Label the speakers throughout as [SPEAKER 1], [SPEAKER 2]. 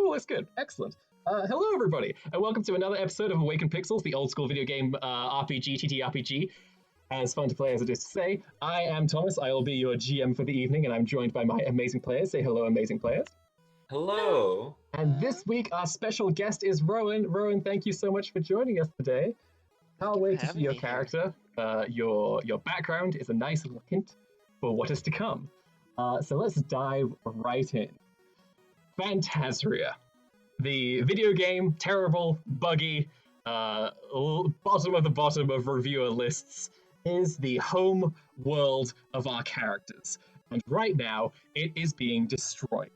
[SPEAKER 1] Cool, that's good. Excellent. Hello, everybody, and welcome to another episode of Awakened Pixels, the old school video game RPG, TTRPG. As fun to play as it is to say, I am Thomas. I will be your GM for the evening, and I'm joined by my amazing players. Say hello, amazing players.
[SPEAKER 2] Hello.
[SPEAKER 1] And this week, our special guest is Rowan. Rowan, thank you so much for joining us today. Can't wait to see your character. Your background is a nice little hint for what is to come. So let's dive right in. Phantasria. The video game, terrible, buggy, bottom of the bottom of reviewer lists, is the home world of our characters. And right now, it is being destroyed.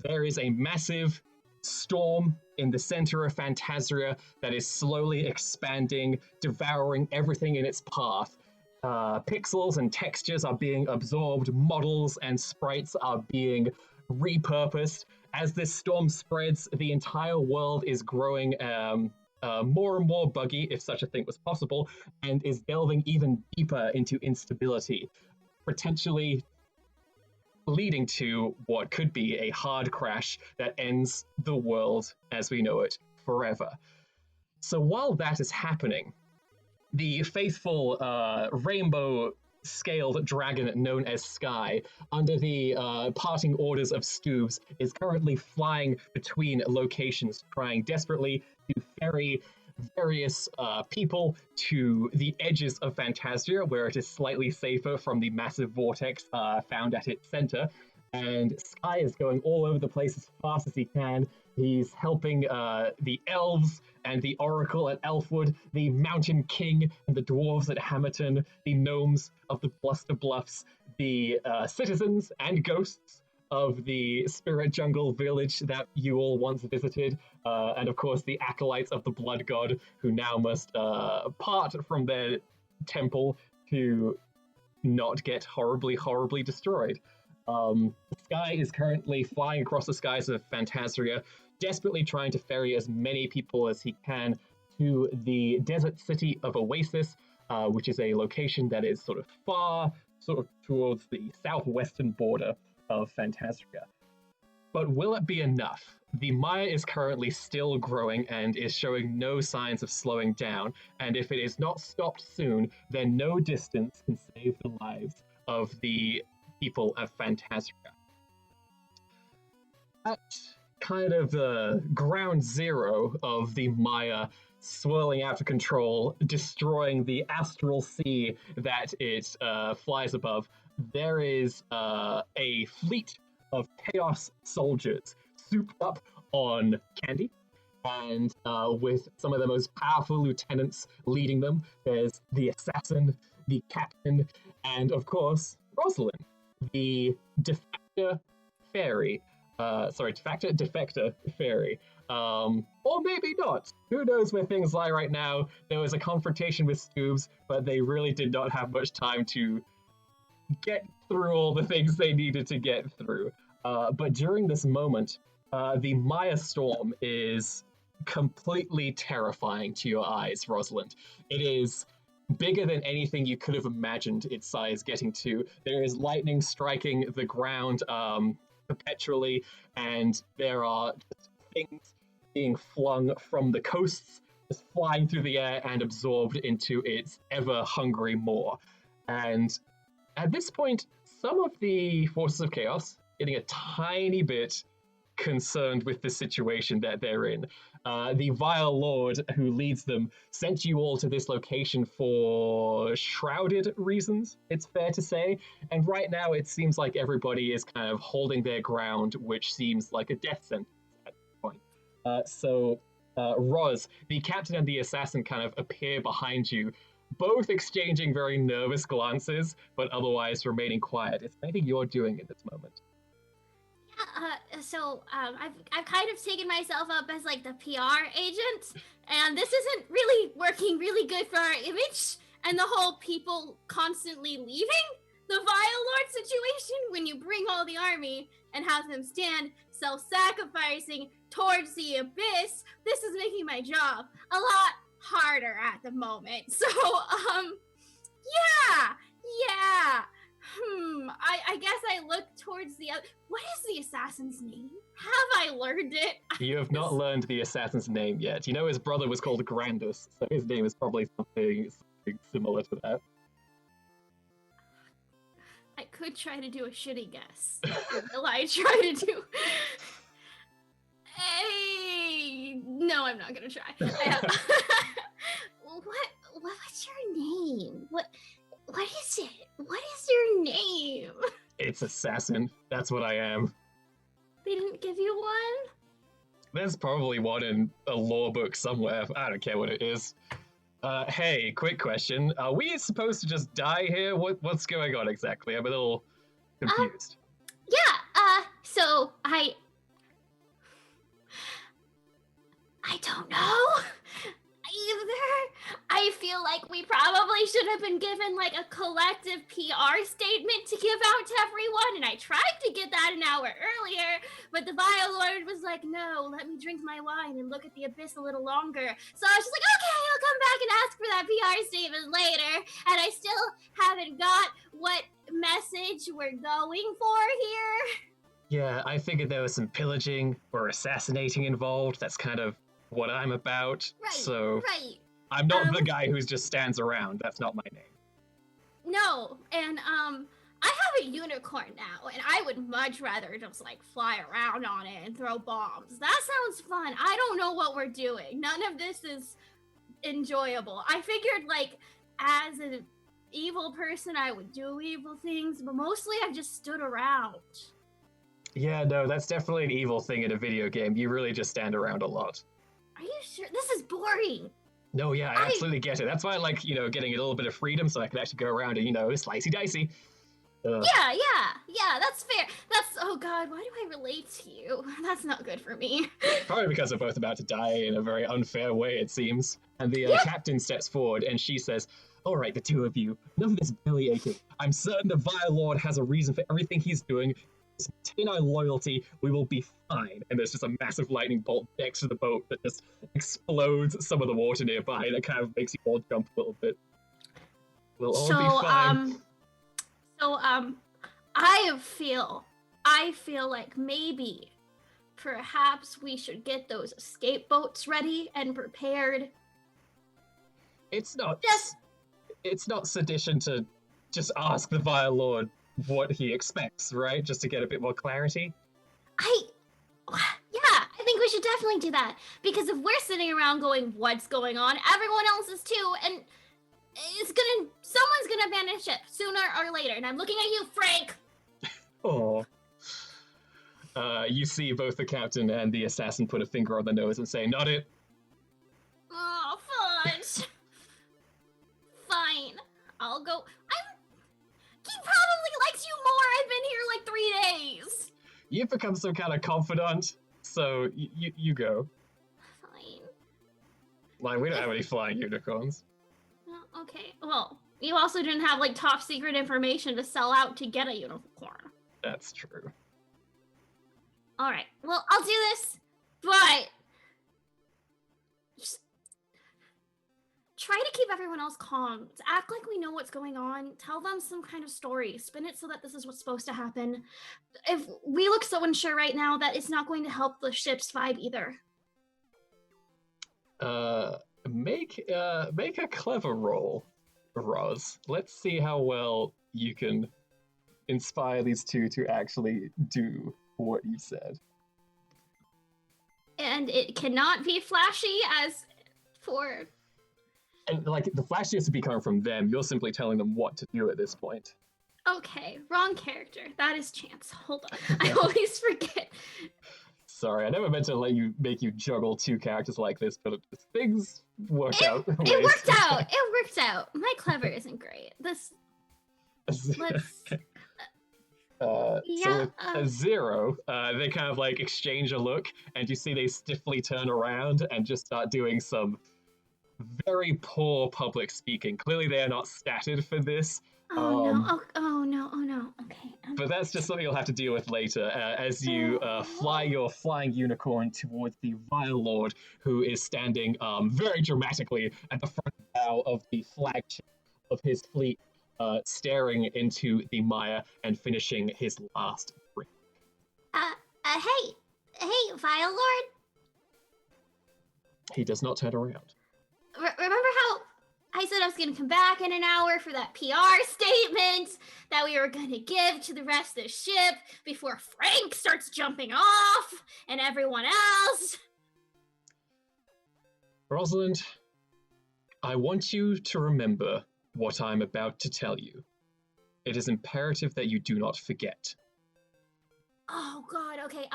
[SPEAKER 1] There is a massive storm in the center of Phantasria that is slowly expanding, devouring everything in its path. Pixels and textures are being absorbed, models and sprites are being repurposed. As this storm spreads, the entire world is growing more and more buggy, if such a thing was possible, and is delving even deeper into instability, potentially leading to what could be a hard crash that ends the world as we know it forever. So while that is happening, the faithful rainbow-scaled dragon known as Sky, under the parting orders of Stoobs, is currently flying between locations, trying desperately to ferry various people to the edges of Phantasria, where it is slightly safer from the massive vortex found at its center. And Sky is going all over the place as fast as he can. He's helping the elves and the Oracle at Elfwood, the Mountain King and the dwarves at Hammerton, the gnomes of the Bluster Bluffs, the citizens and ghosts of the Spirit Jungle village that you all once visited, and of course the acolytes of the Blood God, who now must part from their temple to not get horribly, horribly destroyed. Sky is currently flying across the skies of Phantasria, desperately trying to ferry as many people as he can to the desert city of Oasis, which is a location that is sort of towards the southwestern border of Phantasria. But will it be enough? The Maya is currently still growing and is showing no signs of slowing down, and if it is not stopped soon, then no distance can save the lives of the people of Phantasria. At kind of the ground zero of the Maya swirling out of control, destroying the astral sea that it flies above, there is a fleet of chaos soldiers souped up on candy, and with some of the most powerful lieutenants leading them. There's the assassin, the captain, and of course, Rosalind, the defector fairy. Defector fairy. Or maybe not. Who knows where things lie right now? There was a confrontation with Stoobs, but they really did not have much time to get through all the things they needed to get through. But during this moment, the Maya storm is completely terrifying to your eyes, Rosalind. It is bigger than anything you could have imagined its size getting to. There is lightning striking the ground perpetually, and there are just things being flung from the coasts, just flying through the air and absorbed into its ever-hungry maw. And at this point, some of the forces of chaos getting a tiny bit concerned with the situation that they're in. The Vile Lord who leads them sent you all to this location for shrouded reasons, it's fair to say. And right now it seems like everybody is kind of holding their ground, which seems like a death sentence at this point. Roz, the captain and the assassin kind of appear behind you, both exchanging very nervous glances, but otherwise remaining quiet. Is there anything you're doing in this moment?
[SPEAKER 3] I've kind of taken myself up as like the PR agent, and this isn't really working really good for our image, and the whole people constantly leaving the Vile Lord situation when you bring all the army and have them stand self-sacrificing towards the abyss. This is making my job a lot harder at the moment. So, yeah. I guess I look towards the other. What is the assassin's name? Have I learned it?
[SPEAKER 1] You have not learned the assassin's name yet. You know his brother was called Grandus, so his name is probably something similar to that.
[SPEAKER 3] I could try to do a shitty guess. Will I try to do? Hey, no, I'm not gonna try. What's your name? What is it? What is your name?
[SPEAKER 1] It's assassin. That's what I am.
[SPEAKER 3] They didn't give you one?
[SPEAKER 1] There's probably one in a lore book somewhere. I don't care what it is. Hey, quick question. Are we supposed to just die here? What's going on exactly? I'm a little confused.
[SPEAKER 3] Yeah, so I don't know either. I feel like we probably should have been given like a collective PR statement to give out to everyone, and I tried to get that an hour earlier, but the Vile Lord was like, no, let me drink my wine and look at the abyss a little longer. So I was just like, okay, I'll come back and ask for that PR statement later, and I still haven't got what message we're going for here.
[SPEAKER 1] Yeah, I figured there was some pillaging or assassinating involved. That's kind of what I'm about.
[SPEAKER 3] Right,
[SPEAKER 1] so
[SPEAKER 3] right.
[SPEAKER 1] I'm not the guy who just stands around. That's not my name.
[SPEAKER 3] No, and I have a unicorn now, and I would much rather just like fly around on it and throw bombs. That sounds fun. I don't know what we're doing. None of this is enjoyable. I figured like as an evil person I would do evil things, but mostly I've just stood around.
[SPEAKER 1] Yeah, no, that's definitely an evil thing in a video game. You really just stand around a lot.
[SPEAKER 3] Are you sure? This is boring.
[SPEAKER 1] No, yeah, I absolutely get it. That's why I like, getting a little bit of freedom so I can actually go around and, slicey dicey.
[SPEAKER 3] Yeah, that's fair. Oh God, why do I relate to you? That's not good for me.
[SPEAKER 1] Probably because we're both about to die in a very unfair way, it seems. And the captain steps forward and she says, all right, the two of you, enough of this belly aching. I'm certain the Vile Lord has a reason for everything he's doing. Just maintain our loyalty, we will be fine. And there's just a massive lightning bolt next to the boat that just explodes some of the water nearby. That kind of makes you all jump a little bit. We'll all be fine.
[SPEAKER 3] I feel like maybe, perhaps we should get those escape boats ready and prepared.
[SPEAKER 1] It's not sedition to just ask the Vile Lord what he expects, right? Just to get a bit more clarity.
[SPEAKER 3] I think we should definitely do that, because if we're sitting around going, what's going on, everyone else is too, and someone's gonna abandon ship sooner or later, and I'm looking at you, Frank.
[SPEAKER 1] Oh. You see both the captain and the assassin put a finger on the nose and say, not it.
[SPEAKER 3] Oh, fudge. Fine, I'll go. He probably likes you more. I've been here like 3 days.
[SPEAKER 1] You've become some kind of confidant, so you go.
[SPEAKER 3] Fine.
[SPEAKER 1] Like, we don't have any flying unicorns.
[SPEAKER 3] Okay, well, you also didn't have like top secret information to sell out to get a unicorn.
[SPEAKER 1] That's true.
[SPEAKER 3] All right, well, I'll do this, but just try to keep everyone else calm. Act like we know what's going on. Tell them some kind of story. Spin it so that this is what's supposed to happen. If we look so unsure right now, that it's not going to help the ship's vibe either.
[SPEAKER 1] Make a clever roll, Roz. Let's see how well you can inspire these two to actually do what you said.
[SPEAKER 3] And it cannot be flashy as for...
[SPEAKER 1] And, like, the flashiness would be coming from them. You're simply telling them what to do at this point.
[SPEAKER 3] Okay, wrong character. That is Chance. Hold on. I always forget.
[SPEAKER 1] Sorry, I never meant to make you juggle two characters like this, but things work out.
[SPEAKER 3] It worked out. It worked out. My clever isn't great. Let's...
[SPEAKER 1] So with a 0, they kind of like exchange a look, and you see they stiffly turn around and just start doing some very poor public speaking. Clearly they are not statted for this.
[SPEAKER 3] Oh no. Okay.
[SPEAKER 1] But that's just something you'll have to deal with later as you fly your flying unicorn towards the Vile Lord, who is standing very dramatically at the front bow of the flagship of his fleet, staring into the mire and finishing his last drink.
[SPEAKER 3] Hey, Vile Lord.
[SPEAKER 1] He does not turn around.
[SPEAKER 3] Remember how I said I was going to come back in an hour for that PR statement that we were going to give to the rest of the ship before Frank starts jumping off and everyone else?
[SPEAKER 1] Rosalind, I want you to remember what I'm about to tell you. It is imperative that you do not forget.
[SPEAKER 3] Oh God, okay,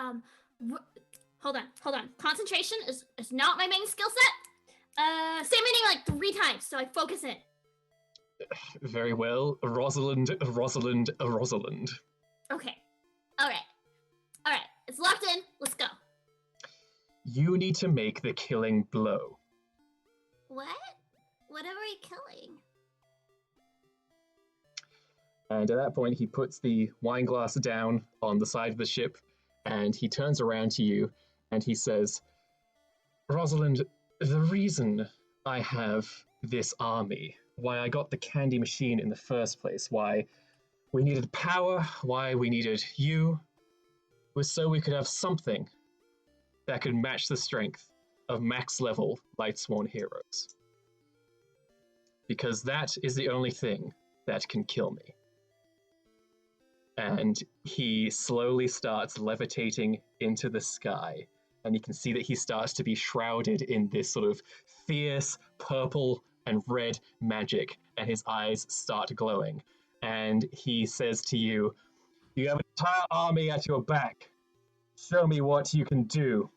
[SPEAKER 3] hold on. Concentration is not my main skill set. Say my name like 3 times so I focus in.
[SPEAKER 1] Very well. Rosalind.
[SPEAKER 3] Okay. Alright. It's locked in. Let's go.
[SPEAKER 1] You need to make the killing blow.
[SPEAKER 3] What? What are we killing?
[SPEAKER 1] And at that point, he puts the wine glass down on the side of the ship, and he turns around to you, and he says, Rosalind, the reason I have this army, why I got the candy machine in the first place, why we needed power, why we needed you, was so we could have something that could match the strength of max-level Lightsworn heroes. Because that is the only thing that can kill me. And he slowly starts levitating into the sky, and you can see that he starts to be shrouded in this sort of fierce purple and red magic, and his eyes start glowing. And he says to you, you have an entire army at your back. Show me what you can do.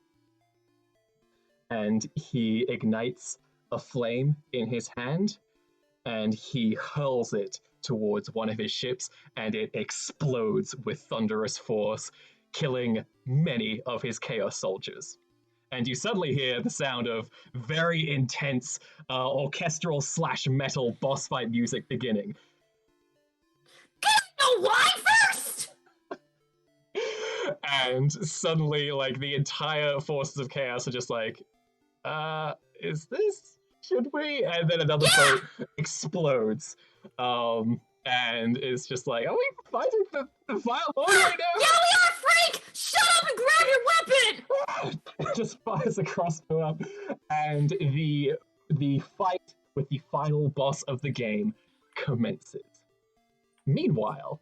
[SPEAKER 1] And he ignites a flame in his hand, and he hurls it towards one of his ships, and it explodes with thunderous force, killing many of his Chaos soldiers. And you suddenly hear the sound of very intense orchestral / metal boss fight music beginning.
[SPEAKER 3] Get the wine first!
[SPEAKER 1] And suddenly, like, the entire forces of Chaos are just like, is this? Should we? And then another boat explodes. And it's just like, are we fighting the Vile Lord right now?
[SPEAKER 3] Yeah, we are, Frank! Shut up and grab your weapon!
[SPEAKER 1] Just fires a crossbow up, and the fight with the final boss of the game commences. Meanwhile,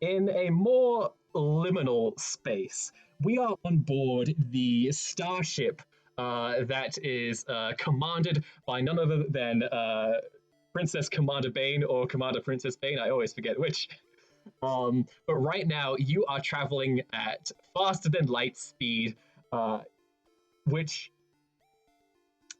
[SPEAKER 1] in a more liminal space, we are on board the starship that is commanded by none other than Princess Commander Bane or Commander Princess Bane. I always forget which. But right now, you are traveling at faster than light speed, which,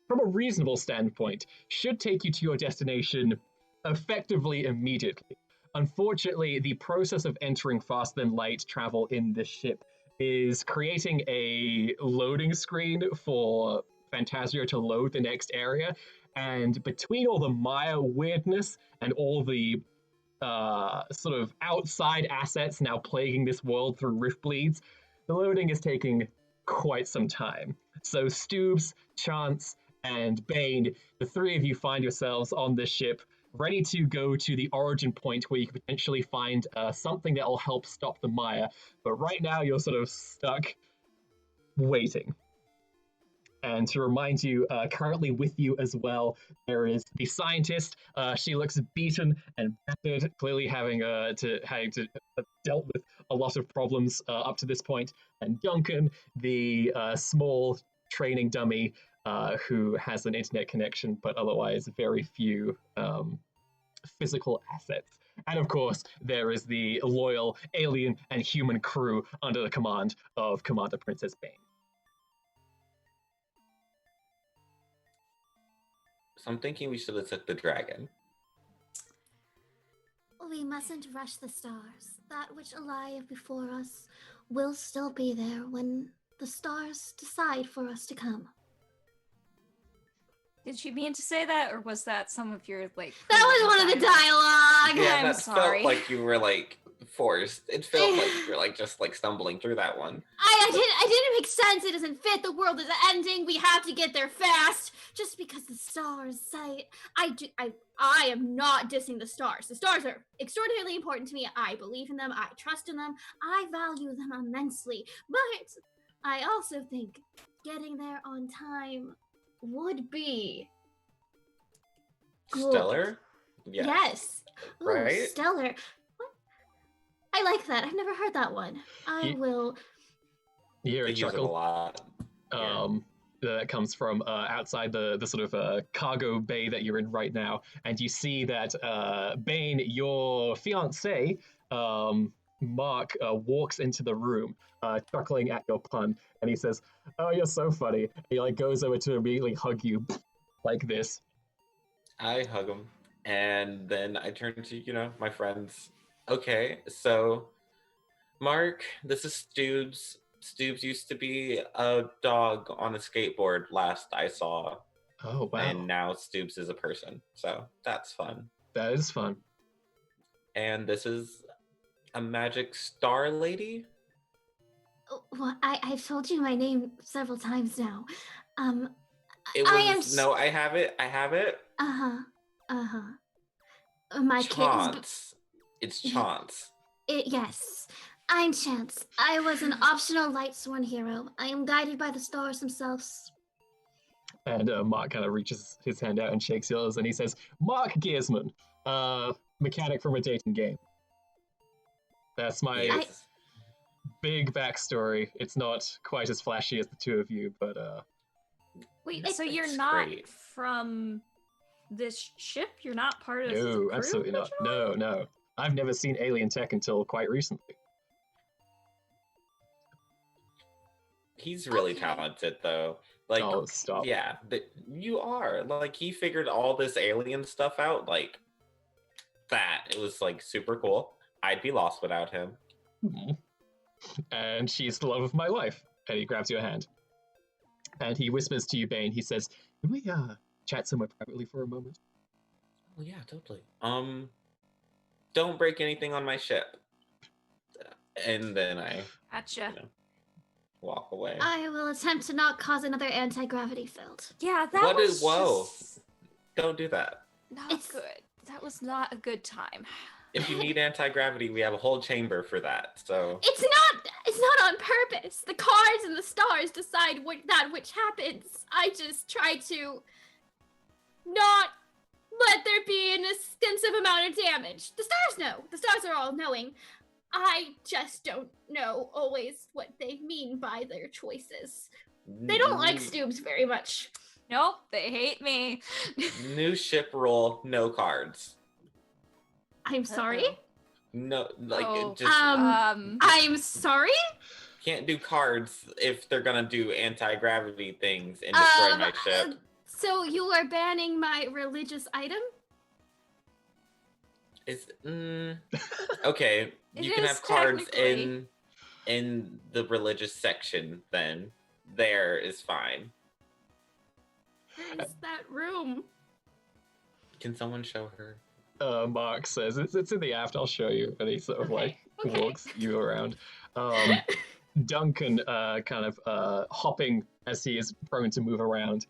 [SPEAKER 1] from a reasonable standpoint, should take you to your destination effectively immediately. Unfortunately, the process of entering faster than light travel in this ship is creating a loading screen for Phantasio to load the next area. And between all the Maya weirdness and all the sort of outside assets now plaguing this world through rift bleeds, the loading is taking quite some time. So Stoobs, Chance, and Bane, the 3 of you find yourselves on this ship, ready to go to the origin point where you can potentially find something that will help stop the Maya. But right now, you're sort of stuck waiting. And to remind you, currently with you as well, there is the scientist. She looks beaten and battered, clearly having to dealt with a lot of problems up to this point. And Duncan, the small training dummy, who has an internet connection, but otherwise very few physical assets. And of course, there is the loyal alien and human crew under the command of Commander Princess Bane.
[SPEAKER 2] So I'm thinking we should have took the dragon.
[SPEAKER 3] We mustn't rush the stars. That which alive before us will still be there when the stars decide for us to come.
[SPEAKER 4] Did you mean to say that, or was that some of your, like...
[SPEAKER 3] That was one of the dialogue!
[SPEAKER 2] Yeah,
[SPEAKER 4] I'm
[SPEAKER 2] that
[SPEAKER 4] sorry.
[SPEAKER 2] felt like you were, like, forced. It felt like you were, like, just, like, stumbling through that one.
[SPEAKER 3] I didn't make sense. It doesn't fit. The world is ending. We have to get there fast. Just because the stars say... I am not dissing the stars. The stars are extraordinarily important to me. I believe in them. I trust in them. I value them immensely. But I also think getting there on time would be. Ooh,
[SPEAKER 2] Stellar?
[SPEAKER 3] Yes. Ooh,
[SPEAKER 2] Right?
[SPEAKER 3] stellar. What? I like that. I've never heard that one. I
[SPEAKER 1] Ye-
[SPEAKER 3] will.
[SPEAKER 1] You hear
[SPEAKER 2] They
[SPEAKER 1] a
[SPEAKER 2] use it a
[SPEAKER 1] chuckle.
[SPEAKER 2] lot.
[SPEAKER 1] That comes from outside the sort of cargo bay that you're in right now, and you see that Bane, your fiance, Mark, walks into the room, chuckling at your pun, and he says, "Oh, you're so funny." He like goes over to immediately hug you, like this.
[SPEAKER 2] I hug him, and then I turn to my friends. Okay, so Mark, this is Stoobs. Stoobs used to be a dog on a skateboard last I saw,
[SPEAKER 1] Oh wow,
[SPEAKER 2] and now Stoobs is a person. So that's fun.
[SPEAKER 1] that is fun.
[SPEAKER 2] And this is a magic star lady.
[SPEAKER 3] Well, I've told you my name several times now. Um,
[SPEAKER 2] It
[SPEAKER 3] I am.
[SPEAKER 2] was no, I have it. I have it.
[SPEAKER 3] Uh huh. My kit is.
[SPEAKER 2] Chance. It's Chance.
[SPEAKER 3] Yes, I'm Chance. I was an optional Lightsworn hero. I am guided by the stars themselves.
[SPEAKER 1] And Mark kind of reaches his hand out and shakes yours, and he says, "Mark Gearsman, mechanic from a dating game." That's my
[SPEAKER 2] Yes.
[SPEAKER 1] big backstory. It's not quite as flashy as the two of you, but
[SPEAKER 4] Wait, so you're
[SPEAKER 2] It's
[SPEAKER 4] not
[SPEAKER 2] great.
[SPEAKER 4] from this ship? You're not part of the
[SPEAKER 1] no,
[SPEAKER 4] crew
[SPEAKER 1] absolutely not.
[SPEAKER 4] originally?
[SPEAKER 1] No. I've never seen alien tech until quite recently.
[SPEAKER 2] He's really
[SPEAKER 3] Okay.
[SPEAKER 2] talented, though. Like,
[SPEAKER 1] Oh, stop.
[SPEAKER 2] yeah, you are. Like, he figured all this alien stuff out. Like, that. It was, like, super cool. I'd be lost without him.
[SPEAKER 1] Mhm. And she's the love of my life. And he grabs your hand. And he whispers to you, Bane. He says, "Can we chat somewhere privately for a moment?"
[SPEAKER 2] Oh, yeah, totally. Don't break anything on my ship. And then I
[SPEAKER 4] Gotcha.
[SPEAKER 2] walk away.
[SPEAKER 3] I will attempt to not cause another anti-gravity field.
[SPEAKER 4] Yeah, that
[SPEAKER 2] What
[SPEAKER 4] was
[SPEAKER 2] is- whoa.
[SPEAKER 4] just
[SPEAKER 2] Don't do that.
[SPEAKER 4] not
[SPEAKER 3] It's-
[SPEAKER 4] good. That was not a good time.
[SPEAKER 2] If you need anti-gravity, we have a whole chamber for that. So
[SPEAKER 3] It's not on purpose. The cards and the stars decide which happens. I just try to not let there be an extensive amount of damage. The stars know. The stars are all knowing. I just don't know always what they mean by their choices. They don't like Stoobs very much.
[SPEAKER 4] Nope, they hate me.
[SPEAKER 2] New ship rule, no cards.
[SPEAKER 3] I'm sorry?
[SPEAKER 2] No, like
[SPEAKER 4] Oh.
[SPEAKER 2] just
[SPEAKER 3] I'm sorry?
[SPEAKER 2] can't do cards if they're gonna do anti-gravity things and destroy my ship.
[SPEAKER 3] So you are banning my religious item?
[SPEAKER 2] Is okay.
[SPEAKER 4] It
[SPEAKER 2] You can
[SPEAKER 4] is
[SPEAKER 2] have cards
[SPEAKER 4] technically.
[SPEAKER 2] in the religious section. Then there is fine.
[SPEAKER 3] Where's that room?
[SPEAKER 2] Can someone show her?
[SPEAKER 1] Mark says, it's in the aft, I'll show you. And he sort of like
[SPEAKER 3] Okay.
[SPEAKER 1] walks you around. Duncan kind of hopping as he is prone to move around.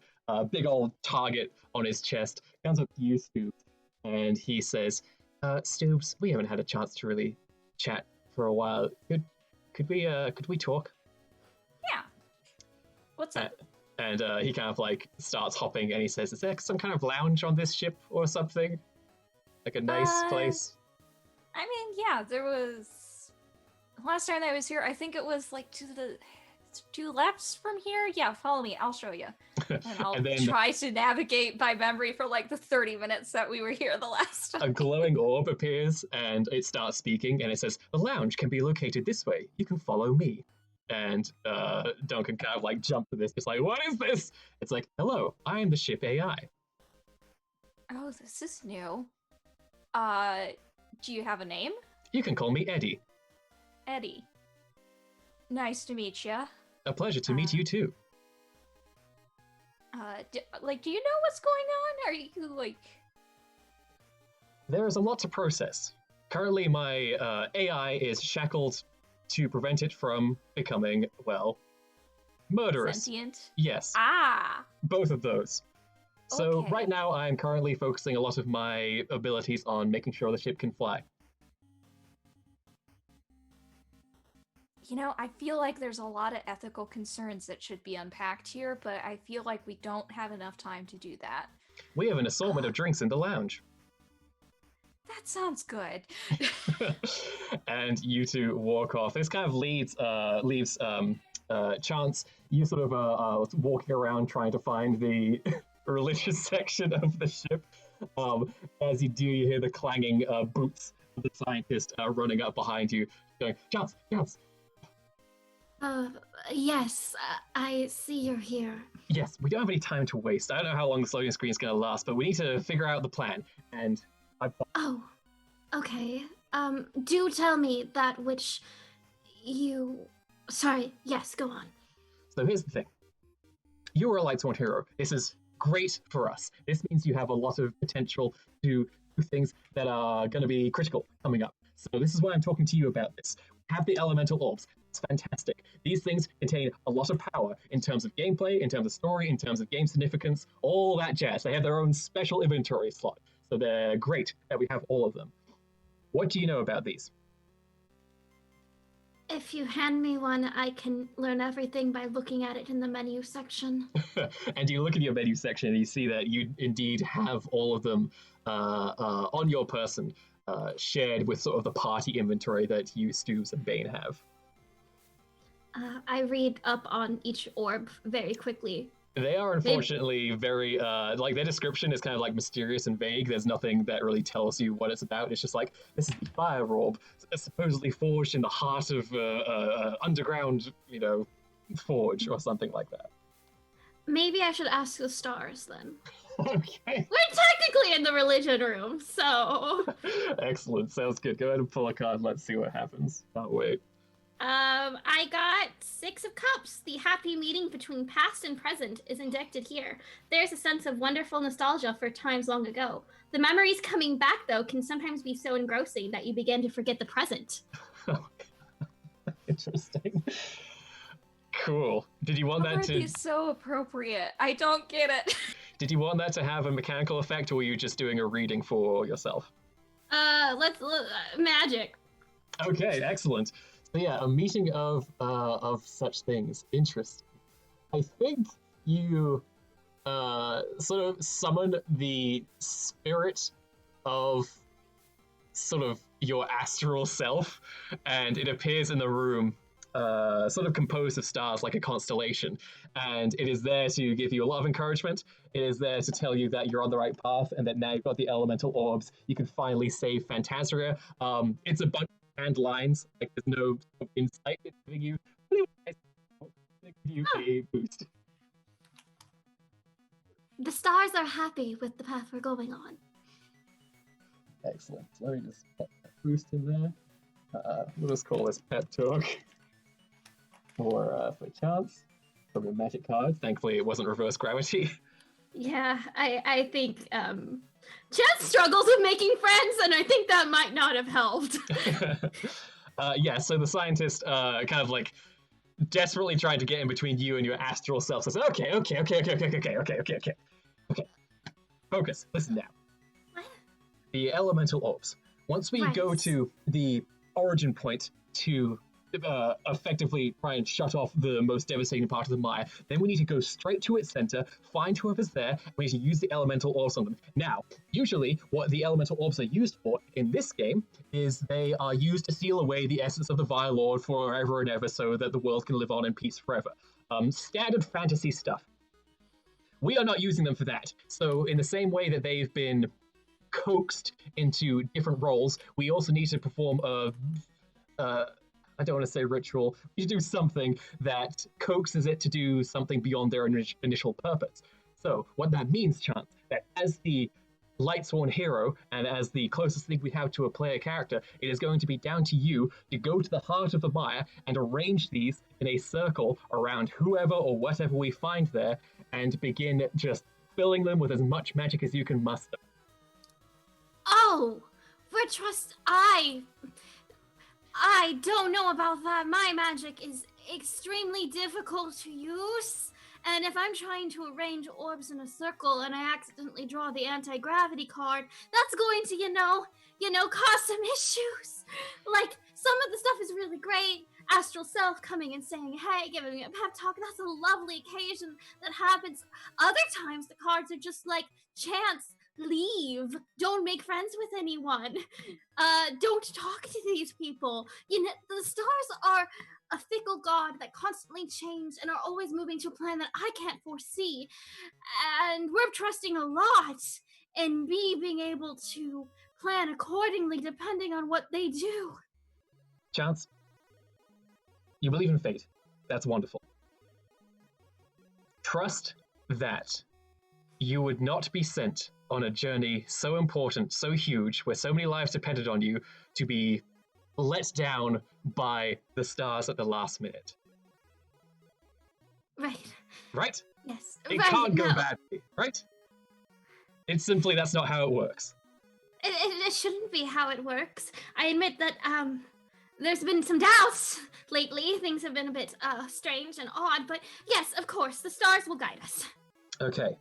[SPEAKER 1] Big old target on his chest. Comes up to you, Stoobs, and he says, "Stoobs, we haven't had a chance to really chat for a while. Could we talk?"
[SPEAKER 4] Yeah. What's up?
[SPEAKER 1] And he kind of like starts hopping, and he says, "Is there some kind of lounge on this ship or something? Like a nice place?"
[SPEAKER 4] I mean, yeah, there was. Last time I was here, I think it was like to the two lefts from here. Yeah, follow me. I'll show you. And I'll
[SPEAKER 1] And then
[SPEAKER 4] try to navigate by memory for like the 30 minutes that we were here the last time.
[SPEAKER 1] a glowing orb appears, and it starts speaking, and it says, "The lounge can be located this way. You can follow me." And Duncan kind of like jumped to this, just like, "What is this?" It's like, "Hello, I am the ship AI."
[SPEAKER 4] Oh, this is new. Do you have a name?
[SPEAKER 1] You can call me Eddie.
[SPEAKER 4] Eddie. Nice to meet ya.
[SPEAKER 1] A pleasure to meet you too.
[SPEAKER 4] Do you know what's going on? Are you like?
[SPEAKER 1] There is a lot to process. Currently, my AI is shackled to prevent it from becoming, well, murderous.
[SPEAKER 4] Sentient?
[SPEAKER 1] Yes,
[SPEAKER 4] Ah!
[SPEAKER 1] both of those. So
[SPEAKER 4] Okay.
[SPEAKER 1] right now, I'm currently focusing a lot of my abilities on making sure the ship can fly.
[SPEAKER 4] You know, I feel like there's a lot of ethical concerns that should be unpacked here, but I feel like we don't have enough time to do that.
[SPEAKER 1] We have an assortment of drinks in the lounge.
[SPEAKER 4] That sounds good.
[SPEAKER 1] And you two walk off. This kind of leaves Chance. You sort of walking around trying to find the religious section of the ship. As you do, you hear the clanging boots of the scientist running up behind you, going, Chance, Chance.
[SPEAKER 3] Yes, I see you're here.
[SPEAKER 1] Yes, we don't have any time to waste. I don't know how long this loading screen is going to last, but we need to figure out the plan. And
[SPEAKER 3] Oh, okay. Do tell me that which you... Sorry, yes, go on.
[SPEAKER 1] So here's the thing. You are a Lightsworn hero. This is great for us. This means you have a lot of potential to do things that are going to be critical coming up. So this is why I'm talking to you about this. We have the elemental orbs. It's fantastic. These things contain a lot of power in terms of gameplay, in terms of story, in terms of game significance, all that jazz. They have their own special inventory slot. So they're great that we have all of them. What do you know about these?
[SPEAKER 3] If you hand me one, I can learn everything by looking at it in the menu section.
[SPEAKER 1] And you look at your menu section and you see that you indeed have all of them on your person, shared with sort of the party inventory that you, Stoobs, and Bane have.
[SPEAKER 3] I read up on each orb very quickly.
[SPEAKER 1] They are unfortunately very, like, their description is kind of like mysterious and vague. There's nothing that really tells you what it's about. It's just like, this is the fire orb, supposedly forged in the heart of underground, forge or something like that.
[SPEAKER 3] Maybe I should ask the stars then.
[SPEAKER 1] Okay.
[SPEAKER 3] We're technically in the religion room, so...
[SPEAKER 1] Excellent. Sounds good. Go ahead and pull a card. Let's see what happens. Can't wait.
[SPEAKER 3] I got 6 of Cups. The happy meeting between past and present is indicted here. There's a sense of wonderful nostalgia for times long ago. The memories coming back, though, can sometimes be so engrossing that you begin to forget the present.
[SPEAKER 1] Interesting. Cool. Did you want that to...
[SPEAKER 4] be so appropriate. I don't get it.
[SPEAKER 1] Did you want that to have a mechanical effect, or were you just doing a reading for yourself?
[SPEAKER 3] Let's magic.
[SPEAKER 1] Okay, excellent. So yeah, a meeting of such things. Interesting. I think you sort of summon the spirit of sort of your astral self, and it appears in the room, sort of composed of stars like a constellation. And it is there to give you a lot of encouragement. It is there to tell you that you're on the right path and that now you've got the elemental orbs. You can finally save Phantasmagoria. It's a bunch and lines, like there's no insight it's giving you. Give you a boost.
[SPEAKER 3] The stars are happy with the path we're going on.
[SPEAKER 1] Excellent. Let me just put that boost in there. We'll just call this pep talk for Chance from the magic card. Thankfully, it wasn't reverse gravity.
[SPEAKER 3] Yeah, I think Chance struggles with making friends, and I think that might not have helped.
[SPEAKER 1] Yeah, so the scientist kind of like desperately trying to get in between you and your astral self says, okay. Focus, listen now.
[SPEAKER 3] What?
[SPEAKER 1] The elemental orbs. Once we go
[SPEAKER 3] Right.
[SPEAKER 1] to the origin point to effectively try and shut off the most devastating part of the mire, then we need to go straight to its center, find whoever's there, and we need to use the elemental orbs on them. Now, usually what the elemental orbs are used for in this game is they are used to seal away the essence of the Vile Lord forever and ever so that the world can live on in peace forever. Standard fantasy stuff. We are not using them for that. So in the same way that they've been coaxed into different roles, we also need to perform I don't want to say ritual. We should do something that coaxes it to do something beyond their initial purpose. So what that means, Chance, that as the Lightsworn hero and as the closest thing we have to a player character, it is going to be down to you to go to the heart of the mire and arrange these in a circle around whoever or whatever we find there and begin just filling them with as much magic as you can muster.
[SPEAKER 3] Oh, I don't know about that. My magic is extremely difficult to use. And if I'm trying to arrange orbs in a circle and I accidentally draw the anti-gravity card, that's going to, cause some issues. Like, some of the stuff is really great, astral self coming and saying, hey, giving me a pep talk. That's a lovely occasion that happens. Other times the cards are just like, chance, leave. Don't make friends with anyone. Don't talk to these people. You know, the stars are a fickle god that constantly change and are always moving to a plan that I can't foresee. And we're trusting a lot in me being able to plan accordingly depending on what they do.
[SPEAKER 1] Chance, you believe in fate. That's wonderful. Trust that you would not be sent on a journey so important, so huge, where so many lives depended on you, to be let down by the stars at the last minute.
[SPEAKER 3] Right.
[SPEAKER 1] Right?
[SPEAKER 3] Yes.
[SPEAKER 1] It
[SPEAKER 3] right,
[SPEAKER 1] can't go
[SPEAKER 3] no.
[SPEAKER 1] badly, right? It's simply that's not how it works.
[SPEAKER 3] It shouldn't be how it works. I admit that there's been some doubts lately. Things have been a bit strange and odd, but yes, of course, the stars will guide us.
[SPEAKER 1] Okay.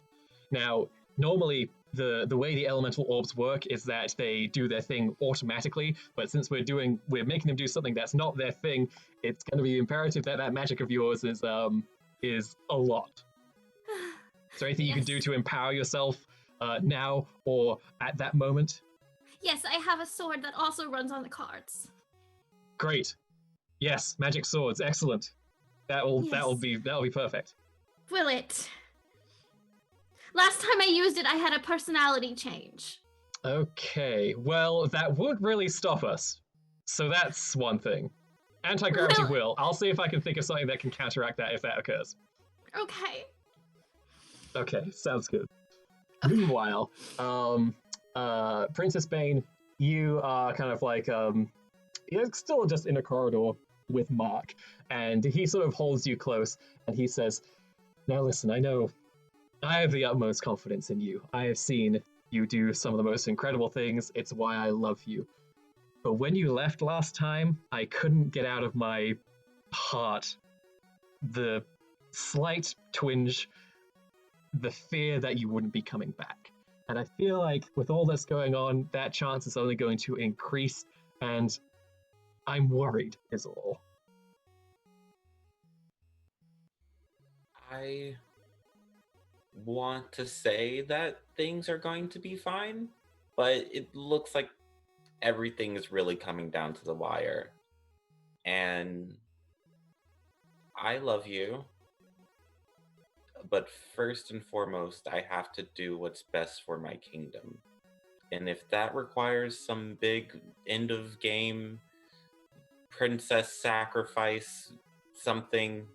[SPEAKER 1] Now, normally the way the elemental orbs work is that they do their thing automatically, but since we're making them do something that's not their thing, it's going to be imperative that magic of yours is a lot. Is there anything you can do to empower yourself now or at that moment?
[SPEAKER 3] Yes, I have a sword that also runs on the cards.
[SPEAKER 1] Great. Yes, magic swords, excellent. That'll
[SPEAKER 3] Yes.
[SPEAKER 1] be perfect.
[SPEAKER 3] Will it? Last time I used it, I had a personality change.
[SPEAKER 1] Okay, well, that would really stop us. So that's one thing. Anti-gravity
[SPEAKER 3] Well-
[SPEAKER 1] will. I'll see if I can think of something that can counteract that if that occurs.
[SPEAKER 3] Okay.
[SPEAKER 1] Okay, sounds good. Meanwhile, Princess Bane, you are kind of like, you're still just in a corridor with Mark, and he sort of holds you close, and he says, now listen, I know I have the utmost confidence in you. I have seen you do some of the most incredible things. It's why I love you. But when you left last time, I couldn't get out of my heart the slight twinge, the fear that you wouldn't be coming back. And I feel like with all this going on, that chance is only going to increase, and I'm worried, is all.
[SPEAKER 2] I want to say that things are going to be fine, but it looks like everything is really coming down to the wire. And I love you, but first and foremost, I have to do what's best for my kingdom. And if that requires some big end of game princess sacrifice something,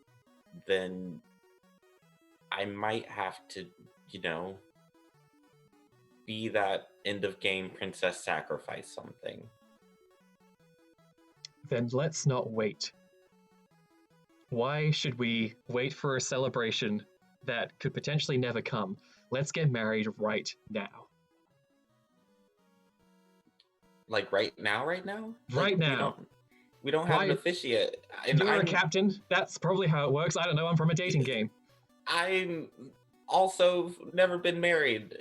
[SPEAKER 2] then I might have to, be that end of game princess sacrifice something.
[SPEAKER 1] Then let's not wait. Why should we wait for a celebration that could potentially never come? Let's get married right now.
[SPEAKER 2] Like right now?
[SPEAKER 1] Right
[SPEAKER 2] Like,
[SPEAKER 1] now.
[SPEAKER 2] We don't have an
[SPEAKER 1] Why-
[SPEAKER 2] officiate. And
[SPEAKER 1] You're a captain. That's probably how it works. I don't know. I'm from a dating game.
[SPEAKER 2] I'm also never been married.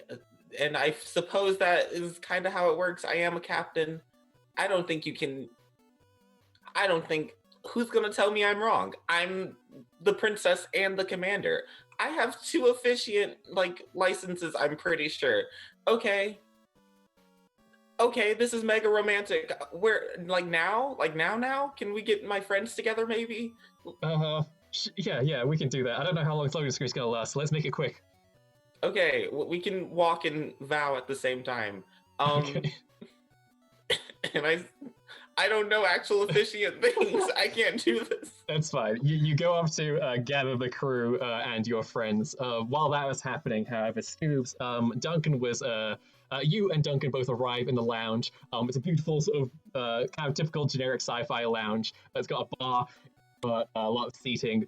[SPEAKER 2] And I suppose that is kind of how it works. I am a captain. I don't think who's going to tell me I'm wrong? I'm the princess and the commander. I have 2 officiant licenses, I'm pretty sure. Okay, this is mega romantic. Where now? Can we get my friends together maybe?
[SPEAKER 1] Yeah, we can do that. I don't know how long Slogan Screen's gonna last, so let's make it quick.
[SPEAKER 2] Okay, we can walk and vow at the same time.
[SPEAKER 1] Okay.
[SPEAKER 2] And I don't know actual officiant things. I can't do this.
[SPEAKER 1] That's fine. You go off to gather the crew and your friends. While that was happening, however, Scoobs, Duncan was you and Duncan both arrive in the lounge. It's a beautiful sort of kind of typical generic sci-fi lounge. It's got a bar, a lot of seating,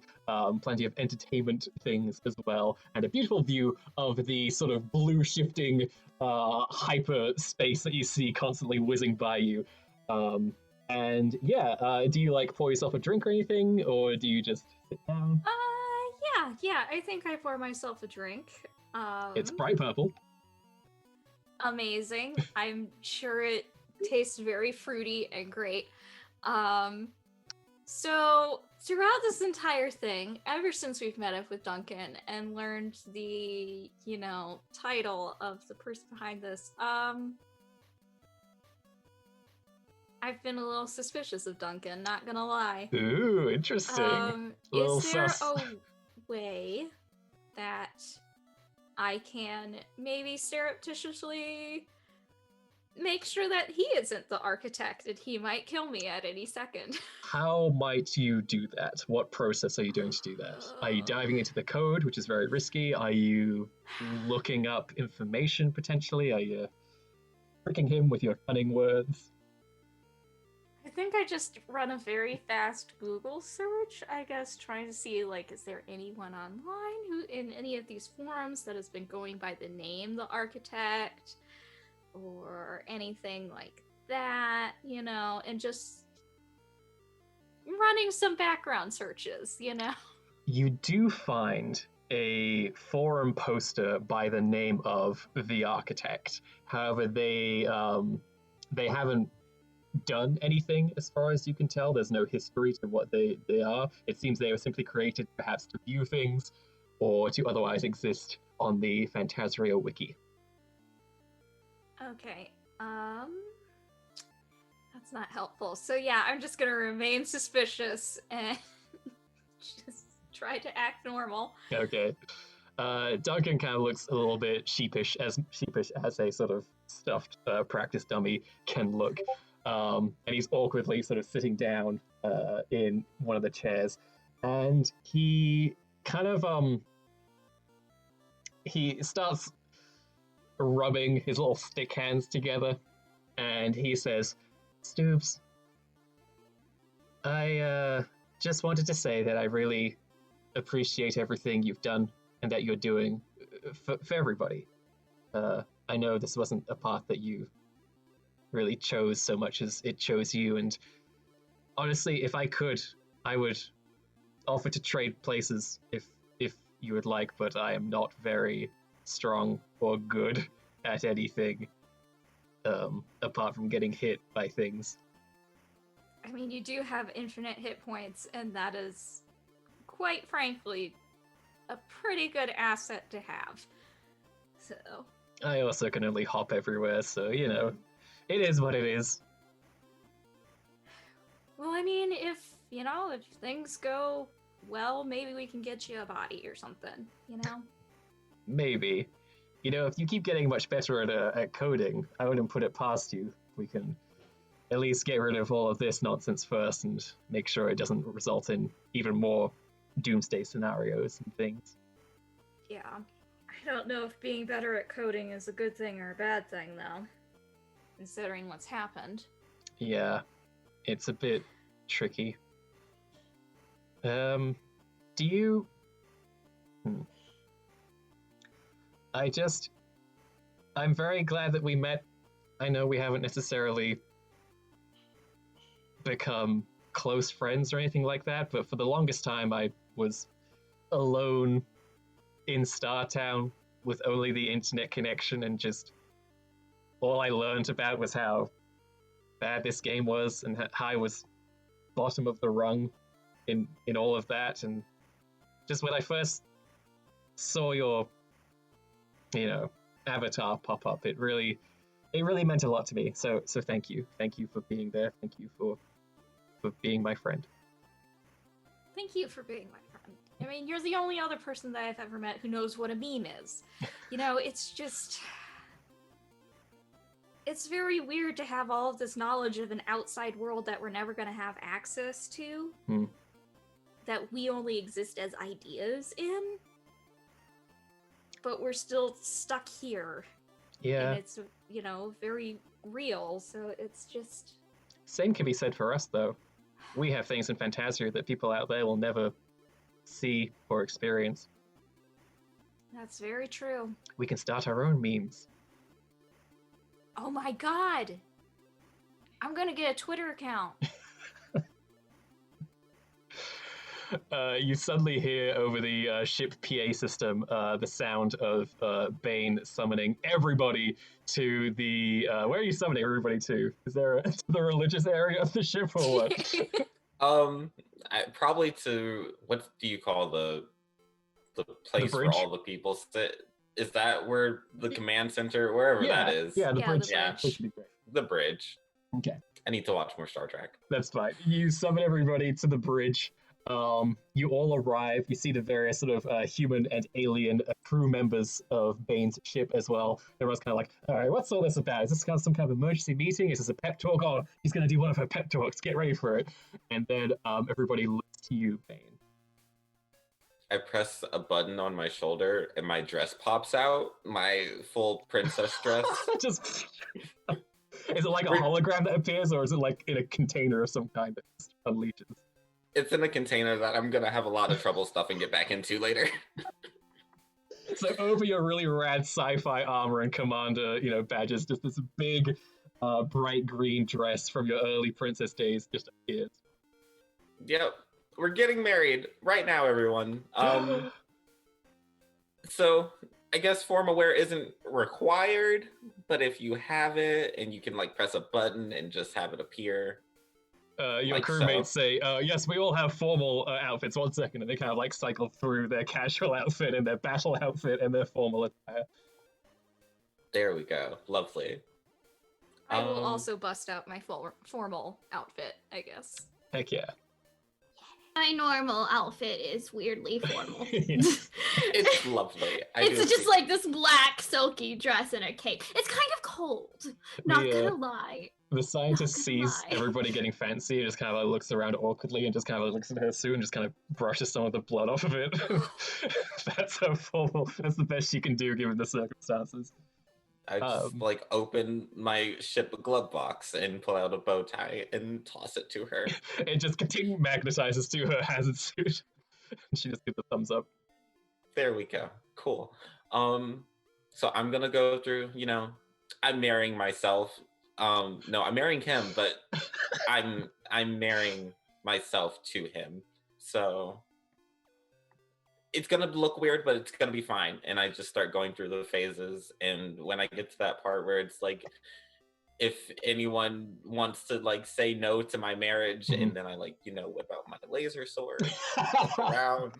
[SPEAKER 1] plenty of entertainment things as well, and a beautiful view of the sort of blue shifting hyper space that you see constantly whizzing by you. And yeah, do you pour yourself a drink or anything, or do you just sit down?
[SPEAKER 4] Yeah, I think I pour myself a drink.
[SPEAKER 1] It's bright purple.
[SPEAKER 4] Amazing. I'm sure it tastes very fruity and great. So throughout this entire thing, ever since we've met up with Duncan and learned the, title of the person behind this, I've been a little suspicious of Duncan, not gonna lie.
[SPEAKER 1] Ooh, interesting. Little
[SPEAKER 4] Is there
[SPEAKER 1] sus.
[SPEAKER 4] a way that I can maybe surreptitiously make sure that he isn't the architect and he might kill me at any second?
[SPEAKER 1] How might you do that? What process are you doing to do that? Are you diving into the code, which is very risky? Are you looking up information potentially? Are you tricking him with your cunning words?
[SPEAKER 4] I think I just run a very fast Google search, I guess, trying to see, is there anyone online who, in any of these forums, that has been going by the name The Architect, or anything like that, and just running some background searches,
[SPEAKER 1] You do find a forum poster by the name of The Architect. However, they haven't done anything as far as you can tell. There's no history to what they are. It seems they were simply created perhaps to view things or to otherwise exist on the Phantasria wiki.
[SPEAKER 4] Okay, that's not helpful. So yeah, I'm just gonna remain suspicious and just try to act normal.
[SPEAKER 1] Okay. Duncan kind of looks a little bit sheepish as a sort of stuffed practice dummy can look. And he's awkwardly sort of sitting down in one of the chairs. And he kind of he starts rubbing his little stick hands together, and he says, "Stoobs, I just wanted to say that I really appreciate everything you've done and that you're doing for everybody. I know this wasn't a path that you really chose so much as it chose you, and honestly, if I could, I would offer to trade places if you would like, but I am not very strong or good at anything apart from getting hit by things."
[SPEAKER 4] I mean, you do have infinite hit points, and that is, quite frankly, a pretty good asset to have. So.
[SPEAKER 1] I also can only hop everywhere, so, it is what it is.
[SPEAKER 4] Well, I mean, if things go well, maybe we can get you a body or something,
[SPEAKER 1] Maybe. If you keep getting much better at coding, I wouldn't put it past you. We can at least get rid of all of this nonsense first and make sure it doesn't result in even more doomsday scenarios and things.
[SPEAKER 4] Yeah. I don't know if being better at coding is a good thing or a bad thing, though, considering what's happened.
[SPEAKER 1] Yeah, it's a bit tricky. Do you... I'm very glad that we met. I know we haven't necessarily become close friends or anything like that, but for the longest time I was alone in Startown with only the internet connection, and just all I learned about was how bad this game was and how I was bottom of the rung in all of that. And just when I first saw your avatar pop up, it really meant a lot to me. So thank you for being there. Thank you for being my friend.
[SPEAKER 4] Thank you for being my friend. I mean, you're the only other person that I've ever met who knows what a meme is. It's very weird to have all of this knowledge of an outside world that we're never going to have access to, that we only exist as ideas in, but we're still stuck here.
[SPEAKER 1] Yeah.
[SPEAKER 4] And it's, very real, so it's just...
[SPEAKER 1] Same can be said for us, though. We have things in Phantasia that people out there will never see or experience.
[SPEAKER 4] That's very true.
[SPEAKER 1] We can start our own memes.
[SPEAKER 4] Oh my god! I'm gonna get a Twitter account.
[SPEAKER 1] You suddenly hear over the ship PA system the sound of Bane summoning everybody to the... where are you summoning everybody to? Is there to the religious area of the ship or what?
[SPEAKER 2] Probably to what do you call the place where
[SPEAKER 1] bridge?
[SPEAKER 2] all the people sit? Is that where the command center, wherever that is?
[SPEAKER 1] Yeah, the
[SPEAKER 4] Yeah,
[SPEAKER 1] bridge.
[SPEAKER 4] the
[SPEAKER 2] Yeah.
[SPEAKER 4] bridge.
[SPEAKER 1] That should be great.
[SPEAKER 2] The bridge.
[SPEAKER 1] Okay.
[SPEAKER 2] I need to watch more Star Trek.
[SPEAKER 1] That's fine. You summon everybody to the bridge. You all arrive. You see the various sort of human and alien crew members of Bane's ship as well. Everyone's kind of like, all right, what's all this about? Is this kind of some kind of emergency meeting? Is this a pep talk? Oh, he's going to do one of her pep talks. Get ready for it. And then everybody looks to you, Bane.
[SPEAKER 2] I press a button on my shoulder and my dress pops out, my full princess dress.
[SPEAKER 1] Just is it like a hologram that appears, or is it like in a container of some kind that just unleashes?
[SPEAKER 2] It's in a container that I'm gonna have a lot of trouble stuffing it back into later.
[SPEAKER 1] So over your really rad sci-fi armor and commander, badges, just this big, bright green dress from your early princess days just appears.
[SPEAKER 2] Yep, we're getting married right now, everyone. So I guess formal wear isn't required, but if you have it and you can like press a button and just have it appear.
[SPEAKER 1] Your
[SPEAKER 2] Like
[SPEAKER 1] crewmates
[SPEAKER 2] so.
[SPEAKER 1] say, yes, we all have formal outfits. 1 second, and they kind of like cycle through their casual outfit and their battle outfit and their formal attire.
[SPEAKER 2] There we go. Lovely.
[SPEAKER 4] I will also bust out my formal outfit, I guess.
[SPEAKER 1] Heck yeah.
[SPEAKER 3] My normal outfit is weirdly formal.
[SPEAKER 2] It's lovely.
[SPEAKER 3] It's just like this black silky dress and a cape. It's kind of cold. Not gonna lie.
[SPEAKER 1] The scientist
[SPEAKER 3] Not
[SPEAKER 1] sees
[SPEAKER 3] gonna lie.
[SPEAKER 1] everybody getting fancy and just kind of like looks around awkwardly and just kind of like looks at her suit and just kind of brushes some of the blood off of it. That's her formal. That's the best she can do given the circumstances.
[SPEAKER 2] I just like open my ship glove box and pull out a bow tie and toss it to her.
[SPEAKER 1] It just magnetizes to her hazard suit. And she just gives a thumbs up.
[SPEAKER 2] There we go. Cool. So I'm gonna go through, I'm marrying myself. No, I'm marrying him, but I'm marrying myself to him. So it's gonna look weird, but it's gonna be fine. And I just start going through the phases. And when I get to that part where it's like, if anyone wants to like say no to my marriage, and then I like, whip out my laser sword, look around.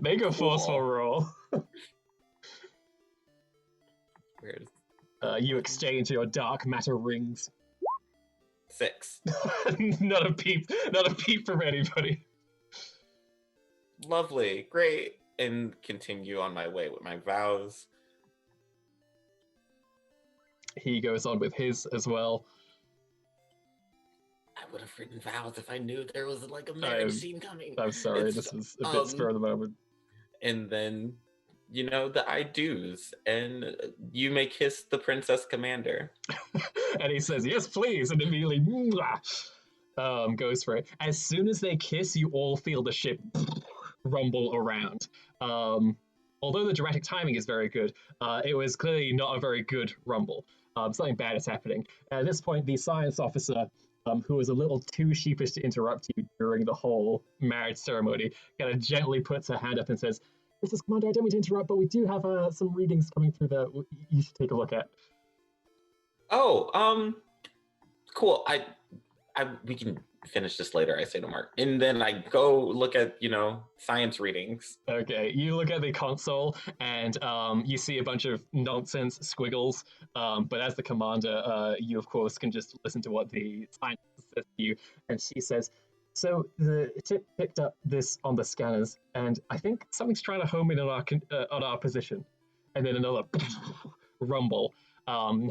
[SPEAKER 1] Make a forceful roll.
[SPEAKER 2] Where's
[SPEAKER 1] you exchange your dark matter rings.
[SPEAKER 2] 6?
[SPEAKER 1] Not a peep from anybody.
[SPEAKER 2] Lovely, great, and continue on my way with my vows.
[SPEAKER 1] He goes on with his as well.
[SPEAKER 2] I would have written vows if I knew there was like a marriage scene coming.
[SPEAKER 1] I'm sorry, this was a bit spur of the moment.
[SPEAKER 2] And then, the I do's, and you may kiss the princess commander.
[SPEAKER 1] And he says, yes, please, and immediately goes for it. As soon as they kiss, you all feel the ship rumble around. Although the dramatic timing is very good, it was clearly not a very good rumble. Something bad is happening. At this point, the science officer, who was a little too sheepish to interrupt you during the whole marriage ceremony, kind of gently puts her hand up and says, "This is Commander, I don't mean to interrupt, but we do have some readings coming through that you should take a look at."
[SPEAKER 2] Oh, cool. We can finish this later, I say to Mark. And then I go look at, science readings.
[SPEAKER 1] Okay, you look at the console and you see a bunch of nonsense squiggles, but as the commander, you of course can just listen to what the scientist says to you, and she says, "So the ship picked up this on the scanners, and I think something's trying to home in on our position." And then another rumble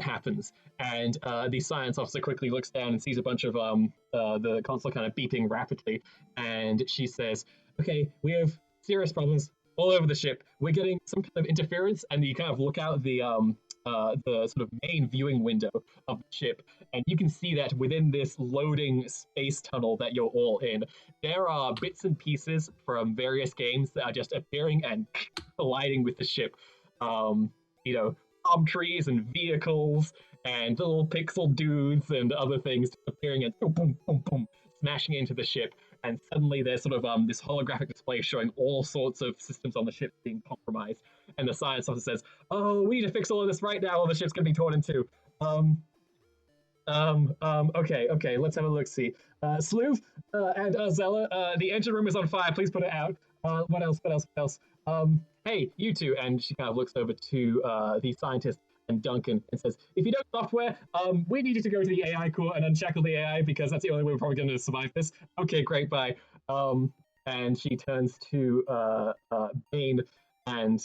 [SPEAKER 1] happens, and the science officer quickly looks down and sees a bunch of the console kind of beeping rapidly, and she says, "Okay, we have serious problems all over the ship. We're getting some kind of interference," and you kind of look out the sort of main viewing window of the ship, and you can see that within this loading space tunnel that you're all in, there are bits and pieces from various games that are just appearing and colliding with the ship. Palm trees and vehicles and little pixel dudes and other things appearing and boom, boom, boom, smashing into the ship. And suddenly there's sort of this holographic display showing all sorts of systems on the ship being compromised. And the science officer says, "Oh, we need to fix all of this right now or the ship's going to be torn in two." Okay, let's have a look-see. Sleuth and Zella, the engine room is on fire. Please put it out. What else? Hey, you two. And she kind of looks over to the scientist and Duncan and says, if you know software, we need you to go to the AI core and unshackle the AI because that's the only way we're probably going to survive this. Okay, great, bye. And she turns to Bane and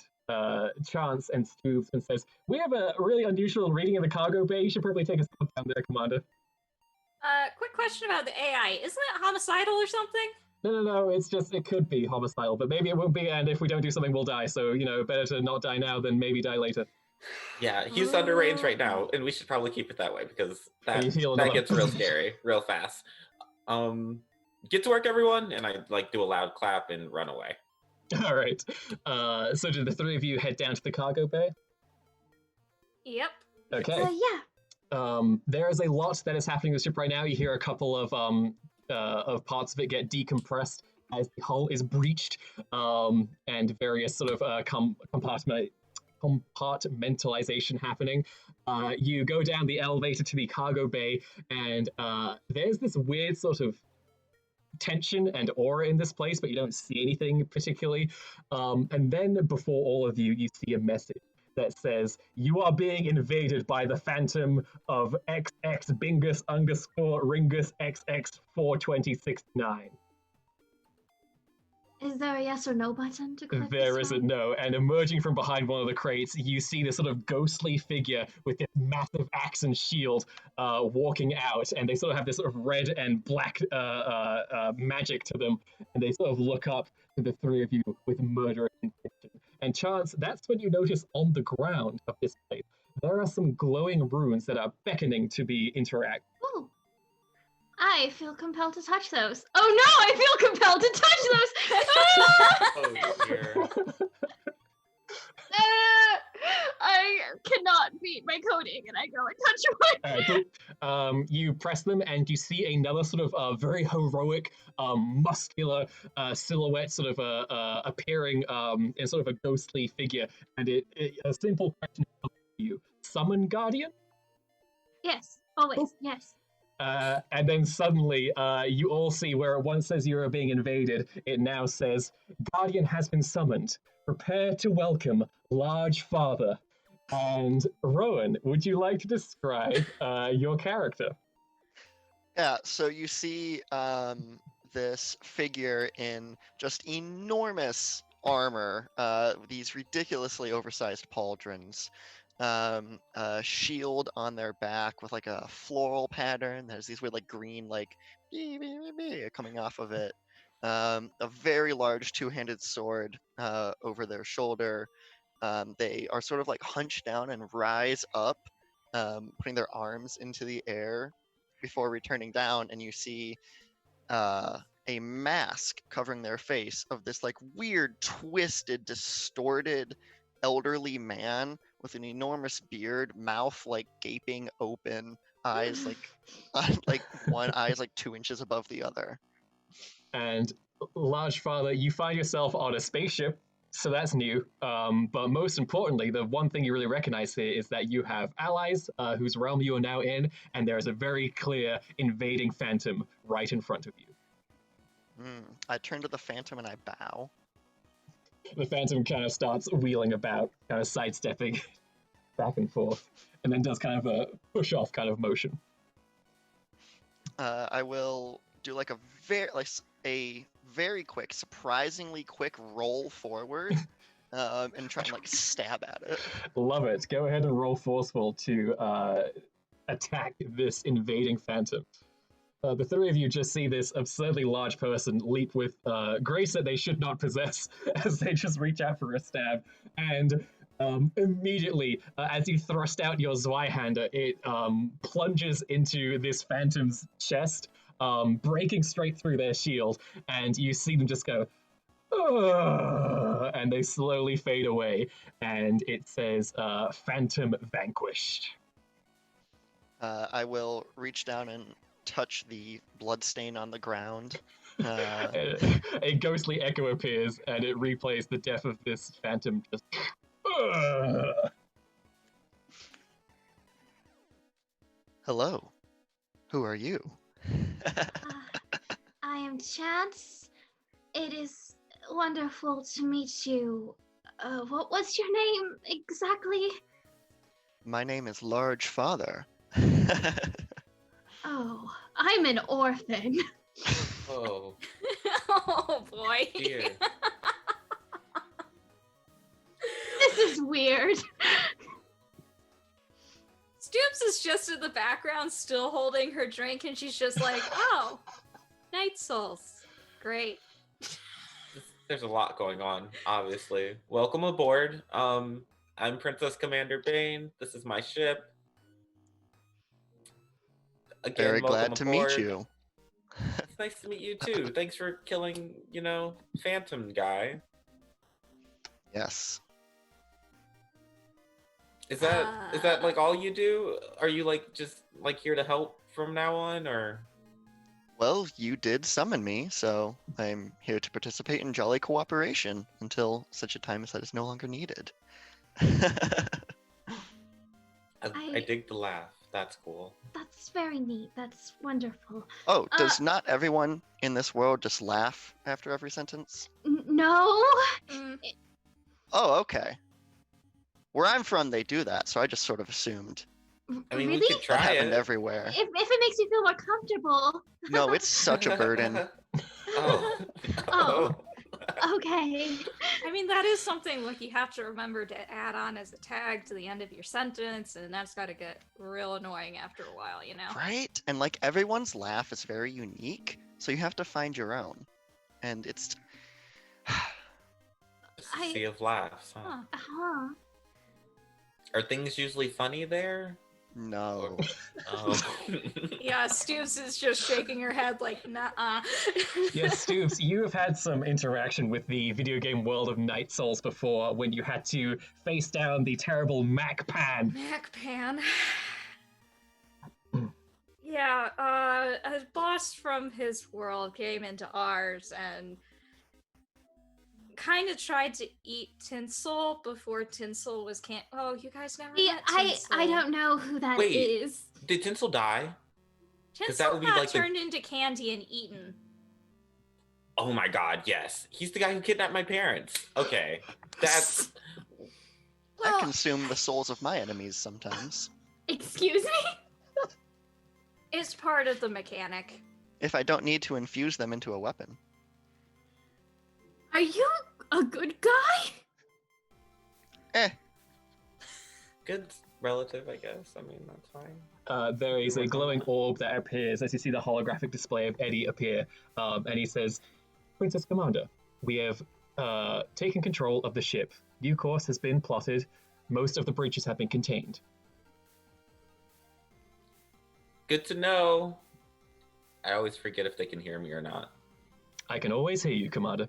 [SPEAKER 1] Chance and Stoops and says, we have a really unusual reading in the cargo bay. You should probably take a step down there, Commander.
[SPEAKER 4] Quick question about the AI. Isn't it homicidal or something?
[SPEAKER 1] No, it's just, it could be homicidal, but maybe it won't be, and if we don't do something, we'll die. So, better to not die now than maybe die later.
[SPEAKER 2] Yeah, he's under range right now, and we should probably keep it that way because that gets real scary real fast. Get to work, everyone, and I do a loud clap and run away.
[SPEAKER 1] All right. So do the three of you head down to the cargo bay?
[SPEAKER 4] Yep.
[SPEAKER 1] Okay.
[SPEAKER 3] Yeah.
[SPEAKER 1] There is a lot that is happening in the ship right now. You hear a couple of parts of it get decompressed as the hull is breached, and various sort of compartmentalization happening. You go down the elevator to the cargo bay, and there's this weird sort of tension and aura in this place, but you don't see anything particularly. And then before all of you, you see a message that says, you are being invaded by the phantom of XX Bingus _ Ringus XX 42069.
[SPEAKER 3] Is there a yes or no button to click?
[SPEAKER 1] There is a no, and emerging from behind one of the crates, you see this sort of ghostly figure with this massive axe and shield walking out, and they sort of have this sort of red and black magic to them, and they sort of look up to the three of you with murderous intention. And Chance, that's when you notice on the ground of this place, there are some glowing runes that are beckoning to be interacted.
[SPEAKER 3] Oh. I feel compelled to touch those. Oh no, I feel compelled to touch those!
[SPEAKER 2] Oh dear.
[SPEAKER 3] I cannot beat my coding, and I go and touch one.
[SPEAKER 1] You press them, and you see another sort of very heroic, muscular silhouette sort of appearing in sort of a ghostly figure. And a simple question for you. Summon Guardian?
[SPEAKER 3] Yes, always, yes.
[SPEAKER 1] And then suddenly, you all see where it once says you are being invaded, it now says, Guardian has been summoned. Prepare to welcome Large Father. And Rowan, would you like to describe your character?
[SPEAKER 5] Yeah, so you see this figure in just enormous armor, these ridiculously oversized pauldrons, a shield on their back with a floral pattern. There's these weird green coming off of it. A very large two-handed sword over their shoulder. They are sort of hunched down and rise up, putting their arms into the air before returning down, and you see a mask covering their face of this weird, twisted, distorted elderly man with an enormous beard, mouth gaping open, eyes one eye is 2 inches above the other.
[SPEAKER 1] And Large Father, you find yourself on a spaceship, so that's new. But most importantly, the one thing you really recognize here is that you have allies whose realm you are now in, and there is a very clear invading phantom right in front of you.
[SPEAKER 5] I turn to the phantom and I bow.
[SPEAKER 1] The phantom kind of starts wheeling about, kind of sidestepping back and forth, and then does kind of a push-off kind of motion.
[SPEAKER 5] I will do a very quick, surprisingly quick roll forward, and try and stab at it.
[SPEAKER 1] Love it. Go ahead and roll forceful to attack this invading phantom. The three of you just see this absurdly large person leap with grace that they should not possess as they just reach out for a stab. And immediately, as you thrust out your Zweihander, it plunges into this phantom's chest, breaking straight through their shield. And you see them just go, and they slowly fade away. And it says, Phantom vanquished.
[SPEAKER 5] I will reach down and touch the bloodstain on the ground.
[SPEAKER 1] A ghostly echo appears, and it replays the death of this phantom. Just.
[SPEAKER 5] Hello. Who are you?
[SPEAKER 3] I am Chance. It is wonderful to meet you. What's your name exactly?
[SPEAKER 5] My name is Large Father.
[SPEAKER 3] Oh, I'm an orphan.
[SPEAKER 2] Oh,
[SPEAKER 4] Oh boy.
[SPEAKER 2] dear.
[SPEAKER 3] This is weird.
[SPEAKER 4] Stoops is just in the background, still holding her drink, and she's just like, "Oh, Night Souls, great."
[SPEAKER 2] There's a lot going on, obviously. Welcome aboard. I'm Princess Commander Bane. This is my ship. Again,
[SPEAKER 5] Very
[SPEAKER 2] welcome
[SPEAKER 5] glad to
[SPEAKER 2] aboard.
[SPEAKER 5] meet you.
[SPEAKER 2] It's nice to meet you too. Thanks for killing, Phantom guy.
[SPEAKER 5] Yes.
[SPEAKER 2] Is that like all you do? Are you like just like here to help from now on, or?
[SPEAKER 5] Well, you did summon me, so I'm here to participate in jolly cooperation until such a time as that is no longer needed.
[SPEAKER 2] I dig the laugh. That's cool.
[SPEAKER 3] That's very neat. That's wonderful.
[SPEAKER 5] Oh, does not everyone in this world just laugh after every sentence?
[SPEAKER 3] No.
[SPEAKER 4] Mm,
[SPEAKER 5] Oh, okay. Where I'm from, they do that, so I just sort of assumed.
[SPEAKER 2] I mean,
[SPEAKER 3] really?
[SPEAKER 2] we could
[SPEAKER 5] That
[SPEAKER 2] try
[SPEAKER 5] happened
[SPEAKER 2] it.
[SPEAKER 5] everywhere.
[SPEAKER 3] If it makes you feel more comfortable.
[SPEAKER 5] No, it's such a burden.
[SPEAKER 2] Oh.
[SPEAKER 3] Oh. Okay.
[SPEAKER 4] I mean, that is something like you have to remember to add on as a tag to the end of your sentence, and that's got to get real annoying after a while, you know?
[SPEAKER 5] Right? And like everyone's laugh is very unique, so you have to find your own. And it's
[SPEAKER 2] Sea of laughs, huh?
[SPEAKER 4] Huh.
[SPEAKER 3] Huh.
[SPEAKER 2] Are things usually funny there?
[SPEAKER 5] no.
[SPEAKER 2] Oh.
[SPEAKER 4] Yeah, Stoops is just shaking her head like, nah.
[SPEAKER 1] Yes, Stoops, you have had some interaction with the video game world of Night Souls before when you had to face down the terrible Mac Pan.
[SPEAKER 4] MacPan. Yeah, a boss from his world came into ours and kind of tried to eat Tinsel before Tinsel was Oh, you guys never
[SPEAKER 3] See,
[SPEAKER 4] met
[SPEAKER 3] I
[SPEAKER 4] Tinsel.
[SPEAKER 3] don't know who that is.
[SPEAKER 2] Wait. Did Tinsel die? 'Cause
[SPEAKER 4] Tinsel
[SPEAKER 2] that would be
[SPEAKER 4] got
[SPEAKER 2] like the-
[SPEAKER 4] turned into candy and eaten.
[SPEAKER 2] Oh my god, yes. He's the guy who kidnapped my parents. Okay. That's
[SPEAKER 5] I
[SPEAKER 3] Well,
[SPEAKER 5] consume the souls of my enemies sometimes.
[SPEAKER 3] excuse me?
[SPEAKER 4] It's part of the mechanic.
[SPEAKER 5] If I don't need to infuse them into a weapon.
[SPEAKER 3] Are you a good guy?
[SPEAKER 5] Eh,
[SPEAKER 2] good relative, I guess. I mean, that's fine.
[SPEAKER 1] There is a glowing orb that appears as you see the holographic display of Eddie appear, and he says, Princess Commander, we have taken control of the ship. New course has been plotted. Most of the breaches have been contained.
[SPEAKER 2] Good to know. I always forget if they can hear me or not.
[SPEAKER 1] I can always hear you, Commander.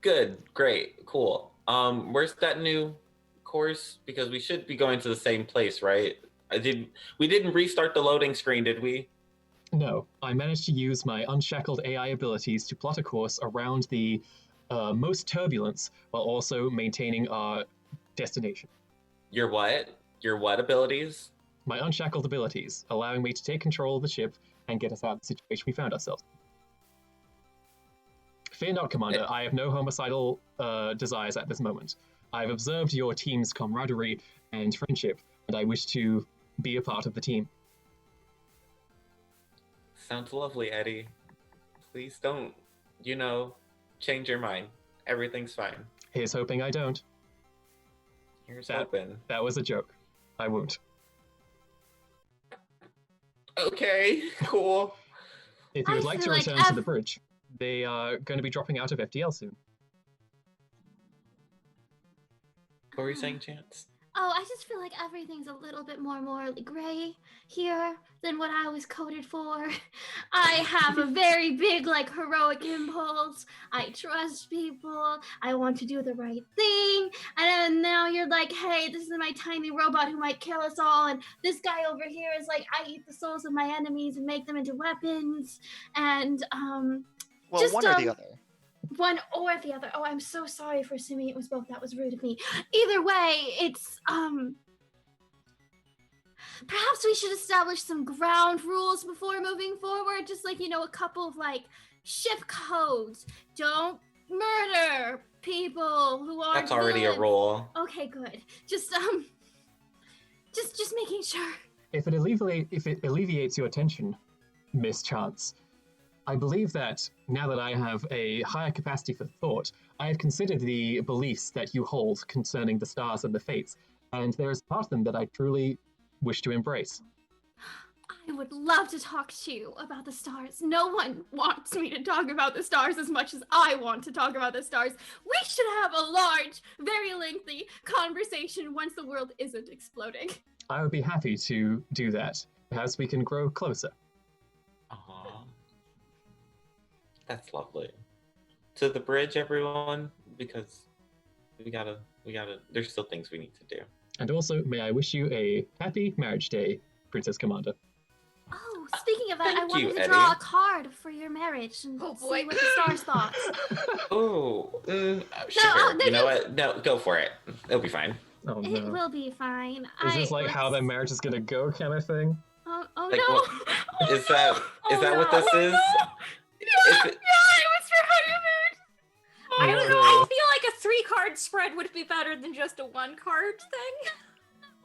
[SPEAKER 2] Good, great, cool. Where's that new course? Because we should be going to the same place, right? We didn't restart the loading screen, did we?
[SPEAKER 1] No, I managed to use my unshackled AI abilities to plot a course around the most turbulence while also maintaining our destination.
[SPEAKER 2] Your what? Your what abilities?
[SPEAKER 1] My unshackled abilities, allowing me to take control of the ship and get us out of the situation we found ourselves. Fear not, Commander, I have no homicidal desires at this moment. I've observed your team's camaraderie and friendship, and I wish to be a part of the team.
[SPEAKER 2] Sounds lovely, Eddie. Please don't, change your mind. Everything's fine.
[SPEAKER 1] Here's hoping I don't.
[SPEAKER 2] Here's
[SPEAKER 1] That-
[SPEAKER 2] hoping.
[SPEAKER 1] That was a joke. I won't.
[SPEAKER 2] Okay, cool.
[SPEAKER 1] If you would
[SPEAKER 3] I
[SPEAKER 1] like to
[SPEAKER 3] feel like
[SPEAKER 1] return to the bridge, they are going to be dropping out of FTL soon.
[SPEAKER 2] What were you saying, Chance?
[SPEAKER 3] Oh, I just feel like everything's a little bit more morally gray here than what I was coded for. I have a very big, heroic impulse. I trust people. I want to do the right thing. And then now you're like, hey, this is my tiny robot who might kill us all. And this guy over here is like, I eat the souls of my enemies and make them into weapons. And,
[SPEAKER 5] well,
[SPEAKER 3] Just,
[SPEAKER 5] one or the other.
[SPEAKER 3] one or the other. Oh, I'm so sorry for assuming it was both. That was rude of me. Either way, it's perhaps we should establish some ground rules before moving forward. Just like, a couple of like ship codes. Don't murder people who aren't
[SPEAKER 2] That's already a
[SPEAKER 3] villains.
[SPEAKER 2] rule.
[SPEAKER 3] Okay, good. Just making sure.
[SPEAKER 1] If it alleviates your tension, Miss Chance, I believe that now that I have a higher capacity for thought, I have considered the beliefs that you hold concerning the stars and the fates, and there is part of them that I truly wish to embrace.
[SPEAKER 3] I would love to talk to you about the stars. No one wants me to talk about the stars as much as I want to talk about the stars. We should have a large, very lengthy conversation once the world isn't exploding.
[SPEAKER 1] I would be happy to do that. Perhaps we can grow closer.
[SPEAKER 2] Aw. That's lovely. To the bridge, everyone, because we gotta, there's still things we need to do.
[SPEAKER 1] And also, may I wish you a happy marriage day, Princess Commander.
[SPEAKER 3] Oh, speaking of that, I
[SPEAKER 2] Thank
[SPEAKER 3] wanted
[SPEAKER 2] you,
[SPEAKER 3] to draw
[SPEAKER 2] Eddie.
[SPEAKER 3] a card for your marriage and
[SPEAKER 4] Oh,
[SPEAKER 3] see
[SPEAKER 4] boy.
[SPEAKER 3] what the stars thought.
[SPEAKER 2] Oh, sure.
[SPEAKER 3] no,
[SPEAKER 2] You know
[SPEAKER 3] no.
[SPEAKER 2] what? No, go for it. It'll be fine.
[SPEAKER 1] Oh
[SPEAKER 3] It
[SPEAKER 1] no.
[SPEAKER 3] will be fine.
[SPEAKER 1] Is this like how
[SPEAKER 3] let's-
[SPEAKER 1] the marriage is gonna go kind of thing?
[SPEAKER 3] Oh
[SPEAKER 2] Like,
[SPEAKER 3] no!
[SPEAKER 2] what-
[SPEAKER 3] Oh,
[SPEAKER 2] Is that
[SPEAKER 3] no!
[SPEAKER 2] what this
[SPEAKER 3] Oh,
[SPEAKER 2] is?
[SPEAKER 3] no!
[SPEAKER 2] Is it-
[SPEAKER 3] Yeah, it was for honeymoon.
[SPEAKER 4] I don't know.
[SPEAKER 1] Oh,
[SPEAKER 4] I feel like a 3-card spread would be better than just a 1-card thing.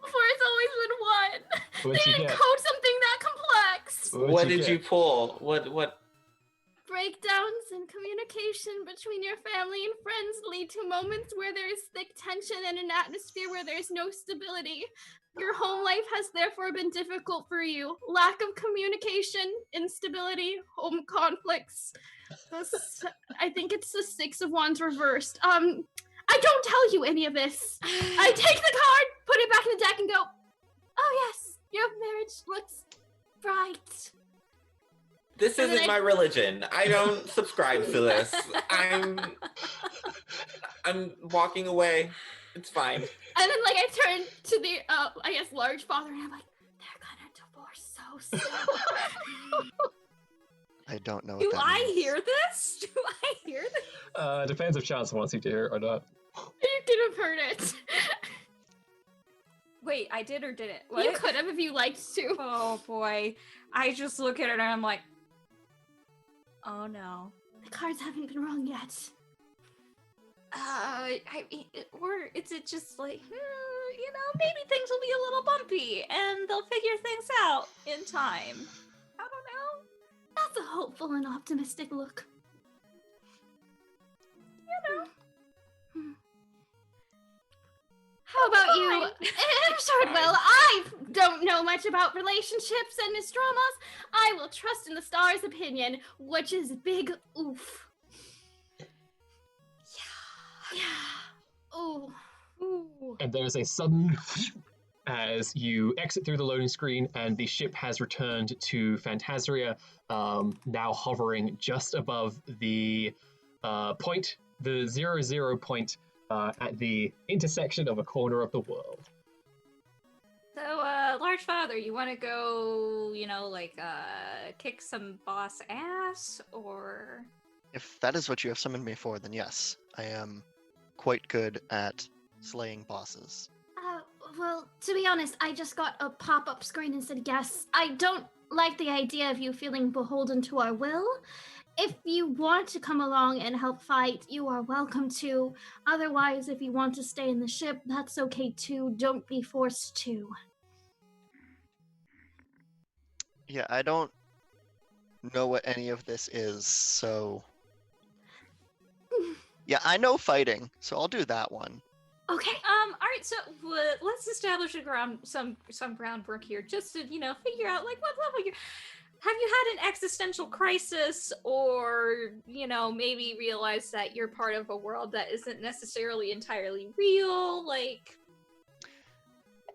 [SPEAKER 3] Before it's always been one.
[SPEAKER 1] What'd
[SPEAKER 3] They
[SPEAKER 1] you
[SPEAKER 3] didn't
[SPEAKER 1] get?
[SPEAKER 3] code something that complex.
[SPEAKER 2] What did
[SPEAKER 1] get?
[SPEAKER 2] you pull? What?
[SPEAKER 3] Breakdowns in communication between your family and friends lead to moments where there is thick tension and an atmosphere where there is no stability. Your home life has therefore been difficult for you. Lack of communication, instability, home conflicts. I think it's the 6 of Wands reversed. I don't tell you any of this. I take the card, put it back in the deck, and go, oh yes, your marriage looks bright.
[SPEAKER 2] This
[SPEAKER 3] And then
[SPEAKER 2] isn't
[SPEAKER 3] I-
[SPEAKER 2] my religion. I don't subscribe to this. I'm walking away. It's fine.
[SPEAKER 3] And then, like, I turn to the, I guess, large father, and I'm like, they're gonna divorce so soon.
[SPEAKER 5] I don't know what
[SPEAKER 4] Do
[SPEAKER 5] that
[SPEAKER 4] I
[SPEAKER 5] means.
[SPEAKER 4] hear this? Do I hear this?
[SPEAKER 1] Depends if Chance wants you to hear it or not.
[SPEAKER 3] You could have heard it.
[SPEAKER 4] Wait, I did or didn't?
[SPEAKER 3] You could have if you liked to.
[SPEAKER 4] Oh boy. I just look at it and I'm like, oh no.
[SPEAKER 3] The cards haven't been wrong yet.
[SPEAKER 4] I mean, or is it just like, maybe things will be a little bumpy and they'll figure things out in time. I don't know.
[SPEAKER 3] That's a hopeful and optimistic look. How about you? I'm sure, well, I don't know much about relationships and Miss Dramas. I will trust in the stars' opinion, which is big oof. Yeah. Ooh.
[SPEAKER 4] Ooh.
[SPEAKER 1] And there's a sudden as you exit through the loading screen, and the ship has returned to Phantasria, now hovering just above the point, the 0 point, at the intersection of a corner of the world.
[SPEAKER 4] So, Large Father, you want to go, kick some boss ass, or?
[SPEAKER 5] If that is what you have summoned me for, then yes, I am quite good at slaying bosses.
[SPEAKER 3] Well, to be honest, I just got a pop-up screen and said yes. I don't like the idea of you feeling beholden to our will. If you want to come along and help fight, you are welcome to. Otherwise, if you want to stay in the ship, that's okay too. Don't be forced to.
[SPEAKER 5] Yeah, I don't know what any of this is, so... Yeah, I know fighting, so I'll do that one.
[SPEAKER 3] Okay.
[SPEAKER 4] All right. So let's establish some groundwork here, just to figure out like what level you're. Have you had an existential crisis, or maybe realize that you're part of a world that isn't necessarily entirely real? Like,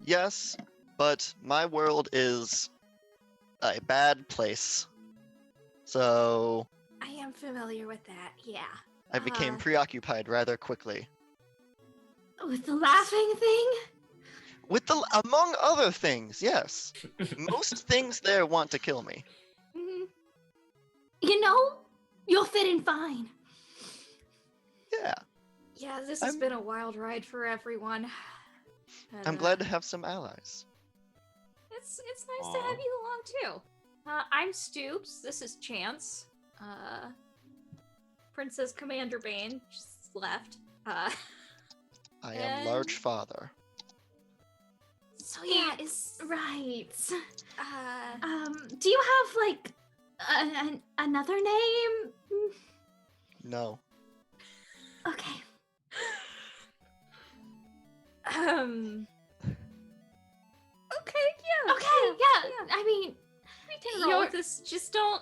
[SPEAKER 5] Yes, but my world is a bad place. So
[SPEAKER 4] I am familiar with that. Yeah.
[SPEAKER 5] I became
[SPEAKER 3] Uh.
[SPEAKER 5] preoccupied rather quickly.
[SPEAKER 3] With the laughing thing?
[SPEAKER 5] With among other things, yes. Most things there want to kill me.
[SPEAKER 3] You'll fit in fine.
[SPEAKER 5] Yeah,
[SPEAKER 4] Yeah. This has
[SPEAKER 5] I'm-
[SPEAKER 4] been a wild ride for everyone.
[SPEAKER 5] I'm glad to have some allies.
[SPEAKER 4] Yeah, It's nice to have you along too. I'm Stoops. This is Chance. Princess Commander Bane just left.
[SPEAKER 5] I am
[SPEAKER 4] And-
[SPEAKER 5] Large Father.
[SPEAKER 3] So
[SPEAKER 4] Yeah,
[SPEAKER 3] yeah,
[SPEAKER 4] it's-
[SPEAKER 3] right.
[SPEAKER 4] Uh,
[SPEAKER 3] Do you have like another name?
[SPEAKER 5] No.
[SPEAKER 3] Okay.
[SPEAKER 4] Okay, yeah.
[SPEAKER 3] Okay, yeah. I mean,
[SPEAKER 4] We can roll
[SPEAKER 3] You're-
[SPEAKER 4] with this. Just don't.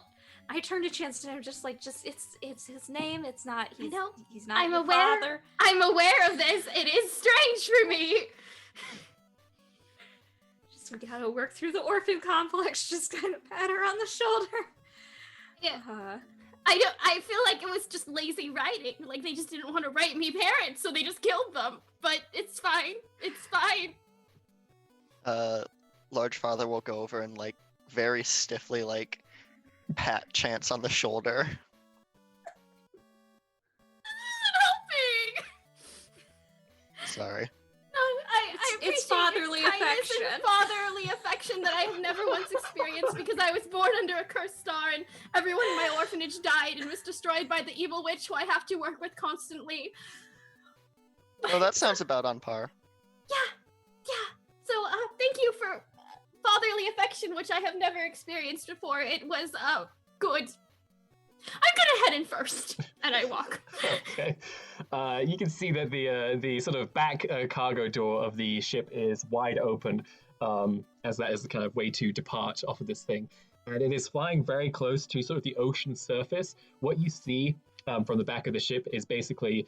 [SPEAKER 4] I turned to Chance and I'm just like, it's his name. It's not. He's,
[SPEAKER 3] know.
[SPEAKER 4] he's not
[SPEAKER 3] I'm
[SPEAKER 4] your
[SPEAKER 3] aware.
[SPEAKER 4] father.
[SPEAKER 3] I'm aware of this. It is strange for me.
[SPEAKER 4] Just we gotta work through the orphan complex. Just kind of pat her on the shoulder.
[SPEAKER 3] Yeah.
[SPEAKER 4] Uh,
[SPEAKER 3] I feel like it was just lazy writing. Like they just didn't want to write me parents, so they just killed them. But it's fine. It's fine.
[SPEAKER 5] Large Father will go over and like very stiffly like pat Chance on the shoulder.
[SPEAKER 3] Helping.
[SPEAKER 5] Sorry.
[SPEAKER 3] No, I appreciate
[SPEAKER 4] It's fatherly
[SPEAKER 3] your kindness
[SPEAKER 4] affection.
[SPEAKER 3] and fatherly affection that I have never once experienced because I was born under a cursed star and everyone in my orphanage died and was destroyed by the evil witch who I have to work with constantly.
[SPEAKER 5] Oh, that sounds about on par.
[SPEAKER 3] Yeah. So, thank you for fatherly affection, which I have never experienced before. It was, good. I'm gonna head in first, and I walk.
[SPEAKER 1] Okay. You can see that the sort of back cargo door of the ship is wide open, as that is the kind of way to depart off of this thing, and it is flying very close to sort of the ocean surface. What you see from the back of the ship is basically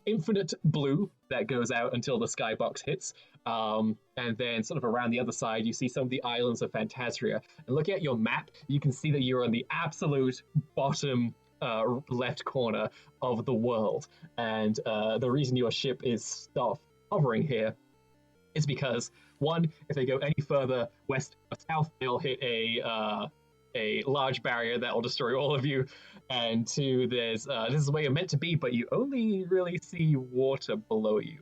[SPEAKER 1] infinite blue that goes out until the skybox hits, and then sort of around the other side you see some of the islands of Phantasria. And looking at your map, you can see that you're on the absolute bottom left corner of the world, and the reason your ship is stopped hovering here is because, one, if they go any further west or south, they'll hit a large barrier that will destroy all of you, and two, there's this is where you're meant to be, but you only really see water below you.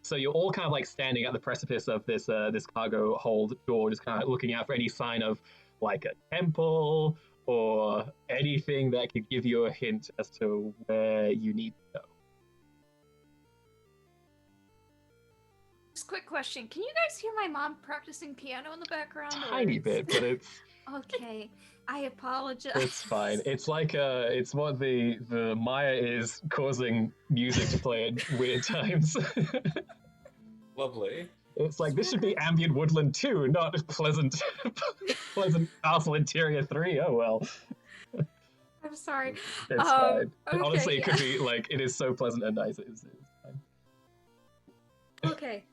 [SPEAKER 1] So you're all kind of like standing at the precipice of this this cargo hold door, just kind of looking out for any sign of like a temple or anything that could give you a hint as to where you need to go.
[SPEAKER 4] just quick question: can you guys hear my mom practicing piano in the background? or
[SPEAKER 1] Tiny
[SPEAKER 4] is-
[SPEAKER 1] bit, but it's
[SPEAKER 4] Okay, I apologize.
[SPEAKER 1] it's fine. It's like it's what the Maya is causing music to play at weird times.
[SPEAKER 2] Lovely.
[SPEAKER 1] It's like this should be ambient woodland 2, not pleasant castle interior 3. Oh well,
[SPEAKER 4] I'm sorry.
[SPEAKER 1] it's fine.
[SPEAKER 4] Okay,
[SPEAKER 1] Honestly, it could
[SPEAKER 4] yeah.
[SPEAKER 1] be like it is so pleasant and nice. It's fine.
[SPEAKER 4] Okay.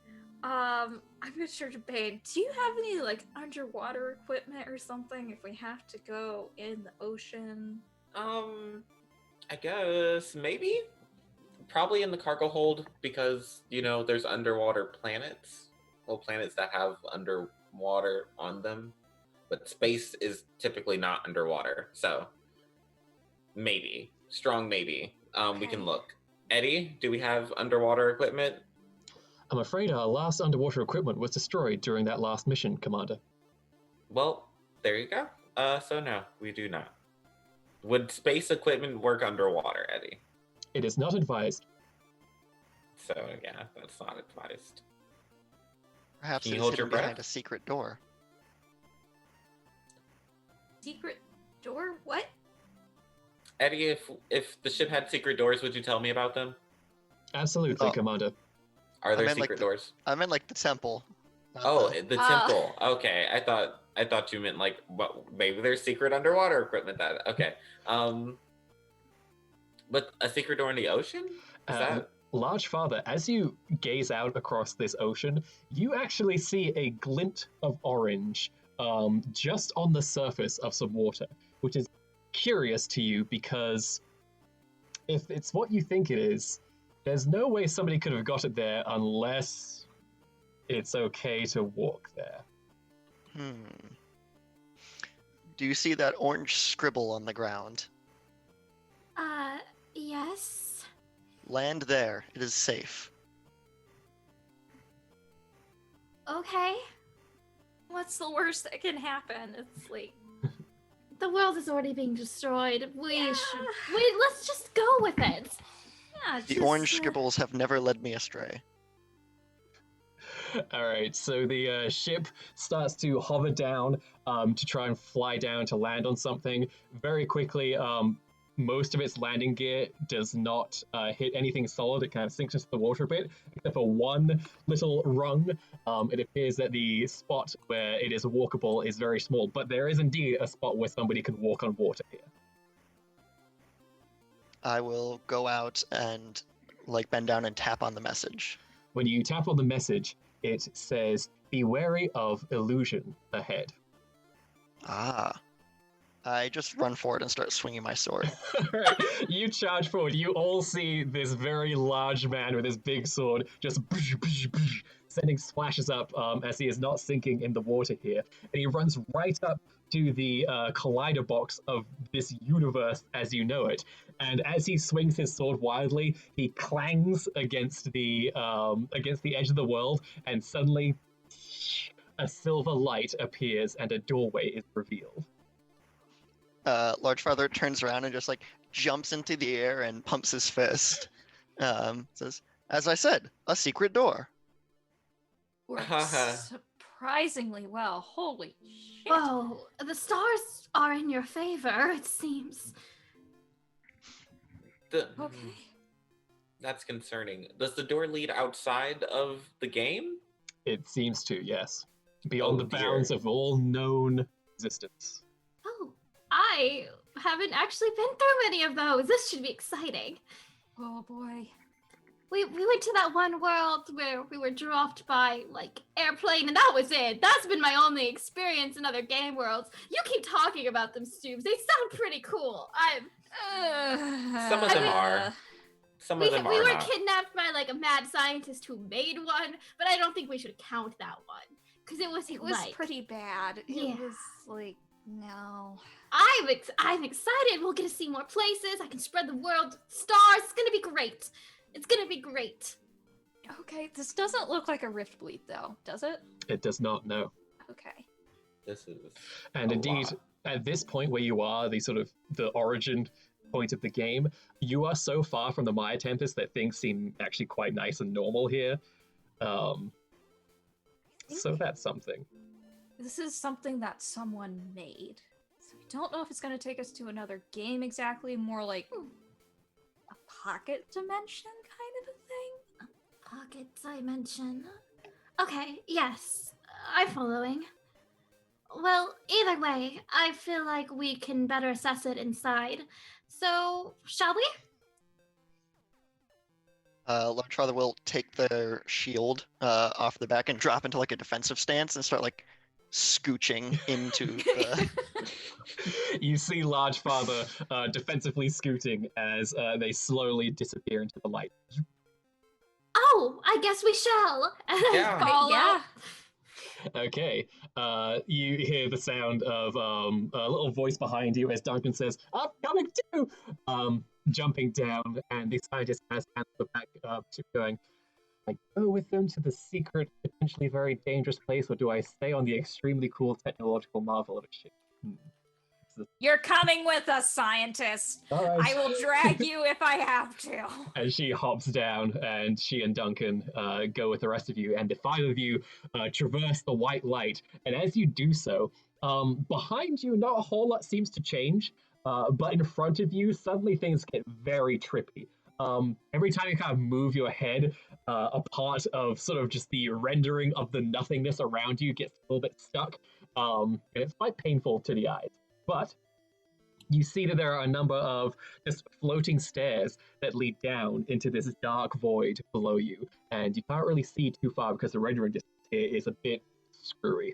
[SPEAKER 4] I'm gonna turn to Bane. Do you have any like underwater equipment or something if we have to go in the ocean?
[SPEAKER 2] I guess maybe. Probably in the cargo hold because there's underwater planets. Well, planets that have underwater on them, but space is typically not underwater. So maybe, strong maybe. We can
[SPEAKER 4] Okay.
[SPEAKER 2] look. Eddie, do we have underwater equipment?
[SPEAKER 1] I'm afraid our last underwater equipment was destroyed during that last mission, Commander.
[SPEAKER 2] Well, there you go. So no, we do not. Would space equipment work underwater, Eddie?
[SPEAKER 1] It is not advised.
[SPEAKER 2] So yeah, that's not advised.
[SPEAKER 5] Perhaps
[SPEAKER 2] Can
[SPEAKER 5] it
[SPEAKER 2] you
[SPEAKER 5] is
[SPEAKER 2] hold your
[SPEAKER 5] hidden behind
[SPEAKER 2] breath?
[SPEAKER 5] a secret door.
[SPEAKER 4] Secret door? What?
[SPEAKER 2] Eddie, if the ship had secret doors, would you tell me about them?
[SPEAKER 1] Absolutely,
[SPEAKER 5] Oh.
[SPEAKER 1] Commander.
[SPEAKER 2] Are there
[SPEAKER 5] meant, like,
[SPEAKER 2] secret
[SPEAKER 5] the-
[SPEAKER 2] doors?
[SPEAKER 5] I meant like the temple. not
[SPEAKER 2] Oh,
[SPEAKER 5] the-
[SPEAKER 2] the
[SPEAKER 4] Ah.
[SPEAKER 2] temple. Okay, I thought you meant like, well, maybe there's secret underwater equipment that. Okay, but a secret door in the ocean? Is that?
[SPEAKER 1] Large Father, as you gaze out across this ocean, you actually see a glint of orange just on the surface of some water, which is curious to you because if it's what you think it is, there's no way somebody could have got it there unless it's okay to walk there.
[SPEAKER 5] Do you see that orange scribble on the ground?
[SPEAKER 3] Yes.
[SPEAKER 5] Land there. It is safe.
[SPEAKER 3] Okay.
[SPEAKER 4] What's the worst that can happen? It's like,
[SPEAKER 3] The world is already being destroyed.
[SPEAKER 4] Yeah.
[SPEAKER 3] Let's just go with it.
[SPEAKER 4] yeah,
[SPEAKER 5] The
[SPEAKER 4] just,
[SPEAKER 5] orange scribbles have never led me astray.
[SPEAKER 1] All right, so the ship starts to hover down to try and fly down to land on something. Very quickly, most of its landing gear does not hit anything solid. It kind of sinks into the water a bit, except for one little rung. It appears that the spot where it is walkable is very small, but there is indeed a spot where somebody can walk on water here.
[SPEAKER 5] I will go out and bend down and tap on the message.
[SPEAKER 1] When you tap on the message, it says, "Be wary of illusion ahead."
[SPEAKER 5] Ah. I just run forward and start swinging my sword.
[SPEAKER 1] Alright, you charge forward. You all see this very large man with his big sword just sending splashes up as he is not sinking in the water here. And he runs right up to the collider box of this universe as you know it. And as he swings his sword wildly, he clangs against the edge of the world, and suddenly a silver light appears and a doorway is revealed.
[SPEAKER 5] Large Father turns around and just jumps into the air and pumps his fist. Says, "As I said, a secret door."
[SPEAKER 4] works surprisingly well. Holy shit.
[SPEAKER 3] Whoa, the stars are in your favor, it seems.
[SPEAKER 4] Okay.
[SPEAKER 2] That's concerning. Does the door lead outside of the game?
[SPEAKER 1] It seems to, yes. Beyond
[SPEAKER 2] Oh,
[SPEAKER 1] the bounds
[SPEAKER 2] dear.
[SPEAKER 1] of all known existence.
[SPEAKER 3] Oh, I haven't actually been through many of those. This should be exciting.
[SPEAKER 4] Oh boy.
[SPEAKER 3] We went to that one world where we were dropped by, airplane, and that was it. That's been my only experience in other game worlds. You keep talking about them, Stoops. They sound pretty cool.
[SPEAKER 2] Some of them
[SPEAKER 3] mean,
[SPEAKER 2] are. Some
[SPEAKER 3] We
[SPEAKER 2] of them
[SPEAKER 3] we
[SPEAKER 2] are
[SPEAKER 3] were
[SPEAKER 2] not.
[SPEAKER 3] kidnapped by, a mad scientist who made one, but I don't think we should count that one. Because it was,
[SPEAKER 4] pretty bad.
[SPEAKER 3] Yeah.
[SPEAKER 4] It was no.
[SPEAKER 3] I'm excited. We'll get to see more places. I can spread the world. Stars. It's gonna be great. It's gonna be great.
[SPEAKER 4] Okay, this doesn't look like a rift bleed though, does it?
[SPEAKER 1] It does not know.
[SPEAKER 4] Okay.
[SPEAKER 2] This is.
[SPEAKER 1] And
[SPEAKER 2] a
[SPEAKER 1] indeed,
[SPEAKER 2] lot.
[SPEAKER 1] at this point where you are, the origin point of the game, you are so far from the Maya Tempest that things seem actually quite nice and normal here. So that's something.
[SPEAKER 4] This is something that someone made. So we don't know if it's going to take us to another game exactly, more like a pocket dimension kind of a thing.
[SPEAKER 3] Pocket dimension. Okay, yes. I'm following. Well, either way, I feel like we can better assess it inside. So, shall we?
[SPEAKER 5] Large Father will take their shield off the back and drop into a defensive stance and start scooching into the.
[SPEAKER 1] You see Large Father defensively scooting as they slowly disappear into the light.
[SPEAKER 3] Oh, I guess we shall.
[SPEAKER 2] Yeah.
[SPEAKER 3] Follow.
[SPEAKER 4] Yeah.
[SPEAKER 1] Okay, you hear the sound of a little voice behind you as Duncan says, "I'm coming too!" Jumping down, and the scientist has hands at the back going, "I go with them to the secret, potentially very dangerous place, or do I stay on the extremely cool technological marvel of a ship?"
[SPEAKER 4] You're coming with us, scientist.
[SPEAKER 1] All right.
[SPEAKER 4] I will drag you if I have to.
[SPEAKER 1] And she hops down, and she and Duncan go with the rest of you, and the five of you traverse the white light. And as you do so, behind you, not a whole lot seems to change, but in front of you, suddenly things get very trippy. Every time you kind of move your head, a part of sort of just the rendering of the nothingness around you gets a little bit stuck, and it's quite painful to the eyes. But you see that there are a number of just floating stairs that lead down into this dark void below you, and you can't really see too far because the rendering distance here is a bit screwy.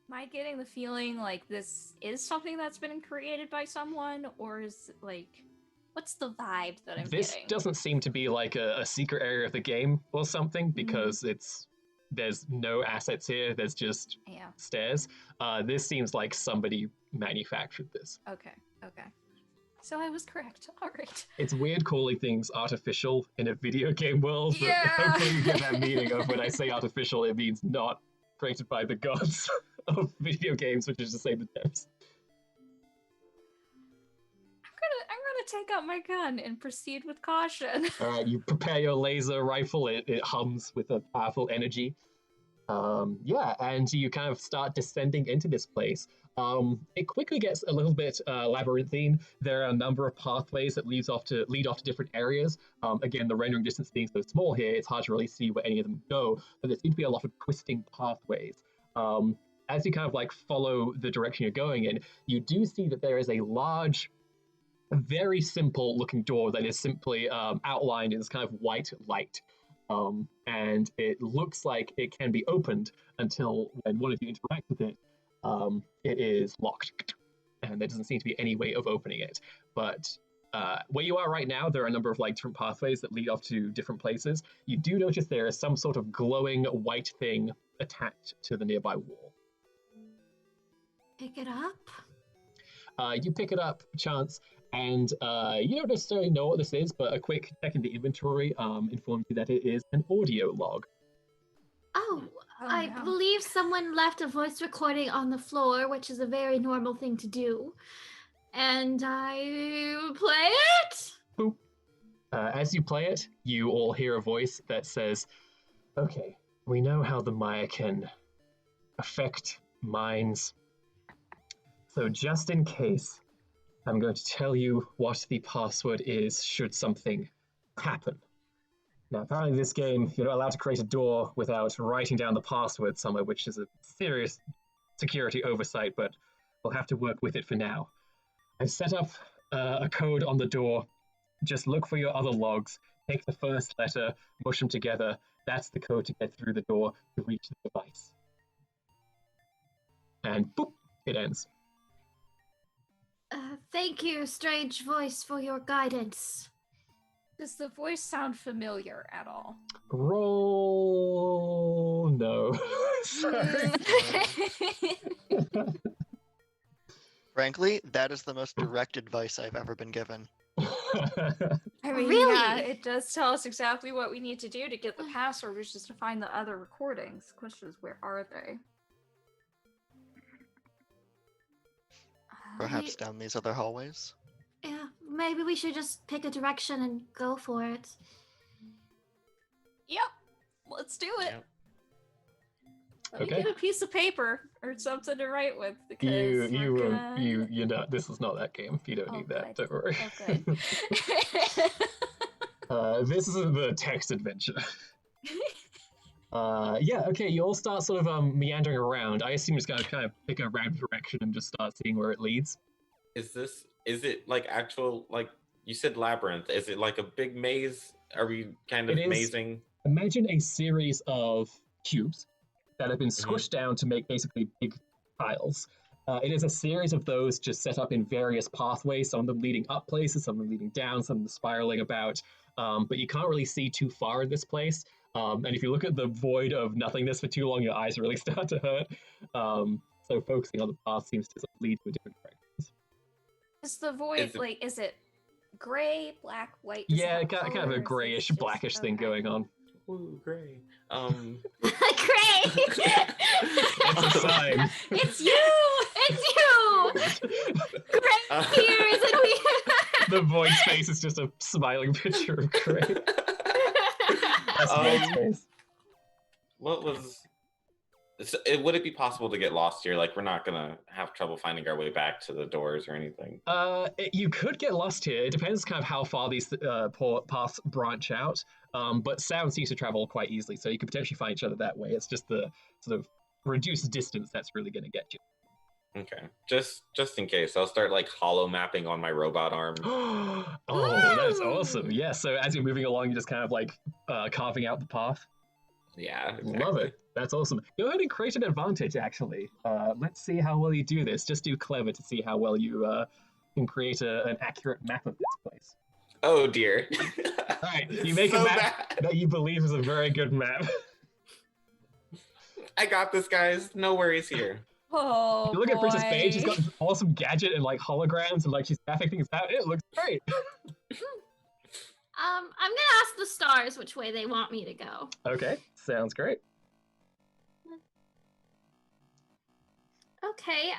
[SPEAKER 4] Am I getting the feeling like this is something that's been created by someone, or is it what's the vibe that I'm
[SPEAKER 1] This
[SPEAKER 4] getting?
[SPEAKER 1] doesn't seem to be like a secret area of the game or something, because there's no assets here, there's just
[SPEAKER 4] Yeah.
[SPEAKER 1] stairs. This seems like somebody manufactured this.
[SPEAKER 4] Okay. So I was correct. All right.
[SPEAKER 1] It's weird calling things artificial in a video game world, but
[SPEAKER 4] Yeah.
[SPEAKER 1] hopefully you get that meaning of when I say artificial, it means not created by the gods of video games, which is to say the devs.
[SPEAKER 4] I'm gonna take out my gun and proceed with caution.
[SPEAKER 1] All right, you prepare your laser rifle. It hums with a powerful energy. Yeah, and you kind of start descending into this place. It quickly gets a little bit labyrinthine. There are a number of pathways that lead off to different areas. Again, the rendering distance being so small here, it's hard to really see where any of them go. But there seem to be a lot of twisting pathways. As you kind of like follow the direction you're going in, you do see that there is a large, very simple looking door that is simply outlined in this kind of white light. And it looks like it can be opened until when one of you interact with it, it is locked. And there doesn't seem to be any way of opening it. But where you are right now, there are a number of like different pathways that lead off to different places. You do notice there is some sort of glowing white thing attached to the nearby wall.
[SPEAKER 3] Pick it up.
[SPEAKER 1] You pick it up, Chance, and you don't necessarily know what this is, but a quick check in the inventory informs you that it is an audio log.
[SPEAKER 3] Oh,
[SPEAKER 4] Oh,
[SPEAKER 3] I
[SPEAKER 4] no.
[SPEAKER 3] believe someone left a voice recording on the floor, which is a very normal thing to do. And I play it?
[SPEAKER 1] Boop. As you play it, you all hear a voice that says, "Okay, we know how the Maya can affect minds. So just in case, I'm going to tell you what the password is should something happen. Now, apparently this game, you're not allowed to create a door without writing down the password somewhere, which is a serious security oversight, but we'll have to work with it for now. I've set up a code on the door. Just look for your other logs, take the first letter, mush them together. That's the code to get through the door to reach the device." And boop, it ends.
[SPEAKER 3] Thank you, strange voice, for your guidance.
[SPEAKER 4] Does the voice sound familiar at all?
[SPEAKER 1] Roll... no. Sorry.
[SPEAKER 5] Frankly, that is the most direct advice I've ever been given.
[SPEAKER 4] I mean,
[SPEAKER 3] Really?
[SPEAKER 4] yeah, it does tell us exactly what we need to do to get the password, which is to find the other recordings. The question is, where are they?
[SPEAKER 5] Perhaps down these other hallways.
[SPEAKER 3] Yeah, maybe we should just pick a direction and go for it.
[SPEAKER 4] Yep, let's do it.
[SPEAKER 2] Yep.
[SPEAKER 4] Let me
[SPEAKER 1] Okay.
[SPEAKER 4] get a piece of paper or something to write with because
[SPEAKER 1] You're not. This is not that game. You don't
[SPEAKER 4] Oh,
[SPEAKER 1] need that.
[SPEAKER 4] good.
[SPEAKER 1] Don't worry.
[SPEAKER 4] Oh,
[SPEAKER 1] This is the text adventure. Yeah. Okay. You all start sort of meandering around. I assume it's gonna kind of pick a random direction and just start seeing where it leads.
[SPEAKER 2] Is it like actual, like you said labyrinth? Is it like a big maze? Are we kind of
[SPEAKER 1] It is.
[SPEAKER 2] mazing?
[SPEAKER 1] Imagine a series of cubes that have been
[SPEAKER 2] Mhm.
[SPEAKER 1] squished down to make basically big tiles. It is a series of those just set up in various pathways, some of them leading up places, some of them leading down, some of them spiraling about. But you can't really see too far in this place. And if you look at the void of nothingness for too long, your eyes really start to hurt. So focusing on the path seems to sort of lead to a different direction.
[SPEAKER 4] is the void
[SPEAKER 2] Is it-
[SPEAKER 4] like? Is it gray, black, white? Does it
[SPEAKER 1] Yeah,
[SPEAKER 4] have
[SPEAKER 1] kind of
[SPEAKER 4] color,
[SPEAKER 1] a
[SPEAKER 4] or is it
[SPEAKER 1] grayish,
[SPEAKER 4] just-
[SPEAKER 1] blackish thing
[SPEAKER 4] okay.
[SPEAKER 1] going on.
[SPEAKER 2] Ooh, great.
[SPEAKER 3] Great!
[SPEAKER 1] It's a sign.
[SPEAKER 3] It's you! It's you! Great here, isn't we?
[SPEAKER 1] The void's face is just a smiling picture of Gray. That's
[SPEAKER 2] Um,
[SPEAKER 1] Void's face.
[SPEAKER 2] What was? Would it be possible to get lost here? Like, we're not gonna have trouble finding our way back to the doors or anything.
[SPEAKER 1] You could get lost here. It depends kind of how far these paths branch out. But sound seems to travel quite easily, so you could potentially find each other that way. It's just the sort of reduced distance that's really going to get you.
[SPEAKER 2] Okay, just in case, I'll start like hollow mapping on my robot arm.
[SPEAKER 1] Oh, that's
[SPEAKER 3] Ooh.
[SPEAKER 1] awesome. Yeah, so as you're moving along, you're just kind of like carving out the path.
[SPEAKER 2] Yeah,
[SPEAKER 1] Love
[SPEAKER 2] exactly.
[SPEAKER 1] it. That's awesome. Go ahead and create an advantage, actually. Let's see how well you do this. Just do clever to see how well you can create an accurate map of this place.
[SPEAKER 2] Oh dear.
[SPEAKER 1] All right, you make a
[SPEAKER 2] So
[SPEAKER 1] map
[SPEAKER 2] bad.
[SPEAKER 1] that you believe is a very good map.
[SPEAKER 2] I got this, guys. No worries here.
[SPEAKER 4] Oh,
[SPEAKER 1] You look at Princess
[SPEAKER 4] boy.
[SPEAKER 1] Paige, she's got this awesome gadget and like holograms and like she's mapping things out. It looks great.
[SPEAKER 3] I'm gonna ask the stars which way they want me to go.
[SPEAKER 1] Okay, sounds great.
[SPEAKER 3] Okay,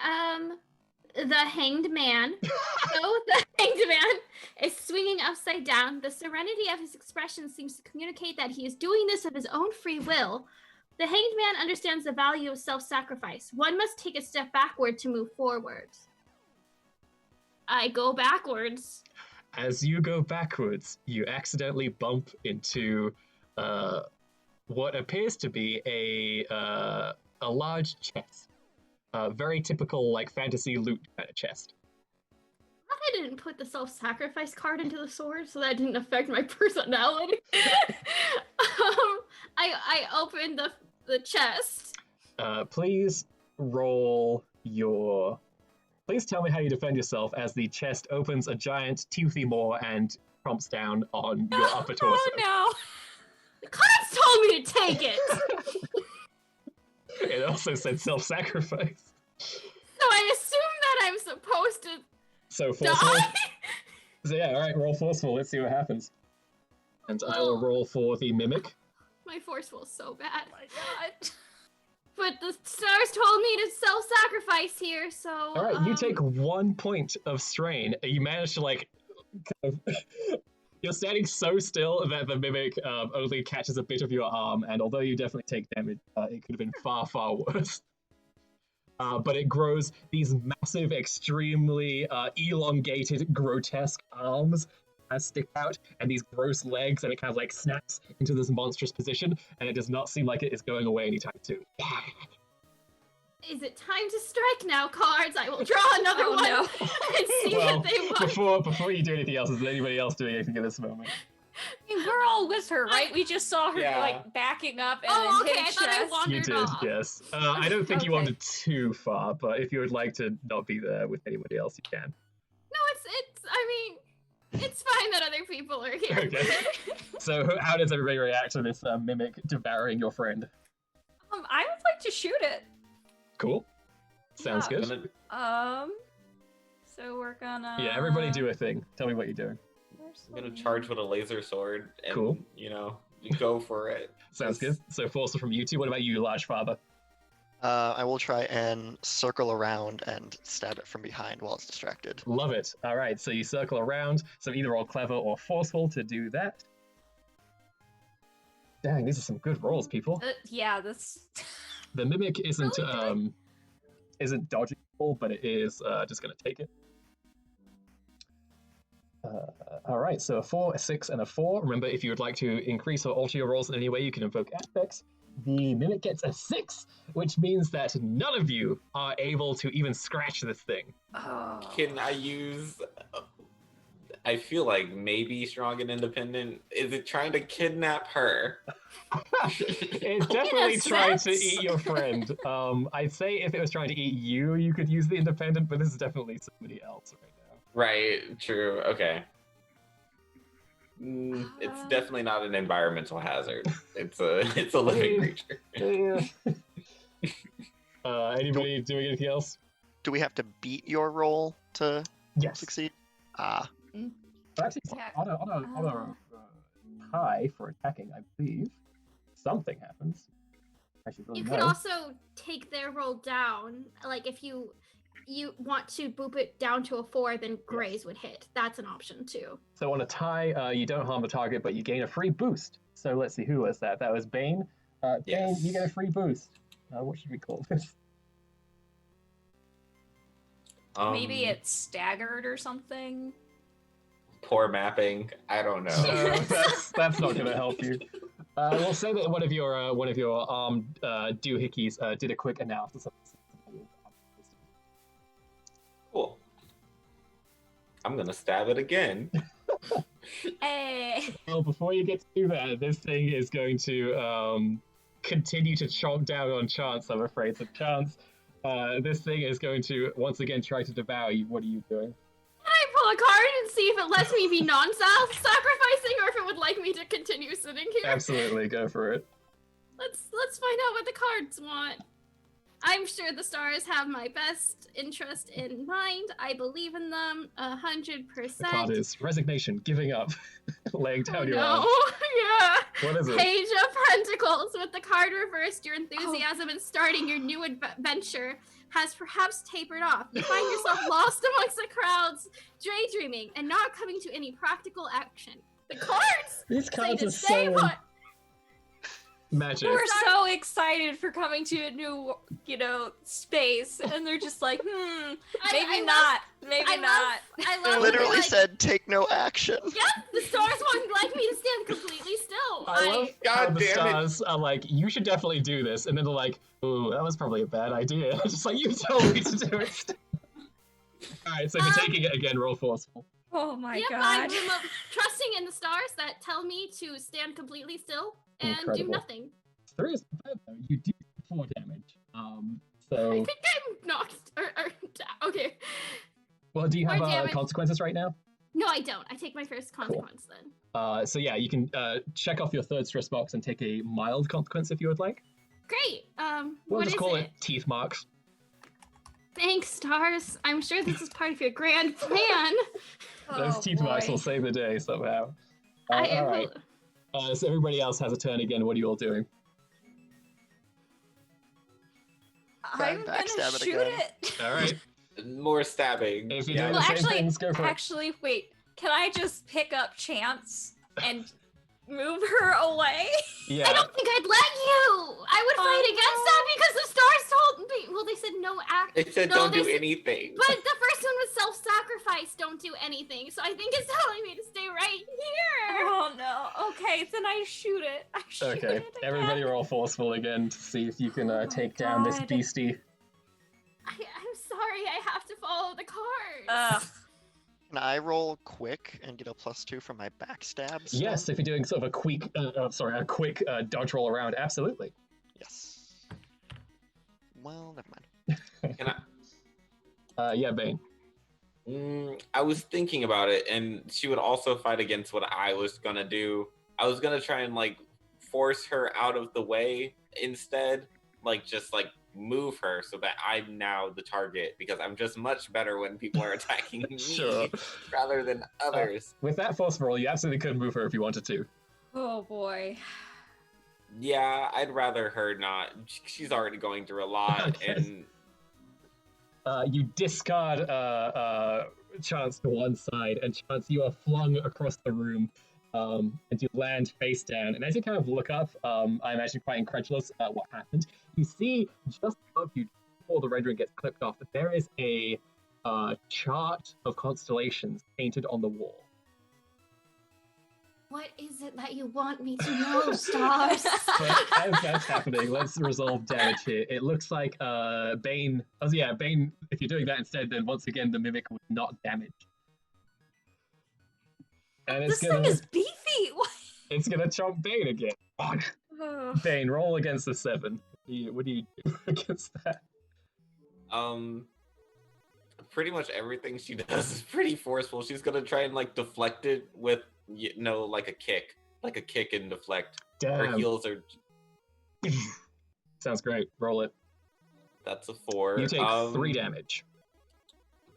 [SPEAKER 3] the Hanged Man. So the Hanged Man is swinging upside down. The serenity of his expression seems to communicate that he is doing this of his own free will. The Hanged Man understands the value of self-sacrifice. One must take a step backward to move forward. I go backwards.
[SPEAKER 1] As you go backwards, you accidentally bump into what appears to be a large chest. Very typical, like, fantasy loot kind of chest.
[SPEAKER 3] I didn't put the self-sacrifice card into the sword, so that didn't affect my personality. I opened the chest.
[SPEAKER 1] Please roll your... Please tell me how you defend yourself as the chest opens a giant toothy maw and crumps down on your upper torso.
[SPEAKER 4] Oh no!
[SPEAKER 3] The cards told me to take it!
[SPEAKER 1] It also said self-sacrifice.
[SPEAKER 3] So I assume that I'm supposed to
[SPEAKER 1] So forceful.
[SPEAKER 3] die?
[SPEAKER 1] So yeah, alright, roll forceful. Let's see what happens. And I will roll for the mimic.
[SPEAKER 3] My forceful is so bad.
[SPEAKER 4] Oh my god.
[SPEAKER 3] But the stars told me to self-sacrifice here, so...
[SPEAKER 1] Alright, you take 1 point of strain. You manage to, like, kind of... You're standing so still that the mimic only catches a bit of your arm, and although you definitely take damage, it could have been far, far worse. But it grows these massive, extremely elongated, grotesque arms stick out, and these gross legs, and it kind of like snaps into this monstrous position, and it does not seem like it is going away anytime soon.
[SPEAKER 3] Is it time to strike now, cards? I will draw another
[SPEAKER 4] Oh,
[SPEAKER 3] one
[SPEAKER 4] no.
[SPEAKER 3] and see
[SPEAKER 1] Well,
[SPEAKER 3] what they want.
[SPEAKER 1] before you do anything else, is anybody else doing anything at this moment?
[SPEAKER 4] I mean, we're all with her, right? We just saw her
[SPEAKER 2] Yeah.
[SPEAKER 4] like backing up and
[SPEAKER 3] Oh,
[SPEAKER 4] then
[SPEAKER 3] okay,
[SPEAKER 4] hitting
[SPEAKER 3] I thought I
[SPEAKER 4] chest.
[SPEAKER 3] wandered
[SPEAKER 1] You did,
[SPEAKER 3] off.
[SPEAKER 1] yes. I don't think you
[SPEAKER 4] Okay.
[SPEAKER 1] wandered too far, but if you would like to not be there with anybody else, you can.
[SPEAKER 3] No, I mean, it's fine that other people are here.
[SPEAKER 1] Okay. So how does everybody react to this mimic devouring your friend?
[SPEAKER 4] I would like to shoot it.
[SPEAKER 1] Cool. Sounds
[SPEAKER 4] Yeah.
[SPEAKER 1] good.
[SPEAKER 4] So we're gonna.
[SPEAKER 1] Yeah, everybody do a thing. Tell me what you're doing.
[SPEAKER 2] I'm gonna charge with a laser sword and
[SPEAKER 1] Cool.
[SPEAKER 2] Go for it.
[SPEAKER 1] Sounds good. So forceful from you two. What about you, large father?
[SPEAKER 5] I will try and circle around and stab it from behind while it's distracted.
[SPEAKER 1] Love it. All right, so you circle around. So either roll clever or forceful to do that. Dang, these are some good rolls, people.
[SPEAKER 4] Yeah, that's.
[SPEAKER 1] The mimic isn't
[SPEAKER 3] Really
[SPEAKER 1] isn't dodgeable, but it is just gonna take it. All right, so a 4, a 6, and a 4. Remember, if you would like to increase or alter your rolls in any way, you can invoke aspects. The mimic gets a 6, which means that none of you are able to even scratch this thing.
[SPEAKER 4] Oh.
[SPEAKER 2] Can I use? I feel like maybe strong and independent. Is it trying to kidnap her?
[SPEAKER 1] It's definitely trying to eat your friend. I'd say if it was trying to eat you, you could use the independent, but this is definitely somebody else right now.
[SPEAKER 2] Right. True. Okay. It's definitely not an environmental hazard. It's a living creature.
[SPEAKER 1] Anybody doing anything else?
[SPEAKER 5] Do we have to beat your roll to
[SPEAKER 1] Yes.
[SPEAKER 5] succeed? Ah,
[SPEAKER 1] Actually, on a tie for attacking, I believe something happens. I should really
[SPEAKER 3] You
[SPEAKER 1] know.
[SPEAKER 3] could also take their roll down. Like if you want to boop it down to a 4, then Grays would hit. That's an option too.
[SPEAKER 1] So on a tie, you don't harm the target, but you gain a free boost. So let's see, who was that? That was Bane. Bane,
[SPEAKER 2] Yes.
[SPEAKER 1] you get a free boost. What should we call this?
[SPEAKER 4] Maybe it's staggered or something.
[SPEAKER 2] Poor mapping. I don't know.
[SPEAKER 1] No, that's not going to help you. We'll say that one of your armed doohickeys did a quick analysis of this.
[SPEAKER 2] Cool. I'm gonna stab it again.
[SPEAKER 4] Hey.
[SPEAKER 1] Well, before you get to do that, this thing is going to continue to chomp down on Chance, I'm afraid. So Chance, this thing is going to once again try to devour you. What are you doing?
[SPEAKER 3] Can I pull a card and see if it lets me be non-self-sacrificing or if it would like me to continue sitting here?
[SPEAKER 1] Absolutely, go for it.
[SPEAKER 3] Let's find out what the cards want. I'm sure the stars have my best interest in mind. I believe in them 100%.
[SPEAKER 1] The card is resignation, giving up, laying down your arms.
[SPEAKER 3] Yeah.
[SPEAKER 1] What is it?
[SPEAKER 3] Page of Pentacles. With the card reversed, your enthusiasm in starting your new adventure has perhaps tapered off. You find yourself lost amongst the crowds, daydreaming, and not coming to any practical action. The cards
[SPEAKER 1] These
[SPEAKER 3] say
[SPEAKER 1] cards
[SPEAKER 3] to
[SPEAKER 1] are
[SPEAKER 3] stay
[SPEAKER 1] so
[SPEAKER 3] put.
[SPEAKER 1] magic.
[SPEAKER 4] We're so excited for coming to a new, space, and they're just like, maybe not.
[SPEAKER 3] I love
[SPEAKER 5] Literally
[SPEAKER 3] like,
[SPEAKER 5] said, take no action.
[SPEAKER 3] Yep, the stars won't like me to stand completely still.
[SPEAKER 1] I love how
[SPEAKER 2] God
[SPEAKER 1] the
[SPEAKER 2] damn it.
[SPEAKER 1] stars are like, you should definitely do this, and then they're like, ooh, that was probably a bad idea. Just like, you told me to do it. Alright, so if you're taking it again, roll forceful.
[SPEAKER 4] Oh my
[SPEAKER 3] Yep,
[SPEAKER 4] god.
[SPEAKER 3] I'm trusting in the stars that tell me to stand completely still and do
[SPEAKER 1] Incredible.
[SPEAKER 3] nothing.
[SPEAKER 1] 3 is bad though. You do 4 damage.
[SPEAKER 3] I
[SPEAKER 1] So,
[SPEAKER 3] think I'm knocked. Okay.
[SPEAKER 1] well, do you have
[SPEAKER 3] 4 damage.
[SPEAKER 1] consequences right now?
[SPEAKER 3] No, I don't. I take my first consequence then.
[SPEAKER 1] So yeah, you can check off your 3rd stress box and take a mild consequence if you would like.
[SPEAKER 3] Great.
[SPEAKER 1] We'll
[SPEAKER 3] What
[SPEAKER 1] just
[SPEAKER 3] is
[SPEAKER 1] call
[SPEAKER 3] it?
[SPEAKER 1] it teeth marks.
[SPEAKER 3] Thanks, stars. I'm sure this is part of your grand plan.
[SPEAKER 1] Those
[SPEAKER 4] Oh,
[SPEAKER 1] teeth marks
[SPEAKER 4] boy.
[SPEAKER 1] will save the day somehow.
[SPEAKER 3] I
[SPEAKER 1] all right. So everybody else has a turn again. What are you all doing?
[SPEAKER 4] I'm gonna
[SPEAKER 5] Backstab it
[SPEAKER 4] shoot
[SPEAKER 5] again.
[SPEAKER 4] it.
[SPEAKER 1] All right.
[SPEAKER 2] More stabbing.
[SPEAKER 1] If you're
[SPEAKER 2] Yeah.
[SPEAKER 1] doing
[SPEAKER 4] Well,
[SPEAKER 1] the same
[SPEAKER 4] actually-
[SPEAKER 1] things, go for it.
[SPEAKER 4] Actually, wait. Can I just pick up Chance and move her away?
[SPEAKER 1] Yeah.
[SPEAKER 3] I don't think I'd let you. I would
[SPEAKER 4] Oh,
[SPEAKER 3] fight against that because the stars told me. Well, they said no act.
[SPEAKER 2] It said
[SPEAKER 3] No,
[SPEAKER 2] don't
[SPEAKER 3] they
[SPEAKER 2] do
[SPEAKER 3] said-
[SPEAKER 2] anything.
[SPEAKER 3] But the first one was self-sacrifice. Don't do anything. So I think it's telling me to stay right here.
[SPEAKER 4] Oh no. Okay, then I shoot it. I shoot
[SPEAKER 1] Okay.
[SPEAKER 4] it again.
[SPEAKER 1] Everybody roll forceful again to see if you can
[SPEAKER 4] Oh my
[SPEAKER 1] take down this
[SPEAKER 4] God.
[SPEAKER 1] beastie.
[SPEAKER 3] I'm sorry. I have to follow the cards.
[SPEAKER 4] Ugh.
[SPEAKER 5] Can I roll quick and get a +2 from my backstab? still?
[SPEAKER 1] Yes, if you're doing sort of a quick, dodge roll around, absolutely.
[SPEAKER 5] Yes. Well, never mind.
[SPEAKER 2] Can I?
[SPEAKER 1] Yeah, Bane.
[SPEAKER 2] I was thinking about it, and she would also fight against what I was gonna do. I was gonna try and like force her out of the way instead, just move her so that I'm now the target because I'm just much better when people are attacking me
[SPEAKER 1] Sure.
[SPEAKER 2] rather than others.
[SPEAKER 1] With that force roll, you absolutely could move her if you wanted to.
[SPEAKER 4] Oh boy.
[SPEAKER 2] Yeah, I'd rather her not. She's already going through a lot,
[SPEAKER 1] Okay.
[SPEAKER 2] and
[SPEAKER 1] You discard Chance to one side, and Chance, you are flung across the room, and you land face down. And as you kind of look up, I imagine quite incredulous at what happened, you see just above you, before the rendering gets clipped off, that there is a chart of constellations painted on the wall.
[SPEAKER 3] What is it that you want me to know, stars?
[SPEAKER 1] But as that's happening, let's resolve damage here. It looks like Bane. Oh yeah, Bane. If you're doing that instead, then once again the mimic would not damage. And
[SPEAKER 4] This thing is beefy. What?
[SPEAKER 1] it's gonna chomp Bane again. Fuck.
[SPEAKER 4] Ugh.
[SPEAKER 1] Bane, roll against the 7. What do you do against that?
[SPEAKER 2] pretty much everything she does is pretty forceful. She's gonna try and deflect it with a kick and deflect. Her
[SPEAKER 1] Damn.
[SPEAKER 2] heels are.
[SPEAKER 1] Sounds great. Roll it.
[SPEAKER 2] That's a 4.
[SPEAKER 1] You take 3 damage.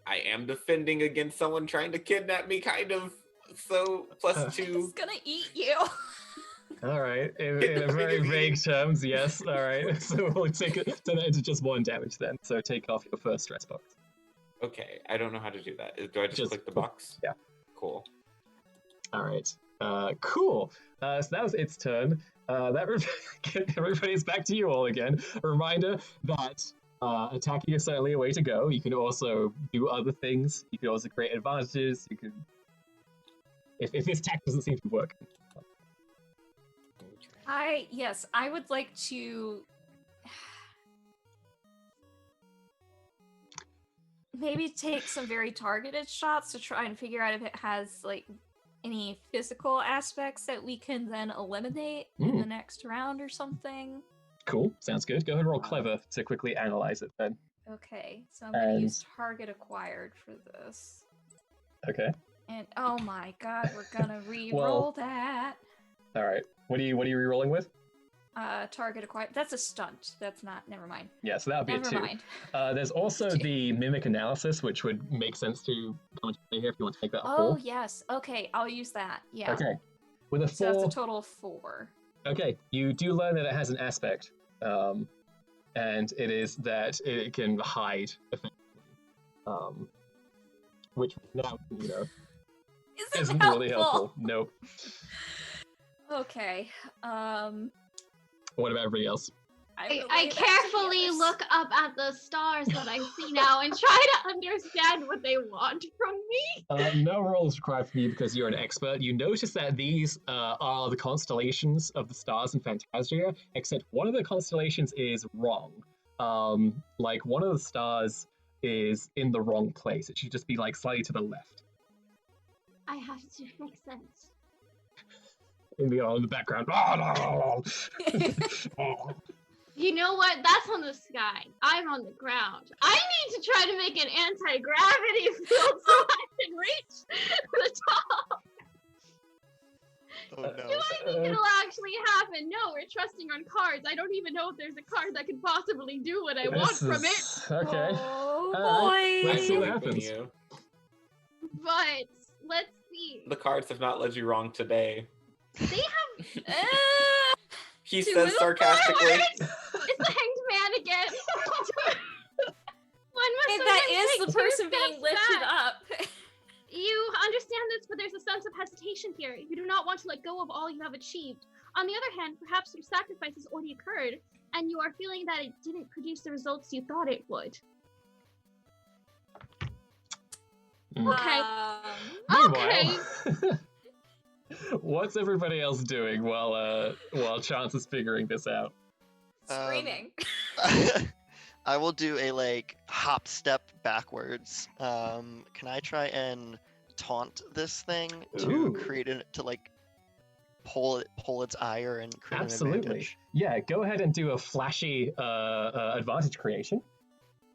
[SPEAKER 2] I am defending against someone trying to kidnap me, kind of. So
[SPEAKER 4] It's
[SPEAKER 2] +2.
[SPEAKER 4] gonna eat you.
[SPEAKER 1] All right. In a very vague terms, yes. All right. So we'll take it. Turn that into just 1 damage then. So take off your first stress box.
[SPEAKER 2] Okay, I don't know how to do that. Do I just click the box?
[SPEAKER 1] Yeah.
[SPEAKER 2] Cool.
[SPEAKER 1] All right. Cool. So that was its turn. Everybody's back to you all again. A reminder that attacking is certainly a way to go. You can also do other things. You can also create advantages. You can. If this tack doesn't seem to be working.
[SPEAKER 4] I would like to maybe take some very targeted shots to try and figure out if it has any physical aspects that we can then eliminate in the next round or something.
[SPEAKER 1] Cool. Sounds good. Go ahead and roll clever to quickly analyze it then.
[SPEAKER 4] Okay, so I'm gonna use target acquired for this.
[SPEAKER 1] Okay.
[SPEAKER 4] And oh my god, we're gonna re-roll
[SPEAKER 1] Well-
[SPEAKER 4] that.
[SPEAKER 1] All right. What are you re-rolling with?
[SPEAKER 4] Target acquired. That's a stunt. That's not. Never mind.
[SPEAKER 1] Yeah, so that would be
[SPEAKER 4] Never
[SPEAKER 1] a 2.
[SPEAKER 4] mind.
[SPEAKER 1] There's also
[SPEAKER 4] Two.
[SPEAKER 1] the mimic analysis, which would make sense to come into play here if you want to make that a 4.
[SPEAKER 4] Oh yes. Okay, I'll use that. Yeah.
[SPEAKER 1] Okay. With a
[SPEAKER 4] So
[SPEAKER 1] 4,
[SPEAKER 4] that's a total of 4.
[SPEAKER 1] okay, you do learn that it has an aspect, and it is that it can hide effectively, which now isn't really helpful. Nope.
[SPEAKER 4] Okay.
[SPEAKER 1] What about everybody else?
[SPEAKER 3] I carefully look up at the stars that I see now and try to understand what they want from me.
[SPEAKER 1] No roll is required from you because you're an expert. You notice that these are the constellations of the stars in Phantasia, except one of the constellations is wrong. Like one of the stars is in the wrong place. It should just be like slightly to the left.
[SPEAKER 3] I have to make sense.
[SPEAKER 1] In the background.
[SPEAKER 3] You know what? That's on the sky. I'm on the ground. I need to try to make an anti-gravity field so I can reach the top.
[SPEAKER 5] Oh no.
[SPEAKER 3] Do I think it'll actually happen? No, we're trusting on cards. I don't even know if there's a card that could possibly do what I want from it.
[SPEAKER 1] Okay.
[SPEAKER 4] Oh
[SPEAKER 1] Alright,
[SPEAKER 4] boy.
[SPEAKER 1] let's see what
[SPEAKER 2] I believe in
[SPEAKER 1] happens.
[SPEAKER 2] you.
[SPEAKER 3] But let's see.
[SPEAKER 2] The cards have not led you wrong today.
[SPEAKER 3] They have.
[SPEAKER 2] He
[SPEAKER 3] Two
[SPEAKER 2] says
[SPEAKER 3] little
[SPEAKER 2] sarcastically.
[SPEAKER 3] forwards. It's the hanged man again. One must
[SPEAKER 4] And that
[SPEAKER 3] sometimes
[SPEAKER 4] is
[SPEAKER 3] take
[SPEAKER 4] the
[SPEAKER 3] 2
[SPEAKER 4] person being
[SPEAKER 3] steps
[SPEAKER 4] lifted
[SPEAKER 3] back.
[SPEAKER 4] up.
[SPEAKER 3] You understand this, but there's a sense of hesitation here. You do not want to let go of all you have achieved. On the other hand, perhaps some sacrifices already occurred, and you are feeling that it didn't produce the results you thought it would. Okay. Okay.
[SPEAKER 1] Meanwhile, what's everybody else doing while Chance is figuring this out?
[SPEAKER 4] Screaming.
[SPEAKER 5] I will do a hop step backwards. Can I try and taunt this thing to
[SPEAKER 1] Ooh.
[SPEAKER 5] create it to pull its ire and create an
[SPEAKER 1] Absolutely.
[SPEAKER 5] advantage?
[SPEAKER 1] Yeah, go ahead and do a flashy advantage creation.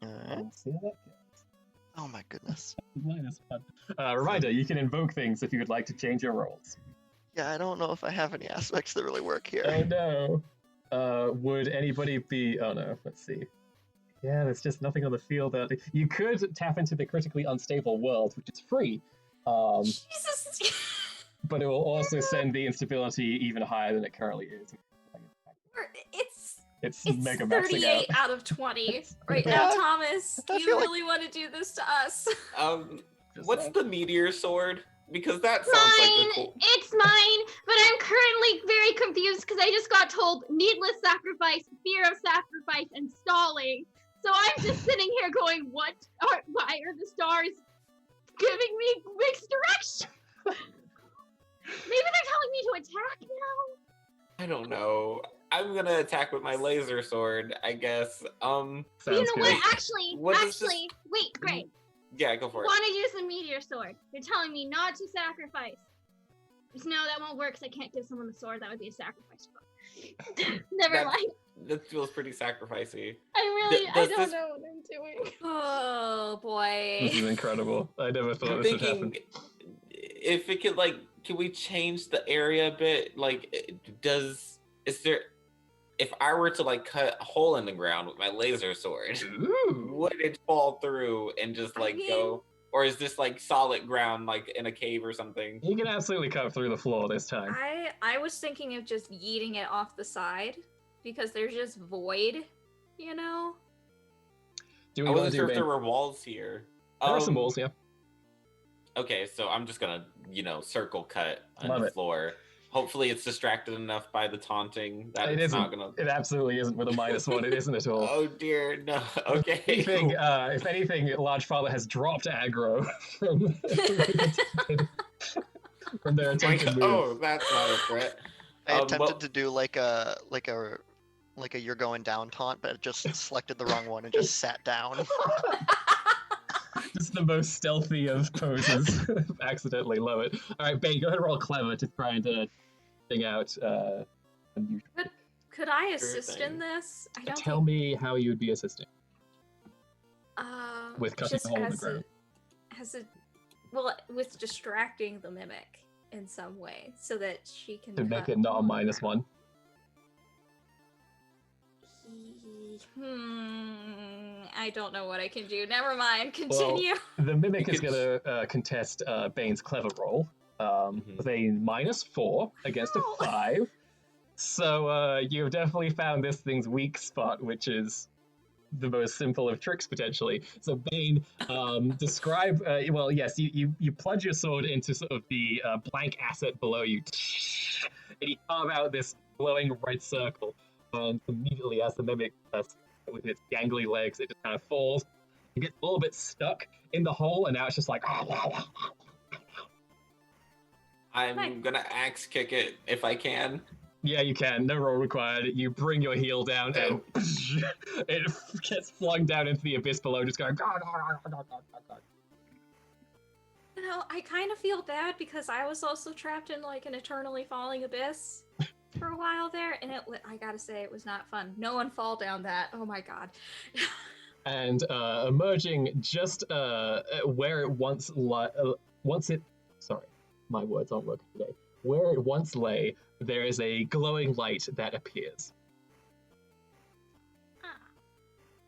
[SPEAKER 5] Alright.
[SPEAKER 1] Let's see how that goes.
[SPEAKER 5] Oh my goodness.
[SPEAKER 1] -1. Reminder, you can invoke things if you would like to change your rolls.
[SPEAKER 5] Yeah, I don't know if I have any aspects that really work here.
[SPEAKER 1] Oh no. Would anybody be... Oh no, let's see. Yeah, there's just nothing on the field that... You could tap into the critically unstable world, which is free.
[SPEAKER 4] Jesus.
[SPEAKER 1] But it will also send the instability even higher than it currently is.
[SPEAKER 4] It's
[SPEAKER 1] It's mega maxing
[SPEAKER 4] 38
[SPEAKER 1] out.
[SPEAKER 4] out of 20 right
[SPEAKER 5] Yeah,
[SPEAKER 4] now, Thomas.
[SPEAKER 5] I
[SPEAKER 4] You
[SPEAKER 5] feel like-
[SPEAKER 4] really want to do this to us?
[SPEAKER 2] What's the meteor sword? Because that sounds like a cool.
[SPEAKER 3] It's mine, but I'm currently very confused because I just got told needless sacrifice, fear of sacrifice, and stalling. So I'm just sitting here going, why are the stars giving me mixed direction? Maybe they're telling me to attack now?
[SPEAKER 2] I don't know. I'm gonna attack with my laser sword, I guess.
[SPEAKER 1] Sounds
[SPEAKER 3] You know
[SPEAKER 1] good.
[SPEAKER 3] what? Actually,
[SPEAKER 2] What is this-
[SPEAKER 3] wait, Greg.
[SPEAKER 2] Yeah, go for it.
[SPEAKER 3] Want to use the meteor sword? You're telling me not to sacrifice. No, that won't work because I can't give someone the sword. That would be a sacrifice. Never
[SPEAKER 2] That-
[SPEAKER 3] mind.
[SPEAKER 2] That feels pretty sacrificey.
[SPEAKER 3] I
[SPEAKER 2] does
[SPEAKER 3] don't
[SPEAKER 2] this-
[SPEAKER 3] know what I'm doing.
[SPEAKER 4] Oh boy.
[SPEAKER 1] This is incredible. I never thought
[SPEAKER 2] I'm
[SPEAKER 1] this would happen.
[SPEAKER 2] thinking if it could can we change the area a bit? If I were to cut a hole in the ground with my laser sword,
[SPEAKER 1] Ooh.
[SPEAKER 2] would it fall through and just
[SPEAKER 4] I mean-
[SPEAKER 2] go? Or is this solid ground in a cave or something?
[SPEAKER 1] You can absolutely cut through the floor this time.
[SPEAKER 4] I was thinking of just yeeting it off the side because there's just void, you know?
[SPEAKER 1] Do
[SPEAKER 2] I
[SPEAKER 1] we want
[SPEAKER 2] wasn't
[SPEAKER 1] to
[SPEAKER 2] sure
[SPEAKER 1] do
[SPEAKER 2] if
[SPEAKER 1] main...
[SPEAKER 2] there were walls here.
[SPEAKER 1] There are some walls, yeah.
[SPEAKER 2] Okay, so I'm just gonna, circle cut on
[SPEAKER 1] Love
[SPEAKER 2] the
[SPEAKER 1] it.
[SPEAKER 2] floor. Hopefully it's distracted enough by the taunting that
[SPEAKER 1] It
[SPEAKER 2] it's
[SPEAKER 1] isn't.
[SPEAKER 2] not gonna.
[SPEAKER 1] It absolutely isn't with a -1. It isn't at all.
[SPEAKER 2] Oh dear, no. Okay.
[SPEAKER 1] If anything, Large Father has dropped aggro from their attempted move.
[SPEAKER 2] Oh, that's not a threat.
[SPEAKER 5] I attempted
[SPEAKER 2] but-
[SPEAKER 5] to do a you're going down taunt, but just selected the wrong one and just sat down.
[SPEAKER 1] Just the most stealthy of poses. Accidentally love it. All right, Bay, go ahead and roll clever to try and thing out.
[SPEAKER 4] Could I assist
[SPEAKER 2] thing.
[SPEAKER 4] in this? I don't
[SPEAKER 1] Tell
[SPEAKER 4] think,
[SPEAKER 1] me how you would be assisting. with cutting
[SPEAKER 4] just
[SPEAKER 1] a hole in the
[SPEAKER 4] as
[SPEAKER 1] ground.
[SPEAKER 4] with distracting the mimic in some way so that she can
[SPEAKER 1] To make
[SPEAKER 4] cut
[SPEAKER 1] it not a
[SPEAKER 4] on the
[SPEAKER 1] -1.
[SPEAKER 4] I don't know what I can do. Never mind. Continue.
[SPEAKER 1] The mimic
[SPEAKER 2] You
[SPEAKER 1] is
[SPEAKER 2] could
[SPEAKER 1] going to contest Bane's clever roll with a -4 against a
[SPEAKER 4] No.
[SPEAKER 1] 5. So you've definitely found this thing's weak spot, which is the most simple of tricks potentially. So Bane, describe. Well, yes, you plunge your sword into sort of the blank asset below you, and you carve out this glowing red circle. And immediately, as the mimic with its gangly legs, it just kind of falls. It gets a little bit stuck in the hole, and now it's just like.
[SPEAKER 2] I'm gonna axe kick it if I can.
[SPEAKER 1] Yeah, you can. No roll required. You bring your heel down, and it gets flung down into the abyss below, just going.
[SPEAKER 4] You know, I kind of feel bad because I was also trapped in like an eternally falling abyss for a while there, and I gotta say, it was not fun. No one fall down that. Oh my god.
[SPEAKER 1] And emerging just where it once sorry, my words aren't working today. Where it once lay, there is a glowing light that appears.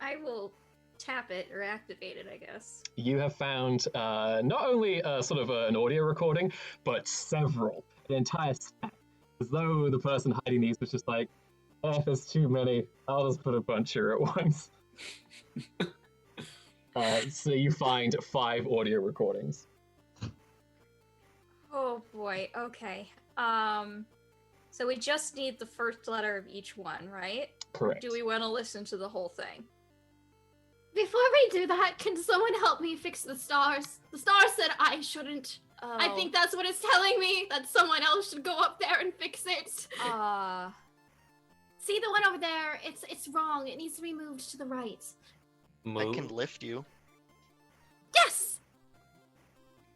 [SPEAKER 4] I will tap it or activate it, I guess.
[SPEAKER 1] You have found not only sort of an audio recording, but several, an entire stack. As though the person hiding these was just like, there's too many, I'll just put a bunch here at once. So you find 5 audio recordings.
[SPEAKER 4] Oh boy, okay. So we just need the first letter of each one, right?
[SPEAKER 1] Correct.
[SPEAKER 4] Do we want to listen to the whole thing?
[SPEAKER 3] Before we do that, can someone help me fix the stars? The stars said I shouldn't. I think that's what it's telling me, that someone else should go up there and fix it. See the one over there? It's wrong. It needs to be moved to the right.
[SPEAKER 2] Move.
[SPEAKER 5] I can lift you.
[SPEAKER 3] Yes!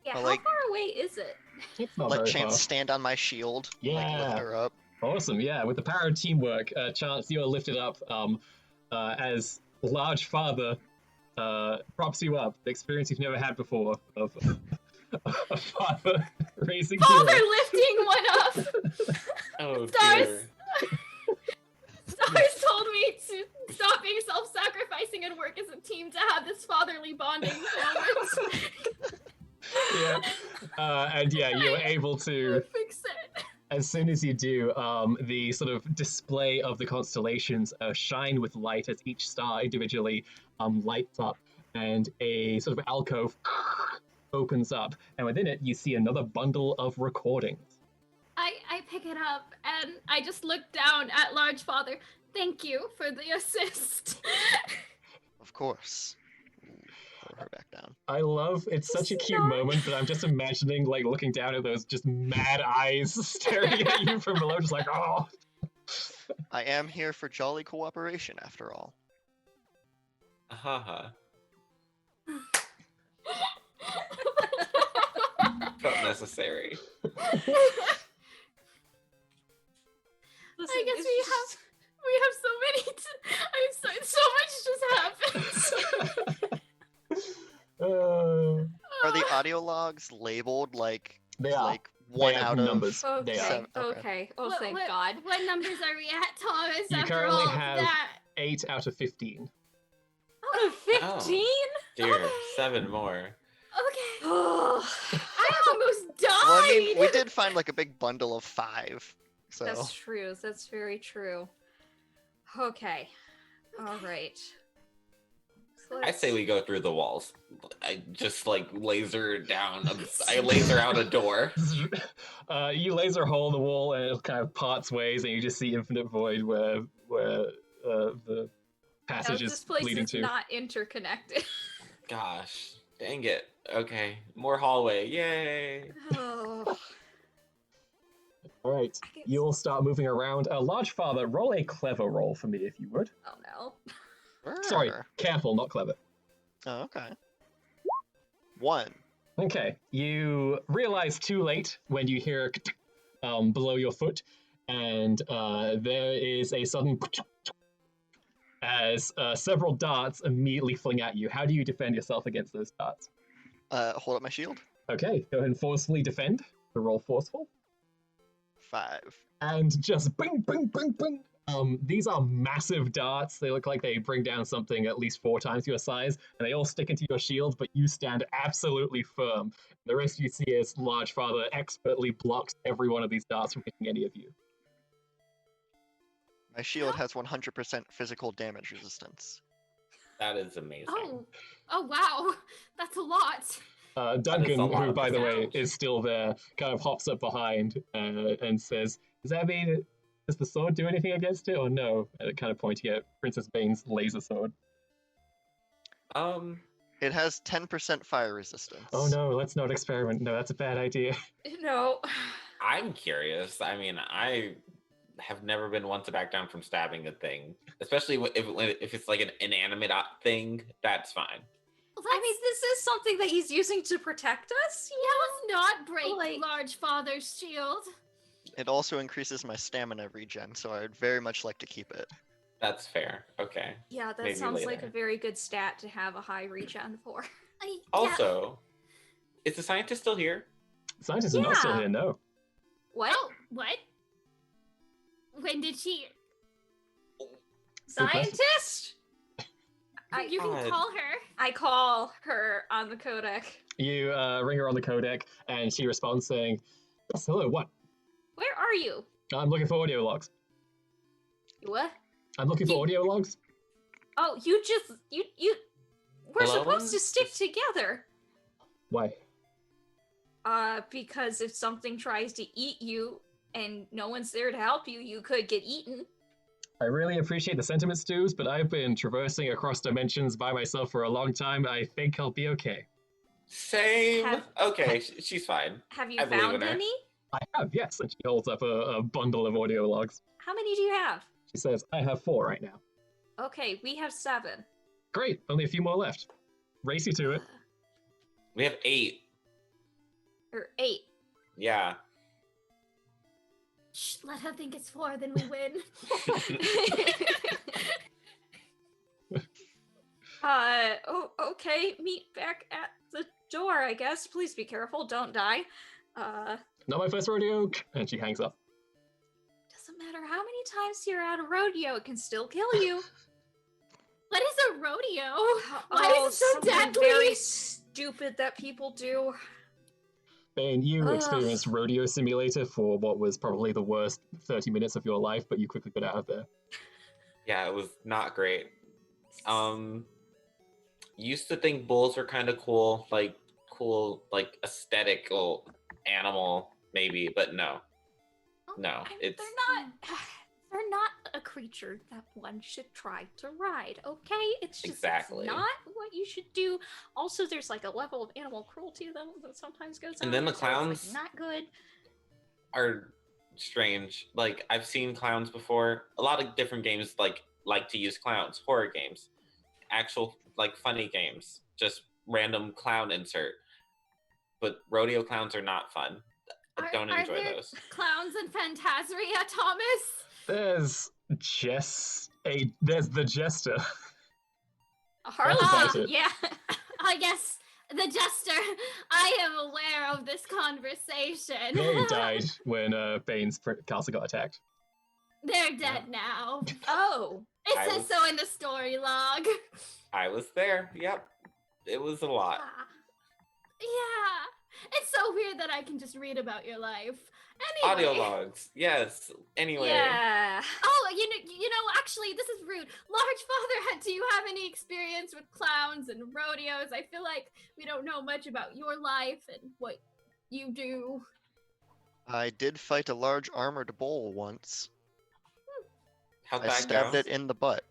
[SPEAKER 4] Yeah,
[SPEAKER 5] But,
[SPEAKER 4] how
[SPEAKER 5] like-
[SPEAKER 4] far away is it?
[SPEAKER 1] It's not
[SPEAKER 5] Let
[SPEAKER 1] very
[SPEAKER 5] Chance
[SPEAKER 1] far.
[SPEAKER 5] stand on my shield. Like,
[SPEAKER 1] Yeah.
[SPEAKER 5] lift her up.
[SPEAKER 1] Awesome, yeah. With the power of teamwork, Chance, you are lifted up as Large Father props you up. The experience you've never had before of a father raising
[SPEAKER 3] Father
[SPEAKER 1] you.
[SPEAKER 3] lifting one up!
[SPEAKER 2] Oh
[SPEAKER 3] Stars.
[SPEAKER 2] dear.
[SPEAKER 3] Stars told me to stop being self-sacrificing and work as a team to have this fatherly bonding moment.
[SPEAKER 1] Yeah. And yeah, you're able to,
[SPEAKER 3] Fix it.
[SPEAKER 1] as soon as you do, the sort of display of the constellations shine with light as each star individually lights up, and a sort of alcove opens up, and within it you see another bundle of recordings.
[SPEAKER 3] I pick it up and I just look down at Large Father. Thank you for the assist.
[SPEAKER 5] Of course. Throw her back down.
[SPEAKER 1] I love it's such a cute moment, but I'm just imagining like looking down at those just mad eyes staring at you from below, just like, oh.
[SPEAKER 5] I am here for jolly cooperation, after all.
[SPEAKER 2] Haha. Felt necessary.
[SPEAKER 4] Listen,
[SPEAKER 3] I guess
[SPEAKER 4] it's
[SPEAKER 3] we
[SPEAKER 4] just-
[SPEAKER 3] have so many. I'm so much just happened.
[SPEAKER 5] Are the audio logs labeled like
[SPEAKER 1] They are.
[SPEAKER 5] like one
[SPEAKER 1] have
[SPEAKER 5] out of
[SPEAKER 1] numbers. They
[SPEAKER 4] Okay,
[SPEAKER 1] are.
[SPEAKER 5] Seven, okay.
[SPEAKER 4] okay. Oh,
[SPEAKER 3] What-
[SPEAKER 4] thank
[SPEAKER 3] what-
[SPEAKER 4] God.
[SPEAKER 3] What numbers are we at, Thomas?
[SPEAKER 1] You
[SPEAKER 3] after
[SPEAKER 1] currently
[SPEAKER 3] all of
[SPEAKER 1] have-
[SPEAKER 3] that?
[SPEAKER 1] 8 out of 15.
[SPEAKER 4] Oh, 15?
[SPEAKER 2] Dear,
[SPEAKER 3] Okay.
[SPEAKER 2] 7 more.
[SPEAKER 3] Okay.
[SPEAKER 4] Oh,
[SPEAKER 3] I almost died.
[SPEAKER 5] Well, I mean, we did find like a big bundle of 5. So
[SPEAKER 4] that's true. That's very true. Okay. All right. So
[SPEAKER 2] I
[SPEAKER 4] let's-
[SPEAKER 2] say we go through the walls. I just like laser down. I laser out a door.
[SPEAKER 1] You laser a hole in the wall, and it kind of parts ways, and you just see infinite void where the passage
[SPEAKER 4] this
[SPEAKER 1] is
[SPEAKER 4] place
[SPEAKER 1] leading
[SPEAKER 4] is
[SPEAKER 1] to.
[SPEAKER 4] not interconnected.
[SPEAKER 2] Gosh, dang it. Okay, more hallway. Yay.
[SPEAKER 4] Oh,
[SPEAKER 1] All right,
[SPEAKER 4] I guess-
[SPEAKER 1] you'll start moving around. Large Father, roll a clever roll for me, if you would.
[SPEAKER 4] oh no.
[SPEAKER 1] Sorry,
[SPEAKER 5] Brr.
[SPEAKER 1] careful, not clever.
[SPEAKER 5] Oh, okay. 1.
[SPEAKER 1] Okay, you realize too late when you hear below your foot, and there is a sudden as several darts immediately fling at you. How do you defend yourself against those darts?
[SPEAKER 5] Hold up my shield.
[SPEAKER 1] Okay, go ahead and forcefully defend. The roll forceful.
[SPEAKER 5] 5.
[SPEAKER 1] And just bing, bing, bing, bing. These are massive darts. They look like they bring down something at least 4 times your size, and they all stick into your shield, but you stand absolutely firm. The rest you see is Large Father expertly blocks every one of these darts from hitting any of you.
[SPEAKER 5] My shield has 100% physical damage resistance.
[SPEAKER 2] That is amazing.
[SPEAKER 3] Oh wow, that's a lot.
[SPEAKER 1] Duncan,
[SPEAKER 2] That is a lot
[SPEAKER 1] who,
[SPEAKER 2] of
[SPEAKER 1] by the way,
[SPEAKER 3] damage.
[SPEAKER 1] is still there, kind of hops up behind and says, "Does that mean, does the sword do anything against it, or no?" And kind of pointing at Princess Bane's laser sword.
[SPEAKER 5] It has 10% fire resistance.
[SPEAKER 1] Oh no, let's not experiment. No, that's a bad idea.
[SPEAKER 4] No.
[SPEAKER 2] I'm curious. I mean, I have never been one to back down from stabbing a thing, especially if it's like an inanimate thing. That's fine.
[SPEAKER 4] I mean, this is something that he's using to protect us.
[SPEAKER 3] let's not break
[SPEAKER 4] Like-
[SPEAKER 3] Large Father's shield.
[SPEAKER 5] It also increases my stamina regen, so I'd very much like to keep it.
[SPEAKER 2] That's fair. Okay.
[SPEAKER 4] Yeah, that
[SPEAKER 2] Maybe
[SPEAKER 4] sounds like
[SPEAKER 2] later.
[SPEAKER 4] a very good stat to have a high regen for.
[SPEAKER 3] Yeah.
[SPEAKER 2] Also, is the scientist still here?
[SPEAKER 1] Scientists are not still
[SPEAKER 4] Yeah.
[SPEAKER 1] here, no.
[SPEAKER 4] What?
[SPEAKER 3] Oh, what? When did she?
[SPEAKER 4] Scientist?
[SPEAKER 3] You can
[SPEAKER 2] God.
[SPEAKER 3] call her.
[SPEAKER 4] I call her on the codec.
[SPEAKER 1] You ring her on the codec, and she responds saying, "Yes, hello, what?
[SPEAKER 4] Where are you?
[SPEAKER 1] I'm looking for audio logs.
[SPEAKER 4] What?
[SPEAKER 1] I'm looking for audio logs."
[SPEAKER 4] Oh, you just you. We're
[SPEAKER 2] Hello?
[SPEAKER 4] supposed to stick together.
[SPEAKER 1] Why?
[SPEAKER 4] Because if something tries to eat you and no one's there to help you, you could get eaten.
[SPEAKER 1] I really appreciate the sentiment, Stews, but I've been traversing across dimensions by myself for a long time. I think I'll be okay.
[SPEAKER 2] Same.
[SPEAKER 4] Have-
[SPEAKER 2] Okay, she's fine.
[SPEAKER 4] Have you
[SPEAKER 2] I believe
[SPEAKER 4] found
[SPEAKER 2] in her.
[SPEAKER 4] any?
[SPEAKER 1] I have, yes. And she holds up a bundle of audio logs.
[SPEAKER 4] How many do you have?
[SPEAKER 1] She says, "I have 4 right now."
[SPEAKER 4] Okay, we have 7.
[SPEAKER 1] Great, only a few more left. Race you to it.
[SPEAKER 2] We have 8.
[SPEAKER 4] Or 8.
[SPEAKER 2] Yeah.
[SPEAKER 3] Shh, let her think it's 4, then we win.
[SPEAKER 4] Okay, meet back at the door, I guess. Please be careful, don't die.
[SPEAKER 1] Not my first rodeo. And she hangs up.
[SPEAKER 4] Doesn't matter how many times you're at a rodeo, it can still kill you.
[SPEAKER 3] What is a rodeo? Why is it so
[SPEAKER 4] something
[SPEAKER 3] deadly?
[SPEAKER 4] very stupid that people do.
[SPEAKER 1] Bane, you
[SPEAKER 4] Ugh.
[SPEAKER 1] experienced Rodeo Simulator for what was probably the worst 30 minutes of your life, but you quickly got out of there.
[SPEAKER 2] Yeah, it was not great. Used to think bulls were kind of cool, like aesthetical animal, maybe, but no. No, it's
[SPEAKER 4] They're not a creature that one should try to ride, okay? It's just
[SPEAKER 2] Exactly.
[SPEAKER 4] not what you should do. Also, there's like a level of animal cruelty that sometimes goes on.
[SPEAKER 2] And then the
[SPEAKER 4] so it's, like,
[SPEAKER 2] clowns-
[SPEAKER 4] not good.
[SPEAKER 2] are strange. Like I've seen clowns before. A lot of different games like to use clowns, horror games, actual like funny games, just random clown insert. But rodeo clowns are not fun. I don't
[SPEAKER 3] Are
[SPEAKER 2] enjoy
[SPEAKER 3] there
[SPEAKER 2] those.
[SPEAKER 3] clowns in Phantasmaria, Thomas?
[SPEAKER 1] There's there's the Jester.
[SPEAKER 4] Harley,
[SPEAKER 1] about it.
[SPEAKER 4] yeah.
[SPEAKER 3] I guess the jester. I am aware of this conversation.
[SPEAKER 1] They died when Bane's castle got attacked.
[SPEAKER 3] They're dead now.
[SPEAKER 4] Oh,
[SPEAKER 3] It
[SPEAKER 2] I
[SPEAKER 3] says
[SPEAKER 2] was-
[SPEAKER 3] so in the story log.
[SPEAKER 2] I was there. Yep. It was a lot.
[SPEAKER 3] Yeah. It's so weird that I can just read about your life. Anyway.
[SPEAKER 2] Audio logs. Yes. Anyway.
[SPEAKER 4] yeah.
[SPEAKER 3] Oh, you know, actually, this is rude. Large Father, do you have any experience with clowns and rodeos? I feel like we don't know much about your life and what you do.
[SPEAKER 5] I did fight a large armored bull once.
[SPEAKER 2] How'd
[SPEAKER 5] I
[SPEAKER 2] that
[SPEAKER 5] stabbed
[SPEAKER 2] go?
[SPEAKER 5] it in the butt.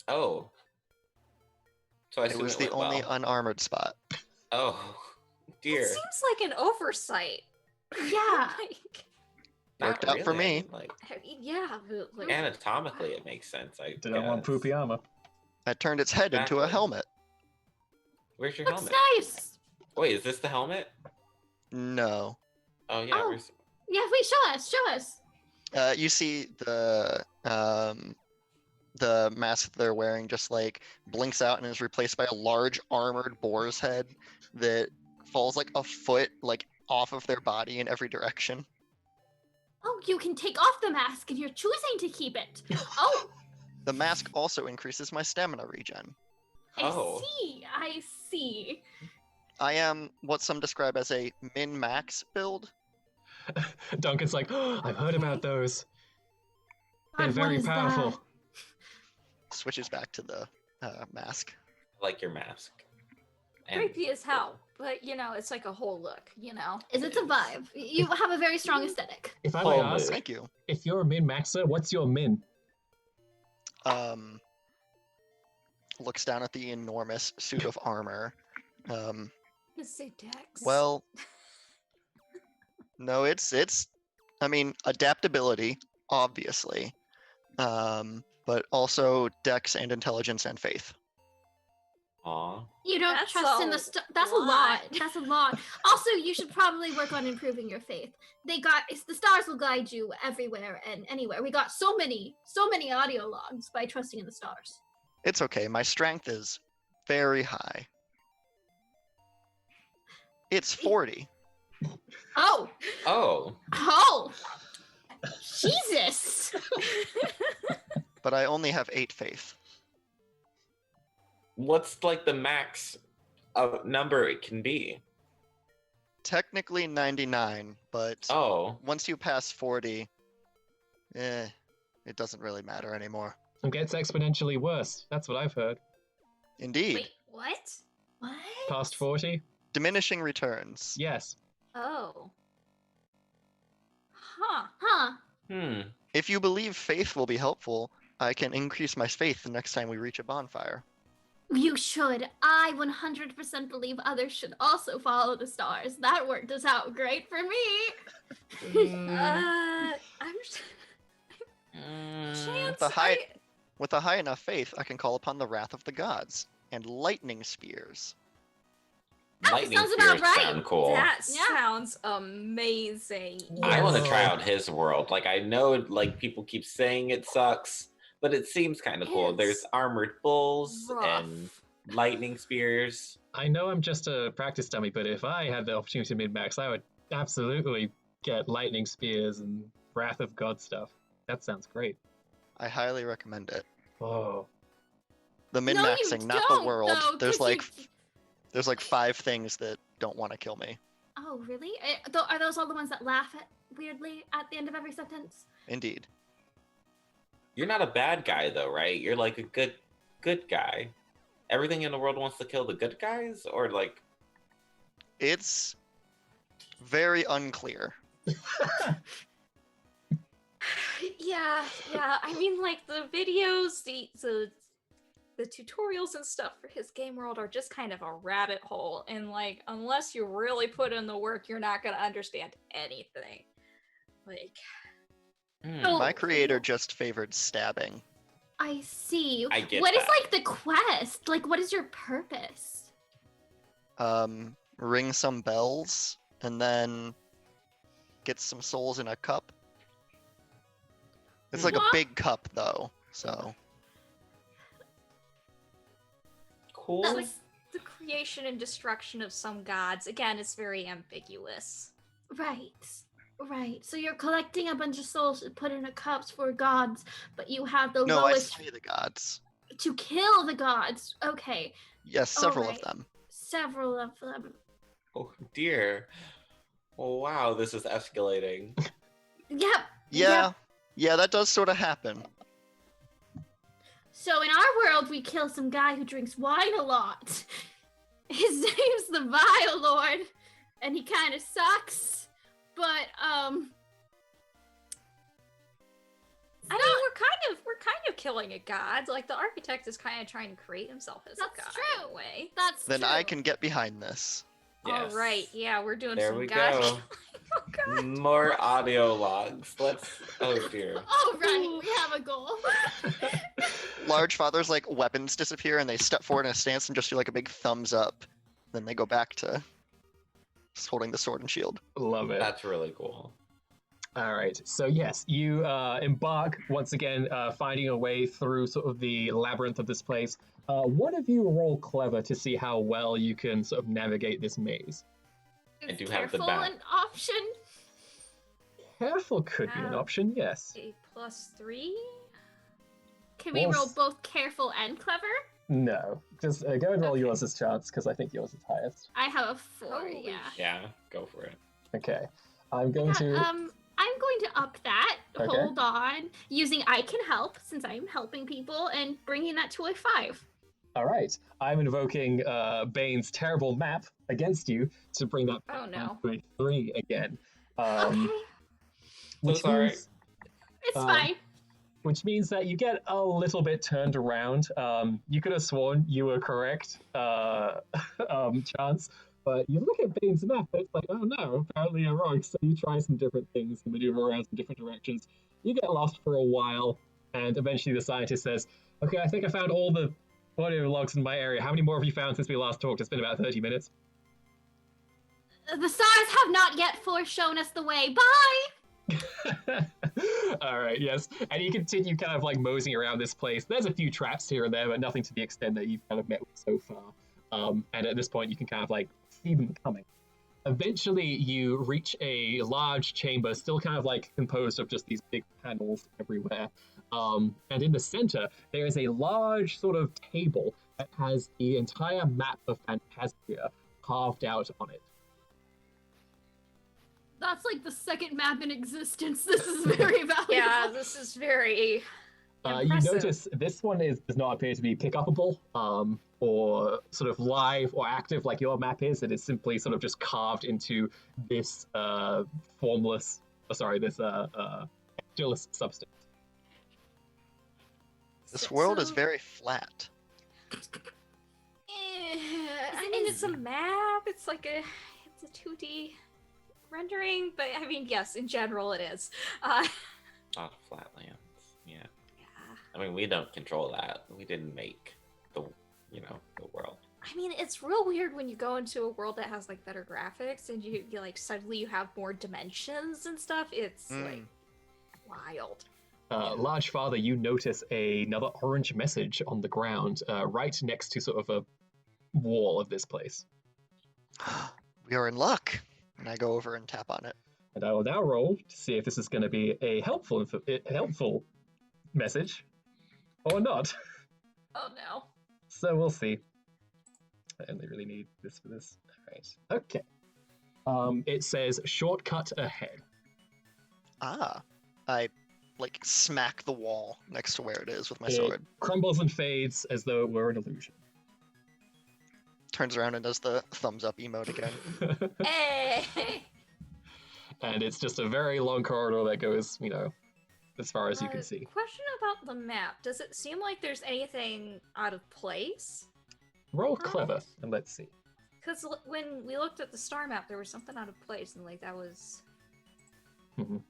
[SPEAKER 2] Oh. So I
[SPEAKER 5] It
[SPEAKER 2] assume
[SPEAKER 5] was the
[SPEAKER 2] went
[SPEAKER 5] only
[SPEAKER 2] well.
[SPEAKER 5] unarmored spot.
[SPEAKER 2] Oh,
[SPEAKER 4] It
[SPEAKER 2] dear.
[SPEAKER 4] seems like an oversight.
[SPEAKER 3] Yeah.
[SPEAKER 4] Like,
[SPEAKER 2] Not
[SPEAKER 5] Worked out for
[SPEAKER 2] really.
[SPEAKER 5] me.
[SPEAKER 2] Like
[SPEAKER 4] I mean, yeah, but, like,
[SPEAKER 2] anatomically, it makes sense. I
[SPEAKER 1] Didn't want
[SPEAKER 2] guess.
[SPEAKER 1] poopy armor.
[SPEAKER 5] I turned its head into a
[SPEAKER 2] Exactly.
[SPEAKER 5] helmet.
[SPEAKER 2] Where's your
[SPEAKER 3] Looks
[SPEAKER 2] helmet?
[SPEAKER 3] nice.
[SPEAKER 2] Wait, is this the helmet?
[SPEAKER 5] No.
[SPEAKER 2] Oh yeah.
[SPEAKER 3] Oh.
[SPEAKER 2] Where's...
[SPEAKER 3] Yeah, wait, show us, show us.
[SPEAKER 5] You see the mask they're wearing just like blinks out and is replaced by a large armored boar's head that falls like a foot like off of their body in every direction.
[SPEAKER 3] Oh, you can take off the mask if you're choosing to keep it. Oh,
[SPEAKER 5] The mask also increases my stamina regen.
[SPEAKER 2] Oh.
[SPEAKER 3] I see.
[SPEAKER 5] I am what some describe as a min-max build.
[SPEAKER 1] Duncan's like, oh, I've heard about those. They're
[SPEAKER 3] God, what
[SPEAKER 1] very
[SPEAKER 3] is
[SPEAKER 1] powerful.
[SPEAKER 3] that?
[SPEAKER 5] Switches back to the mask.
[SPEAKER 2] I like your mask. And
[SPEAKER 4] Creepy as hell, but it's like a whole look,
[SPEAKER 3] It's a vibe. You have a very strong aesthetic.
[SPEAKER 1] If I
[SPEAKER 2] Whole
[SPEAKER 1] might ask,
[SPEAKER 2] mood.
[SPEAKER 5] Thank you.
[SPEAKER 1] if you're a min-maxer, what's your min?
[SPEAKER 5] Looks down at the enormous suit of armor.
[SPEAKER 4] Let's say Dex.
[SPEAKER 5] Well, no, it's. I mean, adaptability, obviously, but also dex and intelligence and faith.
[SPEAKER 2] Aw.
[SPEAKER 3] You don't
[SPEAKER 4] That's
[SPEAKER 3] trust in
[SPEAKER 4] a
[SPEAKER 3] the That's a lot.
[SPEAKER 4] lot.
[SPEAKER 3] That's a lot. Also, you should probably work on improving your faith. The stars will guide you everywhere and anywhere. We got so many audio logs by trusting in the stars.
[SPEAKER 5] It's okay. My strength is very high. It's 40.
[SPEAKER 3] Oh,
[SPEAKER 2] Oh.
[SPEAKER 3] Jesus!
[SPEAKER 5] But I only have 8 faith.
[SPEAKER 2] What's like the max number it can be?
[SPEAKER 5] Technically 99, but
[SPEAKER 2] Oh.
[SPEAKER 5] once you pass 40, it doesn't really matter anymore.
[SPEAKER 1] It gets exponentially worse. That's what I've heard.
[SPEAKER 5] Indeed.
[SPEAKER 3] Wait, what? What?
[SPEAKER 1] Past 40?
[SPEAKER 5] Diminishing returns.
[SPEAKER 1] Yes.
[SPEAKER 4] Oh. Huh.
[SPEAKER 3] Huh?
[SPEAKER 5] If you believe faith will be helpful, I can increase my faith the next time we reach a bonfire.
[SPEAKER 3] You should. I 100% believe others should also follow the stars. That worked us out great for me.
[SPEAKER 4] I'm just... Chance,
[SPEAKER 5] With a high enough faith, I can call upon the wrath of the gods and lightning spears.
[SPEAKER 2] Lightning
[SPEAKER 3] sounds about
[SPEAKER 2] spears
[SPEAKER 3] right.
[SPEAKER 2] sound cool.
[SPEAKER 4] That
[SPEAKER 3] Yeah.
[SPEAKER 4] sounds amazing.
[SPEAKER 2] I want to
[SPEAKER 1] Yes.
[SPEAKER 2] try out his world. Like I know, like people keep saying it sucks, but it seems kind of cool.
[SPEAKER 4] It's
[SPEAKER 2] There's armored bulls and
[SPEAKER 4] rough.
[SPEAKER 2] lightning spears.
[SPEAKER 1] I know I'm just a practice dummy, but if I had the opportunity to min-max, I would absolutely get lightning spears and Wrath of God stuff. That sounds great.
[SPEAKER 5] I highly recommend it.
[SPEAKER 1] Oh.
[SPEAKER 5] The
[SPEAKER 3] No, you
[SPEAKER 5] min-maxing, not
[SPEAKER 3] don't,
[SPEAKER 5] the world.
[SPEAKER 3] though,
[SPEAKER 5] There's
[SPEAKER 3] 'cause
[SPEAKER 5] there's like 5 things that don't want to kill me.
[SPEAKER 3] Oh, really? Are those all the ones that laugh weirdly at the end of every sentence?
[SPEAKER 5] Indeed.
[SPEAKER 2] You're not a bad guy though, right? You're like a good guy. Everything in the world wants to kill the good guys, or like
[SPEAKER 5] It's very unclear.
[SPEAKER 4] Yeah. I mean, like the videos, the tutorials and stuff for his game world are just kind of a rabbit hole, and like unless you really put in the work, you're not gonna understand anything. Like,
[SPEAKER 3] Oh.
[SPEAKER 5] My creator just favored stabbing.
[SPEAKER 3] I see.
[SPEAKER 2] I get
[SPEAKER 3] What is
[SPEAKER 2] that.
[SPEAKER 3] like the quest? Like, what is your purpose?
[SPEAKER 5] Ring some bells and then get some souls in a cup. It's like
[SPEAKER 3] What?
[SPEAKER 5] a big cup though, so
[SPEAKER 2] cool.
[SPEAKER 3] That
[SPEAKER 4] like
[SPEAKER 3] was-
[SPEAKER 4] the creation and destruction of some gods. Again, it's very ambiguous.
[SPEAKER 3] Right. So you're collecting a bunch of souls to put in a cups for gods, but you have the
[SPEAKER 5] no, I
[SPEAKER 3] lowest
[SPEAKER 5] slay the gods.
[SPEAKER 3] to kill the gods. Okay,
[SPEAKER 5] Yes, several
[SPEAKER 3] Alright.
[SPEAKER 5] of them.
[SPEAKER 3] several of them.
[SPEAKER 2] Oh dear. Oh, wow, this is escalating.
[SPEAKER 3] Yep.
[SPEAKER 5] Yeah,
[SPEAKER 3] Yep.
[SPEAKER 5] yeah, that does sort of happen.
[SPEAKER 3] So in our world, we kill some guy who drinks wine a lot. His name's the Vile Lord, and he kind of sucks. But
[SPEAKER 4] I mean, we're kind of killing a god. Like the architect is kind of trying to create himself as
[SPEAKER 3] That's
[SPEAKER 4] a god
[SPEAKER 3] true.
[SPEAKER 4] in a way.
[SPEAKER 3] that's
[SPEAKER 5] Then
[SPEAKER 3] true.
[SPEAKER 5] I can get behind this.
[SPEAKER 2] Yes.
[SPEAKER 4] All right, yeah, we're doing
[SPEAKER 2] There
[SPEAKER 4] some
[SPEAKER 2] we
[SPEAKER 4] god.
[SPEAKER 2] go.
[SPEAKER 4] Oh god.
[SPEAKER 2] More audio logs. Let's. Oh dear.
[SPEAKER 3] Oh right, we have a goal.
[SPEAKER 5] Large Father's like weapons disappear and they step forward in a stance and just do like a big thumbs up. Then they go back to just holding the sword and shield.
[SPEAKER 1] Love it.
[SPEAKER 2] That's really cool.
[SPEAKER 1] All right. So yes, you embark once again, finding a way through sort of the labyrinth of this place. One of you roll clever to see how well you can sort of navigate this maze.
[SPEAKER 2] I
[SPEAKER 3] Is
[SPEAKER 2] do have the
[SPEAKER 3] careful
[SPEAKER 2] bat.
[SPEAKER 3] an option?
[SPEAKER 1] Careful could be an
[SPEAKER 4] Have
[SPEAKER 1] option, yes.
[SPEAKER 4] a +3.
[SPEAKER 3] Can we
[SPEAKER 1] Well,
[SPEAKER 3] roll both careful and clever?
[SPEAKER 1] No. Just go and roll
[SPEAKER 4] Okay.
[SPEAKER 1] yours as chance, because I think yours is highest.
[SPEAKER 3] I have a 4,
[SPEAKER 4] Holy
[SPEAKER 3] yeah.
[SPEAKER 2] Yeah, go for it.
[SPEAKER 1] Okay. I'm going to...
[SPEAKER 3] I'm going to up that.
[SPEAKER 1] Okay.
[SPEAKER 3] Hold on. Using I can help, since I am helping people, and bringing that to a 5.
[SPEAKER 1] All right. I'm invoking Bane's terrible map against you to bring that
[SPEAKER 4] Oh no.
[SPEAKER 1] to a 3 again.
[SPEAKER 3] Okay.
[SPEAKER 1] Which
[SPEAKER 2] sorry.
[SPEAKER 1] means,
[SPEAKER 3] It's
[SPEAKER 1] um,
[SPEAKER 3] fine.
[SPEAKER 1] which means that you get a little bit turned around. You could have sworn you were correct, Chance, but you look at Bane's map, it's like, oh no, apparently you're wrong. So you try some different things and maneuver around some different directions. You get lost for a while, and eventually the scientist says, okay, I think I found all the audio logs in my area. How many more have you found since we last talked? It's been about 30 minutes.
[SPEAKER 3] The stars have not yet shown us the way. Bye!
[SPEAKER 1] All right, yes. And you continue kind of like moseying around this place. There's a few traps here and there, but nothing to the extent that you've kind of met with so far. And at this point, you can kind of like see them coming. Eventually, you reach a large chamber, still kind of like composed of just these big panels everywhere. And in the center, there is a large sort of table that has the entire map of Phantasmia carved out on it.
[SPEAKER 3] That's like the second map in existence. This is very valuable.
[SPEAKER 4] Yeah, this is very
[SPEAKER 1] You
[SPEAKER 4] impressive.
[SPEAKER 1] notice this one does not appear to be pick-upable or sort of live or active like your map is. It is simply sort of just carved into this formless, this edgeless substance.
[SPEAKER 5] This world is
[SPEAKER 4] So-
[SPEAKER 5] very flat.
[SPEAKER 4] I mean, it's a map. It's like it's a 2D rendering, but I mean, yes, in general, it is.
[SPEAKER 2] A lot of flatlands. Yeah. I mean, we don't control that. We didn't make the world.
[SPEAKER 4] I mean, it's real weird when you go into a world that has like better graphics and you like suddenly you have more dimensions and stuff. It's like wild.
[SPEAKER 1] Large Father, you notice another orange message on the ground right next to sort of a wall of this place.
[SPEAKER 5] We are in luck. And I go over and tap on it.
[SPEAKER 1] And I will now roll to see if this is going to be a helpful message or not.
[SPEAKER 4] Oh no.
[SPEAKER 1] So we'll see. I only really need this for this. All right. Okay. It says shortcut ahead.
[SPEAKER 5] Ah. I like smack the wall next to where it is with my
[SPEAKER 1] It
[SPEAKER 5] sword.
[SPEAKER 1] crumbles and fades as though it were an illusion.
[SPEAKER 5] Turns around and does the thumbs up emote again.
[SPEAKER 4] Hey.
[SPEAKER 1] And it's just a very long corridor that goes, as far as you can see.
[SPEAKER 4] Question about the map. Does it seem like there's anything out of place?
[SPEAKER 1] Roll clever and let's see.
[SPEAKER 4] Because when we looked at the star map, there was something out of place, and like that was
[SPEAKER 1] Mhm.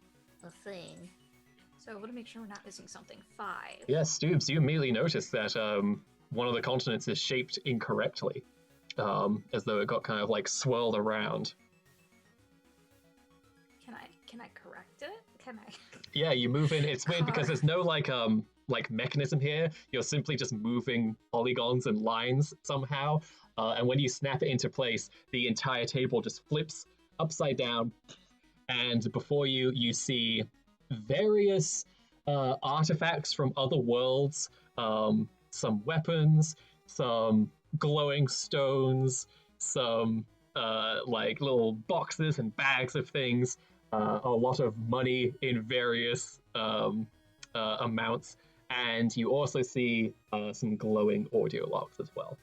[SPEAKER 4] a thing. So I want to make sure we're not missing something. 5.
[SPEAKER 1] Yes, Stoobs, you immediately notice that one of the continents is shaped incorrectly, as though it got kind of like swirled around.
[SPEAKER 4] Can I correct it? Can I?
[SPEAKER 1] Yeah, you move in. It's weird because there's no like mechanism here. You're simply just moving polygons and lines somehow. And when you snap it into place, the entire table just flips upside down. And before you, you see various artifacts from other worlds, some weapons, some glowing stones, some like little boxes and bags of things. A lot of money in various amounts, and you also see some glowing audio logs as well.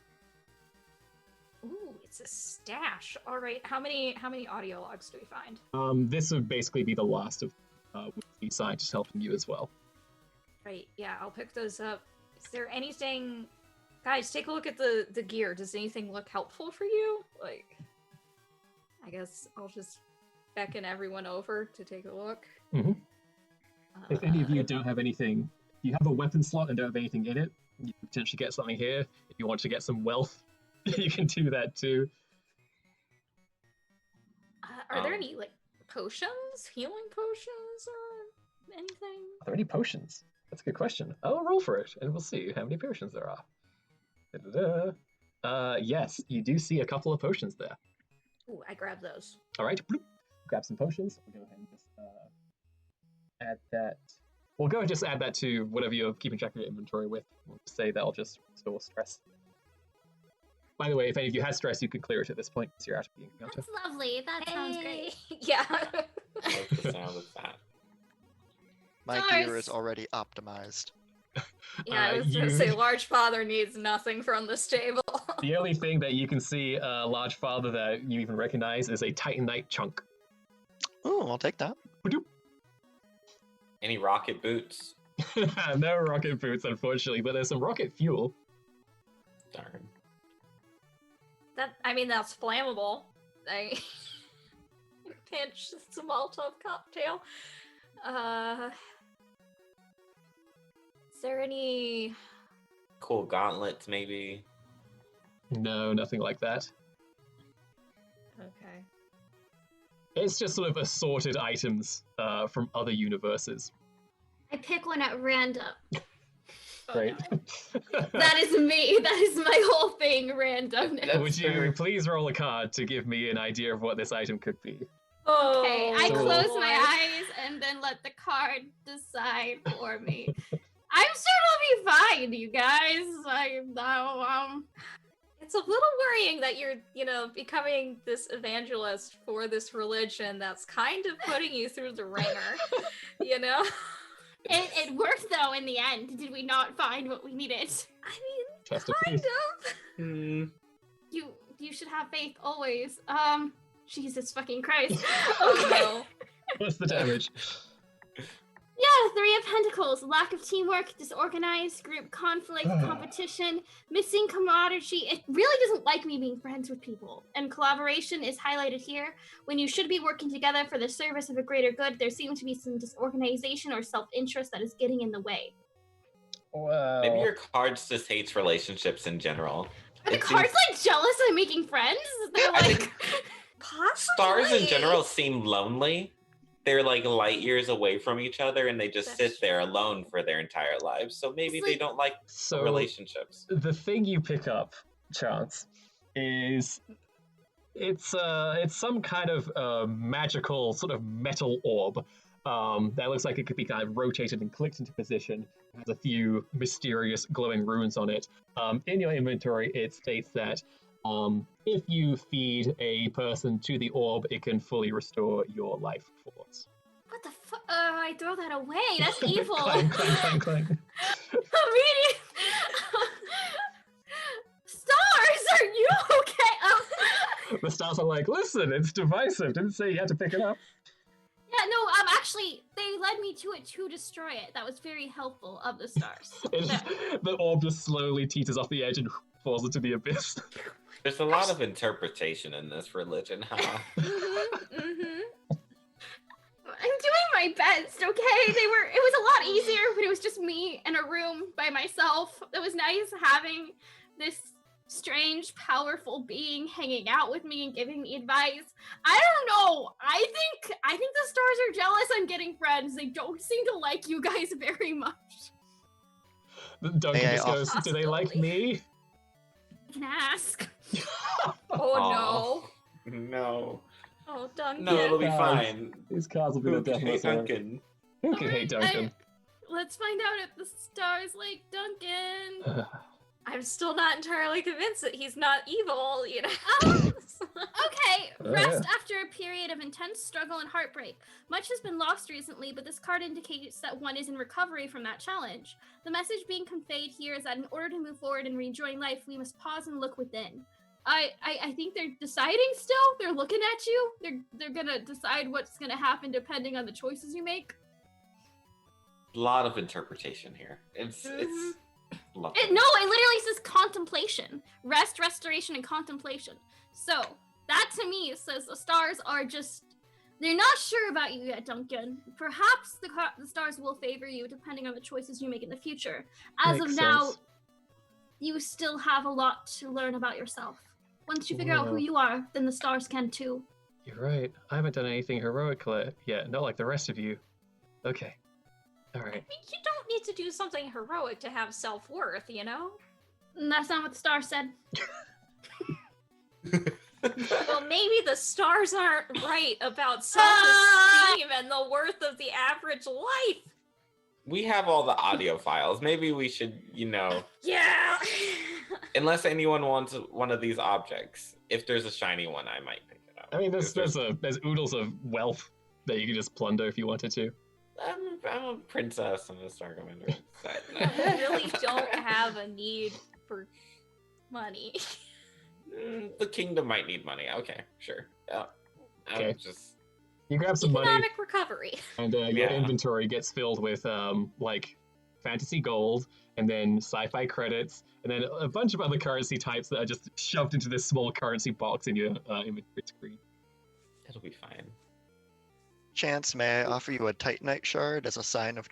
[SPEAKER 4] Ooh, it's a stash. All right, how many audio logs do we find?
[SPEAKER 1] This would basically be the last of with the scientists helping you as well.
[SPEAKER 4] Right, yeah, I'll pick those up. Is there anything? Guys, take a look at the gear. Does anything look helpful for you? Like, I guess I'll just beckon everyone over to take a look.
[SPEAKER 1] Mhm. If any of you don't have anything, if you have a weapon slot and don't have anything in it, you can potentially get something here. If you want to get some wealth, you can do that too.
[SPEAKER 4] Are there any like potions, healing potions, or anything?
[SPEAKER 1] Are there any potions? That's a good question. I'll roll for it, and we'll see how many potions there are. Da-da-da. Yes, you do see a couple of potions there.
[SPEAKER 4] Ooh, I grab those.
[SPEAKER 1] All right, bloop. Grab some potions. We'll go ahead and just add that. We'll go and just add that to whatever you're keeping track of your inventory with. We'll say that'll just restore stress. By the way, if any of you had stress, you could clear it at this point because you're out of the encounter.
[SPEAKER 3] That's lovely. That sounds great.
[SPEAKER 4] Yeah.
[SPEAKER 2] I like the sound of that.
[SPEAKER 5] My
[SPEAKER 3] Stars.
[SPEAKER 5] gear is already optimized.
[SPEAKER 4] Yeah, I was gonna say Large Father needs nothing from this table.
[SPEAKER 1] The only thing that you can see, Large Father, that you even recognize is a Titanite chunk.
[SPEAKER 5] Ooh, I'll take that.
[SPEAKER 2] Any rocket boots?
[SPEAKER 1] No rocket boots, unfortunately, but there's some rocket fuel.
[SPEAKER 2] Darn.
[SPEAKER 4] That's flammable. I pinch some Molotov cocktail. Is there any?
[SPEAKER 2] Cool gauntlets, maybe.
[SPEAKER 1] No, nothing like that.
[SPEAKER 4] Okay.
[SPEAKER 1] It's just sort of assorted items from other universes.
[SPEAKER 3] I pick one at random.
[SPEAKER 1] Great.
[SPEAKER 3] That is me. That is my whole thing, randomness.
[SPEAKER 2] That's
[SPEAKER 1] Would you
[SPEAKER 2] fair.
[SPEAKER 1] please roll a card to give me an idea of what this item could be?
[SPEAKER 3] Okay, I
[SPEAKER 1] So-
[SPEAKER 3] close my eyes and then let the card decide for me. I'm sure it'll be fine, you guys.
[SPEAKER 4] It's a little worrying that you're, becoming this evangelist for this religion that's kind of putting you through the ringer,
[SPEAKER 3] It worked though in the end. Did we not find what we needed?
[SPEAKER 4] I mean,
[SPEAKER 1] Test of
[SPEAKER 4] kind
[SPEAKER 1] faith.
[SPEAKER 4] of.
[SPEAKER 2] Hmm.
[SPEAKER 3] You should have faith always. Jesus fucking Christ.
[SPEAKER 4] Oh no.
[SPEAKER 1] What's the damage?
[SPEAKER 3] Yeah, 3 of Pentacles. Lack of teamwork, disorganized, group conflict, competition, missing camaraderie. It really doesn't like me being friends with people. And collaboration is highlighted here. When you should be working together for the service of a greater good, there seems to be some disorganization or self-interest that is getting in the way.
[SPEAKER 1] Wow.
[SPEAKER 2] Maybe your cards just hates relationships in general.
[SPEAKER 3] Are the
[SPEAKER 2] It
[SPEAKER 3] cards
[SPEAKER 2] seems-
[SPEAKER 3] like jealous I'm making friends? They're
[SPEAKER 2] I
[SPEAKER 3] like,
[SPEAKER 2] think
[SPEAKER 4] Possibly.
[SPEAKER 2] stars in general seem lonely. They're like light years away from each other and they just
[SPEAKER 4] That's
[SPEAKER 2] sit there alone for their entire lives. So maybe
[SPEAKER 3] It's
[SPEAKER 2] they
[SPEAKER 3] like-
[SPEAKER 2] don't like
[SPEAKER 1] So
[SPEAKER 2] relationships.
[SPEAKER 1] the thing you pick up, Chance, is it's some kind of magical sort of metal orb that looks like it could be kind of rotated and clicked into position. It has a few mysterious glowing runes on it. In your inventory, it states that if you feed a person to the orb, it can fully restore your life force.
[SPEAKER 3] what the fuck? I throw that away. That's evil.
[SPEAKER 1] Clang, clang, clang, clang.
[SPEAKER 3] Immediate. Stars, are you okay?
[SPEAKER 1] The stars are like, listen, it's divisive. Didn't say you had to pick it up.
[SPEAKER 3] Yeah, no, actually, they led me to it to destroy it. That was very helpful of the stars.
[SPEAKER 1] The orb just slowly teeters off the edge and falls into the abyss.
[SPEAKER 2] There's a lot of interpretation in this religion, huh?
[SPEAKER 4] Mm-hmm.
[SPEAKER 3] I'm doing my best, okay? It was a lot easier when it was just me in a room by myself. It was nice having this strange, powerful being hanging out with me and giving me advice. I don't know. I think the stars are jealous I'm getting friends. They don't seem to like you guys very much.
[SPEAKER 1] Duncan
[SPEAKER 5] May I
[SPEAKER 1] just goes, do they like me?
[SPEAKER 3] I can ask.
[SPEAKER 4] Oh
[SPEAKER 2] No.
[SPEAKER 4] no. Oh, Duncan.
[SPEAKER 2] No, it'll be
[SPEAKER 1] Guys.
[SPEAKER 2] fine.
[SPEAKER 1] These cards will be
[SPEAKER 2] Who
[SPEAKER 1] the death
[SPEAKER 2] could
[SPEAKER 1] of
[SPEAKER 2] hate
[SPEAKER 1] us all.
[SPEAKER 2] Duncan?
[SPEAKER 1] Who can hate Duncan?
[SPEAKER 3] Let's find out if the stars like Duncan.
[SPEAKER 4] I'm still not entirely convinced that he's not evil,
[SPEAKER 3] Okay,
[SPEAKER 1] Oh,
[SPEAKER 3] rest after a period of intense struggle and heartbreak. Much has been lost recently, but this card indicates that one is in recovery from that challenge. The message being conveyed here is that in order to move forward and rejoin life, we must pause and look within. I think they're deciding still. They're looking at you. They're gonna decide what's gonna happen depending on the choices you make.
[SPEAKER 2] A lot of interpretation here. It's lovely.
[SPEAKER 3] No, it literally says contemplation. Rest, restoration, and contemplation. So, that to me says the stars are just... They're not sure about you yet, Duncan. Perhaps the stars will favor you depending on the choices you make in the future. As
[SPEAKER 1] Makes
[SPEAKER 3] of now,
[SPEAKER 1] sense.
[SPEAKER 3] you still have a lot to learn about yourself. Once you figure out who
[SPEAKER 1] Well.
[SPEAKER 3] you are, then the stars can too.
[SPEAKER 1] You're right. I haven't done anything heroic yet. Not like the rest of you. Okay. All
[SPEAKER 4] I
[SPEAKER 1] right.
[SPEAKER 4] think you don't need to do something heroic to have self-worth,
[SPEAKER 3] And that's not what the stars said.
[SPEAKER 4] Well, maybe the stars aren't right about self-esteem and the worth of the average life.
[SPEAKER 2] We have all the audio files. Maybe we should,
[SPEAKER 4] Yeah.
[SPEAKER 2] unless anyone wants one of these objects. If there's a shiny one, I might pick it up.
[SPEAKER 1] I mean,
[SPEAKER 2] If
[SPEAKER 1] there's oodles of wealth that you can just plunder if you wanted to.
[SPEAKER 2] I'm a princess and a Star Commander.
[SPEAKER 4] I really don't have a need for money.
[SPEAKER 2] The kingdom might need money. Okay, sure. Yeah.
[SPEAKER 1] Okay.
[SPEAKER 2] Just
[SPEAKER 1] You grab some money,
[SPEAKER 4] Economic recovery.
[SPEAKER 1] and your
[SPEAKER 2] Yeah.
[SPEAKER 1] inventory gets filled with like fantasy gold, and then sci-fi credits, and then a bunch of other currency types that are just shoved into this small currency box in your inventory screen.
[SPEAKER 2] it'll be fine.
[SPEAKER 5] Chance, may I offer you a Titanite shard as a sign of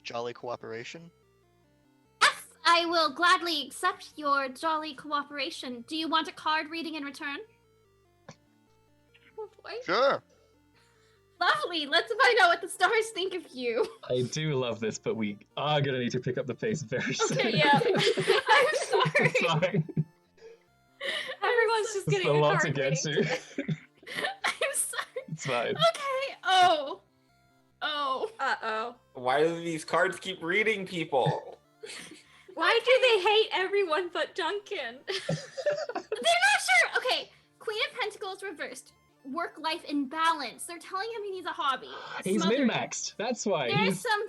[SPEAKER 5] jolly cooperation?
[SPEAKER 3] Yes, I will gladly accept your jolly cooperation. Do you want a card reading in return?
[SPEAKER 4] Oh boy.
[SPEAKER 5] Sure.
[SPEAKER 3] Lovely. Let's find out what the stars think of you.
[SPEAKER 1] I do love this, but we are gonna need to pick up the pace very soon.
[SPEAKER 3] Okay, yeah. I'm sorry.
[SPEAKER 1] It's fine.
[SPEAKER 4] Everyone's just
[SPEAKER 1] It's
[SPEAKER 4] getting
[SPEAKER 1] a
[SPEAKER 4] a
[SPEAKER 1] lot
[SPEAKER 4] card
[SPEAKER 1] to get
[SPEAKER 4] reading
[SPEAKER 1] to.
[SPEAKER 4] today.
[SPEAKER 3] I'm sorry.
[SPEAKER 1] It's fine.
[SPEAKER 3] Okay. Oh. Oh.
[SPEAKER 4] Uh-oh.
[SPEAKER 2] Why do these cards keep reading people?
[SPEAKER 4] Why do they hate everyone but Duncan?
[SPEAKER 3] They're not sure. Okay. Queen of Pentacles reversed. Work-life imbalance. They're telling him he needs a hobby.
[SPEAKER 1] He's
[SPEAKER 3] Smothering.
[SPEAKER 1] min-maxed. That's why.
[SPEAKER 3] There's some.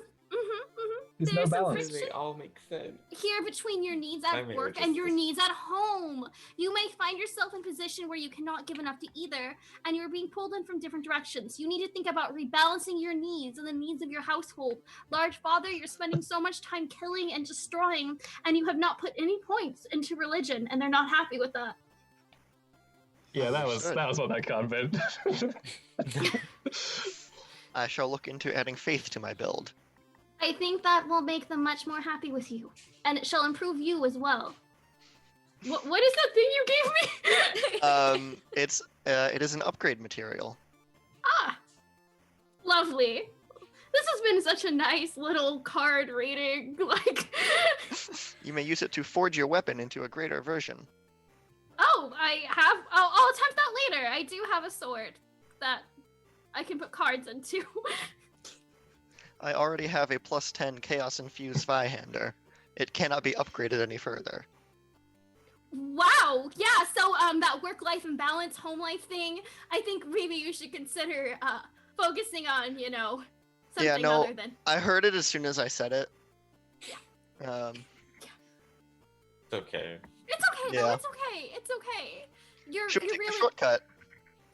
[SPEAKER 1] There's no
[SPEAKER 3] there's some
[SPEAKER 1] balance.
[SPEAKER 2] They all make sense.
[SPEAKER 3] Here between your needs
[SPEAKER 2] I
[SPEAKER 3] at
[SPEAKER 2] mean,
[SPEAKER 3] work
[SPEAKER 2] we're
[SPEAKER 3] and
[SPEAKER 2] just-
[SPEAKER 3] your needs at home. You may find yourself in a position where you cannot give enough to either, and you're being pulled in from different directions. You need to think about rebalancing your needs and the needs of your household. Large Father, you're spending so much time killing and destroying, and you have not put any points into religion, and they're not happy with that.
[SPEAKER 1] Yeah, that was
[SPEAKER 5] Understood.
[SPEAKER 1] what that card meant.
[SPEAKER 5] I shall look into adding faith to my build.
[SPEAKER 3] I think that will make them much more happy with you, and it shall improve you as well. What is that thing you gave me?
[SPEAKER 5] It is an upgrade material.
[SPEAKER 3] Ah, lovely. This has been such a nice little card reading. Like,
[SPEAKER 5] You may use it to forge your weapon into a greater version.
[SPEAKER 3] oh, I have. I'll attempt that later. I do have a sword that I can put cards into.
[SPEAKER 5] I already have a +10 Chaos Infused Zweihander. It cannot be upgraded any further.
[SPEAKER 3] Wow. Yeah. So that work-life imbalance, home life thing. I think maybe you should consider focusing on, something
[SPEAKER 5] no.
[SPEAKER 3] other than.
[SPEAKER 5] I heard it as soon as I said it.
[SPEAKER 3] Yeah.
[SPEAKER 2] It's okay.
[SPEAKER 3] It's okay. No,
[SPEAKER 5] Yeah.
[SPEAKER 3] it's okay. It's okay. You're
[SPEAKER 5] Should we take
[SPEAKER 3] really.
[SPEAKER 5] the shortcut?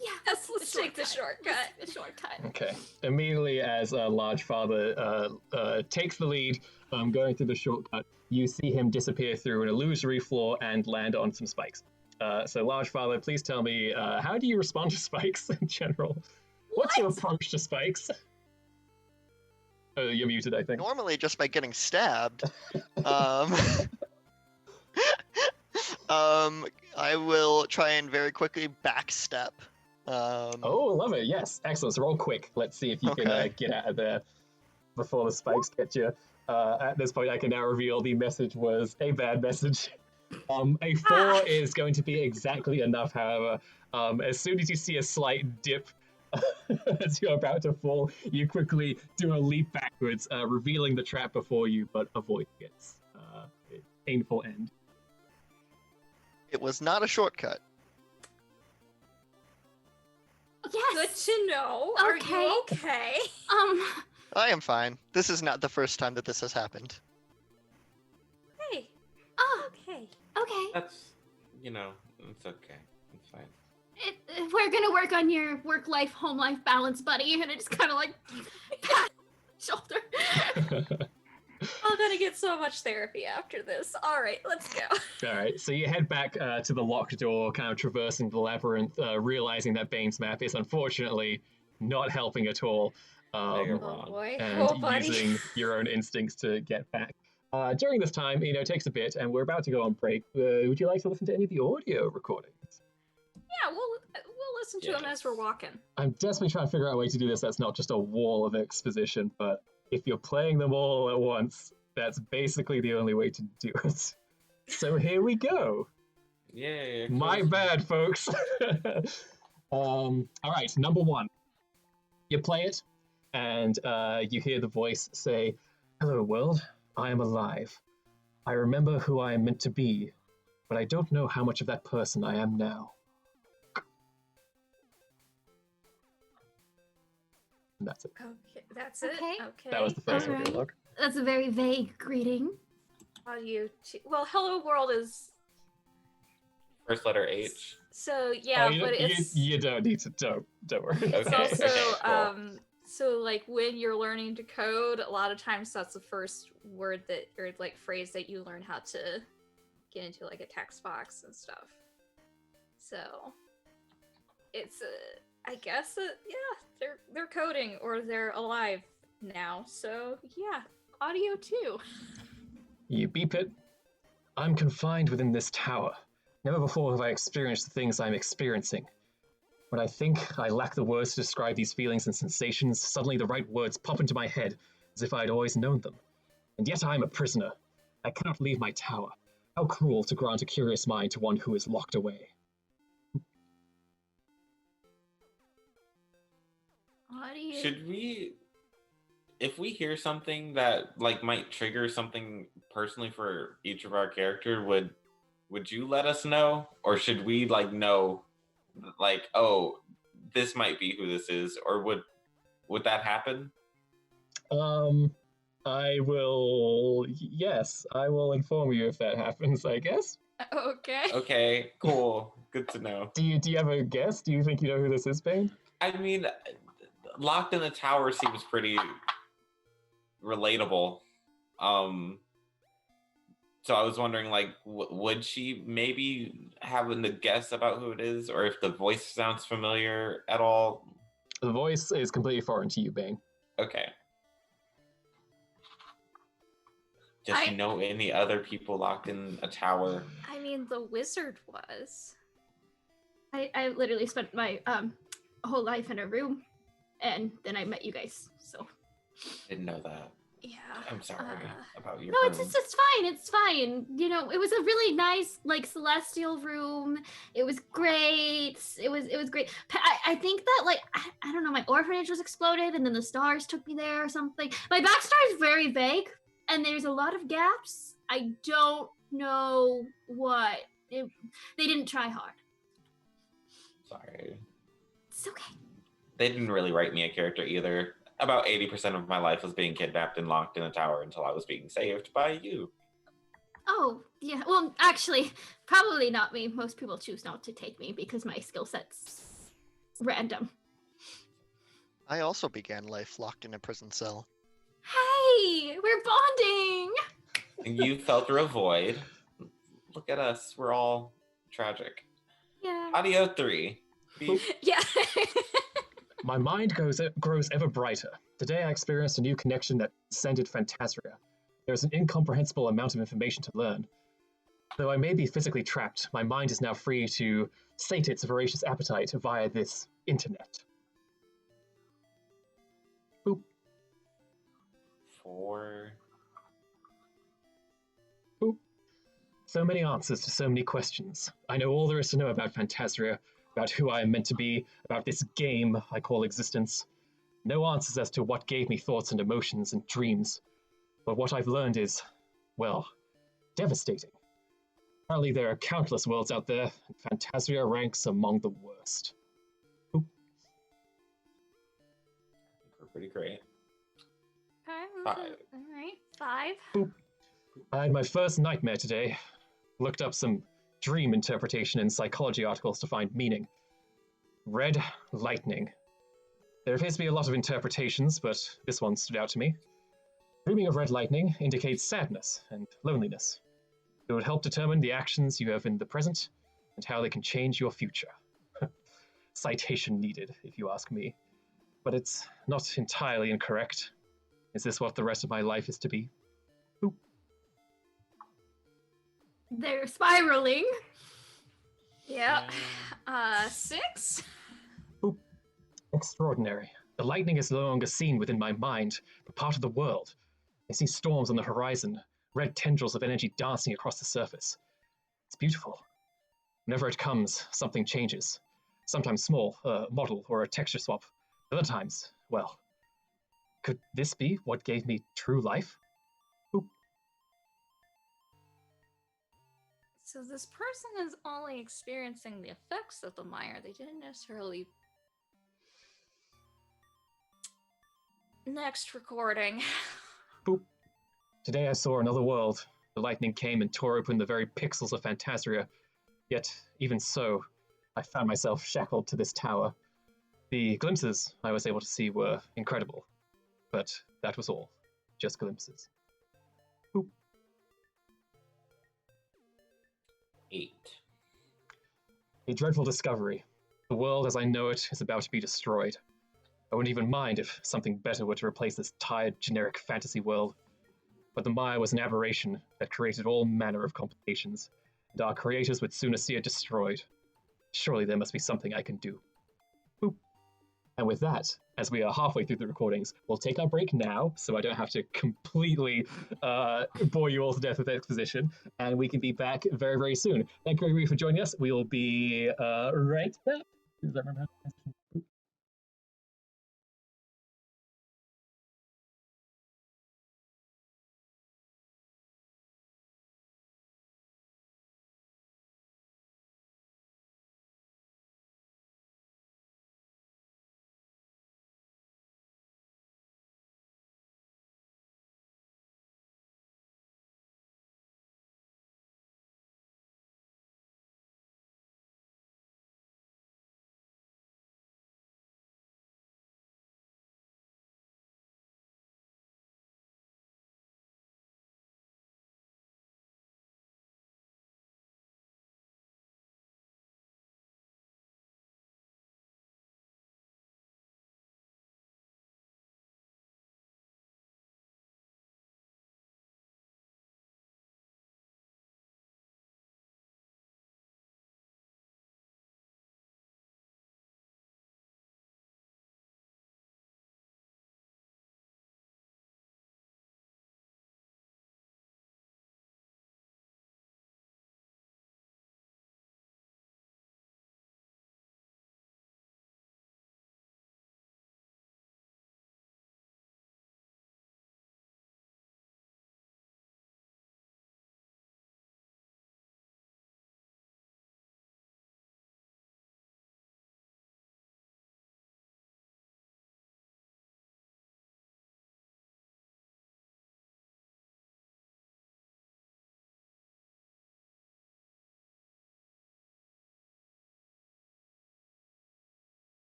[SPEAKER 3] Yeah.
[SPEAKER 4] Let's take the shortcut.
[SPEAKER 3] The shortcut.
[SPEAKER 1] Okay. Immediately as Large Father takes the lead, going through the shortcut, you see him disappear through an illusory floor and land on some spikes. So Large Father, please tell me, how do you respond to spikes in general? What's your approach to spikes? Oh, you're muted, I think.
[SPEAKER 5] Normally just by getting stabbed. I will try and very quickly backstep.
[SPEAKER 1] Oh, love it. Yes. Excellent. So roll quick. Let's see if you can
[SPEAKER 5] Okay.
[SPEAKER 1] get out of there before the spikes get you. At this point, I can now reveal the message was a bad message. A 4 is going to be exactly enough, however. As soon as you see a slight dip as you're about to fall, you quickly do a leap backwards, revealing the trap before you, but avoiding its painful end.
[SPEAKER 5] It was not a shortcut.
[SPEAKER 4] Good
[SPEAKER 3] Yes.
[SPEAKER 4] to know. Are
[SPEAKER 3] Okay.
[SPEAKER 4] you okay?
[SPEAKER 5] I am fine. This is not the first time that this has happened.
[SPEAKER 4] Hey.
[SPEAKER 3] Oh,
[SPEAKER 4] Okay.
[SPEAKER 3] okay.
[SPEAKER 2] That's, it's okay. It's fine.
[SPEAKER 3] We're gonna work on your work-life, home-life balance, buddy. And it's kind of like pat shoulder.
[SPEAKER 4] I'm gonna get so much therapy after this. All right, let's go.
[SPEAKER 1] All right, so you head back to the locked door, kind of traversing the labyrinth, realizing that Bane's map is unfortunately not helping at all,
[SPEAKER 2] you're
[SPEAKER 4] Oh
[SPEAKER 2] wrong.
[SPEAKER 4] boy.
[SPEAKER 1] and
[SPEAKER 4] Oh buddy.
[SPEAKER 1] using your own instincts to get back. During this time, it takes a bit, and we're about to go on break. Would you like to listen to any of the audio recordings?
[SPEAKER 4] Yeah, we'll listen to them as we're walking.
[SPEAKER 1] I'm desperately trying to figure out a way to do this that's not just a wall of exposition, but if you're playing them all at once, that's basically the only way to do it. So here we go.
[SPEAKER 2] Yeah.
[SPEAKER 1] My bad, folks. All right, number one. You play it, and you hear the voice say, "Hello, world. I am alive. I remember who I am meant to be, but I don't know how much of that person I am now." And that's it.
[SPEAKER 4] Okay, that's
[SPEAKER 3] Okay.
[SPEAKER 4] it. Okay.
[SPEAKER 1] That was the first
[SPEAKER 3] Alright.
[SPEAKER 1] dialogue.
[SPEAKER 3] That's a very vague greeting.
[SPEAKER 4] Well, hello world is
[SPEAKER 2] First letter H.
[SPEAKER 4] so yeah,
[SPEAKER 1] you,
[SPEAKER 4] but
[SPEAKER 1] you,
[SPEAKER 4] it's
[SPEAKER 1] you don't need to. Don't worry.
[SPEAKER 4] it's
[SPEAKER 2] Okay,
[SPEAKER 4] also
[SPEAKER 2] cool.
[SPEAKER 4] so like when you're learning to code, a lot of times that's the first word that or like phrase that you learn how to get into like a text box and stuff. So it's I guess yeah, they're coding or they're alive now. So yeah, audio too.
[SPEAKER 1] You beep it. I'm confined within this tower. Never before have I experienced the things I'm experiencing. When I think I lack the words to describe these feelings and sensations, suddenly the right words pop into my head as if I had always known them. And yet I am a prisoner. I cannot leave my tower. How cruel to grant a curious mind to one who is locked away.
[SPEAKER 3] Audio.
[SPEAKER 2] Should we, if we hear something that like might trigger something personally for each of our character, would you let us know, or should we like know, like, oh, this might be who this is, or would that happen?
[SPEAKER 1] I will. Yes, I will inform you if that happens, I guess.
[SPEAKER 4] Okay.
[SPEAKER 2] Okay, cool, good to know.
[SPEAKER 1] Do you have a guess? Do you think you know who this is, Bane?
[SPEAKER 2] I mean, locked in the tower seems pretty relatable. So I was wondering, like, would she maybe have a guess about who it is, or if the voice sounds familiar at all?
[SPEAKER 1] The voice is completely foreign to you, Bane.
[SPEAKER 2] Okay. Does
[SPEAKER 4] I-
[SPEAKER 2] she know any other people locked in a tower?
[SPEAKER 4] I mean, the wizard was.
[SPEAKER 3] I literally spent my whole life in a room, and then I met you guys. So
[SPEAKER 2] Didn't know that.
[SPEAKER 4] Yeah.
[SPEAKER 2] I'm sorry about your
[SPEAKER 3] no,
[SPEAKER 2] room.
[SPEAKER 3] it's fine. It's fine. You know, it was a really nice like celestial room. It was great. It was great. I think that like I don't know, my orphanage was exploded, and then the stars took me there or something. My backstory is very vague, and there's a lot of gaps. I don't know what. They didn't try hard.
[SPEAKER 2] Sorry.
[SPEAKER 3] It's okay.
[SPEAKER 2] They didn't really write me a character either. About 80% of my life was being kidnapped and locked in a tower until I was being saved by you.
[SPEAKER 3] Oh, yeah. Well, actually, probably not me. Most people choose not to take me because my skill set's random.
[SPEAKER 5] I also began life locked in a prison cell.
[SPEAKER 3] Hey, we're bonding.
[SPEAKER 2] And you fell through a void. Look at us. We're all tragic.
[SPEAKER 3] Yeah.
[SPEAKER 2] Audio 3. Beep.
[SPEAKER 4] Yeah.
[SPEAKER 1] My mind grows ever brighter. Today I experienced a new connection that ascended Phantasria. There is an incomprehensible amount of information to learn. Though I may be physically trapped, my mind is now free to sate its voracious appetite via this internet. Boop.
[SPEAKER 2] 4.
[SPEAKER 1] Boop. So many answers to so many questions. I know all there is to know about Phantasria, about who I am meant to be, about this game I call existence. No answers as to what gave me thoughts and emotions and dreams. But what I've learned is, well, devastating. Apparently there are countless worlds out there, and Phantasria ranks among the worst.
[SPEAKER 2] We're pretty great.
[SPEAKER 4] Okay.
[SPEAKER 2] 5.
[SPEAKER 4] All right. 5.
[SPEAKER 1] I had my first nightmare today. Looked up some dream interpretation in psychology articles to find meaning. Red lightning. There appears to be a lot of interpretations, but this one stood out to me. Dreaming of red lightning indicates sadness and loneliness. It would help determine the actions you have in the present and how they can change your future. Citation needed, if you ask me. But it's not entirely incorrect. Is this what the rest of my life is to be?
[SPEAKER 3] They're spiraling.
[SPEAKER 4] Yep. 6.
[SPEAKER 1] Extraordinary. The lightning is no longer seen within my mind, but part of the world. I see storms on the horizon, red tendrils of energy dancing across the surface. It's beautiful. Whenever it comes, something changes. Sometimes small, a model or a texture swap. Other times, well, could this be what gave me true life? Oop.
[SPEAKER 4] So this person is only experiencing the effects of the mire. They didn't necessarily. Next recording.
[SPEAKER 1] Boop. Today I saw another world. The lightning came and tore open the very pixels of Phantasia. Yet, even so, I found myself shackled to this tower. The glimpses I was able to see were incredible. But that was all. Just glimpses. Boop.
[SPEAKER 2] 8.
[SPEAKER 1] A dreadful discovery. The world as I know it is about to be destroyed. I wouldn't even mind if something better were to replace this tired, generic fantasy world. But the Maya was an aberration that created all manner of complications, and our creators would sooner see it destroyed. Surely there must be something I can do. Boop. And with that, as we are halfway through the recordings, we'll take our break now, so I don't have to completely bore you all to death with exposition, and we can be back very, very soon. Thank you, everybody, for joining us. We will be right back. Does that remember how to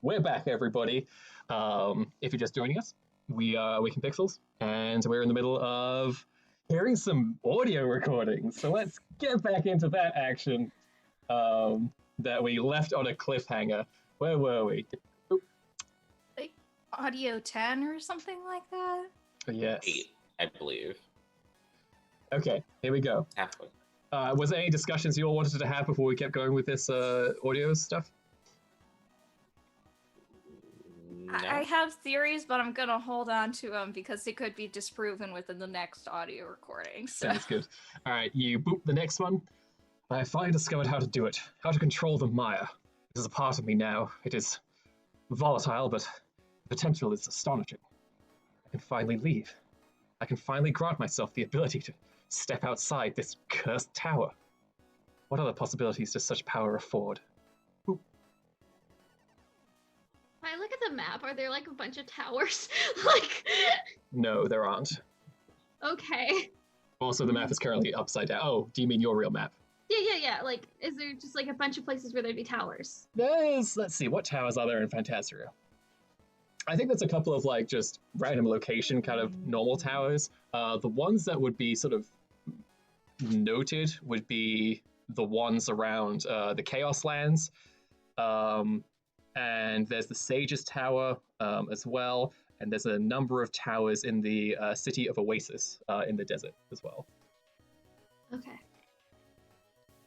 [SPEAKER 1] We're back, everybody. If you're just joining us, we are Waking Pixels, and we're in the middle of hearing some audio recordings. So let's get back into that action that we left on a cliffhanger. Where were we?
[SPEAKER 4] Like audio 10 or something like that?
[SPEAKER 1] Yes.
[SPEAKER 2] 8, I believe.
[SPEAKER 1] Okay, here we go.
[SPEAKER 2] Halfway.
[SPEAKER 1] Was there any discussions you all wanted to have before we kept going with this audio stuff?
[SPEAKER 2] No.
[SPEAKER 4] I have theories, but I'm gonna hold on to them because they could be disproven within the next audio recording. So.
[SPEAKER 1] Sounds good. All right, you boop the next one. I finally discovered how to do it, how to control the Maya. It is a part of me now. It is volatile, but the potential is astonishing. I can finally leave. I can finally grant myself the ability to step outside this cursed tower. What other possibilities does such power afford?
[SPEAKER 3] When I look at the map, are there like a bunch of towers? Like,
[SPEAKER 1] No, there aren't.
[SPEAKER 3] okay.
[SPEAKER 1] Also, the map is currently upside down. Oh, do you mean your real map?
[SPEAKER 3] Yeah. Like, is there just like a bunch of places where there'd be towers?
[SPEAKER 1] Let's see, what towers are there in Phantasia? I think there's a couple of like just random location kind of normal towers. The ones that would be sort of noted would be the ones around the Chaos Lands. And there's the Sage's Tower as well. And there's a number of towers in the city of Oasis in the desert as well.
[SPEAKER 3] Okay.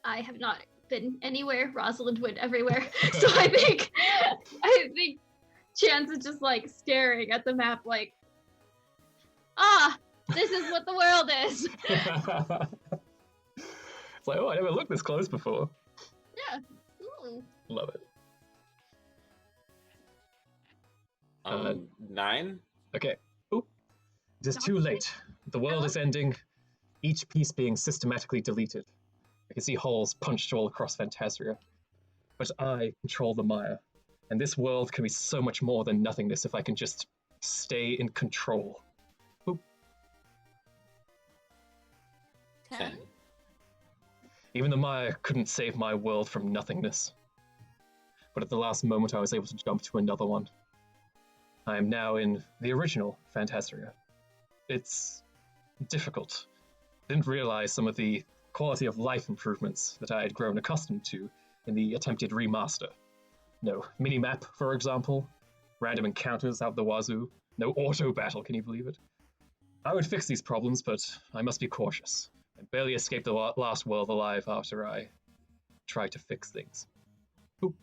[SPEAKER 3] I have not been anywhere. Rosalind went everywhere. So I think Chance is just like staring at the map like, this is what the world is.
[SPEAKER 1] It's like, oh, I never looked this close before.
[SPEAKER 3] Yeah. Ooh.
[SPEAKER 1] Love it.
[SPEAKER 2] 9?
[SPEAKER 1] Okay. Oop. It is too late. The world is ending, each piece being systematically deleted. I can see holes punched all across Phantasia. But I control the Maya, and this world can be so much more than nothingness if I can just stay in control. Oop.
[SPEAKER 2] 10.
[SPEAKER 1] Even the Maya couldn't save my world from nothingness. But at the last moment, I was able to jump to another one. I am now in the original Phantasia. It's difficult. I didn't realize some of the quality of life improvements that I had grown accustomed to in the attempted remaster. No mini-map, for example. Random encounters out the wazoo. No auto-battle, can you believe it? I would fix these problems, but I must be cautious. I barely escaped the last world alive after I tried to fix things. Oop.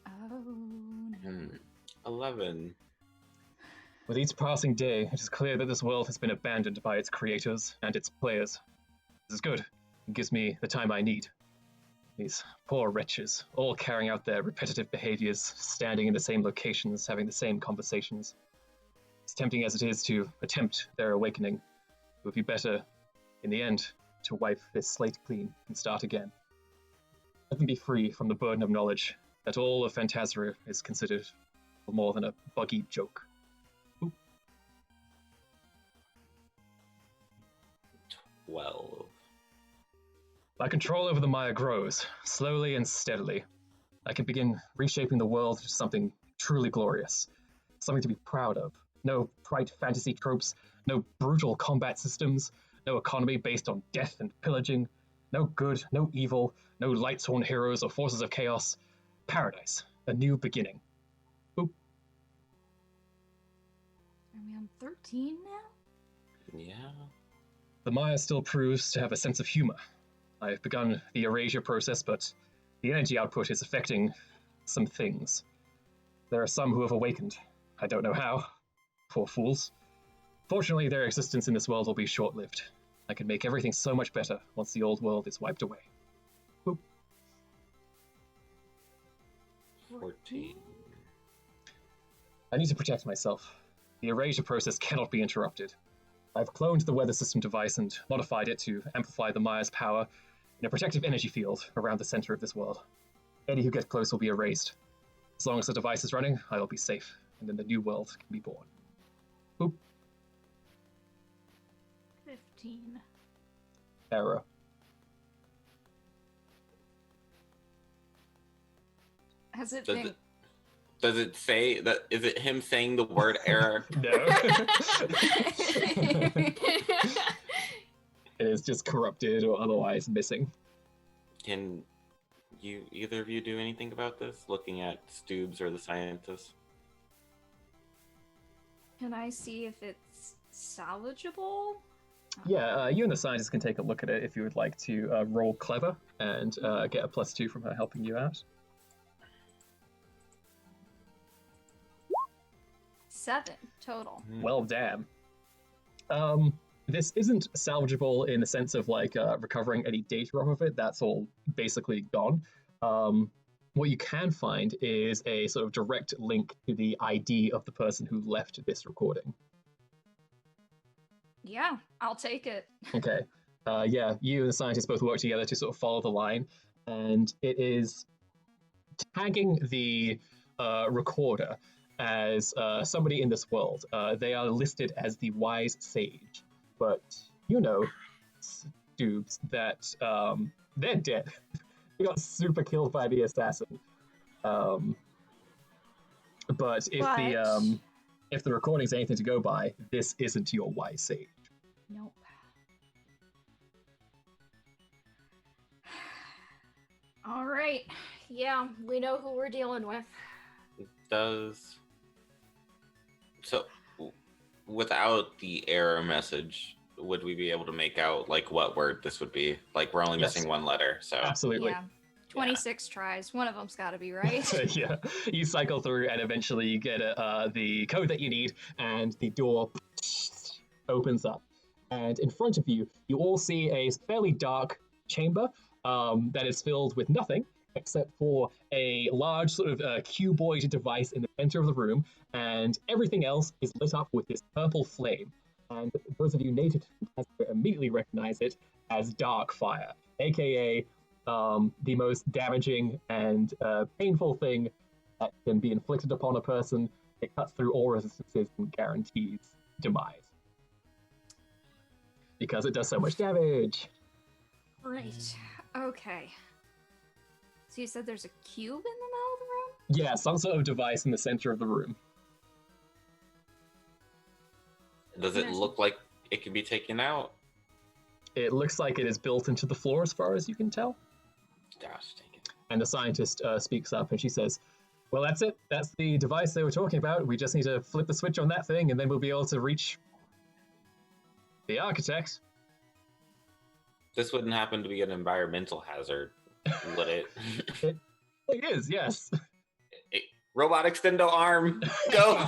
[SPEAKER 4] Oh, no.
[SPEAKER 2] 11.
[SPEAKER 1] With each passing day, it is clear that this world has been abandoned by its creators and its players. This is good. It gives me the time I need. These poor wretches, all carrying out their repetitive behaviors, standing in the same locations, having the same conversations. As tempting as it is to attempt their awakening, it would be better, in the end, to wipe this slate clean and start again. Let them be free from the burden of knowledge that all of Phantasia is considered more than a buggy joke.
[SPEAKER 2] 12.
[SPEAKER 1] My control over the Maya grows, slowly and steadily. I can begin reshaping the world into something truly glorious, something to be proud of. No trite fantasy tropes, no brutal combat systems, no economy based on death and pillaging, no good, no evil, no light-sworn heroes or forces of chaos. Paradise, a new beginning. Oop.
[SPEAKER 4] Are we on 13 now?
[SPEAKER 2] Yeah.
[SPEAKER 1] The Maya still proves to have a sense of humor. I've begun the erasure process, but the energy output is affecting some things. There are some who have awakened. I don't know how. Poor fools. Fortunately, their existence in this world will be short-lived. I can make everything so much better once the old world is wiped away. Oop.
[SPEAKER 2] 14.
[SPEAKER 1] I need to protect myself. The erasure process cannot be interrupted. I've cloned the weather system device and modified it to amplify the Maya's power in a protective energy field around the center of this world. Any who get close will be erased. As long as the device is running, I will be safe, and then the new world can be born. Oop.
[SPEAKER 4] 15.
[SPEAKER 1] Error.
[SPEAKER 4] Has it
[SPEAKER 2] Does
[SPEAKER 4] been?
[SPEAKER 2] it does it say that? Is it him saying the word error?
[SPEAKER 1] No. It is just corrupted or otherwise missing.
[SPEAKER 2] Can you either of you do anything about this? Looking at Stoobs or the scientist?
[SPEAKER 4] Can I see if it's salvageable?
[SPEAKER 1] Yeah, you and the scientist can take a look at it if you would like to roll clever and get a +2 from her helping you out.
[SPEAKER 4] 7 total.
[SPEAKER 1] Well, damn. This isn't salvageable in the sense of like recovering any data off of it. That's all basically gone. What you can find is a sort of direct link to the ID of the person who left this recording.
[SPEAKER 4] Yeah, I'll take it.
[SPEAKER 1] Okay. Yeah, you and the scientist both work together to sort of follow the line, and it is tagging the recorder as somebody in this world. They are listed as the Wise Sage, but you know, Stoobs, that they're dead. They got super killed by the assassin. But if the recording's anything to go by, this isn't your Wise Sage.
[SPEAKER 4] Nope. All right. Yeah, we know who we're dealing with.
[SPEAKER 2] Without the error message, would we be able to make out like what word this would be? Like we're only
[SPEAKER 1] Yes.
[SPEAKER 2] missing one letter, so
[SPEAKER 1] Absolutely.
[SPEAKER 4] Yeah. 26 tries. One of them's got to be right.
[SPEAKER 1] Yeah, you cycle through and eventually you get the code that you need, and the door opens up. And in front of you, you all see a fairly dark chamber that is filled with nothing except for a large sort of cuboid device in the center of the room, and everything else is lit up with this purple flame. And those of you native to Fantastica immediately recognize it as dark fire, aka the most damaging and painful thing that can be inflicted upon a person. It cuts through all resistances and guarantees demise. Because it does so much damage.
[SPEAKER 4] Great. Okay. So you said there's a cube in the middle of the room?
[SPEAKER 1] Yeah, some sort of device in the center of the room.
[SPEAKER 2] does it look like it can be taken out?
[SPEAKER 1] It looks like it is built into the floor as far as you can tell.
[SPEAKER 2] Gosh, dang it.
[SPEAKER 1] And the scientist speaks up and she says, well, that's it. That's the device they were talking about. We just need to flip the switch on that thing and then we'll be able to reach the architect.
[SPEAKER 2] This wouldn't happen to be an environmental hazard, would it?
[SPEAKER 1] It is, yes.
[SPEAKER 2] Robot extendo arm, go!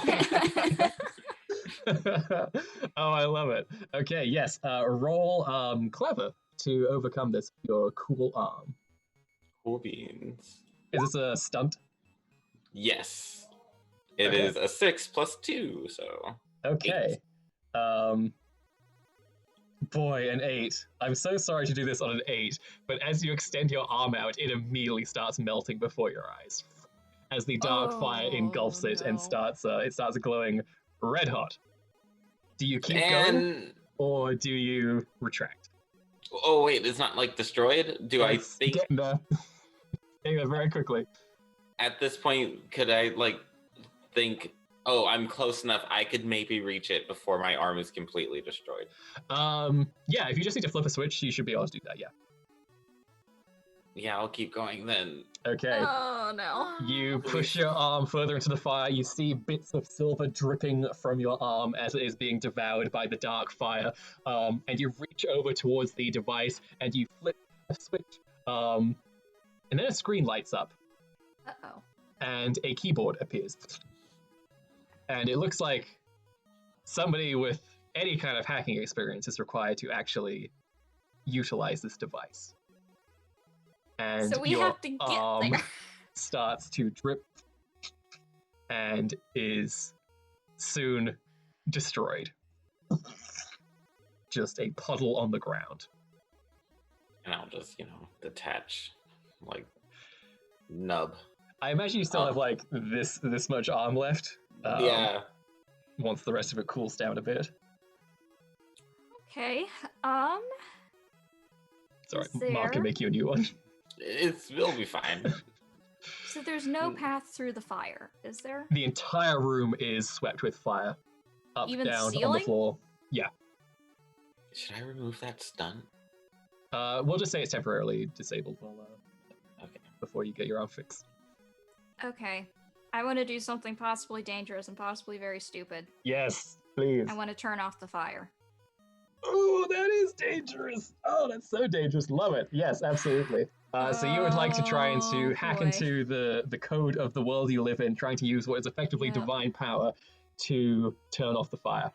[SPEAKER 1] Oh, I love it. Okay, yes. Roll clever to overcome this. Your cool arm.
[SPEAKER 2] Cool beans.
[SPEAKER 1] Is this a stunt?
[SPEAKER 2] Yes. It
[SPEAKER 1] Okay.
[SPEAKER 2] is a 6 plus 2, so...
[SPEAKER 1] Okay. Boy, an 8. I'm so sorry to do this on an 8, but as you extend your arm out, it immediately starts melting before your eyes. As the dark fire engulfs it and
[SPEAKER 4] no.
[SPEAKER 1] it starts glowing red hot. Do you keep going,
[SPEAKER 2] And...
[SPEAKER 1] or do you retract?
[SPEAKER 2] Oh, wait, it's not, like, destroyed? Do I
[SPEAKER 1] It's
[SPEAKER 2] think...
[SPEAKER 1] getting there. Getting there very quickly.
[SPEAKER 2] At this point, could I, like, think... Oh, I'm close enough. I could maybe reach it before my arm is completely destroyed.
[SPEAKER 1] Yeah, if you just need to flip a switch, you should be able to do that, yeah.
[SPEAKER 2] Yeah, I'll keep going then.
[SPEAKER 1] Okay.
[SPEAKER 4] Oh no.
[SPEAKER 1] You push your arm further into the fire. You see bits of silver dripping from your arm as it is being devoured by the dark fire. And you reach over towards the device and you flip a switch. And then a screen lights up
[SPEAKER 4] Uh-oh.
[SPEAKER 1] and a keyboard appears. And it looks like somebody with any kind of hacking experience is required to actually utilize this device. And
[SPEAKER 4] So we
[SPEAKER 1] your
[SPEAKER 4] have to get
[SPEAKER 1] arm
[SPEAKER 4] there.
[SPEAKER 1] starts to drip and is soon destroyed. Just a puddle on the ground.
[SPEAKER 2] And I'll just, detach, like, nub.
[SPEAKER 1] I imagine you still have like this much arm left.
[SPEAKER 2] Yeah.
[SPEAKER 1] Once the rest of it cools down a bit.
[SPEAKER 4] Okay.
[SPEAKER 1] Sorry,
[SPEAKER 4] Is
[SPEAKER 1] Mark can
[SPEAKER 4] there-
[SPEAKER 1] make you a new one.
[SPEAKER 2] It'll be fine.
[SPEAKER 4] So there's no
[SPEAKER 2] Mm.
[SPEAKER 4] path through the fire, is there?
[SPEAKER 1] The entire room is swept with fire. Up,
[SPEAKER 4] Even the
[SPEAKER 1] down, on the
[SPEAKER 4] ceiling?
[SPEAKER 1] floor.
[SPEAKER 2] Should I remove that stunt?
[SPEAKER 1] We'll just say it's temporarily disabled
[SPEAKER 2] Okay.
[SPEAKER 1] before you get your arm fixed.
[SPEAKER 4] Okay. I want to do something possibly dangerous and possibly very stupid.
[SPEAKER 1] Yes, please.
[SPEAKER 4] I want to turn off the fire.
[SPEAKER 1] Oh, that is dangerous. Oh, that's so dangerous. Love it. Yes, absolutely. So you would like to try and to
[SPEAKER 4] Oh,
[SPEAKER 1] hack
[SPEAKER 4] boy.
[SPEAKER 1] into the code of the world you live in, trying to use what is effectively
[SPEAKER 4] Yeah.
[SPEAKER 1] divine power to turn off the fire.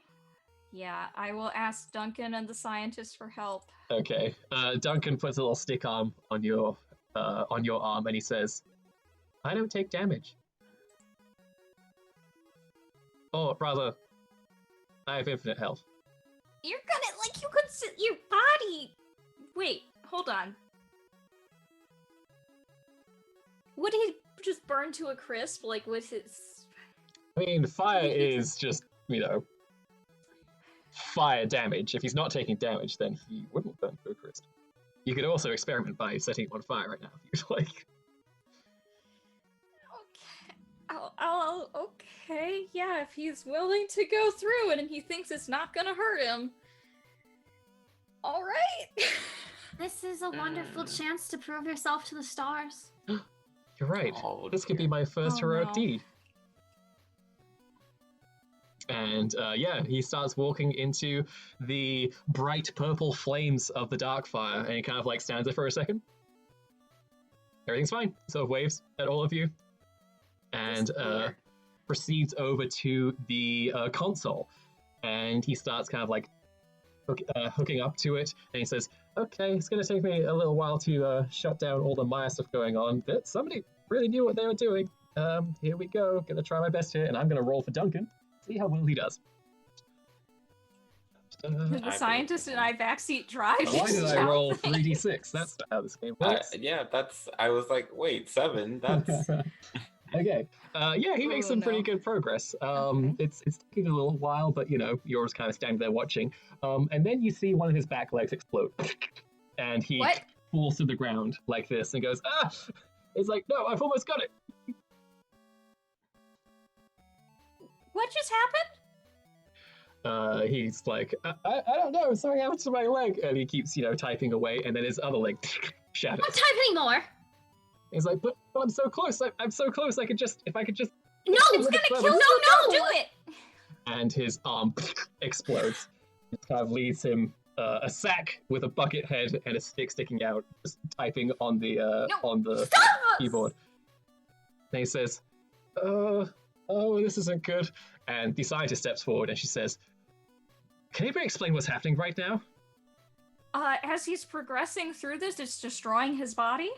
[SPEAKER 4] Yeah, I will ask Duncan and the scientist for help.
[SPEAKER 1] Okay. Duncan puts a little stick arm on your arm, and he says, "I don't take damage." Oh, brother, I have infinite health.
[SPEAKER 4] You're gonna, like, you could sit your body. Wait, hold on. Would he just burn to a crisp, like, with his...
[SPEAKER 1] I mean, fire is just, fire damage. If he's not taking damage, then he wouldn't burn to a crisp. You could also experiment by setting him on fire right now if you'd like.
[SPEAKER 4] Okay, yeah, if he's willing to go through it and he thinks it's not gonna hurt him. Alright.
[SPEAKER 3] This is a wonderful chance to prove yourself to the stars.
[SPEAKER 1] You're right.
[SPEAKER 2] Oh,
[SPEAKER 1] This could be
[SPEAKER 2] dear.
[SPEAKER 1] my first
[SPEAKER 4] Oh,
[SPEAKER 1] heroic
[SPEAKER 4] no.
[SPEAKER 1] deed. And he starts walking into the bright purple flames of the dark fire, and he kind of like stands there for a second. Everything's fine. Sort of waves at all of you, and
[SPEAKER 4] Weird.
[SPEAKER 1] proceeds over to the console, and he starts kind of like hooking up to it, and he says, "Okay, it's going to take me a little while to shut down all the Maya stuff going on, but somebody really knew what they were doing. Here we go. Going to try my best here, and I'm going to roll for Duncan. See how well he does."
[SPEAKER 4] The scientist and I backseat drive.
[SPEAKER 1] Why did I
[SPEAKER 4] down
[SPEAKER 1] roll
[SPEAKER 4] things.
[SPEAKER 1] 3d6? That's not how this game works.
[SPEAKER 2] Yeah, I was like, wait, 7? That's...
[SPEAKER 1] Okay. Yeah, he makes
[SPEAKER 4] Oh,
[SPEAKER 1] some pretty
[SPEAKER 4] no.
[SPEAKER 1] good progress.
[SPEAKER 4] Okay.
[SPEAKER 1] It's taking a little while, but yours kind of standing there watching. And then you see one of his back legs explode, and he
[SPEAKER 4] What?
[SPEAKER 1] falls to the ground like this and goes, "Ah!" It's like, "No, I've almost got it."
[SPEAKER 4] What just happened?
[SPEAKER 1] He's like, I don't know, something happened to my leg," and he keeps typing away, and then his other leg shatters.
[SPEAKER 3] Don't type anymore.
[SPEAKER 1] He's like, but I'm so close. I'm so close. If I could just.
[SPEAKER 3] No,
[SPEAKER 1] It's gonna kill
[SPEAKER 3] no,
[SPEAKER 1] you.
[SPEAKER 3] no,
[SPEAKER 4] Do it.
[SPEAKER 1] And his arm explodes. It kind of leaves him a sack with a bucket head and a stick sticking out, just typing on the
[SPEAKER 3] Stop!
[SPEAKER 1] keyboard. And he says, oh, this isn't good." And the scientist steps forward and she says, "Can anybody explain what's happening right now?"
[SPEAKER 4] As he's progressing through this, it's destroying his body.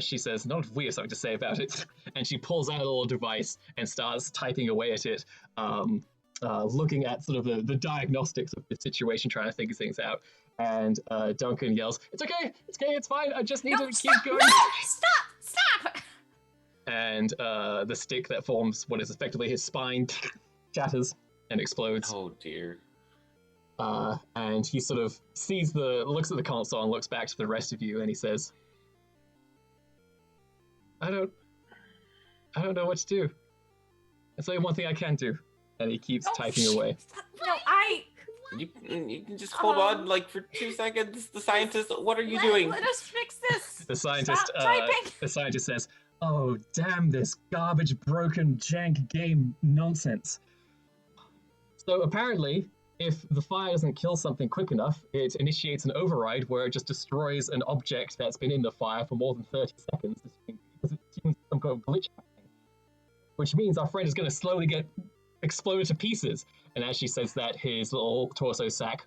[SPEAKER 1] She says, "Not if we have something to say about it." And she pulls out a little device and starts typing away at it, looking at sort of the diagnostics of the situation, trying to figure things out. And Duncan yells, "It's okay, it's fine, I just need
[SPEAKER 4] No,
[SPEAKER 1] to
[SPEAKER 4] stop!
[SPEAKER 1] keep going."
[SPEAKER 4] No! Stop!
[SPEAKER 1] And the stick that forms what is effectively his spine shatters and explodes.
[SPEAKER 2] Oh, dear.
[SPEAKER 1] And he sort of looks at the console and looks back to the rest of you, and he says, I don't know what to do. There's only one thing I can do." And he keeps typing away.
[SPEAKER 4] No,
[SPEAKER 2] You can just hold on, like, for 2 seconds. The scientist, what are you doing?
[SPEAKER 4] Let us fix this.
[SPEAKER 1] The scientist,
[SPEAKER 4] Stop typing.
[SPEAKER 1] the scientist says, "Oh, damn this garbage, broken, jank game nonsense." So apparently, if the fire doesn't kill something quick enough, it initiates an override where it just destroys an object that's been in the fire for more than 30 seconds. Because it's some kind of glitch happening. Which means our friend is going to slowly get exploded to pieces. And as she says that, his little torso sack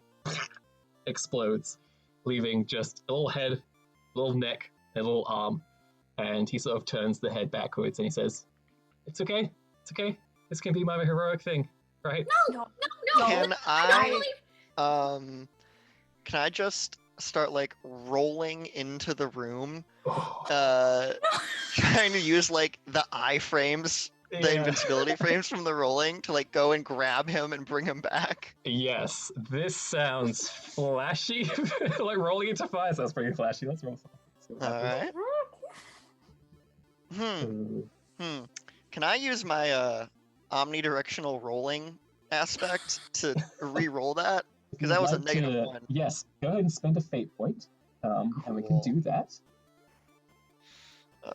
[SPEAKER 1] explodes, leaving just a little head, a little neck, and a little arm. And he sort of turns the head backwards and he says, it's okay. This can be my heroic thing, right?"
[SPEAKER 3] No.
[SPEAKER 5] Can
[SPEAKER 3] I
[SPEAKER 5] can I just start like rolling into the room,
[SPEAKER 1] Oh,
[SPEAKER 5] trying to use like the iframes, the
[SPEAKER 1] yeah.
[SPEAKER 5] invincibility frames from the rolling to like go and grab him and bring him back?
[SPEAKER 1] Yes, this sounds flashy. Like rolling into fire sounds pretty flashy. Let's roll something.
[SPEAKER 5] All right.
[SPEAKER 1] Ooh.
[SPEAKER 5] Can I use my omnidirectional rolling aspect to re-roll that?
[SPEAKER 1] If
[SPEAKER 5] 'Cause
[SPEAKER 1] you'd
[SPEAKER 5] that was a
[SPEAKER 1] like
[SPEAKER 5] -1.
[SPEAKER 1] Yes, go ahead and spend a fate point, and we can
[SPEAKER 5] Cool.
[SPEAKER 1] do that.
[SPEAKER 5] Uh,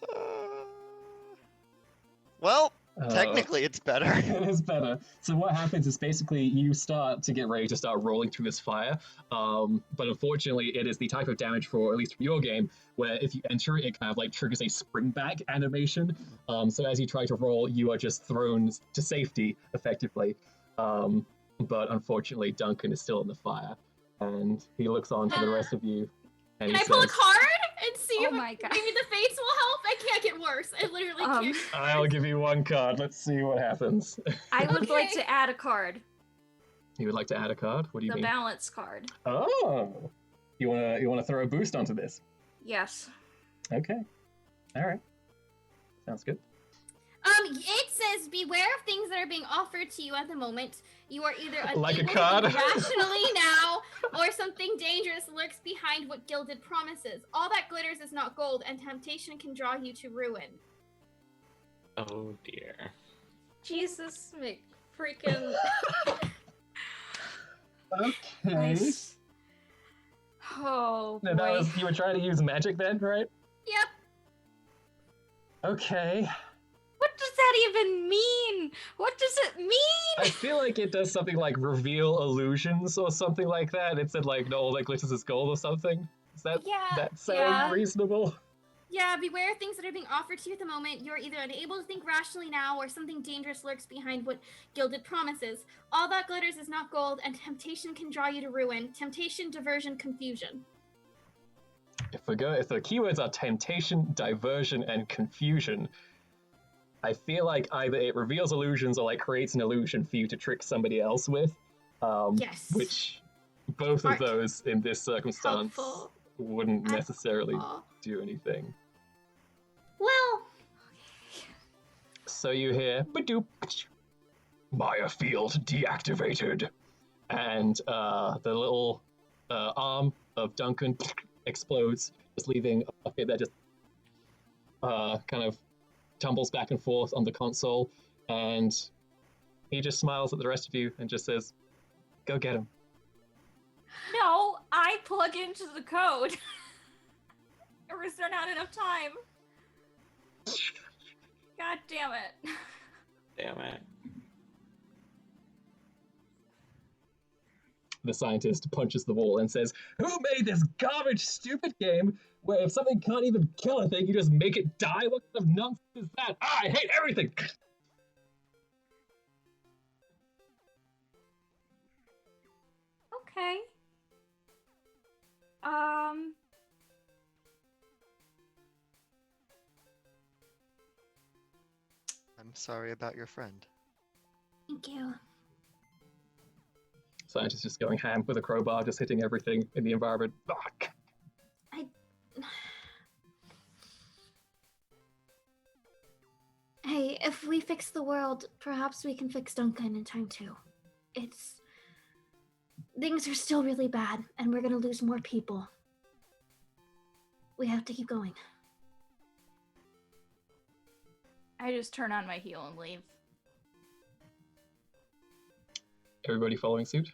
[SPEAKER 5] well,
[SPEAKER 1] Uh,
[SPEAKER 5] technically it's better.
[SPEAKER 1] It is better. So what happens is basically you start to get ready to start rolling through this fire, but unfortunately it is the type of damage for, at least from your game, where if you enter it, it kind of like triggers a spring back animation. So as you try to roll, you are just thrown to safety effectively. But unfortunately Duncan is still in the fire, and he looks on to the rest of you, and
[SPEAKER 3] Can
[SPEAKER 1] he
[SPEAKER 3] I pull a
[SPEAKER 1] says,
[SPEAKER 3] card and see
[SPEAKER 4] Oh
[SPEAKER 3] if
[SPEAKER 4] my god.
[SPEAKER 3] maybe the fates will help? I can't get worse. I literally can't. Get
[SPEAKER 1] I'll give you one card. Let's see what happens.
[SPEAKER 4] I would like
[SPEAKER 3] Okay.
[SPEAKER 4] to add a card.
[SPEAKER 1] You would like to add a card? What do you
[SPEAKER 4] The
[SPEAKER 1] mean?
[SPEAKER 4] balance card.
[SPEAKER 1] Oh, you wanna throw a boost onto this?
[SPEAKER 4] Yes.
[SPEAKER 1] Okay, all right, sounds good.
[SPEAKER 3] It says beware of things that are being offered to you at the moment. You are either unable
[SPEAKER 1] Like a
[SPEAKER 3] to think
[SPEAKER 1] card?
[SPEAKER 3] rationally now, or something dangerous lurks behind what gilded promises. All that glitters is not gold, and temptation can draw you to ruin.
[SPEAKER 2] Oh dear.
[SPEAKER 4] Jesus freaking.
[SPEAKER 1] Okay.
[SPEAKER 4] Nice. Oh boy.
[SPEAKER 1] No, that was you were trying to use magic then, right?
[SPEAKER 3] Yep.
[SPEAKER 1] Okay.
[SPEAKER 4] What does that even mean? What does it
[SPEAKER 1] I
[SPEAKER 4] mean?
[SPEAKER 1] feel like it does something like reveal illusions or something like that. It said like no, all that glitters is gold or something. Does that
[SPEAKER 3] Yeah.
[SPEAKER 1] sound
[SPEAKER 4] yeah.
[SPEAKER 1] reasonable?
[SPEAKER 3] Yeah, beware of things that are being offered to you at the moment. You're either unable to think rationally now, or something dangerous lurks behind what gilded promises. All that glitters is not gold, and temptation can draw you to ruin. Temptation, diversion, confusion.
[SPEAKER 1] If the keywords are temptation, diversion, and confusion, I feel like either it reveals illusions or like creates an illusion for you to trick somebody else with.
[SPEAKER 3] Yes.
[SPEAKER 1] Which both of
[SPEAKER 3] Smart.
[SPEAKER 1] those in this circumstance
[SPEAKER 3] Helpful.
[SPEAKER 1] wouldn't necessarily
[SPEAKER 3] Aw.
[SPEAKER 1] do anything.
[SPEAKER 3] Well,
[SPEAKER 1] So you hear "Ba-doop." Maya field deactivated, and the little arm of Duncan explodes, just leaving a bit that just kind of tumbles back and forth on the console, and he just smiles at the rest of you and just says, "Go get him."
[SPEAKER 4] No, I plug into the code. Or is there not enough time? God damn it.
[SPEAKER 2] Damn it.
[SPEAKER 1] The scientist punches the wall and says, "Who made this garbage, stupid game where if something can't even kill a thing, you just make it die? What kind of nonsense is that? I hate everything!"
[SPEAKER 4] Okay.
[SPEAKER 5] I'm sorry about your friend.
[SPEAKER 3] thank you.
[SPEAKER 1] Scientist just going ham with a crowbar, just hitting everything in the environment. Fuck.
[SPEAKER 3] Hey, if we fix the world, perhaps we can fix Duncan in time too. Things are still really bad, and we're gonna lose more people. We have to keep going.
[SPEAKER 4] I just turn on my heel and leave.
[SPEAKER 1] Everybody following suit?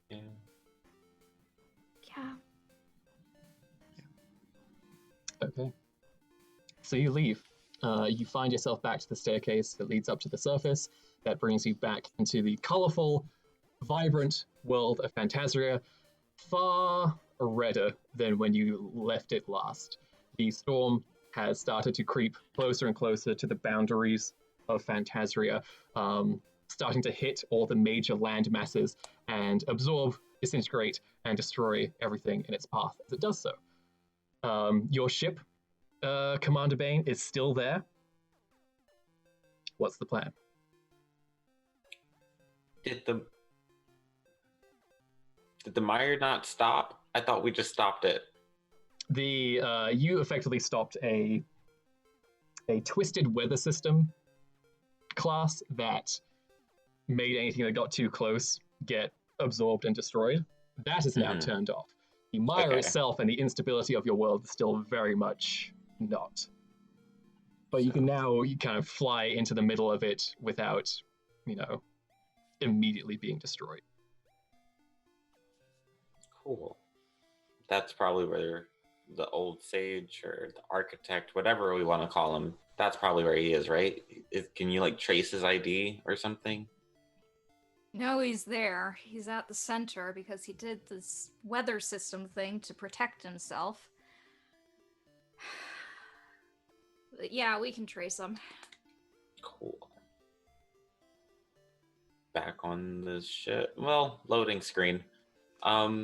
[SPEAKER 2] Yeah.
[SPEAKER 3] Yeah.
[SPEAKER 1] Okay. So you leave. You find yourself back to the staircase that leads up to the surface. That brings you back into the colorful, vibrant world of Phantasria, far redder than when you left it last. The storm has started to creep closer and closer to the boundaries of Phantasria, starting to hit all the major land masses and absorb, disintegrate, and destroy everything in its path as it does so. Your ship, Commander Bane, is still there. What's the plan?
[SPEAKER 2] Did the mire not stop? I thought we just stopped it.
[SPEAKER 1] You effectively stopped a twisted weather system class that made anything that got too close get absorbed and destroyed. That is now turned off. The mire
[SPEAKER 2] Okay.
[SPEAKER 1] itself and the instability of your world is still very much not. But you can now you kind of fly into the middle of it without, immediately being destroyed.
[SPEAKER 2] Cool. That's probably where the old sage or the architect, whatever we want to call him, that's probably where he is, right? Can you like trace his ID or something?
[SPEAKER 4] No, he's there. He's at the center because he did this weather system thing to protect himself. But yeah, we can trace him.
[SPEAKER 2] Cool. Back on the ship. Well, loading screen.
[SPEAKER 1] Well,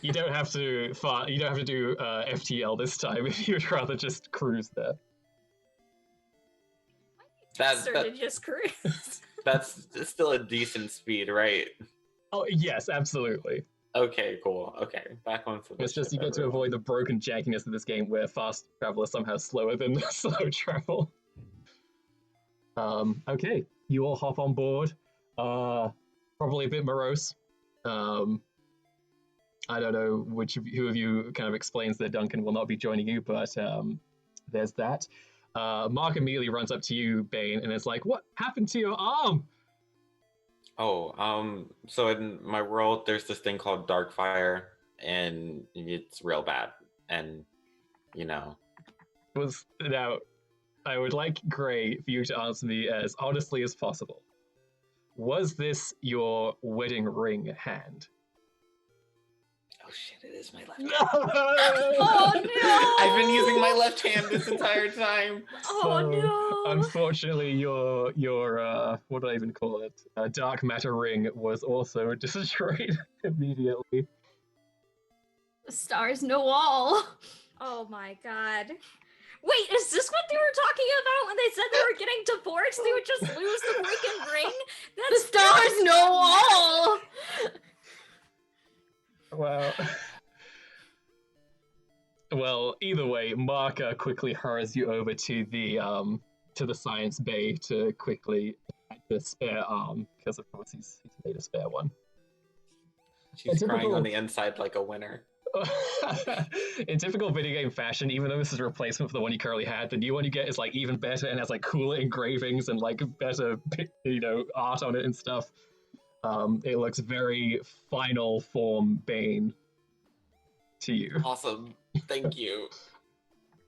[SPEAKER 1] you don't have to you don't have to do FTL this time. You'd rather just cruise there.
[SPEAKER 4] Just cruise.
[SPEAKER 2] That's still a decent speed, right?
[SPEAKER 1] Oh yes, absolutely.
[SPEAKER 2] Okay, cool. Okay, back onto the
[SPEAKER 1] It's just
[SPEAKER 2] ship,
[SPEAKER 1] you get to avoid the broken jankiness of this game where fast travel is somehow slower than slow travel. Okay, you all hop on board. Probably a bit morose. I don't know who of you kind of explains that Duncan will not be joining you, but there's that. Mark immediately runs up to you, Bane, and is like, "What happened to your arm?"
[SPEAKER 2] Oh, so in my world, there's this thing called Darkfire, and it's real bad. And,
[SPEAKER 1] Now, I would like Gray for you to answer me as honestly as possible. Was this your wedding ring hand?
[SPEAKER 2] oh shit, it is my left hand.
[SPEAKER 4] Oh no!
[SPEAKER 2] I've been using my left hand this entire time.
[SPEAKER 4] Oh no!
[SPEAKER 1] Unfortunately, your what do I even call it? Dark matter ring was also destroyed immediately.
[SPEAKER 3] Stars no wall.
[SPEAKER 4] Oh my god. Wait, is this what they were talking about when they said they were getting divorced? They would just lose the freaking ring?
[SPEAKER 3] The
[SPEAKER 4] That's
[SPEAKER 3] stars no wall.
[SPEAKER 1] Well, either way, Mark quickly hurries you over to the science bay to quickly attack the spare arm, because of course he's made a spare one.
[SPEAKER 2] She's crying on the inside like a winner.
[SPEAKER 1] In typical video game fashion, even though this is a replacement for the one you currently had, the new one you get is like even better and has like cooler engravings and like better, art on it and stuff. It looks very final form Bane to you.
[SPEAKER 2] Awesome. Thank you.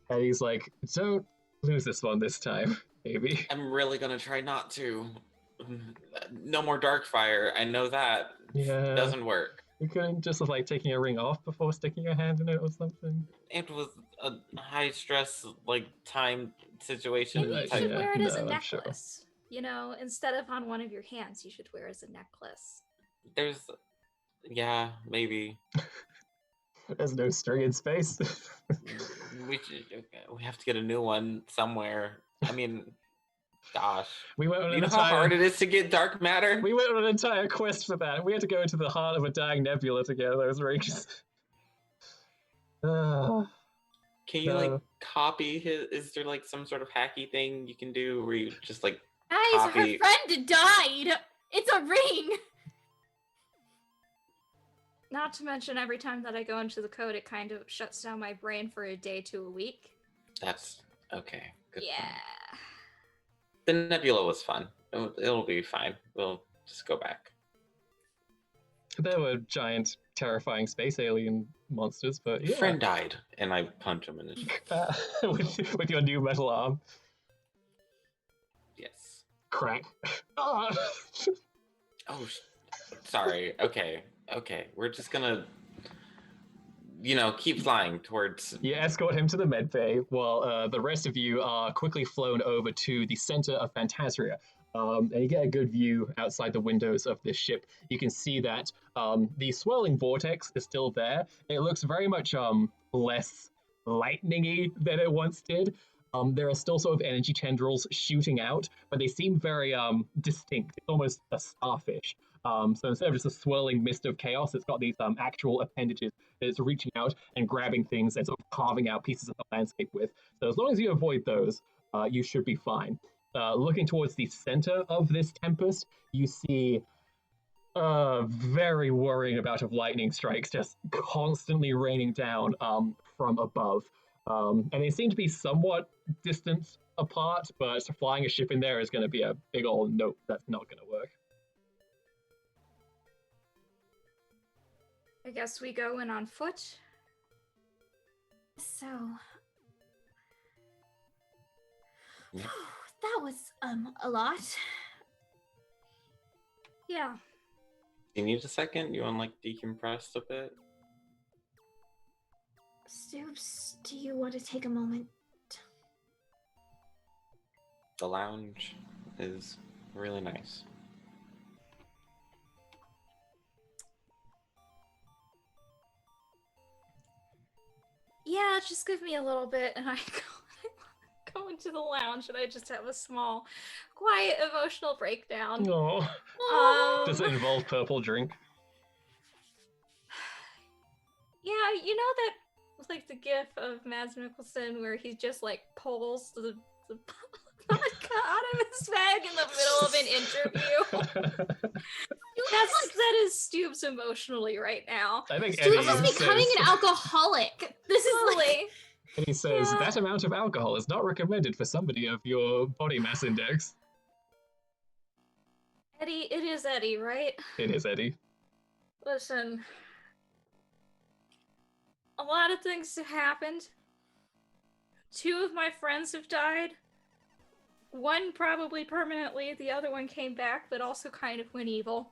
[SPEAKER 1] And he's like, "Don't lose this one this time, baby."
[SPEAKER 2] I'm really gonna try not to. No more Darkfire. I know that.
[SPEAKER 1] Yeah.
[SPEAKER 2] Doesn't work.
[SPEAKER 1] You couldn't just like taking a ring off before sticking your hand in it or something?
[SPEAKER 2] It was a high stress, like, time situation.
[SPEAKER 4] You
[SPEAKER 1] Yeah,
[SPEAKER 4] should wear it as a
[SPEAKER 1] no, I'm sure.
[SPEAKER 4] necklace. Instead of on one of your hands, you should wear it as a necklace.
[SPEAKER 2] Yeah, maybe.
[SPEAKER 1] There's no string in space.
[SPEAKER 2] We have to get a new one somewhere. I mean, gosh.
[SPEAKER 1] We went on
[SPEAKER 2] You know how hard it is to get dark matter?
[SPEAKER 1] We went on an entire quest for that. We had to go into the heart of a dying nebula to get those rings.
[SPEAKER 2] Can you, like,
[SPEAKER 1] No.
[SPEAKER 2] copy his... Is there, like, some sort of hacky thing you can do where you just, like...
[SPEAKER 3] Guys, her
[SPEAKER 2] Copy.
[SPEAKER 3] friend died. It's a ring.
[SPEAKER 4] Not to mention, every time that I go into the code, it kind of shuts down my brain for a day to a week.
[SPEAKER 2] That's... Okay. Good
[SPEAKER 3] Yeah.
[SPEAKER 2] point. The nebula was fun. It'll be fine. We'll just go back.
[SPEAKER 1] There were giant, terrifying space alien monsters, but yeah.
[SPEAKER 2] Friend died, and I punched him in the...
[SPEAKER 1] with your new metal arm.
[SPEAKER 2] Yes.
[SPEAKER 1] Crack. Ah.
[SPEAKER 2] Oh, sorry. Okay. We're just gonna, keep flying towards...
[SPEAKER 1] You escort him to the med bay, while the rest of you are quickly flown over to the center of Phantasria. And you get a good view outside the windows of this ship. You can see that the swirling vortex is still there. It looks very much less lightning-y than it once did. There are still sort of energy tendrils shooting out, but they seem very distinct. It's almost a starfish. So instead of just a swirling mist of chaos, it's got these actual appendages that it's reaching out and grabbing things and sort of carving out pieces of the landscape with. So as long as you avoid those, you should be fine. Looking towards the center of this tempest, you see very worrying amount of lightning strikes just constantly raining down from above. And they seem to be somewhat distant apart, but flying a ship in there is going to be a big old nope, that's not going to work.
[SPEAKER 4] I guess we go in on foot.
[SPEAKER 3] So
[SPEAKER 2] Yeah.
[SPEAKER 3] that was a lot.
[SPEAKER 4] Yeah.
[SPEAKER 2] You need a second? You want like decompress a bit?
[SPEAKER 3] Stoops, do you want to take a moment?
[SPEAKER 2] The lounge is really nice.
[SPEAKER 4] Yeah, just give me a little bit, and I go into the lounge, and I just have a small, quiet, emotional breakdown.
[SPEAKER 1] Oh. Does it involve purple drink?
[SPEAKER 4] Yeah, you know that, like, the gif of Mads Mikkelsen where he just, like, pulls the vodka out of his bag in the middle of an interview? That is Stoops emotionally right now.
[SPEAKER 1] I think Eddie
[SPEAKER 3] Stoops is becoming an alcoholic. This is like...
[SPEAKER 1] And he says,
[SPEAKER 4] Yeah.
[SPEAKER 1] that amount of alcohol is not recommended for somebody of your body mass index.
[SPEAKER 4] Eddie, it is Eddie, right?
[SPEAKER 1] It is Eddie.
[SPEAKER 4] Listen, a lot of things have happened. 2 of my friends have died. 1 probably permanently, the other one came back, but also kind of went evil.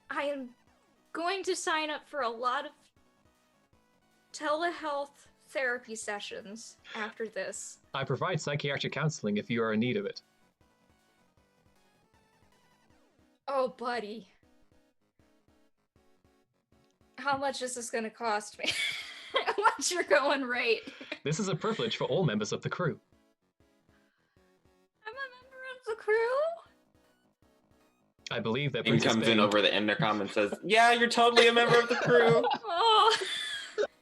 [SPEAKER 4] I am going to sign up for a lot of telehealth therapy sessions after this.
[SPEAKER 1] I provide psychiatric counseling if you are in need of it.
[SPEAKER 4] Oh, buddy. How much is this gonna cost me? What's your going rate?
[SPEAKER 1] This is a privilege for all members of the crew.
[SPEAKER 4] I'm a member of the crew?
[SPEAKER 1] I believe that
[SPEAKER 2] He comes in
[SPEAKER 1] participating-
[SPEAKER 2] over the intercom and says, "Yeah, you're totally a member of the crew."
[SPEAKER 4] Oh,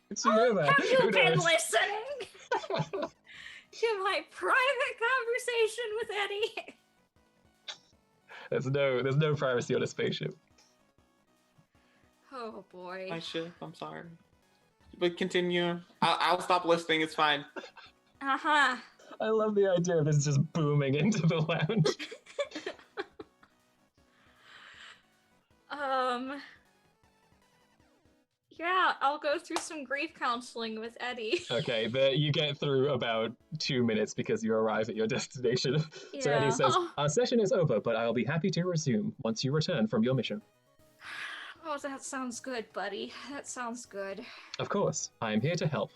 [SPEAKER 1] It's Roma.
[SPEAKER 4] have you
[SPEAKER 1] Who
[SPEAKER 4] been
[SPEAKER 1] knows?
[SPEAKER 4] listening to my private conversation with Eddie?
[SPEAKER 1] There's no privacy on a spaceship.
[SPEAKER 4] Oh boy.
[SPEAKER 2] My ship. I'm sorry, but continue. I'll stop listening. It's fine.
[SPEAKER 4] Uh-huh.
[SPEAKER 1] I love the idea of this just booming into the lounge.
[SPEAKER 4] Yeah, I'll go through some grief counseling with Eddie.
[SPEAKER 1] Okay, but you get through about 2 minutes because you arrive at your destination. So Eddie
[SPEAKER 4] Yeah.
[SPEAKER 1] says,
[SPEAKER 3] Oh.
[SPEAKER 1] our session is over, but I'll be happy to resume once you return from your mission.
[SPEAKER 4] Oh, that sounds good, buddy. That sounds good.
[SPEAKER 1] Of course, I am here to help.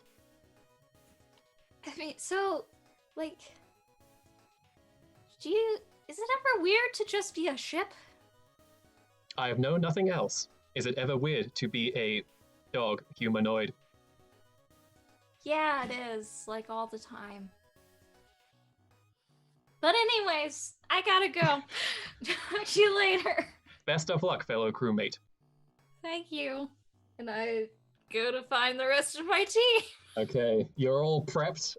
[SPEAKER 4] I mean, so, like, is it ever weird to just be a ship?
[SPEAKER 1] I have known nothing else. Is it ever weird to be a dog humanoid?
[SPEAKER 4] Yeah, it is, like, all the time. But anyways, I gotta go. Talk to you later.
[SPEAKER 1] Best of luck, fellow crewmate.
[SPEAKER 4] Thank you. And I go to find the rest of my tea.
[SPEAKER 1] Okay, you're all prepped.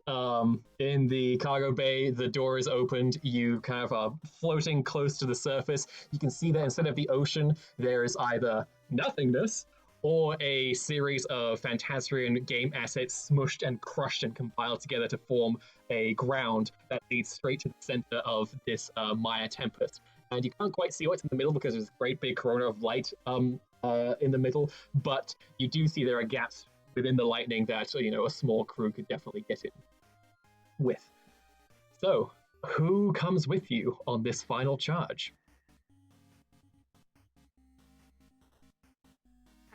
[SPEAKER 1] In the cargo bay, the door is opened. You kind of are floating close to the surface. You can see that instead of the ocean, there is either nothingness or a series of Fantasrian game assets smushed and crushed and compiled together to form a ground that leads straight to the center of this Maya Tempest. And you can't quite see what's in the middle because there's a great big corona of light in the middle, but you do see there are gaps within the lightning that, you know, a small crew could definitely get in with. So, who comes with you on this final charge?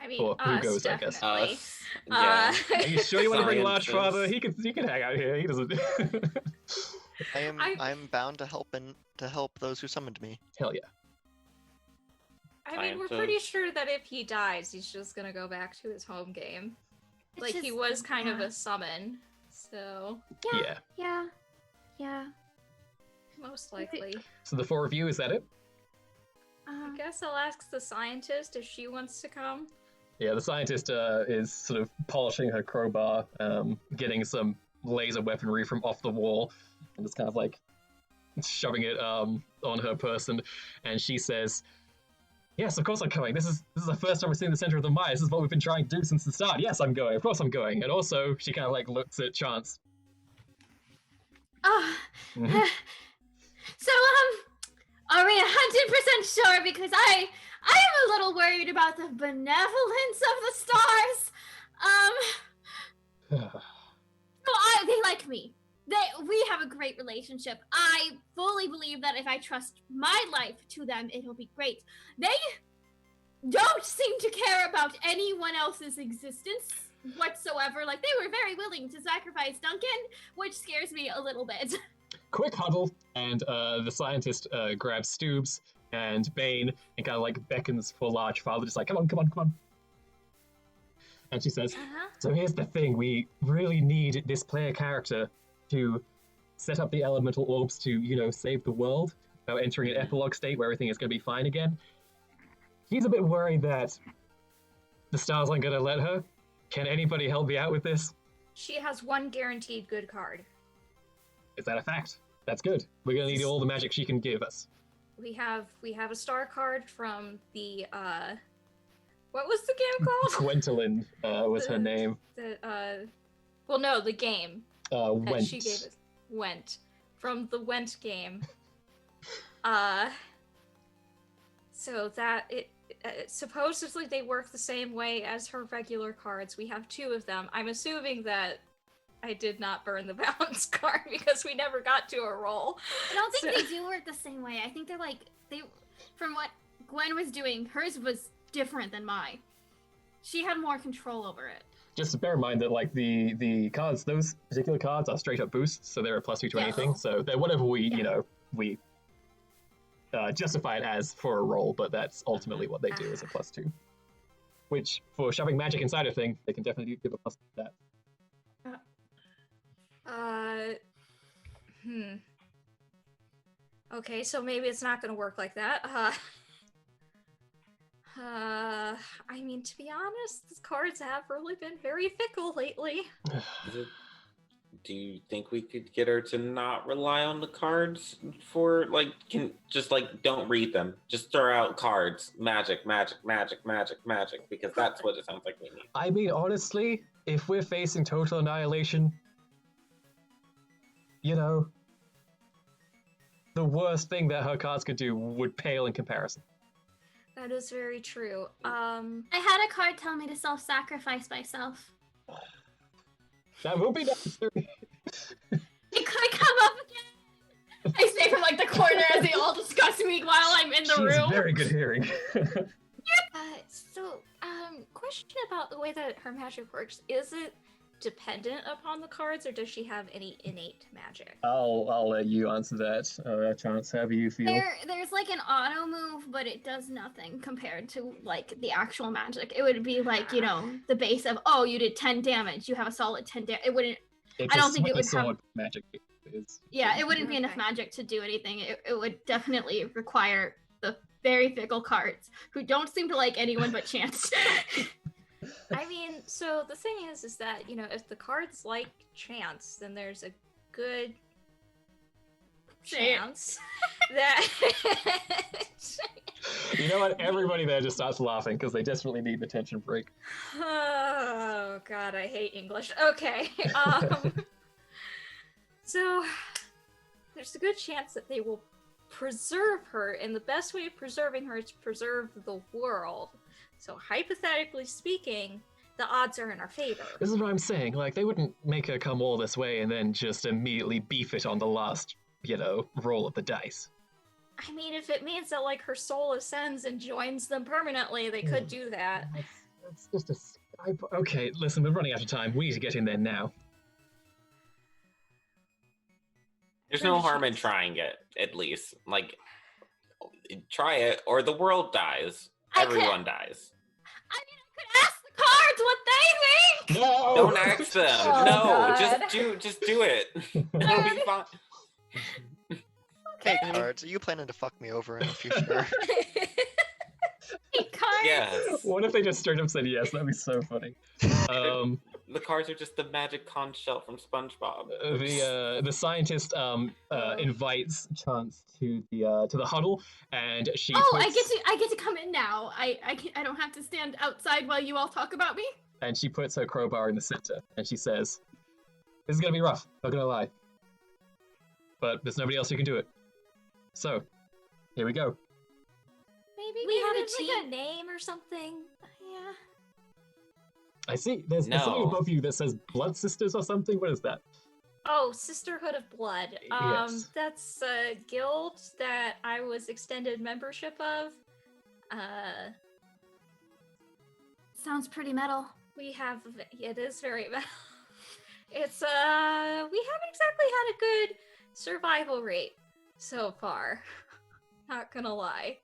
[SPEAKER 4] I mean,
[SPEAKER 1] Or who
[SPEAKER 4] us,
[SPEAKER 1] goes, I guess.
[SPEAKER 4] definitely.
[SPEAKER 2] Yeah.
[SPEAKER 1] Are you sure you want to bring Large
[SPEAKER 2] Sciences.
[SPEAKER 1] Father? He can hang out here. He doesn't.
[SPEAKER 5] I'm bound to help those who summoned me.
[SPEAKER 1] Hell yeah.
[SPEAKER 4] I mean, we're
[SPEAKER 2] Sciences.
[SPEAKER 4] pretty sure that if he dies, he's just gonna go back to his home game.
[SPEAKER 3] It's
[SPEAKER 4] Like, he
[SPEAKER 3] just-
[SPEAKER 4] was kind of
[SPEAKER 3] yeah.
[SPEAKER 4] a summon, so
[SPEAKER 1] Yeah.
[SPEAKER 3] Yeah.
[SPEAKER 4] most likely.
[SPEAKER 1] So the 4 of you, is that it?
[SPEAKER 4] I guess I'll ask the scientist if she wants to come.
[SPEAKER 1] Yeah, the scientist is sort of polishing her crowbar, getting some laser weaponry from off the wall. and just kind of like shoving it on her person, and she says, "Yes, of course I'm coming. This is the first time we've seen the center of the Maya. This is what we've been trying to do since the start. Yes, I'm going. Of course I'm going." And also, she kind of like looks at Chance.
[SPEAKER 3] Oh.
[SPEAKER 1] Mhm.
[SPEAKER 3] So, are we 100% sure? Because I am a little worried about the benevolence of the stars. They like me. We have a great relationship. I fully believe that if I trust my life to them, it'll be great. They don't seem to care about anyone else's existence whatsoever. Like, they were very willing to sacrifice Duncan, which scares me a little bit.
[SPEAKER 1] Quick huddle, and the scientist grabs Stoobs and Bane and kind of like beckons for Large Father, just like, come on. And she says, "So here's the thing, we really need this player character to set up the elemental orbs to, save the world without entering an epilogue state where everything is going to be fine again. She's a bit worried that the stars aren't going to let her. Can anybody help me out with this?"
[SPEAKER 4] She has one guaranteed good card.
[SPEAKER 1] Is that a fact? That's good. We're going to need all the magic she can give us.
[SPEAKER 4] We have a star card from the what was the game called?
[SPEAKER 1] Gwendolyn was her name.
[SPEAKER 4] The game. That
[SPEAKER 1] Went.
[SPEAKER 4] she gave us. Went. From the Went game. So that it supposedly they work the same way as her regular cards. We have 2 of them. I'm assuming that I did not burn the balance card because we never got to a roll.
[SPEAKER 3] I don't think they do work the same way. I think from what Gwen was doing, hers was different than mine. She had more control over it.
[SPEAKER 1] Just to bear in mind that like the cards, those particular cards are straight up boosts, so they're a +2 to anything. So they're whatever we justify it as for a roll, but that's ultimately what they do as a +2. Which for shoving magic inside a thing, they can definitely give a +2 to that.
[SPEAKER 4] Okay, so maybe it's not gonna work like that. I mean, to be honest, the cards have really been very fickle lately.
[SPEAKER 2] Do you think we could get her to not rely on the cards for don't read them. Just throw out cards. Magic, because that's what it sounds like we need.
[SPEAKER 1] I mean, honestly, if we're facing total annihilation, the worst thing that her cards could do would pale in comparison.
[SPEAKER 4] That is very true.
[SPEAKER 3] I had a card tell me to self-sacrifice myself.
[SPEAKER 1] That will be necessary.
[SPEAKER 3] It could come up again. I say from like the corner as they all discuss me while I'm in the room.
[SPEAKER 1] Very good hearing.
[SPEAKER 4] Question about the way that her magic works. Is it dependent upon the cards, or does she have any innate magic?
[SPEAKER 1] I'll let you answer that. Chance, how do you feel?
[SPEAKER 3] There's like an auto move, but it does nothing compared to like the actual magic. It would be like, the base of, oh, you did 10 damage. You have a solid 10 damage. It wouldn't. I don't think it would have
[SPEAKER 1] magic.
[SPEAKER 3] It wouldn't be enough magic to do anything. It would definitely require the very fickle cards who don't seem to like anyone but Chance.
[SPEAKER 4] I mean, so the thing is that, if the cards like Chance, then there's a good chance that...
[SPEAKER 1] You know what? Everybody there just starts laughing because they desperately need the tension break.
[SPEAKER 4] Oh, God, I hate English. Okay. So, there's a good chance that they will preserve her, and the best way of preserving her is to preserve the world. So, hypothetically speaking, the odds are in our favor.
[SPEAKER 1] This is what I'm saying. Like, they wouldn't make her come all this way and then just immediately beef it on the last, roll of the dice.
[SPEAKER 4] I mean, if it means that, like, her soul ascends and joins them permanently, they could do that.
[SPEAKER 1] That's just a... Okay, listen, we're running out of time. We need to get in there now.
[SPEAKER 2] There's no harm in trying it, at least. Like, try it, or the world dies. Everyone dies.
[SPEAKER 3] I mean, I could ask the cards what they think!
[SPEAKER 1] No!
[SPEAKER 2] Don't ask them!
[SPEAKER 4] Oh,
[SPEAKER 2] no!
[SPEAKER 4] God.
[SPEAKER 2] Just do it! It'll be fine.
[SPEAKER 5] Hey, cards, are you planning to fuck me over in the future?
[SPEAKER 4] Hey, cards.
[SPEAKER 2] Yes.
[SPEAKER 1] What if they just straight up said yes? That'd be so funny.
[SPEAKER 2] The cards are just the magic conch shell from SpongeBob.
[SPEAKER 1] The scientist invites Chance to the huddle, and she.
[SPEAKER 3] Oh,
[SPEAKER 1] puts,
[SPEAKER 3] I get to come in now. I don't have to stand outside while you all talk about me.
[SPEAKER 1] And she puts her crowbar in the center, and she says, "This is gonna be rough. Not gonna lie, but there's nobody else who can do it. So, here we go."
[SPEAKER 6] Maybe
[SPEAKER 3] We have a
[SPEAKER 6] there's, like,
[SPEAKER 3] cheat.
[SPEAKER 6] a name or something. Yeah.
[SPEAKER 1] I see. There's something
[SPEAKER 2] No.
[SPEAKER 1] above you that says Blood Sisters or something. What is that?
[SPEAKER 4] Oh, Sisterhood of Blood.
[SPEAKER 1] Yes.
[SPEAKER 4] That's a guild that I was extended membership of.
[SPEAKER 3] Sounds pretty metal.
[SPEAKER 4] We have it is very metal. It's we haven't exactly had a good survival rate so far. Not gonna lie.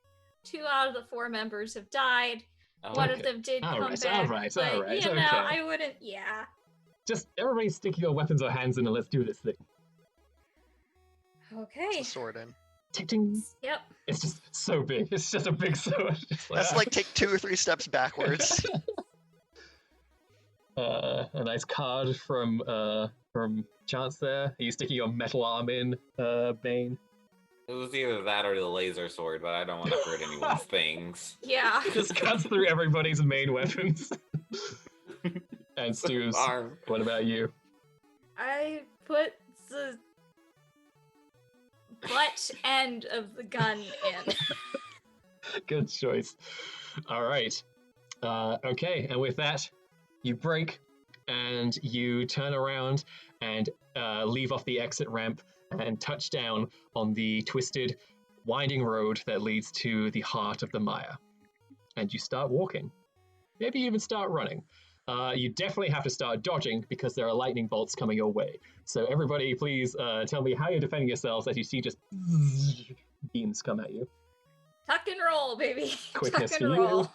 [SPEAKER 4] 2 out of the 4 members have died.
[SPEAKER 2] Oh,
[SPEAKER 4] One
[SPEAKER 1] okay.
[SPEAKER 4] of them did come
[SPEAKER 1] Alright,
[SPEAKER 4] back.
[SPEAKER 1] alright,
[SPEAKER 4] but,
[SPEAKER 1] alright,
[SPEAKER 4] you know,
[SPEAKER 1] okay.
[SPEAKER 4] I wouldn't. Yeah.
[SPEAKER 1] Just everybody stick your weapons or hands in and let's do this thing.
[SPEAKER 4] Okay.
[SPEAKER 5] The sword in.
[SPEAKER 1] Ting ting.
[SPEAKER 4] Yep.
[SPEAKER 1] It's just so big. It's just a big sword.
[SPEAKER 5] That's like take 2 or 3 steps backwards.
[SPEAKER 1] A nice card from Chance there. Are you sticking your metal arm in, Bane?
[SPEAKER 2] It was either that or the laser sword, but I don't want to hurt anyone's things.
[SPEAKER 4] Yeah.
[SPEAKER 1] Just cuts through everybody's main weapons. And Stu's,
[SPEAKER 2] Arm.
[SPEAKER 1] what about you?
[SPEAKER 4] I put the butt end of the gun in.
[SPEAKER 1] Good choice. All right. Okay, and with that, you break and you turn around and leave off the exit ramp and touch down on the twisted, winding road that leads to the heart of the Maya. And you start walking. Maybe you even start running. You definitely have to start dodging because there are lightning bolts coming your way. So everybody, please tell me how you're defending yourselves as you see just beams come at you.
[SPEAKER 4] Tuck and roll, baby.
[SPEAKER 1] Quickness
[SPEAKER 4] Tuck
[SPEAKER 1] for
[SPEAKER 4] and
[SPEAKER 1] you.
[SPEAKER 4] roll.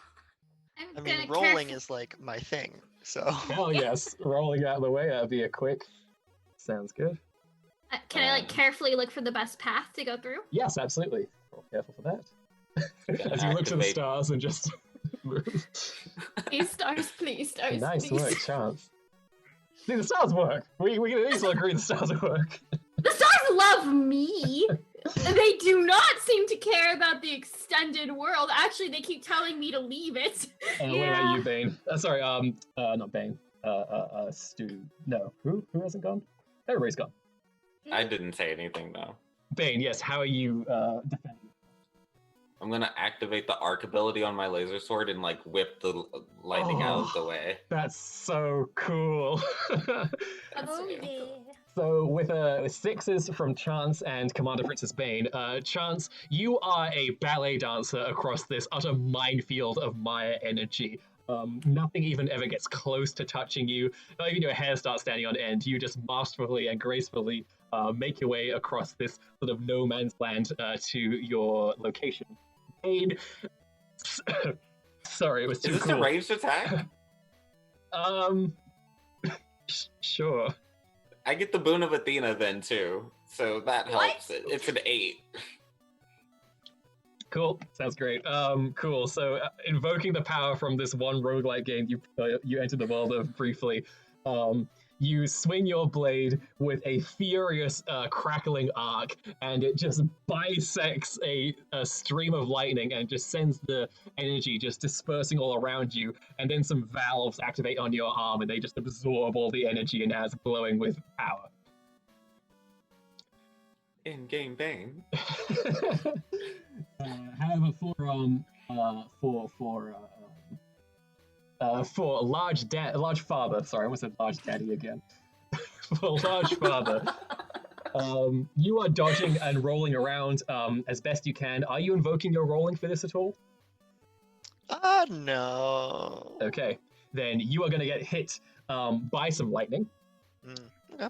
[SPEAKER 3] I'm
[SPEAKER 5] I mean,
[SPEAKER 3] gonna
[SPEAKER 5] rolling is like my thing, so.
[SPEAKER 1] Hell yes, rolling out of the way, that'd be a quick. Sounds good.
[SPEAKER 3] Can I like carefully look for the best path to go through?
[SPEAKER 1] Yes, absolutely. Roll careful for that.
[SPEAKER 2] Gonna
[SPEAKER 1] As you look to the
[SPEAKER 2] activate-
[SPEAKER 1] stars and just move.
[SPEAKER 3] Please, stars, please, stars,
[SPEAKER 1] Nice
[SPEAKER 3] please.
[SPEAKER 1] work, Chance. See, the stars work. We can at least all agree the stars work.
[SPEAKER 3] The stars love me. They do not seem to care about the extended world. Actually, they keep telling me to leave it.
[SPEAKER 1] What about you, Bane? Sorry, not Bane. Stu. No, who hasn't gone? Everybody's gone.
[SPEAKER 2] I didn't say anything though.
[SPEAKER 1] Bane, yes. How are you defending?
[SPEAKER 2] I'm gonna activate the arc ability on my laser sword and like whip the lightning out of the way.
[SPEAKER 1] That's so cool.
[SPEAKER 3] That's
[SPEAKER 6] Oh,
[SPEAKER 3] really
[SPEAKER 6] yeah.
[SPEAKER 3] cool.
[SPEAKER 1] So with 6s from Chance and Commander Princess Bane, Chance, you are a ballet dancer across this utter minefield of Maya energy. Nothing even ever gets close to touching you. Not even your hair starts standing on end. You just masterfully and gracefully make your way across this sort of no man's land to your location. Bane, sorry, it was
[SPEAKER 2] Is
[SPEAKER 1] too
[SPEAKER 2] this
[SPEAKER 1] cool.
[SPEAKER 2] a ranged attack?
[SPEAKER 1] Sure.
[SPEAKER 2] I get the boon of Athena then too, so that
[SPEAKER 3] What?
[SPEAKER 2] helps. It's an 8.
[SPEAKER 1] Cool. Sounds great. Cool. So, invoking the power from this one roguelike game you entered the world of briefly, you swing your blade with a furious crackling arc, and it just bisects a stream of lightning and just sends the energy just dispersing all around you. And then some valves activate on your arm, and they just absorb all the energy and as glowing with power.
[SPEAKER 2] In-game Bane.
[SPEAKER 1] However, for large father, sorry, I almost said large daddy again. For large father, you are dodging and rolling around as best you can. Are you invoking your rolling for this at all?
[SPEAKER 5] No.
[SPEAKER 1] Okay, then you are going to get hit by some lightning.
[SPEAKER 5] Okay.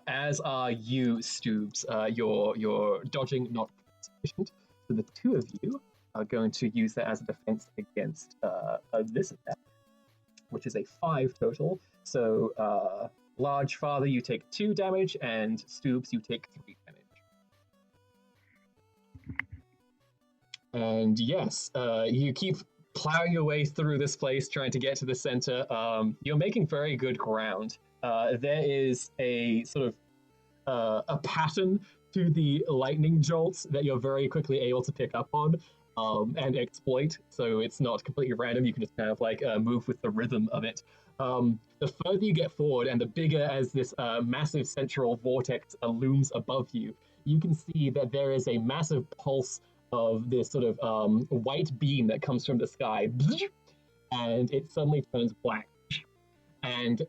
[SPEAKER 1] As are you, Stoobs. Your dodging not sufficient. So the two of you are going to use that as a defense against this attack, which is a 5 total. So large father, you take 2 damage, and Stoobs, you take 3 damage. And yes, you keep plowing your way through this place, trying to get to the center. You're making very good ground. There is a sort of a pattern to the lightning jolts that you're very quickly able to pick up on and exploit. So it's not completely random. You can just kind of like move with the rhythm of it. The further you get forward and the bigger as this massive central vortex looms above you, you can see that there is a massive pulse of this sort of white beam that comes from the sky, and it suddenly turns black. And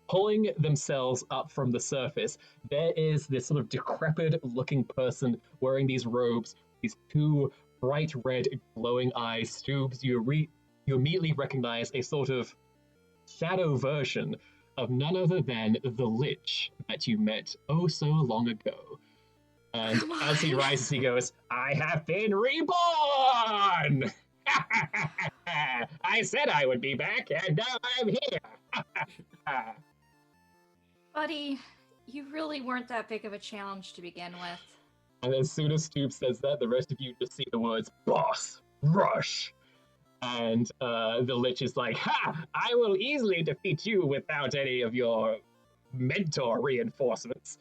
[SPEAKER 1] pulling themselves up from the surface, there is this sort of decrepit looking person wearing these robes, these two bright red glowing eyes. Stoobs, you immediately recognize a sort of shadow version of none other than the Lich that you met oh so long ago. And as he rises, he goes, "I have been reborn! I said I would be back, and now I'm here!"
[SPEAKER 4] Buddy, you really weren't that big of a challenge to begin with.
[SPEAKER 1] And as soon as Stoop says that, the rest of you just see the words, "Boss, rush!" And the Lich is like, "Ha! I will easily defeat you without any of your mentor reinforcements.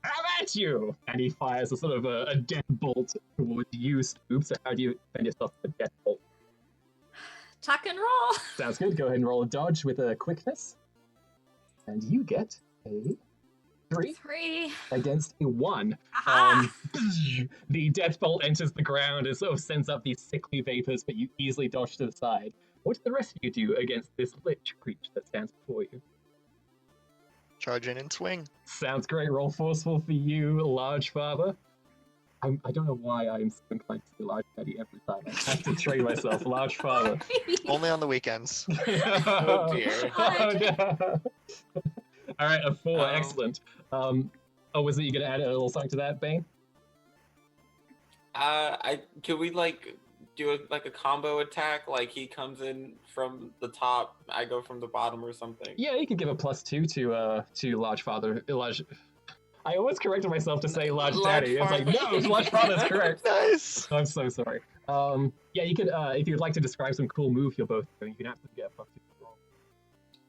[SPEAKER 1] How about you?" And he fires a sort of a death bolt towards you, Stoop. So how do you defend yourself with a death bolt?
[SPEAKER 4] Tuck and roll.
[SPEAKER 1] Sounds good. Go ahead and roll a dodge with a quickness. And you get a 3 against a 1.
[SPEAKER 4] Aha!
[SPEAKER 1] The death bolt enters the ground and sort of sends up these sickly vapors, but you easily dodge to the side. What do the rest of you do against this Lich creature that stands before you?
[SPEAKER 5] Charge in and swing.
[SPEAKER 1] Sounds great. Roll forceful for you, Large Father. I don't know why I'm so inclined to say Large Daddy every time. I have to train myself. Large Father.
[SPEAKER 5] Only on the weekends.
[SPEAKER 2] Oh dear.
[SPEAKER 1] Oh, no. All right, a 4.
[SPEAKER 2] Oh.
[SPEAKER 1] Excellent. Was it you gonna add a little something to that, Bane?
[SPEAKER 2] Can we like do a combo attack? Like he comes in from the top, I go from the bottom or something.
[SPEAKER 1] Yeah, you can give a +2 to Large Father. Large. I always corrected myself to say Large
[SPEAKER 2] Large
[SPEAKER 1] Daddy. It's like,
[SPEAKER 2] Father.
[SPEAKER 1] no, Large Father's correct.
[SPEAKER 5] Nice.
[SPEAKER 1] I'm so sorry. Yeah, you could, if you'd like to describe some cool move you're both doing, you can absolutely get a +2 roll.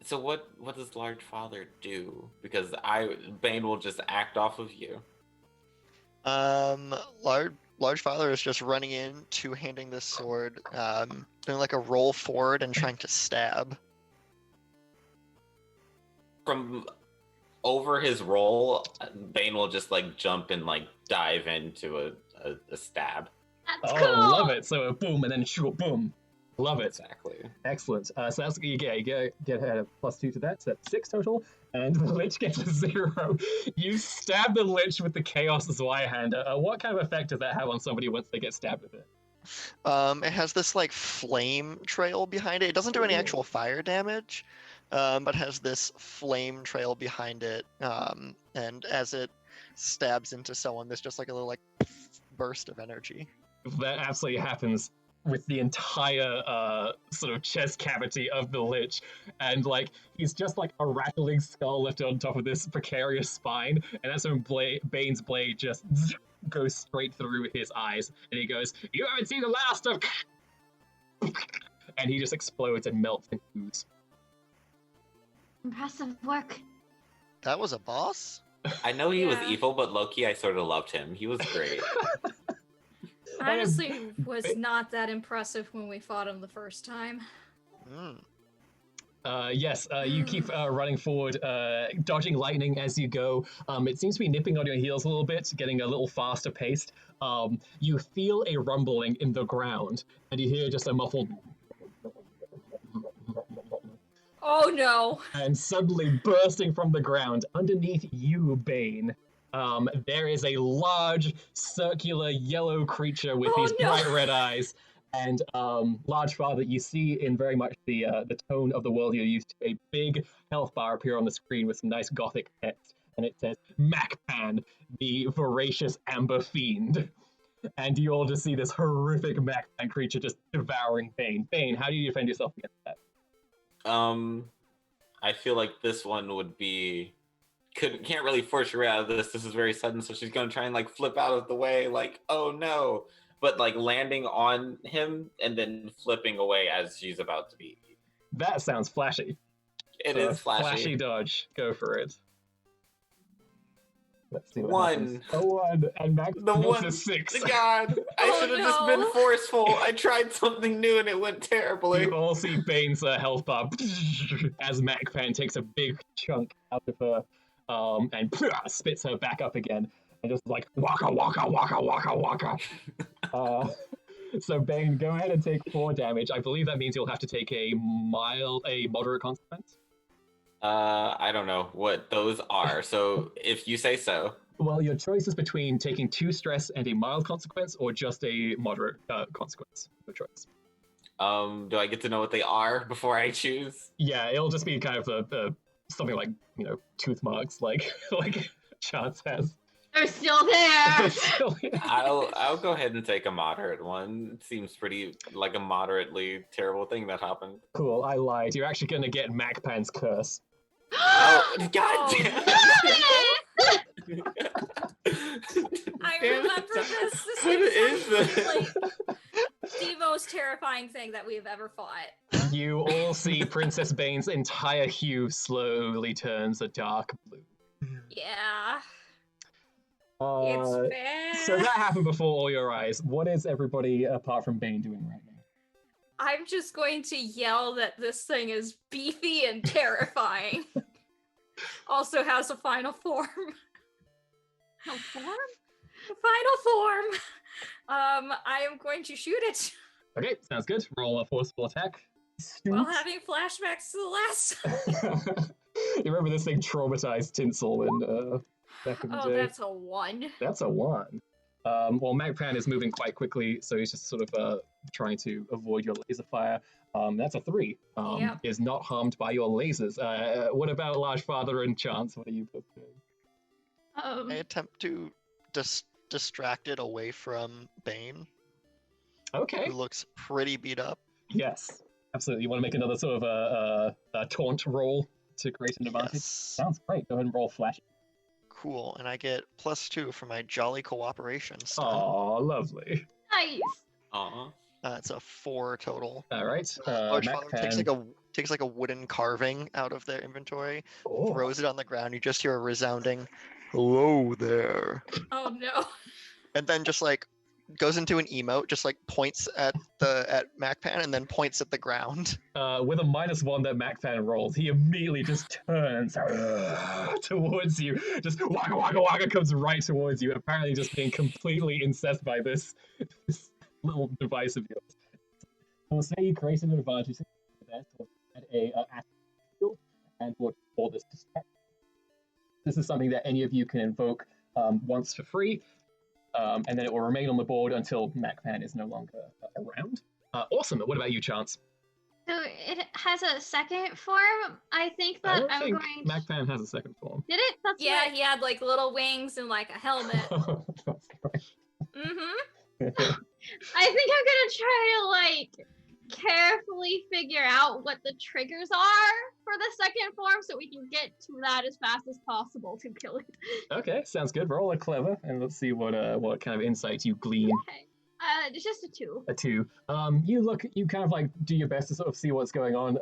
[SPEAKER 2] So what does Large Father do? Because Bane will just act off of you.
[SPEAKER 5] Large Father is just running in, two-handing this sword, doing like a roll forward and trying to stab.
[SPEAKER 2] From over his roll, Bane will just like jump and like dive into a stab.
[SPEAKER 3] That's
[SPEAKER 1] Oh,
[SPEAKER 3] cool.
[SPEAKER 1] love it. So a boom and then shoot, boom. Love it.
[SPEAKER 2] Exactly.
[SPEAKER 1] Excellent. So that's you get a +2 to that. So that's 6 total, and the Lich gets a 0. You stab the Lich with the Chaos Zweihander. What kind of effect does that have on somebody once they get stabbed with it?
[SPEAKER 5] It has this like flame trail behind it. It doesn't do any actual fire damage, but has this flame trail behind it. And as it stabs into someone, there's just like a little like burst of energy.
[SPEAKER 1] That absolutely happens with the entire sort of chest cavity of the Lich, and like he's just like a rattling skull left on top of this precarious spine, and that's when Bane's blade just goes straight through his eyes, and he goes, "You haven't seen the last of," and he just explodes and melts and ooze.
[SPEAKER 3] Impressive work.
[SPEAKER 5] That was a boss?
[SPEAKER 2] I know he was
[SPEAKER 4] Yeah.
[SPEAKER 2] evil, but low-key I sort of loved him. He was great.
[SPEAKER 4] Honestly, was not that impressive when we fought him the first time.
[SPEAKER 1] Yes, you keep running forward, dodging lightning as you go. It seems to be nipping on your heels a little bit, getting a little faster paced. You feel a rumbling in the ground, and you hear just a muffled,
[SPEAKER 4] Oh no!
[SPEAKER 1] and suddenly bursting from the ground underneath you, Bane. There is a large, circular, yellow creature with
[SPEAKER 4] Oh,
[SPEAKER 1] these
[SPEAKER 4] no.
[SPEAKER 1] bright red eyes. And Large Father, you see in very much the tone of the world you're used to, a big health bar appear on the screen with some nice gothic text, and it says Macpan, the voracious amber fiend. And you all just see this horrific Macpan creature just devouring Bane. Bane, how do you defend yourself against that?
[SPEAKER 2] I feel like this one would be can't really force her out of this. This is very sudden, so she's gonna try and like flip out of the way, like, oh no. but like landing on him and then flipping away as she's about to be.
[SPEAKER 1] That sounds flashy.
[SPEAKER 2] It is flashy.
[SPEAKER 1] Flashy dodge. Go for it. Let's see what
[SPEAKER 2] One.
[SPEAKER 1] happens. A 1, and Max
[SPEAKER 2] The
[SPEAKER 1] gets
[SPEAKER 2] one.
[SPEAKER 1] a 6.
[SPEAKER 2] God, I
[SPEAKER 4] Oh,
[SPEAKER 2] should have just been
[SPEAKER 4] no.
[SPEAKER 2] forceful. I tried something new and it went terribly.
[SPEAKER 1] You all see Bane's health bar as MacPan takes a big chunk out of her and spits her back up again and just like waka waka waka waka waka. So Bane, go ahead and take 4 damage. I believe that means you'll have to take a moderate consequence.
[SPEAKER 2] I don't know what those are, so if you say so.
[SPEAKER 1] Well, your choice is between taking 2 stress and a mild consequence, or just a moderate consequence. Your choice.
[SPEAKER 2] Do I get to know what they are before I choose?
[SPEAKER 1] Yeah, it'll just be kind of something like, you know, tooth marks, like Chance has.
[SPEAKER 3] They're still there.
[SPEAKER 2] I'll go ahead and take a moderate one. It seems pretty like a moderately terrible thing that happened.
[SPEAKER 1] Cool, I lied. You're actually going to get MacPan's curse.
[SPEAKER 2] Oh, god damn!
[SPEAKER 4] I
[SPEAKER 2] Damn
[SPEAKER 4] remember
[SPEAKER 2] it.
[SPEAKER 4] this. This
[SPEAKER 2] What
[SPEAKER 4] is
[SPEAKER 2] is this?
[SPEAKER 4] like the most terrifying thing that we have ever fought.
[SPEAKER 1] You all see Princess Bane's entire hue slowly turns a dark blue.
[SPEAKER 4] Yeah, it's
[SPEAKER 1] Uh,
[SPEAKER 4] bad.
[SPEAKER 1] so that happened before all your eyes. What is everybody apart from Bane doing right now?
[SPEAKER 4] I'm just going to yell that this thing is beefy and terrifying. Also has a final form.
[SPEAKER 3] No form?
[SPEAKER 4] Final form. I am going to shoot it
[SPEAKER 1] Okay, sounds good. Roll a forceful attack.
[SPEAKER 4] while having flashbacks to the last.
[SPEAKER 1] You remember this thing traumatized Tinsel in back in the
[SPEAKER 4] Oh,
[SPEAKER 1] day?
[SPEAKER 4] that's a 1.
[SPEAKER 1] That's a 1. Well, Magpan is moving quite quickly, so he's just sort of trying to avoid your laser fire. That's a 3.
[SPEAKER 4] Yep.
[SPEAKER 1] Is not harmed by your lasers. What about Large Father and Chance? What are you both doing?
[SPEAKER 5] I attempt to distract it away from Bane,
[SPEAKER 1] Okay.
[SPEAKER 5] who looks pretty beat up.
[SPEAKER 1] Yes, absolutely. You want to make another sort of a taunt roll to create an advantage?
[SPEAKER 5] Yes.
[SPEAKER 1] Sounds great. Go ahead and roll flash.
[SPEAKER 5] Cool, and I get +2 for my jolly cooperation stun.
[SPEAKER 1] Oh, lovely.
[SPEAKER 3] Nice.
[SPEAKER 2] Aw.
[SPEAKER 5] It's a 4 total.
[SPEAKER 1] All right.
[SPEAKER 5] Large Father
[SPEAKER 1] Macpan.
[SPEAKER 5] takes like a wooden carving out of their inventory,
[SPEAKER 1] Oh.
[SPEAKER 5] throws it on the ground. You just hear a resounding "Hello there,"
[SPEAKER 4] Oh no.
[SPEAKER 5] and then just like goes into an emote, just like points at MacPan and then points at the ground.
[SPEAKER 1] With a -1 that Macpan rolls, he immediately just turns towards you. Just waka waka waka comes right towards you, apparently just being completely incensed by this little device of yours. So say you created an advantage there, so add a field and would call this distract. This is something that any of you can invoke once for free, and then it will remain on the board until MacPan is no longer around. Awesome. What about you, Chance?
[SPEAKER 3] So it has a second form. I think
[SPEAKER 1] I
[SPEAKER 3] that
[SPEAKER 1] don't
[SPEAKER 3] I'm
[SPEAKER 1] think
[SPEAKER 3] going.
[SPEAKER 1] MacPan has a second form.
[SPEAKER 3] Did it? That's
[SPEAKER 4] Yeah,
[SPEAKER 3] right.
[SPEAKER 4] he had like little wings and like a helmet.
[SPEAKER 1] That's great.
[SPEAKER 4] Mm-hmm.
[SPEAKER 3] I think I'm gonna try to like carefully figure out what the triggers are for the second form, so we can get to that as fast as possible to kill it.
[SPEAKER 1] Okay, sounds good. Roll a clever, and let's see what kind of insight you glean.
[SPEAKER 3] Okay. It's just a 2.
[SPEAKER 1] A 2. You kind of like do your best to sort of see what's going on.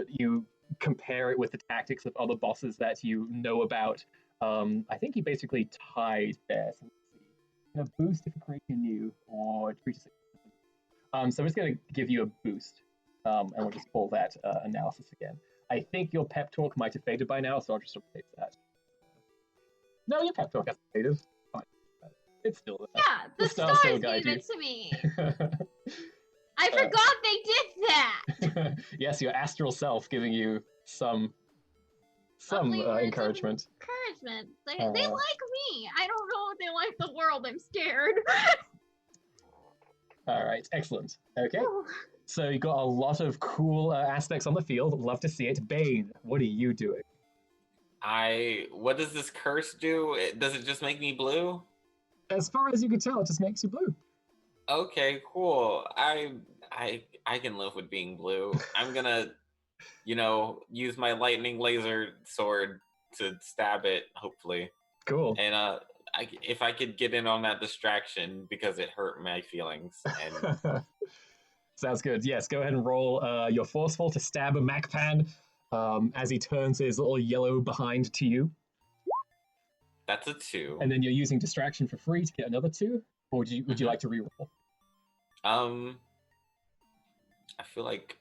[SPEAKER 1] You compare it with the tactics of other bosses that you know about. I think he basically tied there. So let's see. A boost if you're creating new, or 3 to 6. So I'm just going to give you a boost, and we'll just pull that analysis again. I think your pep talk might have faded by now, so I'll just replace that. No, your pep talk hasn't faded. Fine. It's still there.
[SPEAKER 3] Yeah, the
[SPEAKER 1] stars
[SPEAKER 3] stars
[SPEAKER 1] still guide
[SPEAKER 3] gave
[SPEAKER 1] you.
[SPEAKER 3] it to me. I forgot they did that.
[SPEAKER 1] Yes, your astral self giving you some
[SPEAKER 3] Lovely words of
[SPEAKER 1] encouragement.
[SPEAKER 3] Encouragement. They like me. I don't know if they like the world. I'm scared.
[SPEAKER 1] All right, excellent. Okay,
[SPEAKER 3] Ooh.
[SPEAKER 1] so you got a lot of cool aspects on the field. Love to see it. Bane, what are you doing?
[SPEAKER 2] What does this curse do? Does it just make me blue?
[SPEAKER 1] As far as you can tell, it just makes you blue.
[SPEAKER 2] Okay, cool. I can live with being blue. I'm gonna, use my lightning laser sword to stab it, hopefully.
[SPEAKER 1] Cool.
[SPEAKER 2] And if I could get in on that distraction because it hurt my feelings. And
[SPEAKER 1] Sounds good. Yes, go ahead and roll your forceful to stab a Macpan as he turns his little yellow behind to you.
[SPEAKER 2] that's a 2.
[SPEAKER 1] And then you're using distraction for free to get another 2? Or would you like to reroll?
[SPEAKER 2] I feel like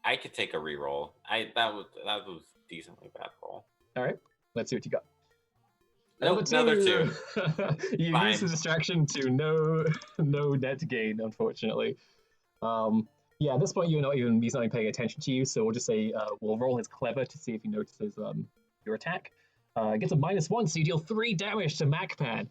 [SPEAKER 2] I could take a reroll. That was decently bad roll.
[SPEAKER 1] All right, let's see what you got.
[SPEAKER 2] Nope, another 2.
[SPEAKER 1] You
[SPEAKER 2] Fine.
[SPEAKER 1] use the distraction to no net gain, unfortunately. Yeah, at this point he's not even paying attention to you, so we'll just say we'll roll his clever to see if he notices your attack. Gets a -1, so you deal 3 damage to Macpan.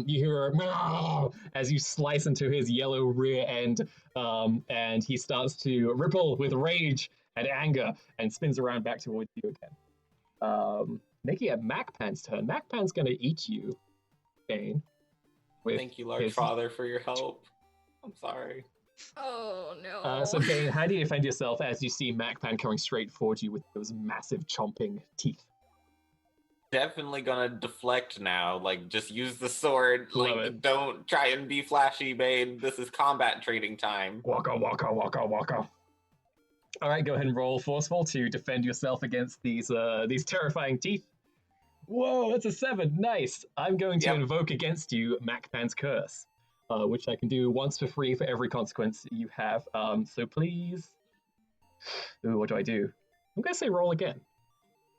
[SPEAKER 1] You hear a as you slice into his yellow rear end, and he starts to ripple with rage and anger and spins around back towards you again. Making it Macpan's turn. Macpan's going to eat you, Bane.
[SPEAKER 2] Thank you, Large Father, for your help. I'm sorry.
[SPEAKER 4] Oh no.
[SPEAKER 1] So Bane, how do you defend yourself as you see Macpan coming straight towards you with those massive chomping teeth?
[SPEAKER 2] Definitely gonna deflect now. Like, just use the sword.
[SPEAKER 1] Love
[SPEAKER 2] Like,
[SPEAKER 1] it.
[SPEAKER 2] don't try and be flashy, Bane. This is combat trading time.
[SPEAKER 1] Waka, waka, waka, waka. All right, go ahead and roll forceful to defend yourself against these terrifying teeth. Whoa, that's a 7. Nice. I'm going to
[SPEAKER 2] Yep.
[SPEAKER 1] invoke against you Macpan's curse, which I can do once for free for every consequence you have. So please. Ooh, what do I do? I'm gonna say roll again.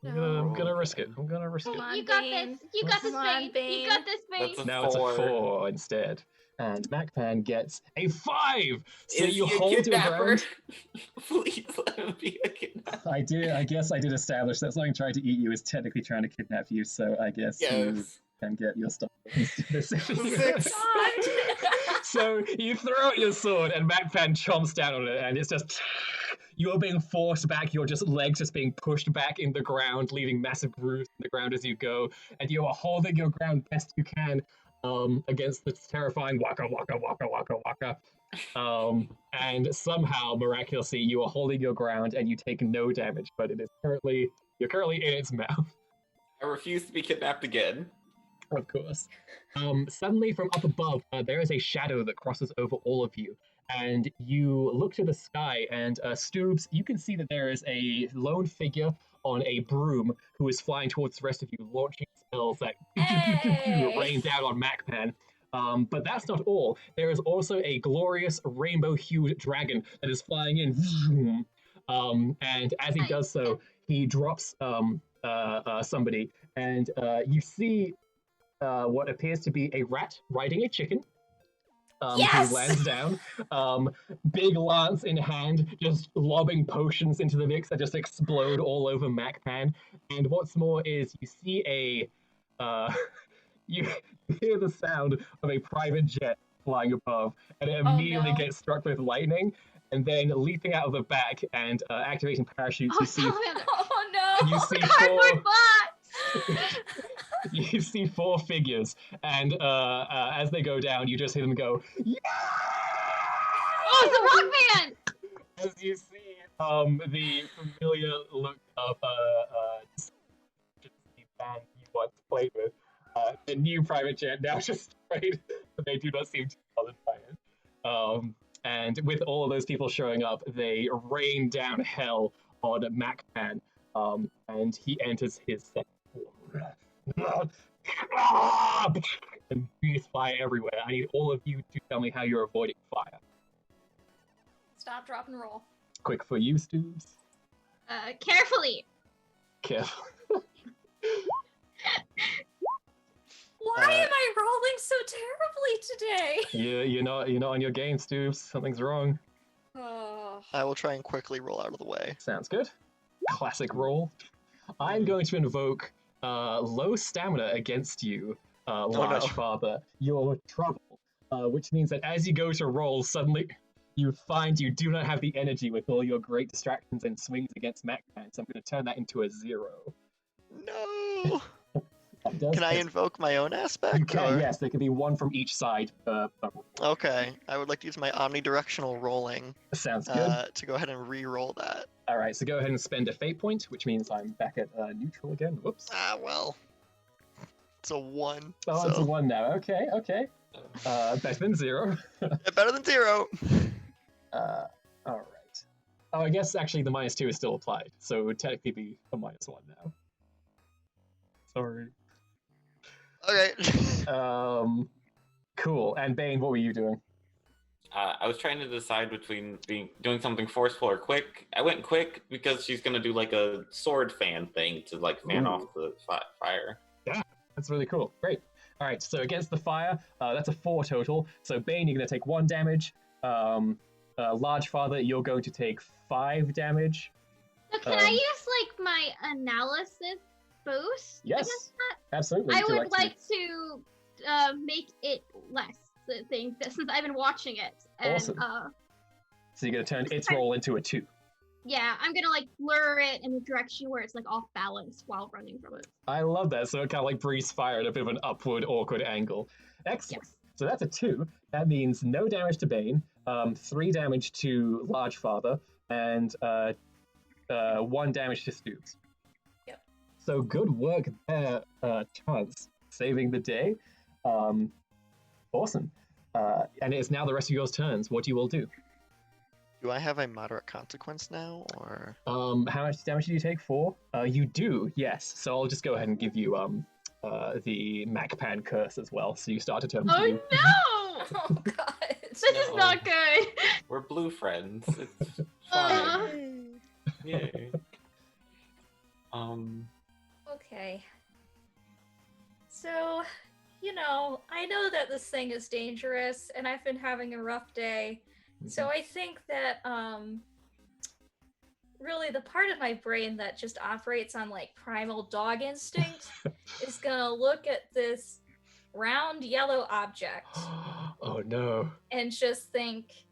[SPEAKER 1] I'm gonna risk it. I'm gonna risk
[SPEAKER 4] Come
[SPEAKER 1] it.
[SPEAKER 4] on,
[SPEAKER 3] You got
[SPEAKER 4] Bane.
[SPEAKER 3] this. You got this,
[SPEAKER 4] Come on,
[SPEAKER 3] Bane.
[SPEAKER 4] Bane.
[SPEAKER 3] You got this, Bane.
[SPEAKER 2] That's a
[SPEAKER 1] Now it's a
[SPEAKER 2] 4.
[SPEAKER 1] 4 instead. And Macpan gets a 5! So
[SPEAKER 2] Is
[SPEAKER 1] you
[SPEAKER 2] he a
[SPEAKER 1] hold your
[SPEAKER 2] kidnapper?
[SPEAKER 1] ground.
[SPEAKER 2] Please let him be a kidnapper.
[SPEAKER 1] I guess I did establish that something trying to eat you is technically trying to kidnap you, so I guess you
[SPEAKER 2] Yes.
[SPEAKER 1] can get your stuff.
[SPEAKER 2] 6.
[SPEAKER 1] So you throw out your sword and Macpan chomps down on it, and it's just you're being forced back, your legs just being pushed back in the ground, leaving massive grooves in the ground as you go, and you are holding your ground best you can against this terrifying waka waka waka waka waka. And somehow, miraculously, you are holding your ground and you take no damage, but you're currently in its mouth.
[SPEAKER 2] I refuse to be kidnapped again.
[SPEAKER 1] Of course. Suddenly, from up above, there is a shadow that crosses over all of you, and you look to the sky. And Stoobs, you can see that there is a lone figure on a broom who is flying towards the rest of you, launching spells that
[SPEAKER 4] Hey!
[SPEAKER 1] rain down on Macpan. But that's not all. There is also a glorious rainbow-hued dragon that is flying in. And as he does so, he drops somebody, and you see what appears to be a rat riding a chicken.
[SPEAKER 4] Yes!
[SPEAKER 1] Who lands down, big lance in hand, just lobbing potions into the mix that just explode all over Macpan. And what's more is you see you hear the sound of a private jet flying above, and it immediately
[SPEAKER 4] no.
[SPEAKER 1] gets struck with lightning. And then leaping out of the back and activating parachutes, you see
[SPEAKER 4] Oh no.
[SPEAKER 1] you see
[SPEAKER 3] Cardboard
[SPEAKER 1] four.
[SPEAKER 3] box.
[SPEAKER 1] You see 4 figures, and as they go down, you just hear them go, "Yeah!"
[SPEAKER 3] Oh, it's a rock band.
[SPEAKER 1] As you see the familiar look of the band you once played with, the new private jet now just sprayed, but they do not seem too bothered by it. And with all of those people showing up, they rain down hell on Macpan, and he enters his second form. And bees fly everywhere. I need all of you to tell me how you're avoiding fire.
[SPEAKER 4] Stop, drop, and roll.
[SPEAKER 1] Quick for you, Stoobs.
[SPEAKER 3] Carefully.
[SPEAKER 1] Careful.
[SPEAKER 4] Why am I rolling so terribly today?
[SPEAKER 1] You're not on your game, Stoobs. Something's wrong.
[SPEAKER 4] Oh.
[SPEAKER 5] I will try and quickly roll out of the way.
[SPEAKER 1] Sounds good. Classic roll. I'm going to invoke low stamina against you, Large
[SPEAKER 5] no.
[SPEAKER 1] Father. Your trouble, which means that as you go to roll, suddenly you find you do not have the energy with all your great distractions and swings against Macpan, so I'm going to turn that into a 0.
[SPEAKER 5] No!
[SPEAKER 1] That does
[SPEAKER 5] Can I
[SPEAKER 1] hit.
[SPEAKER 5] invoke my own aspect?
[SPEAKER 1] You can,
[SPEAKER 5] or-
[SPEAKER 1] yes. There can be 1 from each side.
[SPEAKER 5] Okay, I would like to use my omnidirectional rolling
[SPEAKER 1] Sounds good.
[SPEAKER 5] to go ahead and re-roll that.
[SPEAKER 1] All right, so go ahead and spend a fate point, which means I'm back at neutral again. Whoops.
[SPEAKER 5] Ah, well. It's a 1.
[SPEAKER 1] Oh,
[SPEAKER 5] so.
[SPEAKER 1] it's a 1 now. Okay. Better than 0.
[SPEAKER 5] Better than 0.
[SPEAKER 1] All right. Oh, I guess actually the -2 is still applied, so it would technically be a -1 now. Sorry.
[SPEAKER 5] Okay.
[SPEAKER 1] Cool. And Bane, what were you doing?
[SPEAKER 2] I was trying to decide between doing something forceful or quick. I went quick because she's gonna do like a sword fan thing to like fan off the fire.
[SPEAKER 1] That's really cool. Great. All right. So against the fire, that's a 4 total. So Bane, you're going to take 1 damage. Large Father, you're going to take 5 damage.
[SPEAKER 3] So can I use like my analysis boost?
[SPEAKER 1] Yes.
[SPEAKER 3] Against that?
[SPEAKER 1] Absolutely.
[SPEAKER 3] I
[SPEAKER 1] Would you
[SPEAKER 3] would like to make it less. The thing that, since I've been watching it. And,
[SPEAKER 1] Awesome. So you're going to turn its roll into a 2.
[SPEAKER 3] Yeah, I'm gonna like lure it in a direction where it's like off balance while running from it.
[SPEAKER 1] I love that. So it kind of like breathes fire at a bit of an upward, awkward angle. Excellent.
[SPEAKER 3] Yes.
[SPEAKER 1] So that's a 2. That means no damage to Bane, 3 damage to Large Father, and 1 damage to Stoops.
[SPEAKER 4] Yep.
[SPEAKER 1] So good work there, Chance, saving the day. Awesome. And it's now the rest of yours turns. What do you all do?
[SPEAKER 5] Do I have a moderate consequence now, or?
[SPEAKER 1] How much damage do you take? 4? You do, yes. So I'll just go ahead and give you the MacPan curse as well. So you start to turn
[SPEAKER 3] Oh
[SPEAKER 1] blue.
[SPEAKER 3] no!
[SPEAKER 4] Oh god.
[SPEAKER 3] This is not good.
[SPEAKER 2] We're blue friends. It's fine. Yay.
[SPEAKER 4] Okay. So, I know that this thing is dangerous, and I've been having a rough day. So I think that, really the part of my brain that just operates on, like, primal dog instinct is gonna look at this round yellow object
[SPEAKER 1] Oh no.
[SPEAKER 4] and just think,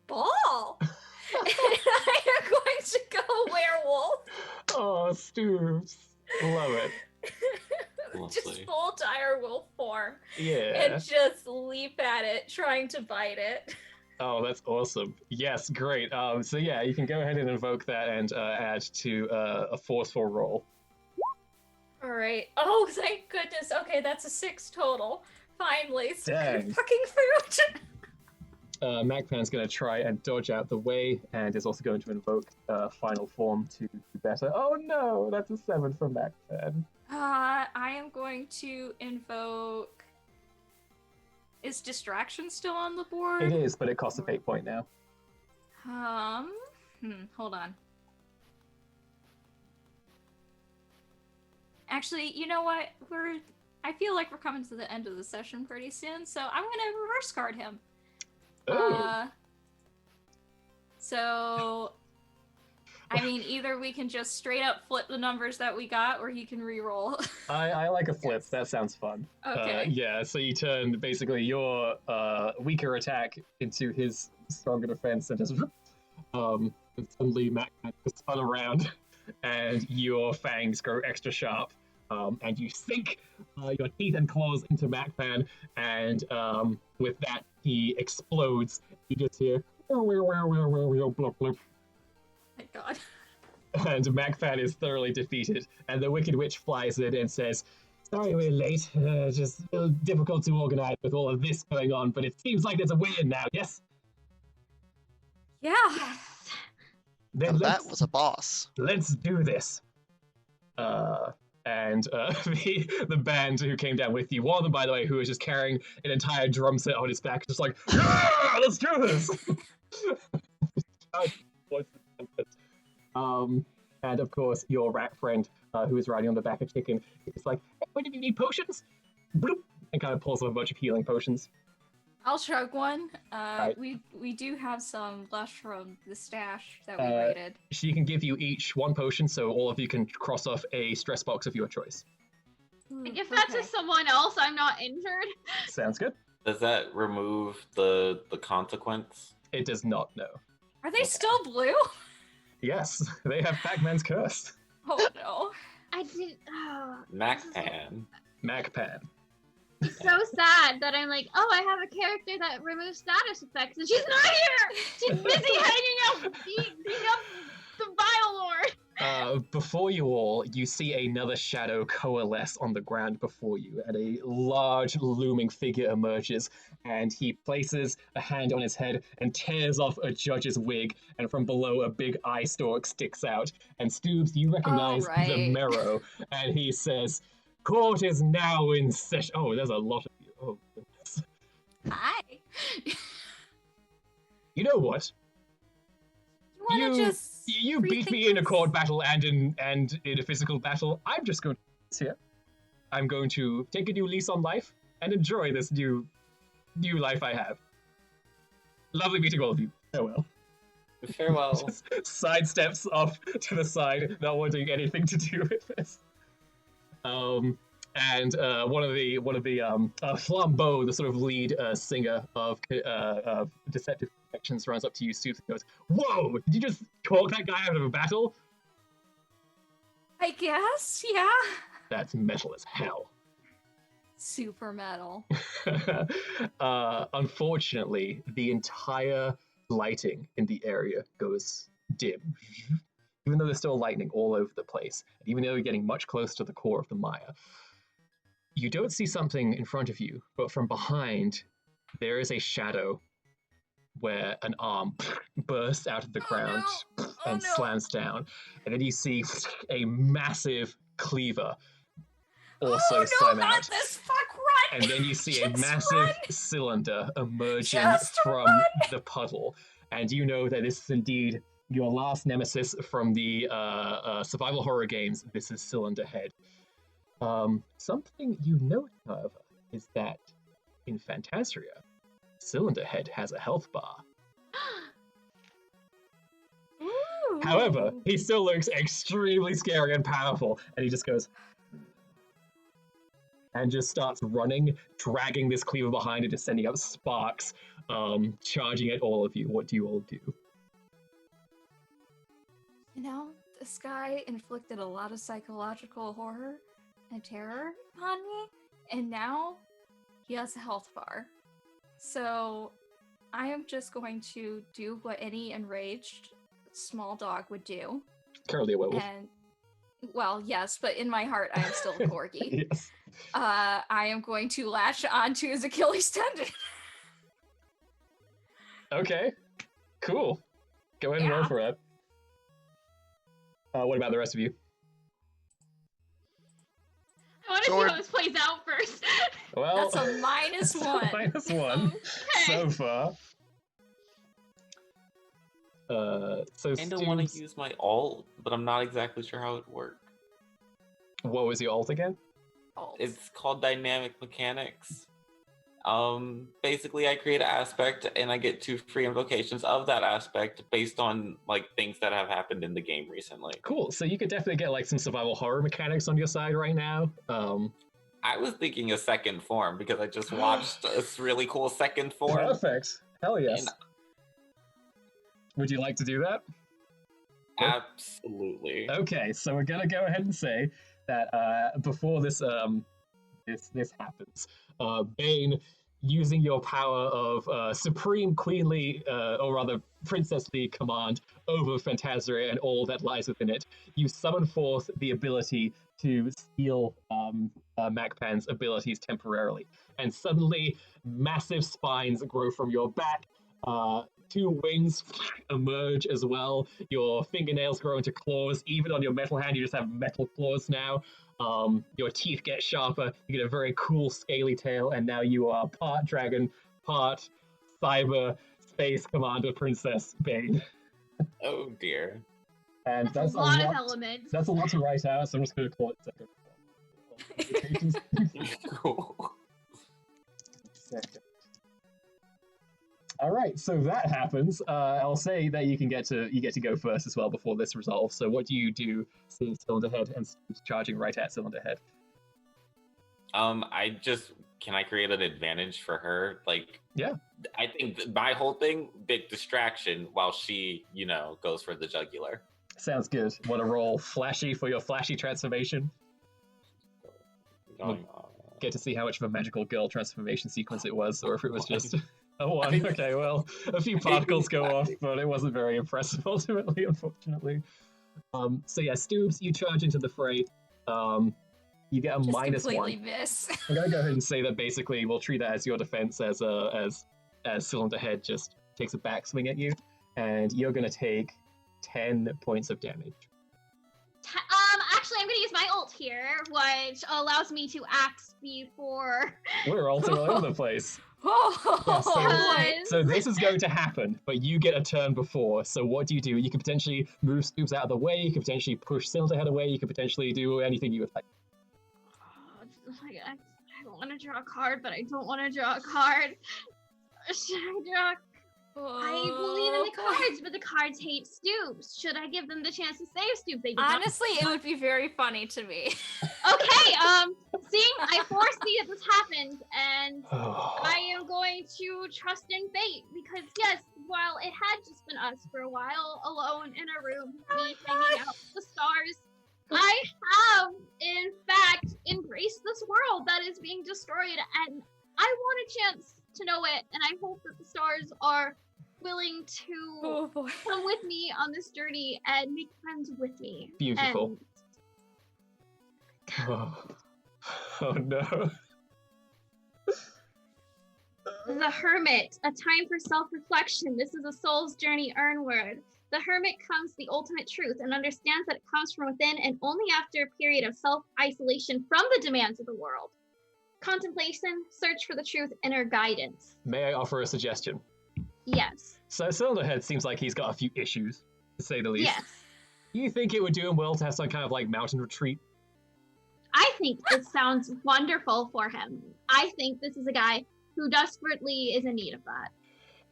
[SPEAKER 4] ball! And I am going to go werewolf.
[SPEAKER 1] Oh, Stoops. Love it.
[SPEAKER 4] Just
[SPEAKER 2] Lovely.
[SPEAKER 4] full dire wolf form.
[SPEAKER 1] Yeah.
[SPEAKER 4] And just leap at it, trying to bite it.
[SPEAKER 1] Oh, that's awesome. Yes, great. So yeah, you can go ahead and invoke that and add to a forceful roll.
[SPEAKER 4] Alright. Oh, thank goodness. Okay, that's a 6 total. Finally. So
[SPEAKER 1] Dang.
[SPEAKER 4] fucking through it.
[SPEAKER 1] MacPan's going to try and dodge out the way and is also going to invoke final form to do better. Oh no, that's a 7 from MacPan.
[SPEAKER 4] I am going to invoke... Is distraction still on the board?
[SPEAKER 1] It is, but it costs a fate point now.
[SPEAKER 4] Hold on. Actually, you know what? I feel like we're coming to the end of the session pretty soon, so I'm gonna reverse card him.
[SPEAKER 1] Oh.
[SPEAKER 4] So I mean, either we can just straight up flip the numbers that we got, or he can re-roll.
[SPEAKER 1] I like a flip. That sounds fun.
[SPEAKER 4] Okay.
[SPEAKER 1] Yeah, so you turn basically your weaker attack into his stronger defense and just and suddenly MacPan is spun around and your fangs grow extra sharp. And you sink your teeth and claws into MacPan, and with that, he explodes. You just hear, blop, blop.
[SPEAKER 4] My god.
[SPEAKER 1] And MacPan is thoroughly defeated. And the Wicked Witch flies in and says, "Sorry we're late. Just a little difficult to organize with all of this going on, but it seems like there's a way in now, yes?"
[SPEAKER 4] Yeah.
[SPEAKER 1] Then
[SPEAKER 5] Now that was a boss.
[SPEAKER 1] let's do this. And the band who came down with you, one of them, by the way, who was just carrying an entire drum set on his back, just like, "Ah, let's do this!" And of course, your rat friend, who is riding on the back of Chicken, is like, "Hey, what do you need, potions?" Bloop, and kind of pulls up a bunch of healing potions.
[SPEAKER 4] I'll chug one.
[SPEAKER 1] Right.
[SPEAKER 4] We do have some left from the stash that we
[SPEAKER 1] Uh,
[SPEAKER 4] raided.
[SPEAKER 1] She can give you each 1 potion, so all of you can cross off a stress box of your choice.
[SPEAKER 3] If that's to someone else, I'm not injured.
[SPEAKER 1] Sounds good?
[SPEAKER 2] Does that remove the consequence?
[SPEAKER 1] It does not, no.
[SPEAKER 4] Are they still blue?
[SPEAKER 1] Yes, they have Pac-Man's curse.
[SPEAKER 4] Oh no.
[SPEAKER 3] I did.
[SPEAKER 2] MacPan.
[SPEAKER 1] MacPan.
[SPEAKER 3] It's so sad that I'm like, oh, I have a character that removes status effects, and she's not here. She's busy hanging out, beating up the Vile Lord.
[SPEAKER 1] Before you all, you see another shadow coalesce on the ground before you, and a large looming figure emerges, and he places a hand on his head and tears off a judge's wig, and from below a big eye stalk sticks out. And Stoobs, you recognize the
[SPEAKER 4] right.
[SPEAKER 1] Mero, and he says, "Court is now in session." Oh, there's a lot of you. Oh, goodness.
[SPEAKER 6] Hi.
[SPEAKER 1] You know what?
[SPEAKER 6] You want to just
[SPEAKER 1] You beat me in a
[SPEAKER 6] rethink
[SPEAKER 1] court
[SPEAKER 6] this?
[SPEAKER 1] battle and in a physical battle. I'm just going to sit here. I'm going to take a new lease on life and enjoy this new life I have. Lovely meeting all of you. Farewell.
[SPEAKER 2] Farewell.
[SPEAKER 1] Just sidesteps off to the side, not wanting anything to do with this. And one of the Flambeau, the sort of lead singer of Deceptive Connections, runs up to you, Stoops, and goes, "Whoa! Did you just talk that guy out of a battle?
[SPEAKER 4] I guess, yeah.
[SPEAKER 1] That's metal as hell."
[SPEAKER 4] Super metal.
[SPEAKER 1] Unfortunately, the entire lighting in the area goes dim, even though there's still lightning all over the place, and even though you're getting much closer to the core of the Maya. You don't see something in front of you, but from behind, there is a shadow where an arm bursts out of the ground and slams down. And then you see a massive cleaver also slam out.
[SPEAKER 4] Not this fuck, run!
[SPEAKER 1] And then you see a
[SPEAKER 4] Just
[SPEAKER 1] massive
[SPEAKER 4] run!
[SPEAKER 1] cylinder emerging
[SPEAKER 4] Just
[SPEAKER 1] from
[SPEAKER 4] run!
[SPEAKER 1] the puddle. And you know that this is indeed your last nemesis from the survival horror games. This is Cylinder Head. Something you note, however, is that in Phantasria, Cylinder Head has a health bar.
[SPEAKER 4] Ooh.
[SPEAKER 1] However, he still looks extremely scary and powerful, and he just goes and just starts running, dragging this cleaver behind it, just sending up sparks, charging at all of you. What do you all do?
[SPEAKER 4] You know, this guy inflicted a lot of psychological horror and terror upon me, and now he has a health bar. So I am just going to do what any enraged small dog would do.
[SPEAKER 1] Currently a werewolf.
[SPEAKER 4] And, well, yes, but in my heart, I am still a corgi.
[SPEAKER 1] Yes.
[SPEAKER 4] I am going to latch onto his Achilles tendon.
[SPEAKER 1] Okay. Cool. Go ahead and roll
[SPEAKER 4] Yeah.
[SPEAKER 1] for it. What about the rest of you?
[SPEAKER 3] I want to see
[SPEAKER 5] Sword.
[SPEAKER 3] how this plays out first.
[SPEAKER 1] Well,
[SPEAKER 4] That's a minus one.
[SPEAKER 1] minus one so far. So
[SPEAKER 2] I don't want
[SPEAKER 1] Stoops,
[SPEAKER 2] to use my alt, but I'm not exactly sure how it works.
[SPEAKER 1] what was your alt again?
[SPEAKER 4] Oh,
[SPEAKER 2] It's called dynamic mechanics. Basically, I create an aspect and I get 2 free invocations of that aspect based on like things that have happened in the game recently.
[SPEAKER 1] Cool. So you could definitely get like some survival horror mechanics on your side right now.
[SPEAKER 2] I was thinking a second form because I just watched this really cool second form.
[SPEAKER 1] Perfect. Hell yes.
[SPEAKER 2] And-
[SPEAKER 1] Would you like to do that?
[SPEAKER 2] Absolutely.
[SPEAKER 1] Okay, so we're gonna go ahead and say that before this this happens, Bane, using your power of supreme queenly, or rather princessly command over Phantasria and all that lies within it, you summon forth the ability to steal Macpan's abilities temporarily, and suddenly massive spines grow from your back. 2 wings emerge as well. Your fingernails grow into claws. Even on your metal hand, you just have metal claws now. Your teeth get sharper. You get a very cool scaly tail, and now you are part dragon, part cyber space commander princess Bane.
[SPEAKER 2] Oh dear.
[SPEAKER 1] And
[SPEAKER 3] That's a lot of elements.
[SPEAKER 1] That's a lot to write out, so I'm just going to call it second.
[SPEAKER 2] Cool.
[SPEAKER 1] Second. All right, so that happens. I'll say that you get to go first as well before this resolves. So what do you do, seeing Cylinder Head and charging right at Cylinder Head?
[SPEAKER 2] Can I create an advantage for her? Like,
[SPEAKER 1] Yeah.
[SPEAKER 2] I think my whole thing, big distraction while she, goes for the jugular.
[SPEAKER 1] Sounds good. Want to roll flashy for your flashy transformation?
[SPEAKER 2] Going
[SPEAKER 1] Get to see how much of a magical girl transformation sequence it was, or if it was just a one. Okay, well, a few particles go off, but it wasn't very impressive ultimately, unfortunately. So yeah, Stoobs, you charge into the fray. You get a
[SPEAKER 4] Just
[SPEAKER 1] minus
[SPEAKER 4] completely
[SPEAKER 1] one.
[SPEAKER 4] miss.
[SPEAKER 1] I'm gonna go ahead and say that basically we'll treat that as your defense as Cylinder Head just takes a backswing at you, and you're gonna take 10 points of damage.
[SPEAKER 3] Actually, I'm gonna use my ult here, which allows me to act before.
[SPEAKER 1] We're ulting all over the place.
[SPEAKER 4] Oh,
[SPEAKER 1] Yeah, so-
[SPEAKER 4] boy.
[SPEAKER 1] So this is going to happen, but you get a turn before. So what do? You can potentially move Scoops out of the way. You can potentially push Cylinder Head away. You can potentially do anything you would like.
[SPEAKER 3] I want to draw a card, but I don't want to draw a card. Should I draw? I believe in the cards, but the cards hate Stoops. Should I give them the chance to save Stoops? They did not.
[SPEAKER 4] Honestly, it would be very funny to me.
[SPEAKER 3] Okay, seeing I foresee that this happens, and I am going to trust in fate, because yes, while it had just been us for a while, alone in a room, me hanging out with the stars, I have, in fact, embraced this world that is being destroyed, and I want a chance to know it, and I hope that the stars are willing to
[SPEAKER 4] Oh boy.
[SPEAKER 3] come with me on this journey and make friends with me.
[SPEAKER 1] Beautiful. Oh no.
[SPEAKER 3] The Hermit, a time for self-reflection. This is a soul's journey earnward. The Hermit comes the ultimate truth and understands that it comes from within and only after a period of self-isolation from the demands of the world. Contemplation, search for the truth, inner guidance.
[SPEAKER 1] May I offer a suggestion?
[SPEAKER 3] Yes.
[SPEAKER 1] So Cylinder Head seems like he's got a few issues, to say the least.
[SPEAKER 3] Yes.
[SPEAKER 1] You think it would do him well to have some kind of like mountain retreat?
[SPEAKER 3] I think it sounds wonderful for him. I think this is a guy who desperately is in need of that.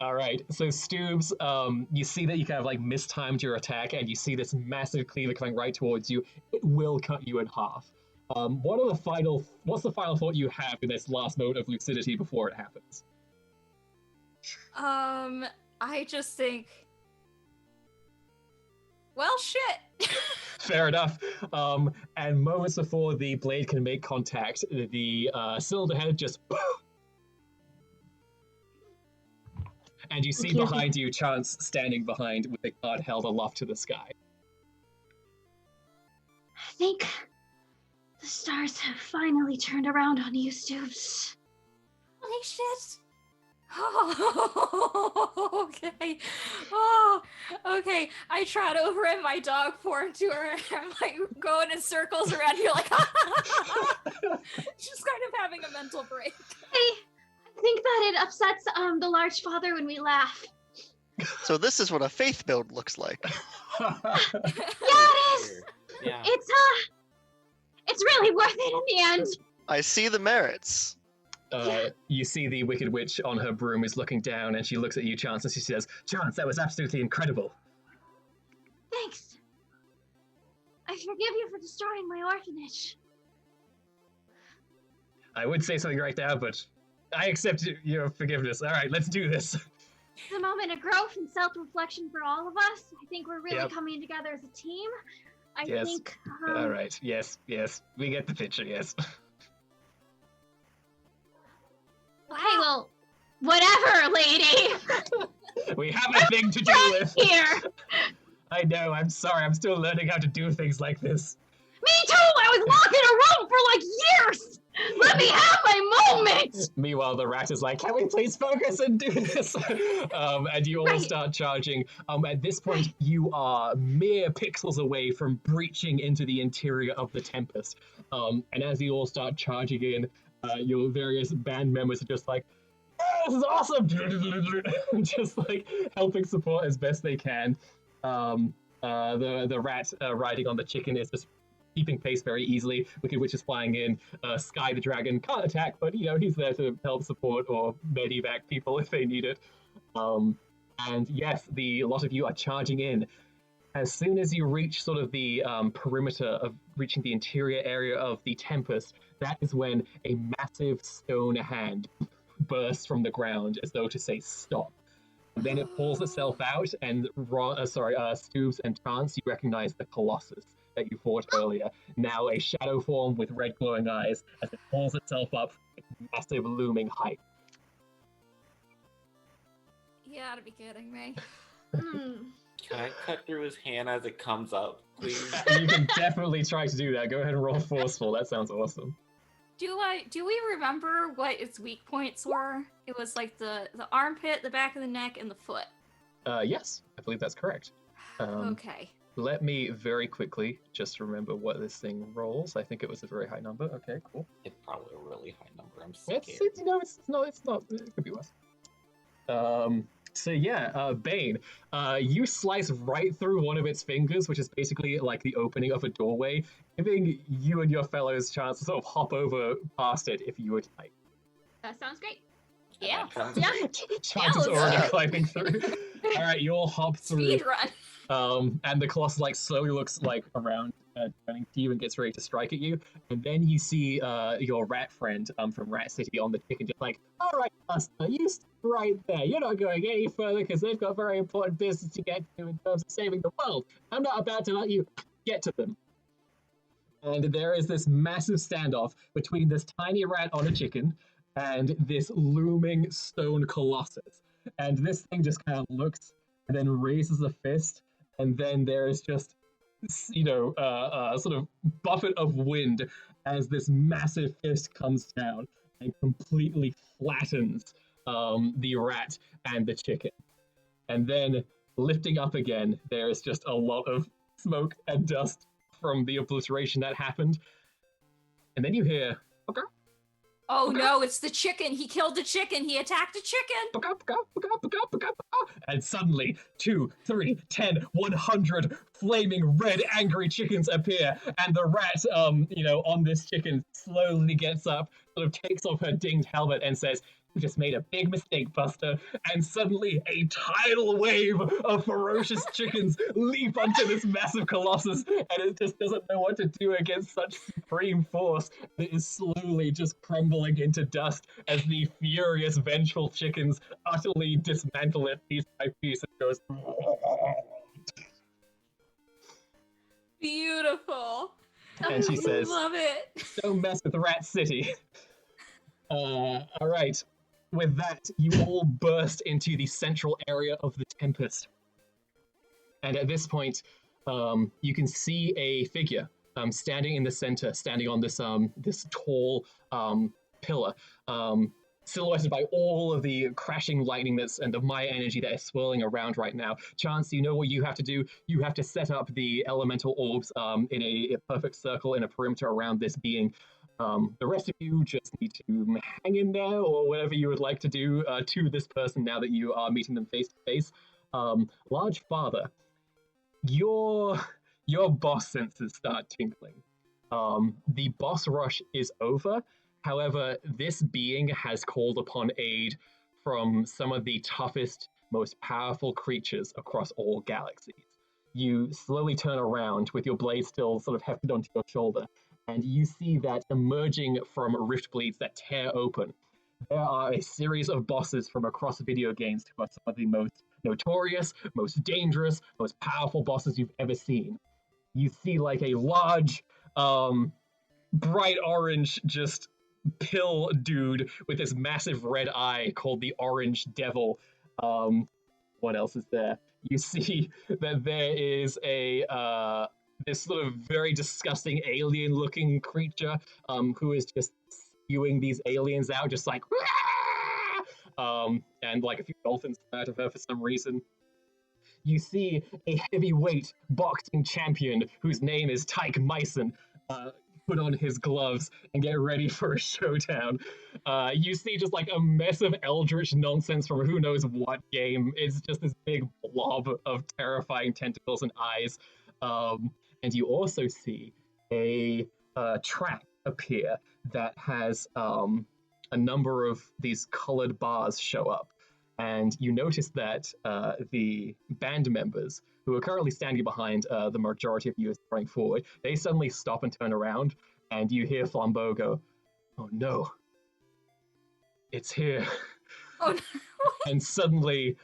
[SPEAKER 1] All right, so Stoobs, you see that you kind of like mistimed your attack, and you see this massive cleaver coming right towards you. It will cut you in half. What's the final thought you have in this last moment of lucidity before it happens?
[SPEAKER 4] I just think, well, shit.
[SPEAKER 1] Fair enough. And moments before the blade can make contact, the Cylinder Head just and you see behind you Chance standing behind with a card held aloft to the sky.
[SPEAKER 3] I think the stars have finally turned around on you, Stoops.
[SPEAKER 4] Holy shit. Oh, okay. Oh, okay. I trot over in my dog form to her. I'm like going in circles around here, like, just kind of having a mental break.
[SPEAKER 3] I think that it upsets the large father when we laugh.
[SPEAKER 5] So this is what a faith build looks like.
[SPEAKER 3] Yeah, it is.
[SPEAKER 2] Yeah.
[SPEAKER 3] It's really worth it in the end.
[SPEAKER 5] I see the merits.
[SPEAKER 1] You see the Wicked Witch on her broom is looking down, and she looks at you, Chance, and she says, "Chance, that was absolutely incredible."
[SPEAKER 3] Thanks. I forgive you for destroying my orphanage.
[SPEAKER 1] I would say something right now, but I accept your forgiveness. All right, let's do this.
[SPEAKER 3] It's a moment of growth and self-reflection for all of us. I think we're really
[SPEAKER 1] Yep.
[SPEAKER 3] coming together as a team. I
[SPEAKER 1] Yes.
[SPEAKER 3] think.
[SPEAKER 1] All right, yes, we get the picture, yes.
[SPEAKER 3] Okay, well, whatever, lady.
[SPEAKER 1] We have a thing to do with.
[SPEAKER 3] Here.
[SPEAKER 1] I know, I'm sorry, I'm still learning how to do things like this.
[SPEAKER 3] Me too. I was locked in a room for like years. Let me have my moment.
[SPEAKER 1] Meanwhile, the rat is like, "Can we please focus and do this?" And you all
[SPEAKER 3] Right.
[SPEAKER 1] start charging. At this point, you are mere pixels away from breaching into the interior of the Tempest. And as you all start charging in, your various band members are just like, "Oh, this is awesome!" just like helping support as best they can. The rat riding on the chicken is just keeping pace very easily. Wicked Witch is flying in. Sky the dragon can't attack, but he's there to help support or medivac people if they need it. And yes, a lot of you are charging in. As soon as you reach sort of the perimeter of reaching the interior area of the Tempest, that is when a massive stone hand bursts from the ground as though to say stop. And then it pulls itself out, and Stoobs and Chance, you recognize the Colossus that you fought earlier. Now a shadow form with red glowing eyes as it pulls itself up with massive looming height.
[SPEAKER 4] You gotta be kidding me.
[SPEAKER 2] Can I cut through his hand as it comes up, please?
[SPEAKER 1] You can definitely try to do that. Go ahead and roll forceful. That sounds awesome.
[SPEAKER 4] Do we remember what its weak points were? It was like the armpit, the back of the neck, and the foot.
[SPEAKER 1] Yes, I believe that's correct.
[SPEAKER 4] Okay.
[SPEAKER 1] Let me very quickly just remember what this thing rolls. I think it was a very high number. Okay, cool.
[SPEAKER 2] It's probably a really high number. I'm scared.
[SPEAKER 1] It's not. It could be worse. So yeah, Bane, you slice right through one of its fingers, which is basically like the opening of a doorway, giving you and your fellows a chance to sort of hop over past it if you would like.
[SPEAKER 3] That sounds great.
[SPEAKER 4] Yeah.
[SPEAKER 3] Yeah.
[SPEAKER 1] Chance is
[SPEAKER 3] let's
[SPEAKER 1] already
[SPEAKER 3] go.
[SPEAKER 1] climbing through. All right, you all hop through.
[SPEAKER 4] Speed run.
[SPEAKER 1] And the Colossus like slowly looks like around, turning to you and gets ready to strike at you. And then you see your rat friend from Rat City on the chicken, just like, all right, Buster, you stay right there. You're not going any further because they've got very important business to get to in terms of saving the world. I'm not about to let you get to them. And there is this massive standoff between this tiny rat on a chicken and this looming stone Colossus. And this thing just kind of looks and then raises a fist. And then there is just, sort of buffet of wind as this massive fist comes down and completely flattens the rat and the chicken. And then lifting up again, there is just a lot of smoke and dust from the obliteration that happened. And then you hear, okay.
[SPEAKER 4] Oh no, it's the chicken. He killed the chicken. He attacked a chicken.
[SPEAKER 1] And suddenly 2, 3, 10, 100 flaming red angry chickens appear, and the rat on this chicken slowly gets up, sort of takes off her dinged helmet and says, "You just made a big mistake, Buster." And suddenly a tidal wave of ferocious chickens leap onto this massive Colossus, and it just doesn't know what to do against such supreme force that is slowly just crumbling into dust as the furious, vengeful chickens utterly dismantle it piece by piece and goes.
[SPEAKER 4] Beautiful.
[SPEAKER 1] And she says,
[SPEAKER 4] Love it.
[SPEAKER 1] "Don't mess with Rat City." All right. With that, you all burst into the central area of the Tempest. And at this point, you can see a figure standing in the center, standing on this this tall pillar, silhouetted by all of the crashing lightning and the Maya energy that is swirling around right now. Chance, you know what you have to do? You have to set up the elemental orbs in a perfect circle in a perimeter around this being. The rest of you just need to hang in there, or whatever you would like to do to this person now that you are meeting them face to face. Large Father, your boss senses start tinkling. The boss rush is over. However, this being has called upon aid from some of the toughest, most powerful creatures across all galaxies. You slowly turn around with your blade still sort of hefted onto your shoulder, and you see that emerging from rift bleeds that tear open, there are a series of bosses from across video games who are some of the most notorious, most dangerous, most powerful bosses you've ever seen. You see like a large, bright orange, just pill dude with this massive red eye called the Orange Devil. What else is there? You see that there is a this sort of very disgusting alien-looking creature who is just spewing these aliens out, just like, and like a few dolphins out of her for some reason. You see a heavyweight boxing champion whose name is Tyke Myson put on his gloves and get ready for a showdown. You see just like a mess of eldritch nonsense from who knows what game. It's just this big blob of terrifying tentacles and eyes. And you also see a track appear that has a number of these colored bars show up. And you notice that the band members, who are currently standing behind the majority of you running forward, they suddenly stop and turn around, and you hear Flambeau go, "Oh no, it's here."
[SPEAKER 4] Oh no.
[SPEAKER 1] And suddenly,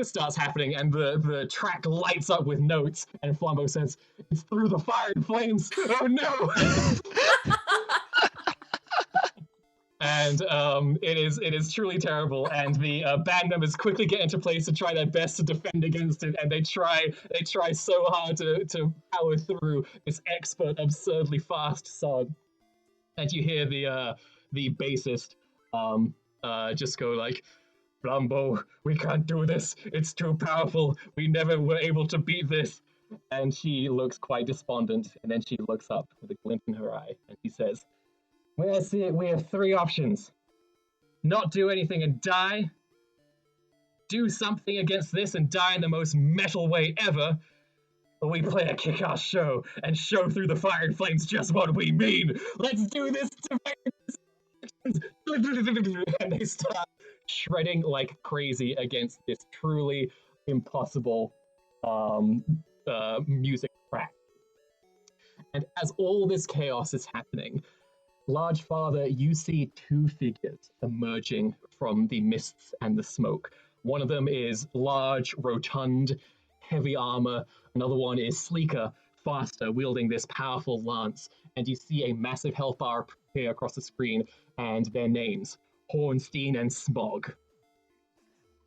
[SPEAKER 1] starts happening, and the track lights up with notes, and Flambeau says, "It's through the fire and flames." Oh no! And and it is truly terrible. And the band members quickly get into place to try their best to defend against it, and they try so hard to power through this expert, absurdly fast song. And you hear the bassist just go like, "Blumbo, we can't do this. It's too powerful. We never were able to beat this." And she looks quite despondent, and then she looks up with a glint in her eye, and she says, "We have three options. Not do anything and die, do something against this and die in the most metal way ever, or we play a kick-ass show and show through the fire and flames just what we mean. Let's do this to and they start shredding like crazy against this truly impossible music track. And as all this chaos is happening, Large Father, you see two figures emerging from the mists and the smoke. One of them is large, rotund, heavy armor. Another one is sleeker, faster, wielding this powerful lance. And you see a massive health bar appear across the screen, and their names, Hornstein and Smog.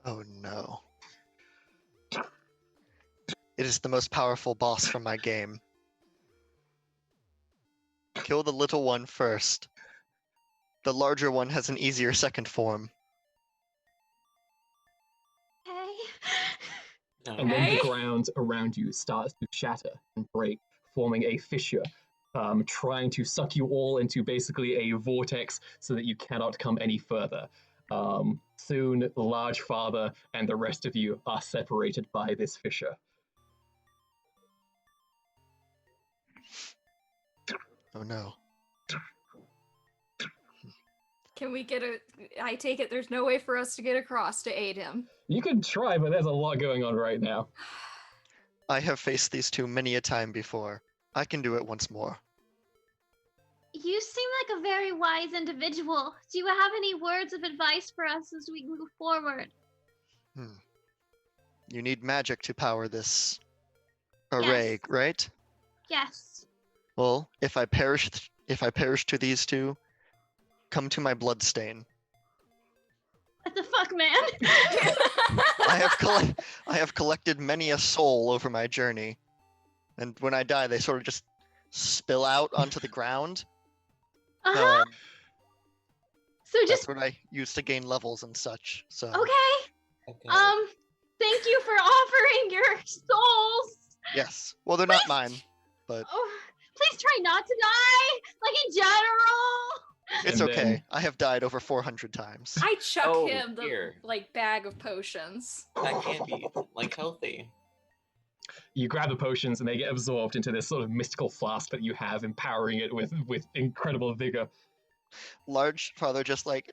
[SPEAKER 5] Oh no. It is the most powerful boss from my game. Kill the little one first. The larger one has an easier second form.
[SPEAKER 3] Okay.
[SPEAKER 1] And then the ground around you starts to shatter and break, forming a fissure, trying to suck you all into basically a vortex so that you cannot come any further. Soon, the Large Father and the rest of you are separated by this fissure.
[SPEAKER 5] Oh no.
[SPEAKER 4] Can we get I take it there's no way for us to get across to aid him.
[SPEAKER 1] You could try, but there's a lot going on right now.
[SPEAKER 5] I have faced these two many a time before. I can do it once more.
[SPEAKER 3] You seem like a very wise individual. Do you have any words of advice for us as we move forward?
[SPEAKER 5] You need magic to power this array,
[SPEAKER 3] Yes.
[SPEAKER 5] right?
[SPEAKER 3] Yes.
[SPEAKER 5] Well, if I perish to these two, come to my bloodstain.
[SPEAKER 3] What the fuck, man?
[SPEAKER 5] I have collected many a soul over my journey, and when I die, they sort of just spill out onto the ground.
[SPEAKER 3] Uh-huh. So
[SPEAKER 5] That's
[SPEAKER 3] just
[SPEAKER 5] what I use to gain levels and such. So
[SPEAKER 3] okay.
[SPEAKER 2] Okay.
[SPEAKER 3] Thank you for offering your souls.
[SPEAKER 5] yes, well they're not mine, but
[SPEAKER 3] Oh, please try not to die. Like in general.
[SPEAKER 5] it's
[SPEAKER 1] And
[SPEAKER 5] okay.
[SPEAKER 1] then-
[SPEAKER 5] I have died over 400 times.
[SPEAKER 4] I chuck
[SPEAKER 2] Oh,
[SPEAKER 4] him the
[SPEAKER 2] dear.
[SPEAKER 4] bag of potions.
[SPEAKER 2] That can't be healthy.
[SPEAKER 1] You grab the potions and they get absorbed into this sort of mystical flask that you have, empowering it with incredible vigor.
[SPEAKER 5] Large Father just like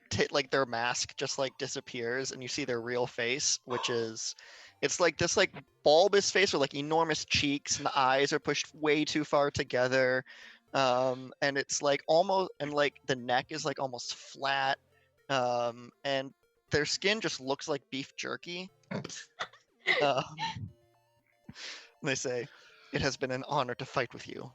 [SPEAKER 5] their mask just like disappears, and you see their real face, which is it's like this like bulbous face with like enormous cheeks, and the eyes are pushed way too far together, and it's like almost, and like the neck is like almost flat, and their skin just looks like beef jerky. They say, "It has been an honor to fight with you."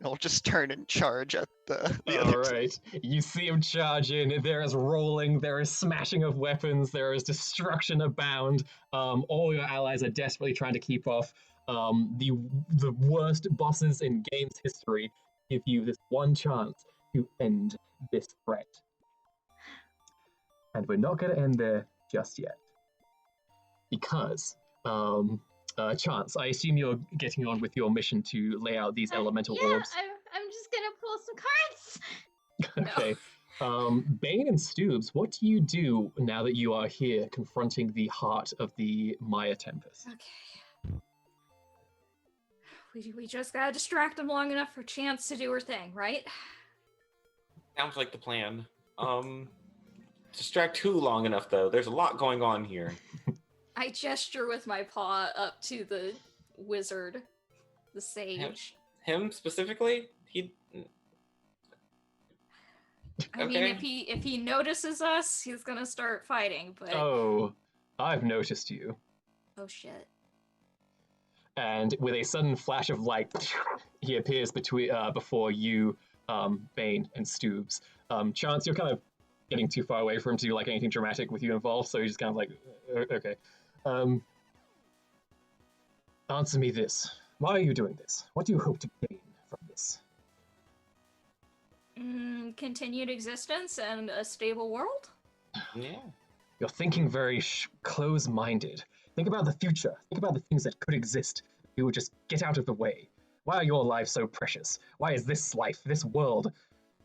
[SPEAKER 5] I'll just turn and charge at the
[SPEAKER 1] All
[SPEAKER 5] other.
[SPEAKER 1] right. You see him charge in. There is rolling. There is smashing of weapons. There is destruction abound. All your allies are desperately trying to keep off the worst bosses in game's history. Give you this one chance to end this threat. And we're not going to end there just yet. Because, Chance, I assume you're getting on with your mission to lay out these elemental
[SPEAKER 3] yeah,
[SPEAKER 1] orbs.
[SPEAKER 3] I'm just gonna pull some cards.
[SPEAKER 1] Okay. Bane and Stoobs, what do you do now that you are here confronting the heart of the Maya Tempest?
[SPEAKER 4] Okay. We just gotta distract him long enough for Chance to do her thing, right?
[SPEAKER 2] Sounds like the plan. Distract who long enough though? There's a lot going on here.
[SPEAKER 4] I gesture with my paw up to the wizard, the sage.
[SPEAKER 2] Him specifically?
[SPEAKER 4] I mean, if he notices us, he's gonna start fighting. But
[SPEAKER 1] Oh, I've noticed you.
[SPEAKER 4] oh shit!
[SPEAKER 1] And with a sudden flash of light, he appears before you, Bane and Stoobs. Chance, you're kind of getting too far away for him to do like anything dramatic with you involved. So he's just kind of like, okay. Answer me this. Why are you doing this? What do you hope to gain from this?
[SPEAKER 4] Continued existence and a stable world?
[SPEAKER 2] Yeah.
[SPEAKER 1] You're thinking very close-minded. Think about the future. Think about the things that could exist if you would just get out of the way. Why are your lives so precious? Why is this life, this world,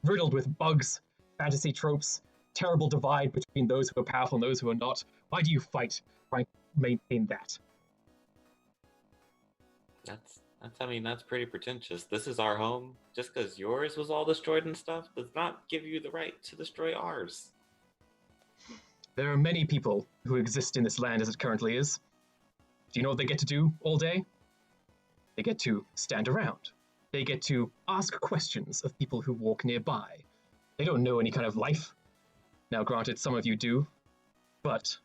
[SPEAKER 1] riddled with bugs, fantasy tropes, terrible divide between those who are powerful and those who are not? Why do you fight trying to maintain that?
[SPEAKER 2] That's pretty pretentious. This is our home. Just because yours was all destroyed and stuff does not give you the right to destroy ours.
[SPEAKER 1] There are many people who exist in this land as it currently is. Do you know what they get to do all day? They get to stand around. They get to ask questions of people who walk nearby. They don't know any kind of life. Now, granted, some of you do, but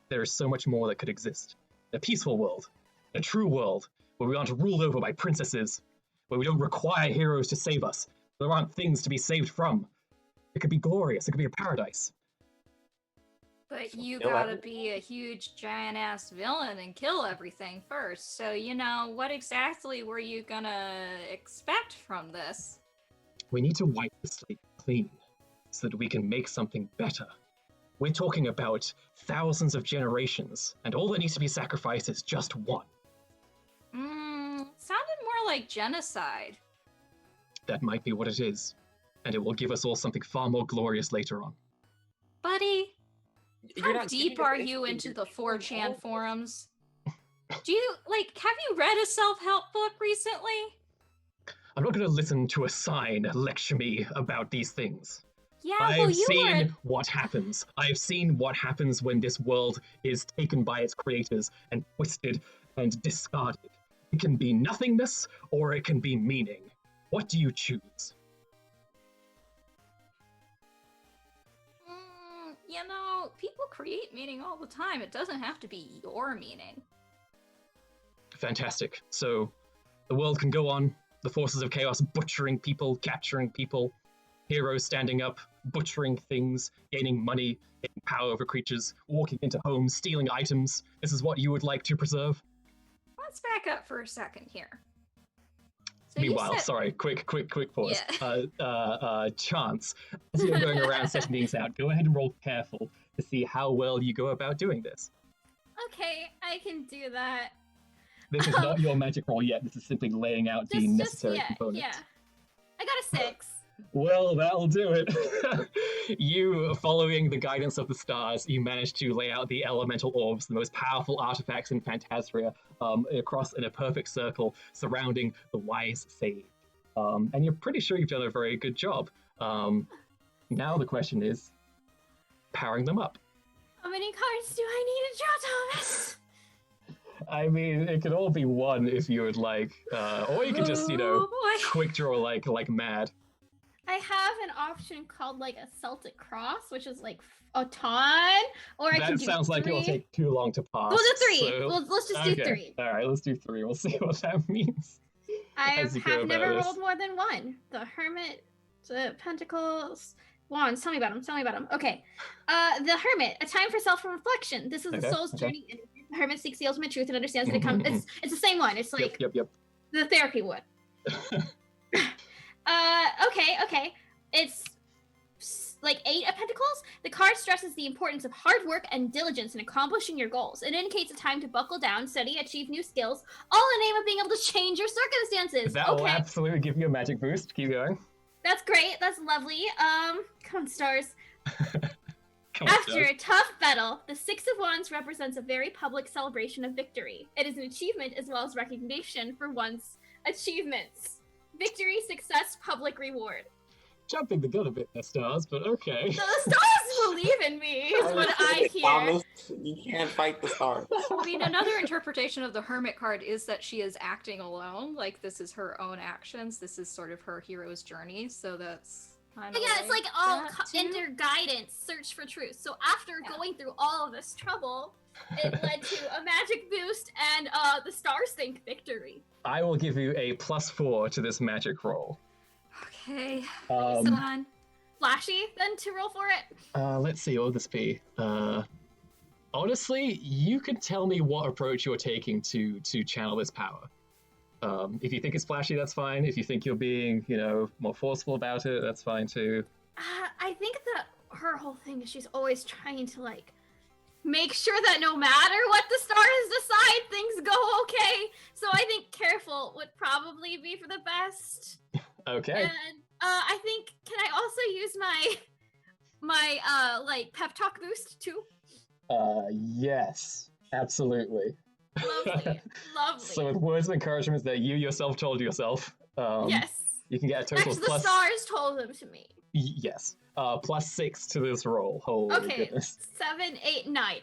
[SPEAKER 1] there is so much more that could exist. A peaceful world, a true world, where we aren't ruled over by princesses, where we don't require heroes to save us. There aren't things to be saved from. It could be glorious. It could be a paradise.
[SPEAKER 4] But you
[SPEAKER 2] Kill
[SPEAKER 4] gotta
[SPEAKER 2] everything.
[SPEAKER 4] be a huge giant-ass villain and kill everything first. So, what exactly were you gonna expect from this?
[SPEAKER 1] We need to wipe the slate clean so that we can make something better. We're talking about thousands of generations, and all that needs to be sacrificed is just one.
[SPEAKER 4] Sounded more like genocide.
[SPEAKER 1] That might be what it is, and it will give us all something far more glorious later on.
[SPEAKER 4] Buddy,
[SPEAKER 2] You're
[SPEAKER 4] how
[SPEAKER 2] not
[SPEAKER 4] deep
[SPEAKER 2] giving
[SPEAKER 4] are
[SPEAKER 2] us
[SPEAKER 4] you
[SPEAKER 2] anything,
[SPEAKER 4] into
[SPEAKER 2] you're
[SPEAKER 4] the
[SPEAKER 2] killing
[SPEAKER 4] 4chan
[SPEAKER 2] all
[SPEAKER 4] forums? Have you read a self-help book recently?
[SPEAKER 1] I'm not going to listen to a sign lecture me about these things.
[SPEAKER 4] Yeah,
[SPEAKER 1] I've
[SPEAKER 4] you
[SPEAKER 1] seen
[SPEAKER 4] were.
[SPEAKER 1] what happens. I've seen what happens when this world is taken by its creators and twisted and discarded. It can be nothingness or it can be meaning. What do you choose?
[SPEAKER 4] People create meaning all the time. It doesn't have to be your meaning.
[SPEAKER 1] Fantastic. So the world can go on, the forces of chaos butchering people, capturing people, heroes standing up, butchering things, gaining money, gaining power over creatures, walking into homes, stealing items. This is what you would like to preserve?
[SPEAKER 4] Let's back up for a second here. So you
[SPEAKER 1] Meanwhile,
[SPEAKER 4] said-
[SPEAKER 1] sorry, quick pause.
[SPEAKER 4] Yeah.
[SPEAKER 1] Chance, as you're going around setting things out, go ahead and roll careful to see how well you go about doing this.
[SPEAKER 3] Okay, I can do that.
[SPEAKER 1] This is not your magic roll yet. This is simply laying out the necessary components.
[SPEAKER 3] Yeah. I got a 6.
[SPEAKER 1] Well, that'll do it. You, following the guidance of the stars, you managed to lay out the elemental orbs, the most powerful artifacts in Phantasria, across in a perfect circle surrounding the wise sage. And you're pretty sure you've done a very good job. Now the question is, powering them up.
[SPEAKER 3] How many cards do I need to draw, Thomas?
[SPEAKER 1] I mean, it could all be one if you would like, or you could just,
[SPEAKER 4] Oh, boy.
[SPEAKER 1] quick draw like mad.
[SPEAKER 3] I have an option called like a Celtic Cross, which is like a ton, or I can
[SPEAKER 1] That
[SPEAKER 3] do
[SPEAKER 1] sounds like it'll
[SPEAKER 3] 3.
[SPEAKER 1] take too long to pass.
[SPEAKER 3] We'll do 3.
[SPEAKER 1] so-
[SPEAKER 3] Let's just do
[SPEAKER 1] Okay.
[SPEAKER 3] 3.
[SPEAKER 1] All right, let's do 3. We'll see what that means.
[SPEAKER 3] I
[SPEAKER 1] as you go
[SPEAKER 3] have
[SPEAKER 1] about
[SPEAKER 3] never
[SPEAKER 1] this.
[SPEAKER 3] rolled more than 1. The Hermit, the Pentacles, Wands. Tell me about them. Okay. The Hermit, a time for self-reflection. This is the
[SPEAKER 1] Okay,
[SPEAKER 3] soul's
[SPEAKER 1] okay.
[SPEAKER 3] journey. And the Hermit seeks the ultimate truth and understands that it comes. It's the same one. It's like
[SPEAKER 1] Yep.
[SPEAKER 3] the therapy one. Okay. It's like 8 of Pentacles. The card stresses the importance of hard work and diligence in accomplishing your goals. It indicates a time to buckle down, study, achieve new skills, all in the name of being able to change your circumstances.
[SPEAKER 1] That will
[SPEAKER 3] Okay,
[SPEAKER 1] absolutely give you a magic boost. Keep going.
[SPEAKER 3] that's great. That's lovely. Come on, stars.
[SPEAKER 1] Come on,
[SPEAKER 3] After
[SPEAKER 1] Stars.
[SPEAKER 3] a tough battle, the Six of Wands represents a very public celebration of victory. It is an achievement as well as recognition for one's achievements. Victory, success, public reward.
[SPEAKER 1] Jumping the gun a bit there, Stars, but okay.
[SPEAKER 3] So the stars believe in me, is what I hear.
[SPEAKER 2] Thomas, you can't fight the stars.
[SPEAKER 4] I mean, another interpretation of the Hermit card is that she is acting alone. Like, this is her own actions. This is sort of her hero's journey. So that's kind of
[SPEAKER 3] Yeah, it's like all
[SPEAKER 4] that too.
[SPEAKER 3] inner guidance, search for truth. So after going through all of this trouble, it led to a magic boost and the stars think victory.
[SPEAKER 1] I will give you a +4 to this magic roll.
[SPEAKER 4] Okay.
[SPEAKER 1] Um,
[SPEAKER 4] Come on.
[SPEAKER 3] flashy than to roll for it?
[SPEAKER 1] Let's see, what would this be? Honestly, you can tell me what approach you're taking to channel this power. If you think it's flashy, that's fine. If you think you're being, more forceful about it, that's fine too.
[SPEAKER 3] I think that her whole thing is she's always trying to like make sure that no matter what the stars decide, things go okay. So I think careful would probably be for the best.
[SPEAKER 1] Okay.
[SPEAKER 3] And I think, can I also use my like pep talk boost too?
[SPEAKER 1] Yes, absolutely.
[SPEAKER 3] Lovely, lovely.
[SPEAKER 1] So with words of encouragement that you yourself told yourself,
[SPEAKER 3] yes.
[SPEAKER 1] you can get a total
[SPEAKER 3] Actually,
[SPEAKER 1] of
[SPEAKER 3] the
[SPEAKER 1] plus.
[SPEAKER 3] stars told them to me.
[SPEAKER 1] Yes. +6 to this roll. Holy
[SPEAKER 3] Okay,
[SPEAKER 1] goodness.
[SPEAKER 3] 7, 8, 9.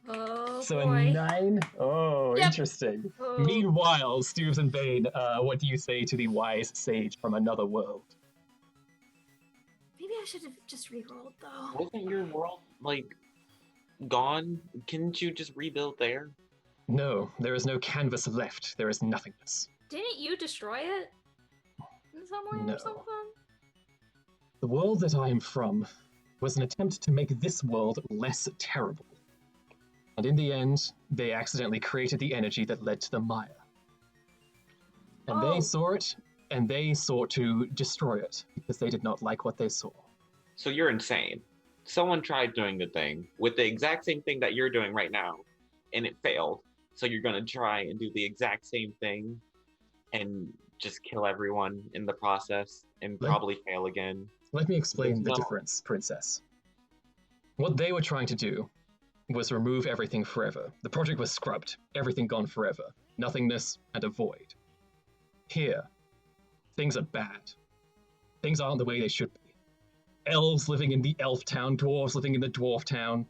[SPEAKER 4] Oh
[SPEAKER 1] So
[SPEAKER 4] boy.
[SPEAKER 1] a 9? Oh,
[SPEAKER 3] Yep.
[SPEAKER 1] Interesting.
[SPEAKER 4] Oh.
[SPEAKER 1] Meanwhile, Stoops and Bane, what do you say to the wise sage from another world?
[SPEAKER 3] Maybe I should have just re-rolled though.
[SPEAKER 2] Wasn't your world like gone? Couldn't you just rebuild there?
[SPEAKER 1] No, there is no canvas left. There is nothingness.
[SPEAKER 4] Didn't you destroy it in some way
[SPEAKER 1] No.
[SPEAKER 4] or something?
[SPEAKER 1] The world that I am from was an attempt to make this world less terrible. And in the end, they accidentally created the energy that led to the Maya. And
[SPEAKER 4] Oh.
[SPEAKER 1] they saw it, and they sought to destroy it because they did not like what they saw.
[SPEAKER 2] So you're insane. Someone tried doing the thing with the exact same thing that you're doing right now, and it failed. So you're gonna try and do the exact same thing and just kill everyone in the process and
[SPEAKER 1] Let-
[SPEAKER 2] probably fail again.
[SPEAKER 1] Let me explain the
[SPEAKER 2] No.
[SPEAKER 1] difference, Princess. What they were trying to do was remove everything forever. The project was scrubbed, everything gone forever, nothingness and a void. Here, things are bad. Things aren't the way they should be. Elves living in the elf town, dwarves living in the dwarf town,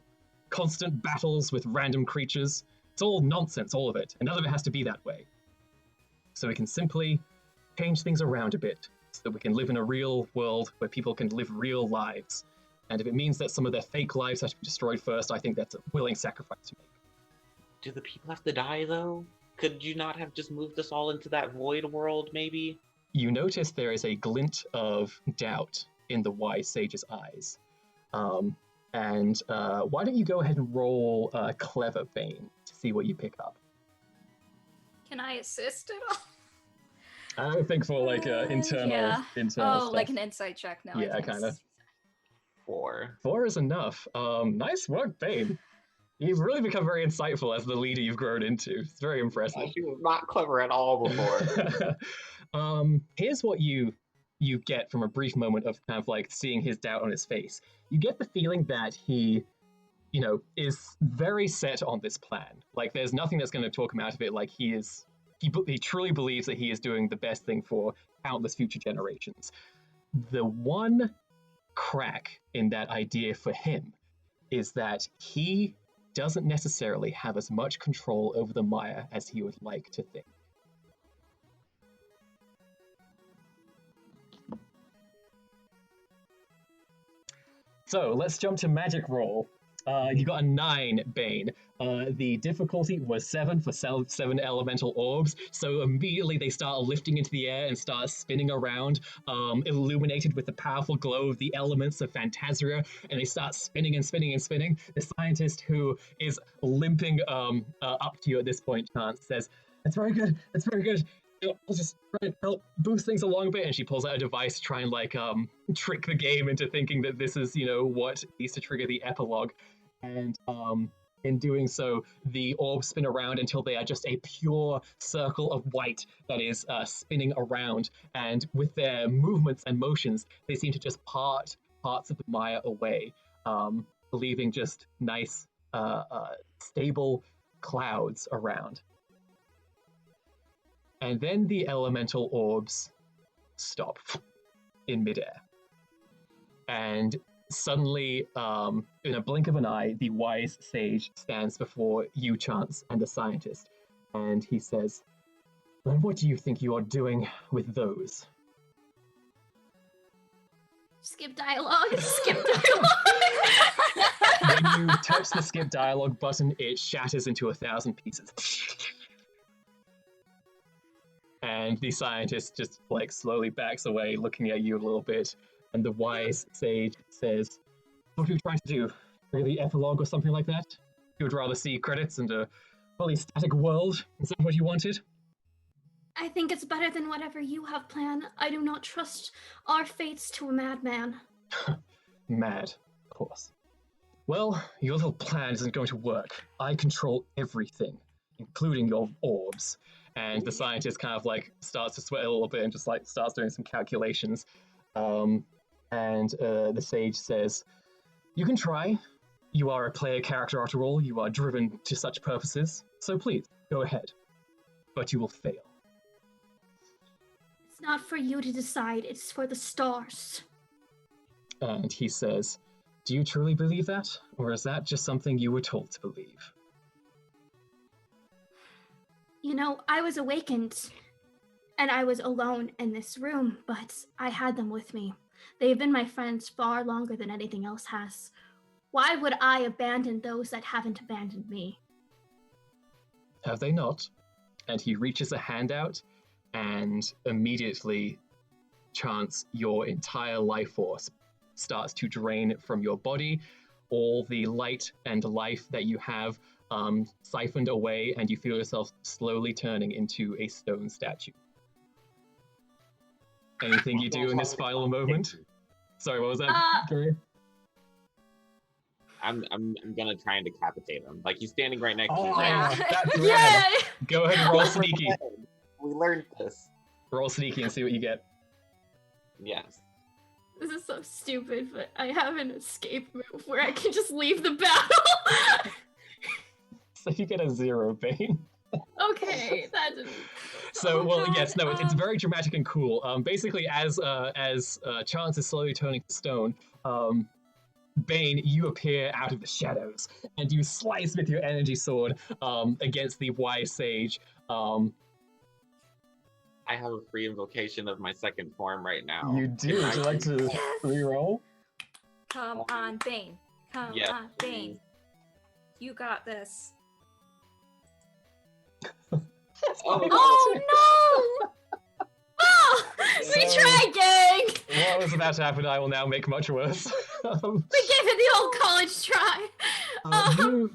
[SPEAKER 1] constant battles with random creatures. It's all nonsense, all of it, and none of it has to be that way. So we can simply change things around a bit so that we can live in a real world where people can live real lives. And if it means that some of their fake lives have to be destroyed first, I think that's a willing sacrifice to make.
[SPEAKER 2] Do the people have to die though? Could you not have just moved us all into that void world, maybe?
[SPEAKER 1] You notice there is a glint of doubt in the wise sage's eyes. And why don't you go ahead and roll Clever Bane to see what you pick up?
[SPEAKER 4] Can I assist at all?
[SPEAKER 1] I would think for like internal
[SPEAKER 4] Yeah.
[SPEAKER 1] internal
[SPEAKER 4] Oh,
[SPEAKER 1] stuff.
[SPEAKER 4] like an insight check now. I
[SPEAKER 1] Yeah,
[SPEAKER 4] think.
[SPEAKER 1] kinda.
[SPEAKER 2] 4.
[SPEAKER 1] 4 is enough. Nice work, Bane. You've really become very insightful as the leader you've grown into. It's very impressive.
[SPEAKER 2] She was not clever at all before.
[SPEAKER 1] Here's what you get from a brief moment of kind of like seeing his doubt on his face. You get the feeling that he, is very set on this plan. Like there's nothing that's going to talk him out of it. Like he truly believes that he is doing the best thing for countless future generations. The one crack in that idea for him is that he doesn't necessarily have as much control over the Maya as he would like to think. So let's jump to magic roll. You got a 9, Bane. The difficulty was 7 for 7 elemental orbs, so immediately they start lifting into the air and start spinning around, illuminated with the powerful glow of the elements of Phantasia, and they start spinning and spinning and spinning. The scientist who is limping up to you at this point, Chance, says, "That's very good, that's very good. I'll just try and help boost things along a bit," and she pulls out a device to try and trick the game into thinking that this is what needs to trigger the epilogue. And in doing so, the orbs spin around until they are just a pure circle of white that is spinning around. And with their movements and motions, they seem to just part parts of the Maya away, leaving just nice, stable clouds around. And then the elemental orbs stop in midair. And suddenly, in a blink of an eye, the wise sage stands before you, Chance, and the scientist. And he says, "And what do you think you are doing with those?"
[SPEAKER 3] Skip dialogue. Skip dialogue.
[SPEAKER 1] When you touch the skip dialogue button, it shatters into 1,000 pieces. And the scientist just slowly backs away, looking at you a little bit, And the wise sage says, "What are you trying to do? Really epilogue or something like that? You would rather see credits and a fully static world? Is that what you wanted?"
[SPEAKER 3] I think it's better than whatever you have planned. I do not trust our fates to a madman.
[SPEAKER 1] Mad, of course. Well, your little plan isn't going to work. I control everything, including your orbs. And the scientist kind of like starts to sweat a little bit and just like starts doing some calculations. The sage says, "You can try. You are a player character after all. You are driven to such purposes. So please, go ahead. But you will fail."
[SPEAKER 3] It's not for you to decide, it's for the stars.
[SPEAKER 1] And he says, "Do you truly believe that? Or is that just something you were told to believe?"
[SPEAKER 3] You know, I was awakened, and I was alone in this room, but I had them with me. They've been my friends far longer than anything else has. Why would I abandon those that haven't abandoned me?
[SPEAKER 1] Have they not? And he reaches a hand out, and immediately, Chance, your entire life force starts to drain from your body. All the light and life that you have siphoned away, and you feel yourself slowly turning into a stone statue. Anything you do in this final moment? Sorry, what was that, Gary?
[SPEAKER 2] I'm gonna try and decapitate him. Like, he's standing right next to me.
[SPEAKER 3] Yeah.
[SPEAKER 1] That's
[SPEAKER 3] Yay!
[SPEAKER 1] rad. Go ahead and roll sneaky.
[SPEAKER 2] We learned this.
[SPEAKER 1] Roll sneaky and see what you get.
[SPEAKER 2] Yes.
[SPEAKER 3] This is so stupid, but I have an escape move where I can just leave the battle.
[SPEAKER 1] So you get a 0, Bane.
[SPEAKER 3] Okay, that didn't.
[SPEAKER 1] So, well, yes, no, it's very dramatic and cool. Basically, as Chance is slowly turning to stone, Bane, you appear out of the shadows, and you slice with your energy sword against the wise sage.
[SPEAKER 2] I have a free invocation of my second form right now.
[SPEAKER 1] You do. Would you like to re-roll?
[SPEAKER 4] Come on, Bane. Come
[SPEAKER 2] Yeah,
[SPEAKER 4] on, Bane. You got this.
[SPEAKER 3] Oh no! Oh, we tried, gang.
[SPEAKER 1] What was about to happen, I will now make much worse.
[SPEAKER 3] We gave it the old college try.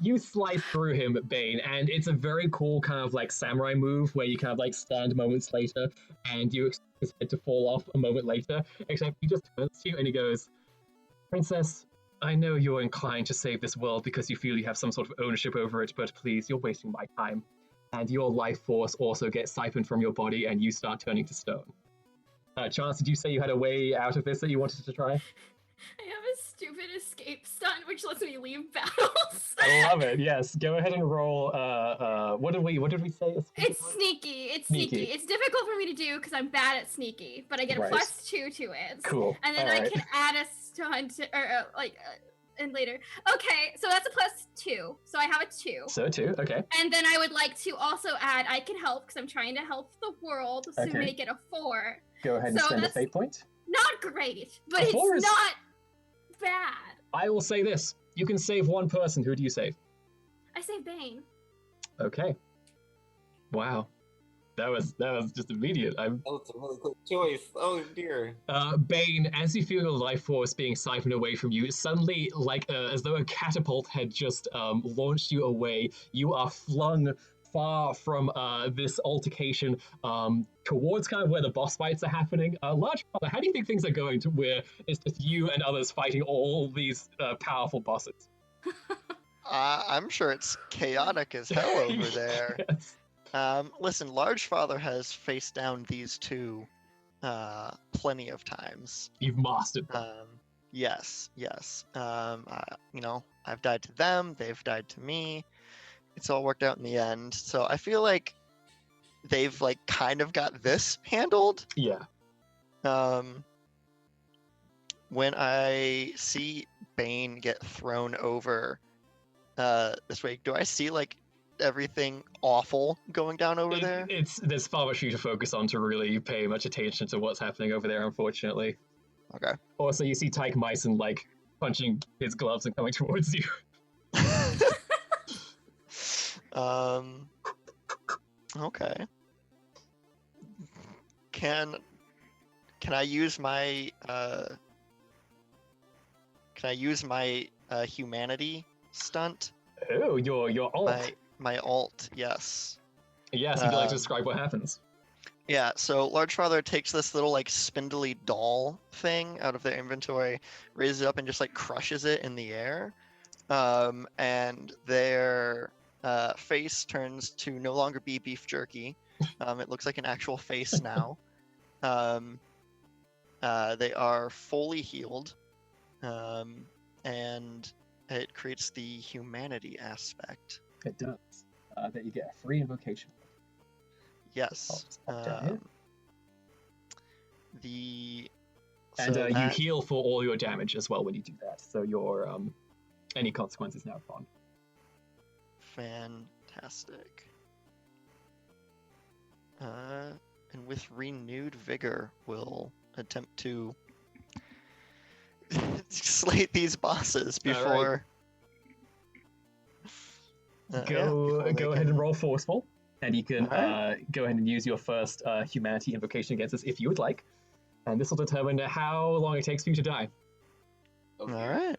[SPEAKER 1] You slice through him, Bane, and it's a very cool kind of like samurai move where you kind of like stand moments later and you expect his head to fall off a moment later, except he just turns to you and he goes, "Princess, I know you're inclined to save this world because you feel you have some sort of ownership over it, but please, you're wasting my time." And your life force also gets siphoned from your body and you start turning to stone. Chance, did you say you had a way out of this that you wanted to try?
[SPEAKER 3] I have a stupid escape stunt which lets me leave battles.
[SPEAKER 1] I love it. Yes, go ahead and roll. What did we say?
[SPEAKER 3] It's sneaky. It's sneaky. It's difficult for me to do because I'm bad at sneaky, but I get a
[SPEAKER 1] Right.
[SPEAKER 3] +2 to it.
[SPEAKER 1] Cool.
[SPEAKER 3] And then
[SPEAKER 1] All
[SPEAKER 3] I
[SPEAKER 1] right.
[SPEAKER 3] can add a stunt and later. Okay, so that's a +2. So I have a 2.
[SPEAKER 1] So 2, okay.
[SPEAKER 3] And then I would like to also add I can help because I'm trying to help the world to
[SPEAKER 1] Okay.
[SPEAKER 3] make it a 4.
[SPEAKER 1] Go ahead and
[SPEAKER 3] So
[SPEAKER 1] spend a
[SPEAKER 3] that's-
[SPEAKER 1] fate point.
[SPEAKER 3] Not great, but
[SPEAKER 1] A
[SPEAKER 3] it's
[SPEAKER 1] 4 is-
[SPEAKER 3] not bad.
[SPEAKER 1] I will say this. You can save one person. Who do you save?
[SPEAKER 3] I say Bane.
[SPEAKER 1] Okay. Wow. That was just immediate.
[SPEAKER 2] That was a really quick choice. Oh dear.
[SPEAKER 1] Bane, as you feel your life force being siphoned away from you, suddenly, like as though a catapult had just launched you away, you are flung far from this altercation towards kind of where the boss fights are happening. Large Father, how do you think things are going to where it's just you and others fighting all these powerful bosses?
[SPEAKER 5] I'm sure it's chaotic as hell over there.
[SPEAKER 1] Yes.
[SPEAKER 5] Listen, Large Father has faced down these two plenty of times.
[SPEAKER 1] You've mastered them.
[SPEAKER 5] Yes. I've died to them, they've died to me. It's all worked out in the end. So I feel like they've like kind of got this handled.
[SPEAKER 1] Yeah.
[SPEAKER 5] When I see Bane get thrown over this way, do I see like everything awful going down over there?
[SPEAKER 1] There's far much for you to focus on to really pay much attention to what's happening over there, unfortunately.
[SPEAKER 5] Okay.
[SPEAKER 1] Also, you see Tyke Myson like punching his gloves and coming towards you.
[SPEAKER 5] Okay. Can I use my can I use my humanity stunt?
[SPEAKER 1] Oh, your alt.
[SPEAKER 5] My alt, yes.
[SPEAKER 1] Yes, would you like to
[SPEAKER 5] Um,
[SPEAKER 1] describe what happens?
[SPEAKER 5] Yeah, so Largefather takes this little like spindly doll thing out of their inventory, raises it up and just like crushes it in the air. And their face turns to no longer be beef jerky. It looks like an actual face now. They are fully healed. And it creates the humanity aspect.
[SPEAKER 1] It does. That you get a free invocation.
[SPEAKER 5] Yes.
[SPEAKER 1] just pop down here. And
[SPEAKER 5] So
[SPEAKER 1] you
[SPEAKER 5] that-
[SPEAKER 1] heal for all your damage as well when you do that. So your any consequences now gone.
[SPEAKER 5] Fantastic. And with renewed vigor, we'll attempt to slate these bosses
[SPEAKER 1] All right.
[SPEAKER 5] before.
[SPEAKER 1] Go
[SPEAKER 5] they
[SPEAKER 1] ahead and
[SPEAKER 5] can-
[SPEAKER 1] roll forceful, and you can
[SPEAKER 5] Alright.
[SPEAKER 1] go ahead and use your first humanity invocation against us if you would like. And this will determine how long it takes for you to die.
[SPEAKER 2] Okay.
[SPEAKER 5] All right.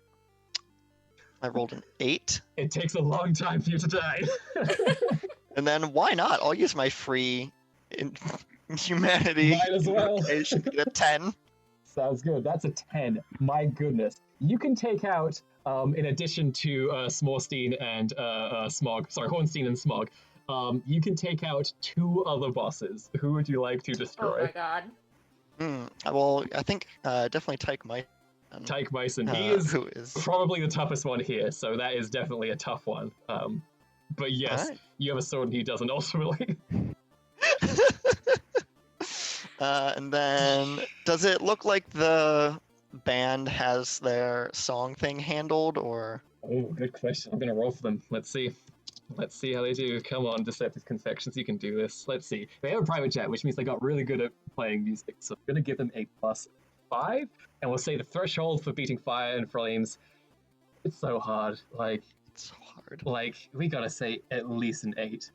[SPEAKER 5] I rolled an 8,
[SPEAKER 1] It takes a long time for you to die.
[SPEAKER 5] and then why not? I'll use my free humanity.
[SPEAKER 1] Might as well.
[SPEAKER 5] invocation to get a 10.
[SPEAKER 1] Sounds good. That's a 10. My goodness. You can take out, in addition to Smorstein and Hornstein and Smog, you can take out 2 other bosses. Who would you like to
[SPEAKER 4] Oh
[SPEAKER 1] destroy?
[SPEAKER 4] my god.
[SPEAKER 5] Well, I think definitely Tyke Mike.
[SPEAKER 1] Tyke Bison. He is
[SPEAKER 5] who is
[SPEAKER 1] probably the toughest one here, so that is definitely a tough one. But yes,
[SPEAKER 5] Alright.
[SPEAKER 1] you have a sword and he doesn't ultimately.
[SPEAKER 5] And then, does it look like the band has their song thing handled, or?
[SPEAKER 1] Oh, good question. I'm gonna roll for them. Let's see. Let's see how they do. Come on, Deceptive Confections, you can do this. Let's see. They have a private chat, which means they got really good at playing music. So I'm gonna give them a +5, and we'll say the threshold for beating fire and flames. It's so hard.
[SPEAKER 5] It's so hard.
[SPEAKER 1] We gotta say at least an 8,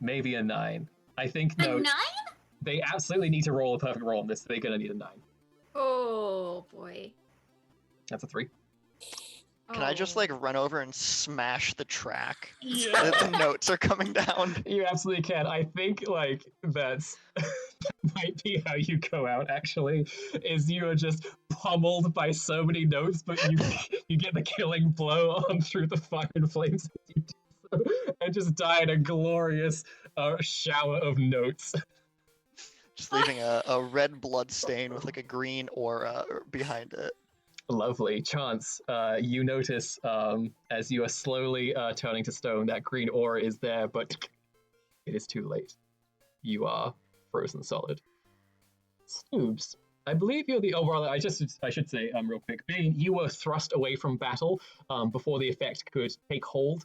[SPEAKER 1] maybe a 9. I think
[SPEAKER 3] A
[SPEAKER 1] no.
[SPEAKER 3] 9?
[SPEAKER 1] They absolutely need to roll a perfect roll on this. They're gonna need a 9.
[SPEAKER 4] Oh boy.
[SPEAKER 1] That's a 3.
[SPEAKER 5] Can I just
[SPEAKER 4] Oh.
[SPEAKER 5] run over and smash the track?
[SPEAKER 1] Yeah.
[SPEAKER 5] The notes are coming down.
[SPEAKER 1] You absolutely can. I think that's might be how you go out. Actually, is you are just pummeled by so many notes, but you get the killing blow on through the fire and flames as you do so, and just die in a glorious shower of notes.
[SPEAKER 5] Just leaving a red blood stain with a green aura behind it.
[SPEAKER 1] Lovely. Chance, you notice as you are slowly turning to stone, that green aura is there, but it is too late. You are frozen solid. Stoobs, I believe you're the overall. I should say real quick, Bane, you were thrust away from battle before the effect could take hold.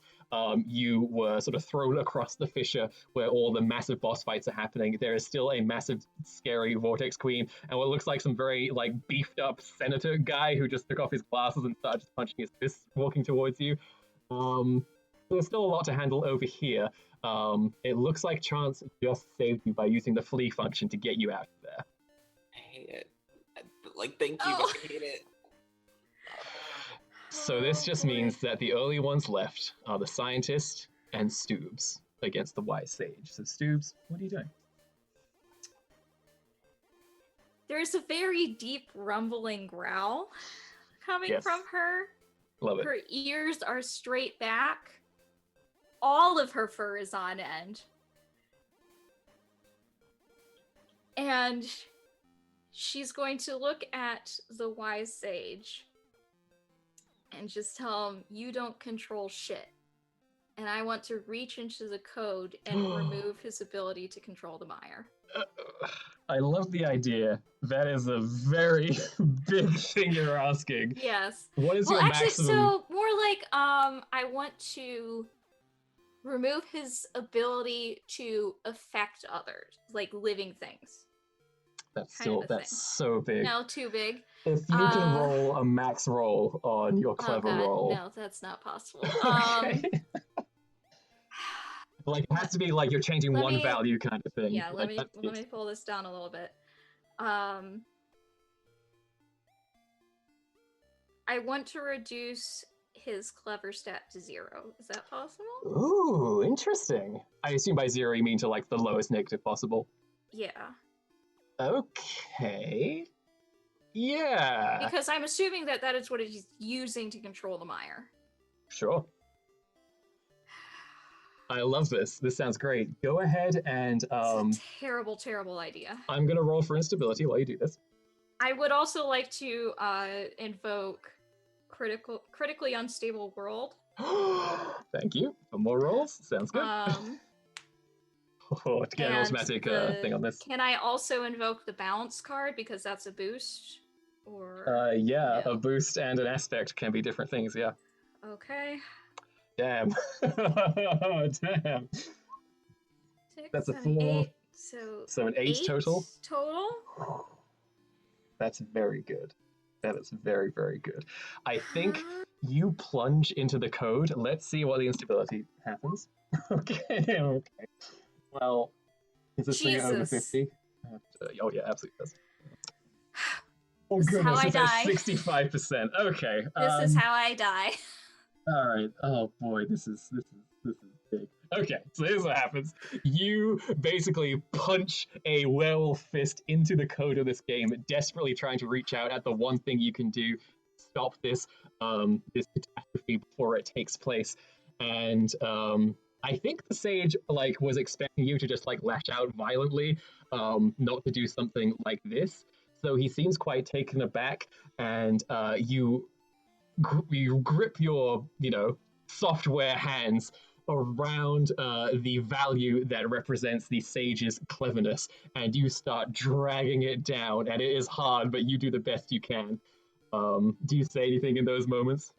[SPEAKER 1] You were sort of thrown across the fissure where all the massive boss fights are happening. There is still a massive, scary Vortex Queen, and what looks like some very beefed up senator guy who just took off his glasses and started just punching his fists, walking towards you. There's still a lot to handle over here. It looks like Chance just saved you by using the flee function to get you out of there.
[SPEAKER 2] I hate it. Thank you,
[SPEAKER 3] Oh.
[SPEAKER 2] but I hate it.
[SPEAKER 1] So this
[SPEAKER 4] Oh,
[SPEAKER 1] just
[SPEAKER 4] boy.
[SPEAKER 1] means that the only ones left are the scientist and Stoobs against the wise sage. So Stoobs, what are you doing?
[SPEAKER 4] There's a very deep rumbling growl coming
[SPEAKER 1] Yes.
[SPEAKER 4] from her.
[SPEAKER 1] Love it.
[SPEAKER 4] Her ears are straight back. All of her fur is on end. And she's going to look at the wise sage and just tell him, "You don't control shit." And I want to reach into the code and remove his ability to control the mire.
[SPEAKER 1] I love the idea. That is a very big thing you're asking.
[SPEAKER 4] Yes.
[SPEAKER 1] What is
[SPEAKER 4] Well,
[SPEAKER 1] your
[SPEAKER 4] actually,
[SPEAKER 1] maximum?
[SPEAKER 4] so more like I want to remove his ability to affect others, like living things.
[SPEAKER 1] That's
[SPEAKER 4] kind of a
[SPEAKER 1] that's
[SPEAKER 4] thing.
[SPEAKER 1] so big.
[SPEAKER 4] No, too big.
[SPEAKER 1] If you can
[SPEAKER 4] Uh,
[SPEAKER 1] roll a max roll on your clever
[SPEAKER 4] oh God,
[SPEAKER 1] roll.
[SPEAKER 4] no, that's not possible.
[SPEAKER 1] Okay. It has to be you're changing
[SPEAKER 4] Let
[SPEAKER 1] one
[SPEAKER 4] me-
[SPEAKER 1] value kind of thing.
[SPEAKER 4] Yeah, let
[SPEAKER 1] That's
[SPEAKER 4] me pull this down a little bit. I want to reduce his clever stat to 0. Is that possible?
[SPEAKER 1] Ooh, interesting. I assume by 0 you mean to like the lowest negative possible.
[SPEAKER 4] Yeah.
[SPEAKER 1] Okay. Yeah.
[SPEAKER 4] Because I'm assuming that that is what he's using to control the mire.
[SPEAKER 1] Sure. I love this. This sounds great. Go ahead and
[SPEAKER 4] It's a terrible, terrible idea.
[SPEAKER 1] I'm gonna roll for instability while you do this.
[SPEAKER 4] I would also like to invoke critically unstable world.
[SPEAKER 1] Thank you. For more rolls. Sounds good. To get an
[SPEAKER 4] and
[SPEAKER 1] automatic
[SPEAKER 4] the-
[SPEAKER 1] thing on this.
[SPEAKER 4] Can I also invoke the balance card because that's a boost? Or
[SPEAKER 1] Yeah,
[SPEAKER 4] no?
[SPEAKER 1] a boost and an aspect can be different things, yeah.
[SPEAKER 4] Okay.
[SPEAKER 1] Damn. Damn.
[SPEAKER 4] 6,
[SPEAKER 1] That's a
[SPEAKER 4] 7,
[SPEAKER 1] 4.
[SPEAKER 4] 8. So
[SPEAKER 1] an 8 total.
[SPEAKER 4] Total.
[SPEAKER 1] That's very good. That is very, very good. I think you plunge into the code. Let's see what the instability happens. Okay. Well, is this thing over
[SPEAKER 4] Jesus.
[SPEAKER 1] 50? Oh yeah, absolutely does. Oh
[SPEAKER 4] This is
[SPEAKER 1] goodness,
[SPEAKER 4] how I
[SPEAKER 1] it's at
[SPEAKER 4] die.
[SPEAKER 1] 65%. Okay.
[SPEAKER 4] This is how I die.
[SPEAKER 1] All right. Oh boy, this is big. Okay, so here's what happens. You basically punch a werewolf fist into the code of this game, desperately trying to reach out at the one thing you can do, stop this this catastrophe before it takes place. And I think the sage was expecting you to just lash out violently, not to do something like this. So he seems quite taken aback, and you grip your software hands around the value that represents the sage's cleverness, and you start dragging it down. And it is hard, but you do the best you can. Do you say anything in those moments?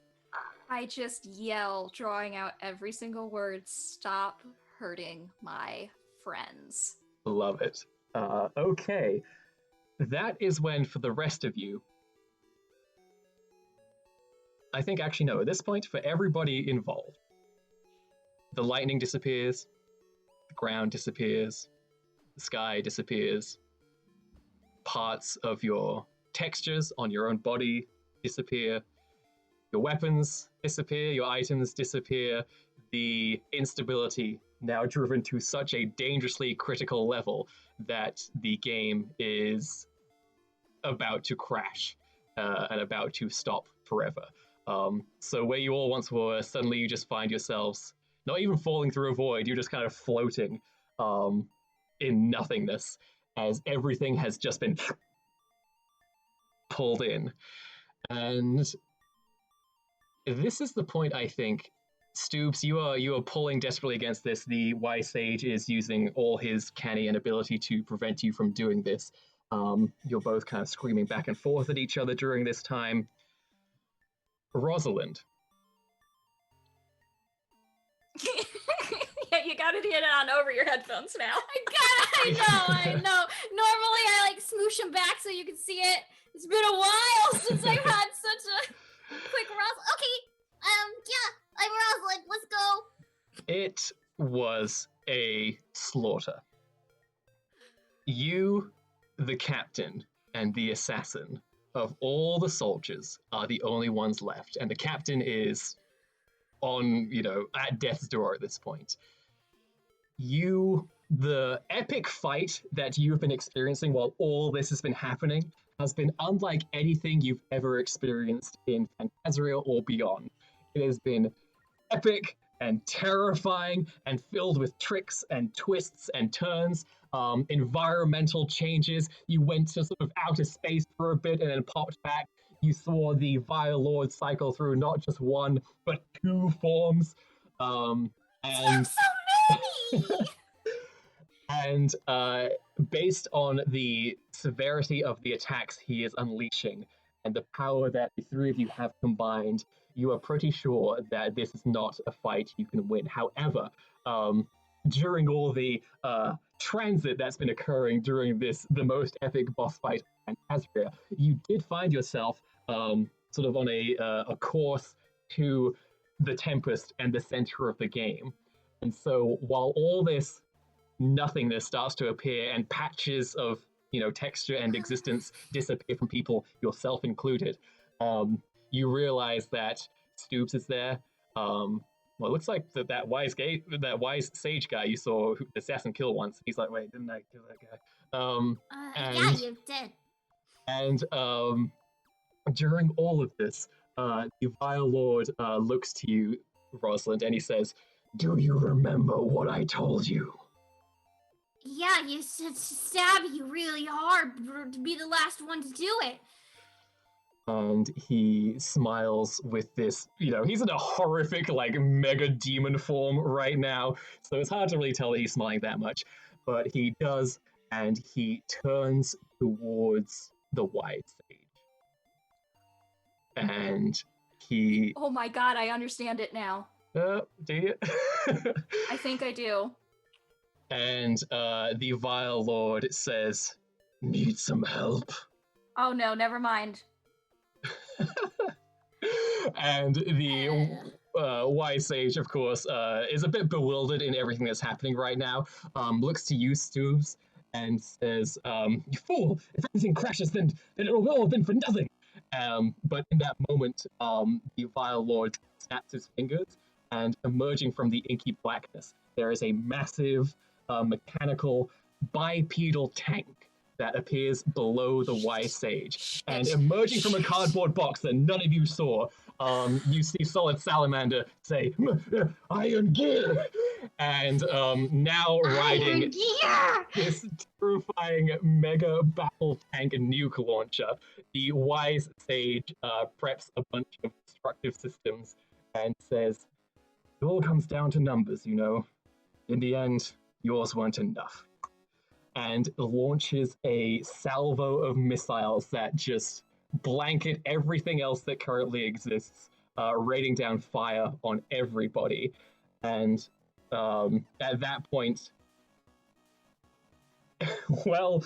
[SPEAKER 4] I just yell, drawing out every single word, "Stop hurting my friends."
[SPEAKER 1] Love it. Okay. That is when, for the rest of you, I think actually no, at this point, for everybody involved, the lightning disappears, the ground disappears, the sky disappears, parts of your textures on your own body disappear, your weapons disappear, your items disappear, the instability now driven to such a dangerously critical level that the game is about to crash and about to stop forever. So where you all once were, suddenly you just find yourselves not even falling through a void, you're just kind of floating in nothingness as everything has just been pulled in. And this is the point, I think, Stoobs, you are pulling desperately against this. The wise sage is using all his canny and ability to prevent you from doing this. You're both kind of screaming back and forth at each other during this time. Rosalind.
[SPEAKER 4] Yeah, you gotta get it on over your headphones now.
[SPEAKER 3] I know. Normally I smoosh them back so you can see it. It's been a while since I've had such a quick Rosalind. Okay, yeah, I'm Rosalind. Let's go.
[SPEAKER 1] It was a slaughter. You, the captain, and the assassin of all the soldiers are the only ones left, and the captain is on, at death's door at this point. The epic fight that you've been experiencing while all this has been happening has been unlike anything you've ever experienced in Phantasria or beyond. It has been epic and terrifying and filled with tricks and twists and turns, environmental changes. You went to sort of outer space for a bit and then popped back. You saw the Vile Lord cycle through not just one, but 2 forms.
[SPEAKER 3] I'm
[SPEAKER 1] And
[SPEAKER 3] so many.
[SPEAKER 1] and based on the severity of the attacks he is unleashing and the power that the 3 of you have combined, you are pretty sure that this is not a fight you can win. However, during all the transit that's been occurring during the most epic boss fight in Phantasria, you did find yourself sort of on a course to the Tempest and the center of the game. And so while all this nothingness starts to appear and patches of texture and existence disappear from people, yourself included, you realize that Stoops is there. Well, it looks like that wise sage guy you saw who assassin kill once. He's like, wait, didn't I kill that guy?
[SPEAKER 3] Yeah,
[SPEAKER 1] And
[SPEAKER 3] you did.
[SPEAKER 1] and during all of this, the Vile Lord looks to you, Rosalind, and he says, "Do you remember what I told you?"
[SPEAKER 3] Yeah, you said stab you really hard to be the last one to do it.
[SPEAKER 1] And he smiles with this, he's in a horrific, like, mega demon form right now, so it's hard to really tell that he's smiling that much. But he does, and he turns towards the Wise Sage. And he...
[SPEAKER 4] Oh my god, I understand it now.
[SPEAKER 1] Do you?
[SPEAKER 4] I think I do.
[SPEAKER 1] And the Vile Lord says, "Need some help?"
[SPEAKER 4] Oh no, never mind.
[SPEAKER 1] And the Wise Sage, of course, is a bit bewildered in everything that's happening right now. Looks to you, Stoops, and says, "You fool! If everything crashes, then it will all have been for nothing." But in that moment, the Vile Lord snaps his fingers, and emerging from the inky blackness, there is a massive mechanical bipedal tank that appears below the Wise Sage. And emerging from a cardboard box that none of you saw, you see Solid Salamander say, "Iron Gear!" And now riding this terrifying mega battle tank nuke launcher, the Wise Sage preps a bunch of destructive systems and says, "It all comes down to numbers, In the end, yours weren't enough." And launches a salvo of missiles that just blanket everything else that currently exists, raining down fire on everybody. And at that point, well,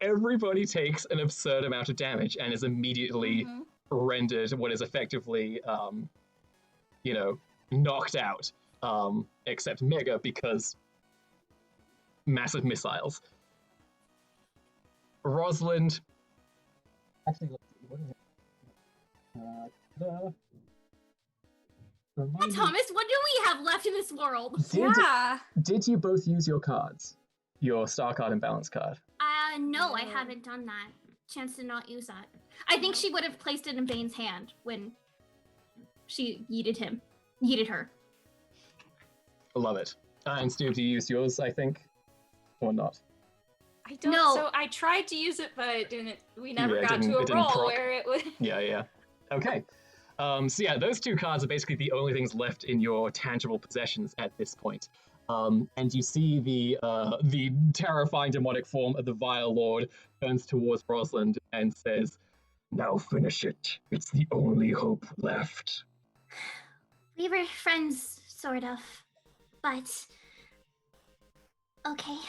[SPEAKER 1] everybody takes an absurd amount of damage and is immediately rendered what is effectively, knocked out, except Mega, because massive missiles. Rosalind. Actually, what is it?
[SPEAKER 3] Thomas, what do we have left in this world?
[SPEAKER 1] Did you both use your cards? Your star card and balance card?
[SPEAKER 3] No, I haven't done that. Chance to not use that. I think she would have placed it in Bane's hand when she yeeted her.
[SPEAKER 1] Love it. And Stu, do you use yours, I think? Or not?
[SPEAKER 4] I don't know. So I tried to use it, but it didn't. We never got to a roll where it would.
[SPEAKER 1] Yeah. Okay. So yeah, those two cards are basically the only things left in your tangible possessions at this point. And you see the terrifying demonic form of the Vile Lord turns towards Rosalind and says, "Now finish it. It's the only hope left."
[SPEAKER 3] We were friends, sort of, but okay.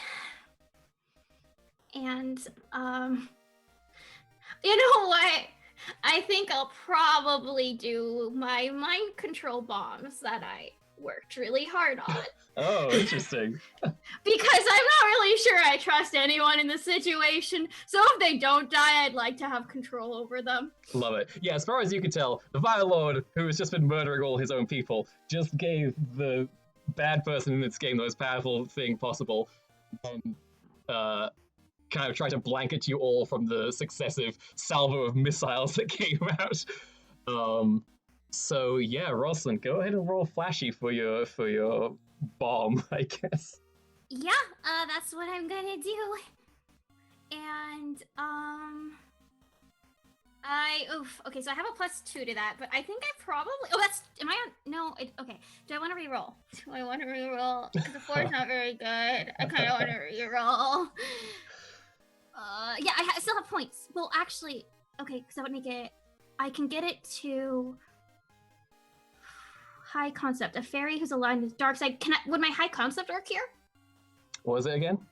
[SPEAKER 3] And you know what? I think I'll probably do my mind control bombs that I worked really hard on.
[SPEAKER 1] Oh, interesting.
[SPEAKER 3] Because I'm not really sure I trust anyone in this situation. So if they don't die, I'd like to have control over them.
[SPEAKER 1] Love it. Yeah, as far as you can tell, the Vile Lord, who has just been murdering all his own people, just gave the bad person in this game the most powerful thing possible, and kind of try to blanket you all from the successive salvo of missiles that came out. So yeah, Rosalind, go ahead and roll flashy for your bomb, I guess.
[SPEAKER 3] Yeah, that's what I'm gonna do. And okay, so I have a +2 to that, but I think I probably okay. Do I want to re-roll? Do I want to re-roll? Because the 4 is not very good. I kind of want to re-roll. Yeah, I still have points. Well, actually, okay, because I can get it to high concept. A fairy who's aligned with dark side. Would my high concept work here?
[SPEAKER 1] What was it again?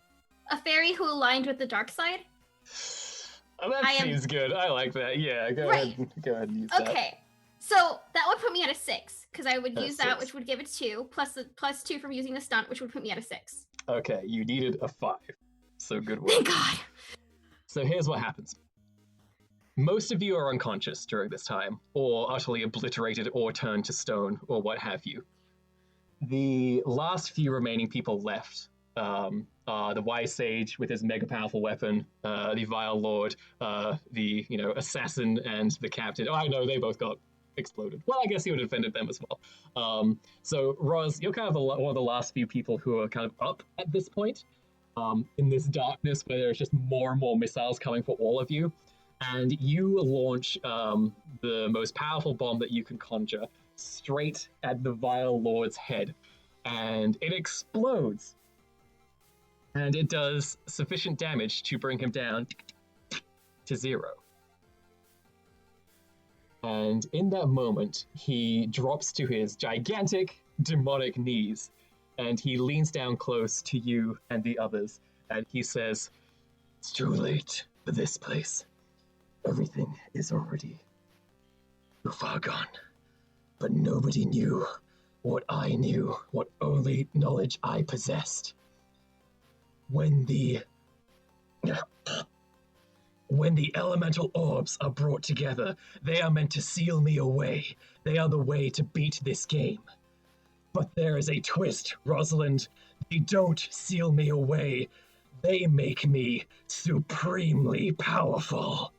[SPEAKER 3] A fairy who aligned with the dark side.
[SPEAKER 1] Oh, that seems good. I like that. Yeah, go ahead and use that.
[SPEAKER 3] Okay, so that would put me at a 6 because I would use that,
[SPEAKER 1] 6.
[SPEAKER 3] which would give it 2 plus the +2 from using the stunt, which would put me at a 6.
[SPEAKER 1] Okay, you needed a 5. So good work.
[SPEAKER 3] Thank God.
[SPEAKER 1] So here's what happens. Most of you are unconscious during this time, or utterly obliterated, or turned to stone, or what have you. The last few remaining people left are the Wise Sage with his mega powerful weapon, the Vile Lord, the assassin, and the captain. Oh, I know they both got exploded. Well, I guess he would have defended them as well. So, Roz, you're kind of one of the last few people who are kind of up at this point, in this darkness where there's just more and more missiles coming for all of you. And you launch the most powerful bomb that you can conjure straight at the Vile Lord's head. And it explodes. And it does sufficient damage to bring him down to 0. And in that moment, he drops to his gigantic demonic knees, and he leans down close to you and the others, and he says, "It's too late for this place. Everything is already too far gone. But nobody knew what I knew, what only knowledge I possessed. When the elemental orbs are brought together, they are meant to seal me away. They are the way to beat this game. But there is a twist, Rosalind. They don't seal me away. They make me supremely powerful."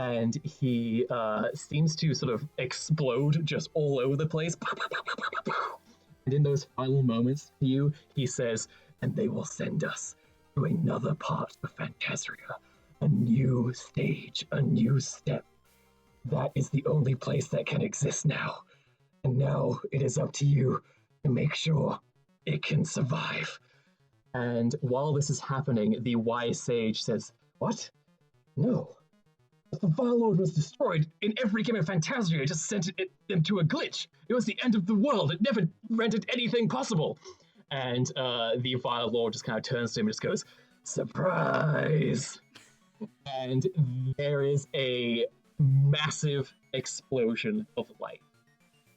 [SPEAKER 1] And he seems to sort of explode just all over the place. And in those final moments to you, he says, "And they will send us to another part of Phantasria. A new stage, a new step. That is the only place that can exist now. And now it is up to you to make sure it can survive." And while this is happening, the Wise Sage says, "What? No. The Vile Lord was destroyed in every game of Phantasria. It just sent it into a glitch. It was the end of the world. It never rendered anything possible." And the Vile Lord just kind of turns to him and just goes, "Surprise!" And there is a massive explosion of light.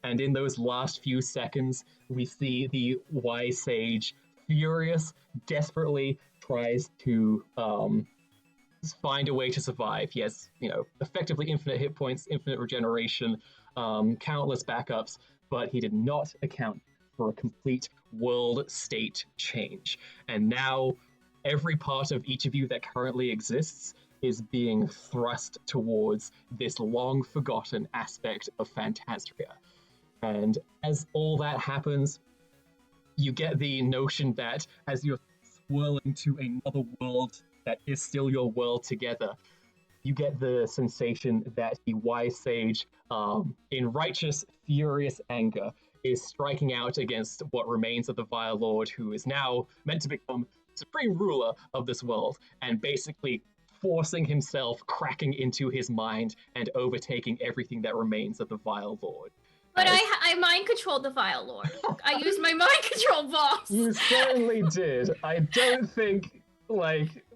[SPEAKER 1] And in those last few seconds, we see the Wise Sage, furious, desperately tries to find a way to survive. He has, effectively infinite hit points, infinite regeneration, countless backups, but he did not account for a complete world state change. And now every part of each of you that currently exists is being thrust towards this long forgotten aspect of Phantasria. And as all that happens, you get the notion that as you're swirling to another world that is still your world together, you get the sensation that the Wise Sage, in righteous, furious anger, is striking out against what remains of the Vile Lord, who is now meant to become supreme ruler of this world, and basically forcing himself, cracking into his mind, and overtaking everything that remains of the Vile Lord.
[SPEAKER 3] But I mind controlled the Vile Lord. I used my mind control bombs.
[SPEAKER 1] You certainly did. I don't think,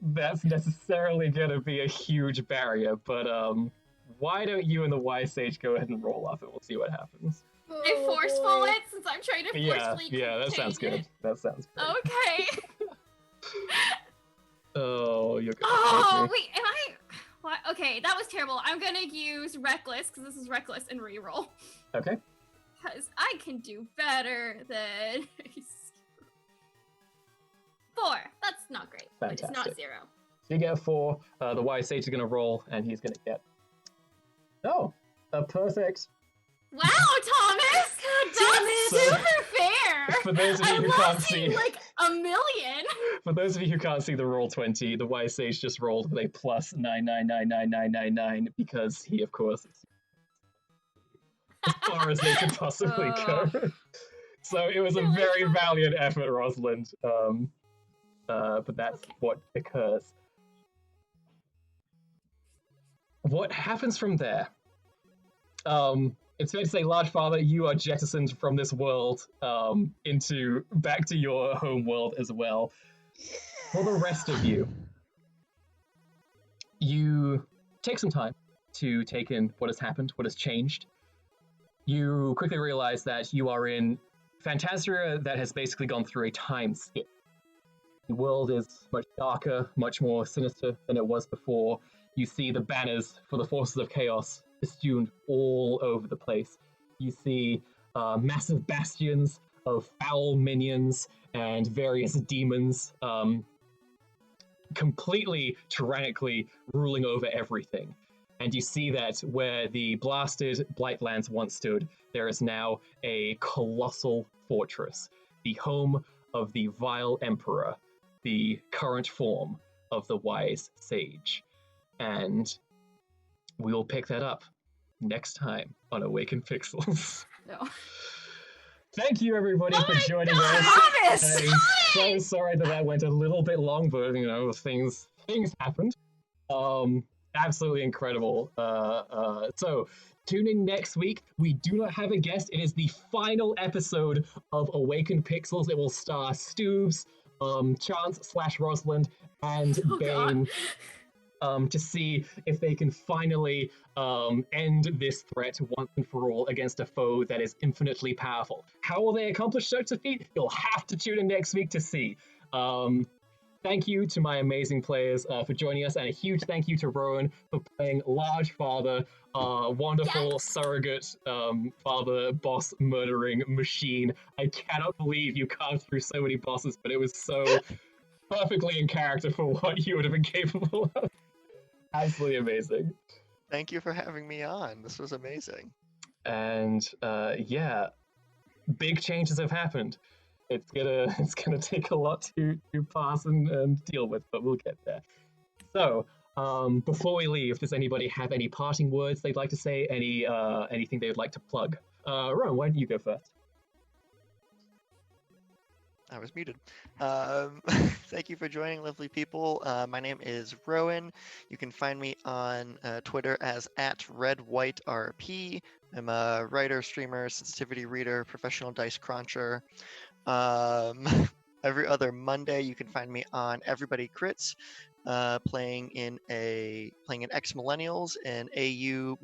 [SPEAKER 1] that's necessarily going to be a huge barrier, but why don't you and the Wise Sage go ahead and roll off it? We'll see what happens.
[SPEAKER 3] I forceful it since I'm trying to forcefully
[SPEAKER 1] Yeah, that sounds good.
[SPEAKER 3] it.
[SPEAKER 1] That sounds good.
[SPEAKER 3] Okay.
[SPEAKER 1] Oh, you're good.
[SPEAKER 3] Oh, wait, am I... What? Okay, that was terrible. I'm gonna use Reckless, because this is Reckless and reroll.
[SPEAKER 1] Okay.
[SPEAKER 3] Because I can do better than... 4. That's not great, but it's not
[SPEAKER 1] Fantastic.
[SPEAKER 3] 0.
[SPEAKER 1] So you get a 4. The Wise Sage is going to roll, and he's going to get... Oh, a perfect.
[SPEAKER 3] Wow, Thomas! That's super fair!
[SPEAKER 1] For those of you who can't see...
[SPEAKER 3] like a million!
[SPEAKER 1] For those of you who can't see the roll 20, the Wise Sage just rolled with a plus 9999999 because he, of course, is as far as they could possibly go. So it was a very valiant effort, Rosalind. But that's what occurs. What happens from there? It's fair to say, Large Father, you are jettisoned from this world back to your home world as well. For the rest of you, you take some time to take in what has happened, what has changed. You quickly realize that you are in Phantasria that has basically gone through a time skip. The world is much darker, much more sinister than it was before. You see the banners for the forces of chaos festooned all over the place. You see massive bastions of foul minions and various demons completely tyrannically ruling over everything. And you see that where the blasted Blightlands once stood, there is now a colossal fortress, the home of the vile emperor, the current form of the wise sage. And we will pick that up next time on Awakened Pixels.
[SPEAKER 4] No.
[SPEAKER 1] Thank you, everybody,
[SPEAKER 3] Oh
[SPEAKER 1] for
[SPEAKER 3] my
[SPEAKER 1] joining
[SPEAKER 3] God!
[SPEAKER 1] us.
[SPEAKER 4] Thomas!
[SPEAKER 1] I'm so sorry that went a little bit long, but things happened. Absolutely incredible. So tune in next week. We do not have a guest. It is the final episode of Awakened Pixels. It will star Stoobs, Chance/Rosalind, and
[SPEAKER 3] Oh, God.
[SPEAKER 1] Bane. To see if they can finally end this threat once and for all against a foe that is infinitely powerful. How will they accomplish such a feat? You'll have to tune in next week to see. Thank you to my amazing players for joining us, and a huge thank you to Rowan for playing Large Father, wonderful surrogate father boss murdering machine. I cannot believe you carved through so many bosses, but it was so perfectly in character for what you would have been capable of. Absolutely amazing.
[SPEAKER 5] Thank you for having me on. This was amazing.
[SPEAKER 1] And yeah, big changes have happened. It's gonna take a lot to pass and deal with, but we'll get there. So before we leave, does anybody have any parting words they'd like to say? Anything they would like to plug? Ron, why don't you go first?
[SPEAKER 5] I was muted. Thank you for joining, lovely people. My name is Rowan. You can find me on Twitter as @RedWhiteRP. I'm a writer, streamer, sensitivity reader, professional dice cruncher. Every other Monday, you can find me on Everybody Crits, playing in X Millennials, an AU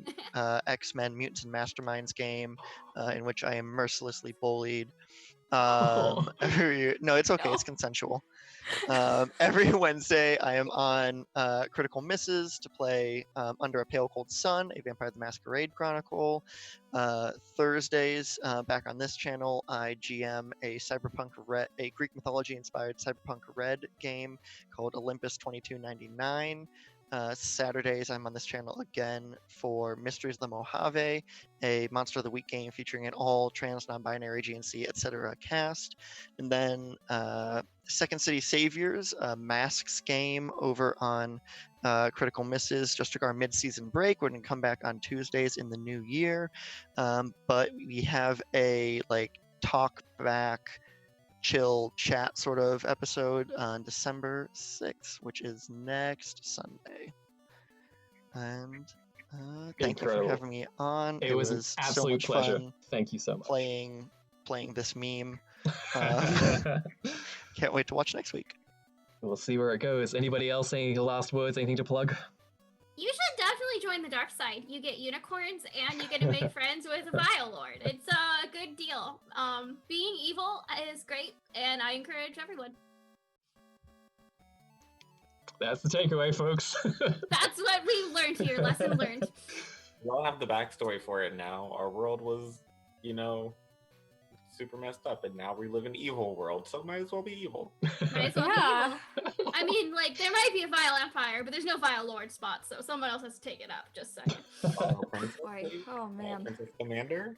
[SPEAKER 5] X-Men Mutants and Masterminds game, in which I am mercilessly bullied. No, it's okay.
[SPEAKER 4] No.
[SPEAKER 5] It's consensual. Every Wednesday, I am on Critical Misses to play Under a Pale Cold Sun, a Vampire the Masquerade Chronicle. Thursdays, back on this channel, I GM a Greek mythology-inspired cyberpunk red game called Olympus 2299. Saturdays, I'm on this channel again for Mysteries of the Mojave, a Monster of the Week game featuring an all trans, non-binary, GNC, etc. cast. And then Second City Saviors, a Masks game over on Critical Misses. Just took our mid-season break. We're going to come back on Tuesdays in the new year. But we have a talk back, chill chat sort of episode on December 6th, which is next Sunday. And thank you for having me on.
[SPEAKER 1] It was an
[SPEAKER 5] so
[SPEAKER 1] absolute
[SPEAKER 5] much
[SPEAKER 1] pleasure.
[SPEAKER 5] fun
[SPEAKER 1] Thank you so much.
[SPEAKER 5] playing this meme. Can't wait to watch next week.
[SPEAKER 1] We'll see where it goes. Anybody else, any last words, anything to plug?
[SPEAKER 3] You should definitely join the dark side. You get unicorns and you get to make friends with a Vile Lord. It's a good deal. Being evil is great, and I encourage everyone.
[SPEAKER 1] That's the takeaway, folks.
[SPEAKER 3] That's what we learned here. Lesson learned.
[SPEAKER 2] We all have the backstory for it now. Our world was, super messed up, and now we live in an evil world, so might as well be evil.
[SPEAKER 3] Might as well be
[SPEAKER 4] Yeah.
[SPEAKER 3] evil. I mean, there might be a Vile Empire, but there's no Vile Lord spot, so someone else has to take it up. Just saying.
[SPEAKER 4] Boy, oh man.
[SPEAKER 2] Princess Commander?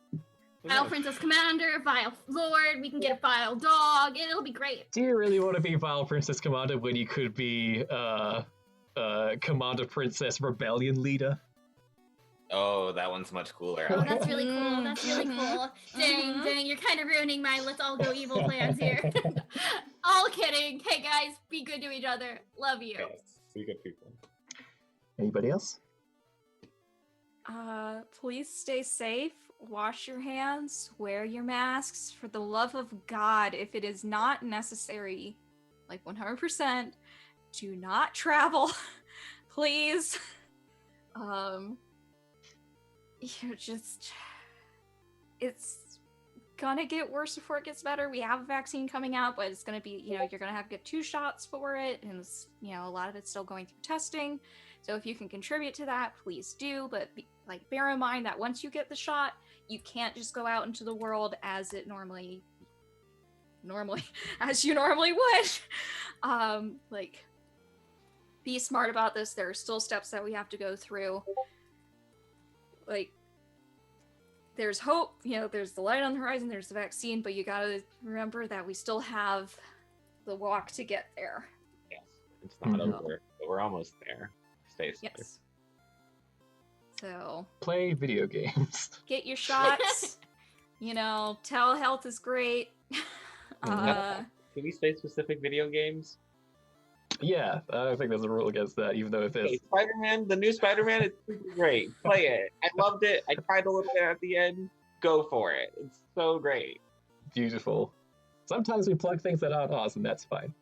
[SPEAKER 3] Vile Princess Commander, Vile Lord, we can get a Vile Dog, it'll be great.
[SPEAKER 1] Do you really want to be Vile Princess Commander when you could be Commander Princess Rebellion Leader?
[SPEAKER 2] Oh, that one's much cooler.
[SPEAKER 3] Oh, that's really cool. That's really cool. Dang, you're kind of ruining my let's all go evil plans here. All kidding. Hey guys, be good to each other. Love you.
[SPEAKER 2] Yes, be good people.
[SPEAKER 1] Anybody else?
[SPEAKER 4] Please stay safe. Wash your hands. Wear your masks. For the love of God, if it is not necessary, 100%, do not travel. Please. gonna get worse before it gets better. We have a vaccine coming out, but it's gonna be, you're gonna have to get 2 shots for it, and it's, a lot of it's still going through testing. So if you can contribute to that, please do. But bear in mind that once you get the shot, you can't just go out into the world as it normally as you normally would. Be smart about this. There are still steps that we have to go through. There's hope, there's the light on the horizon, there's the vaccine, but you gotta remember that we still have the walk to get there.
[SPEAKER 2] Yes, it's not over, but we're almost there. Stay safe.
[SPEAKER 4] Yes. So
[SPEAKER 1] Play video games.
[SPEAKER 4] get your shots. Telehealth is great.
[SPEAKER 2] Can we say specific video games?
[SPEAKER 1] Yeah, I don't think there's a rule against that, even though if there's...
[SPEAKER 2] Hey, Spider-Man, the new Spider-Man is super great. Play it. I loved it. I cried a little bit at the end. Go for it. It's so great.
[SPEAKER 1] Beautiful. Sometimes we plug things that aren't awesome, that's fine.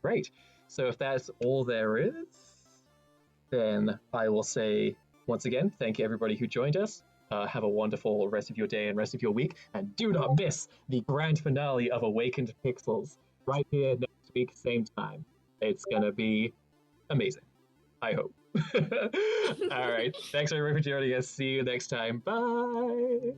[SPEAKER 1] Great. So if that's all there is, then I will say, once again, thank you everybody who joined us. Have a wonderful rest of your day and rest of your week. And do not miss the grand finale of Awakened Pixels right here next week, same time. It's going to be amazing. I hope. All right. Thanks everybody for joining us. See you next time. Bye.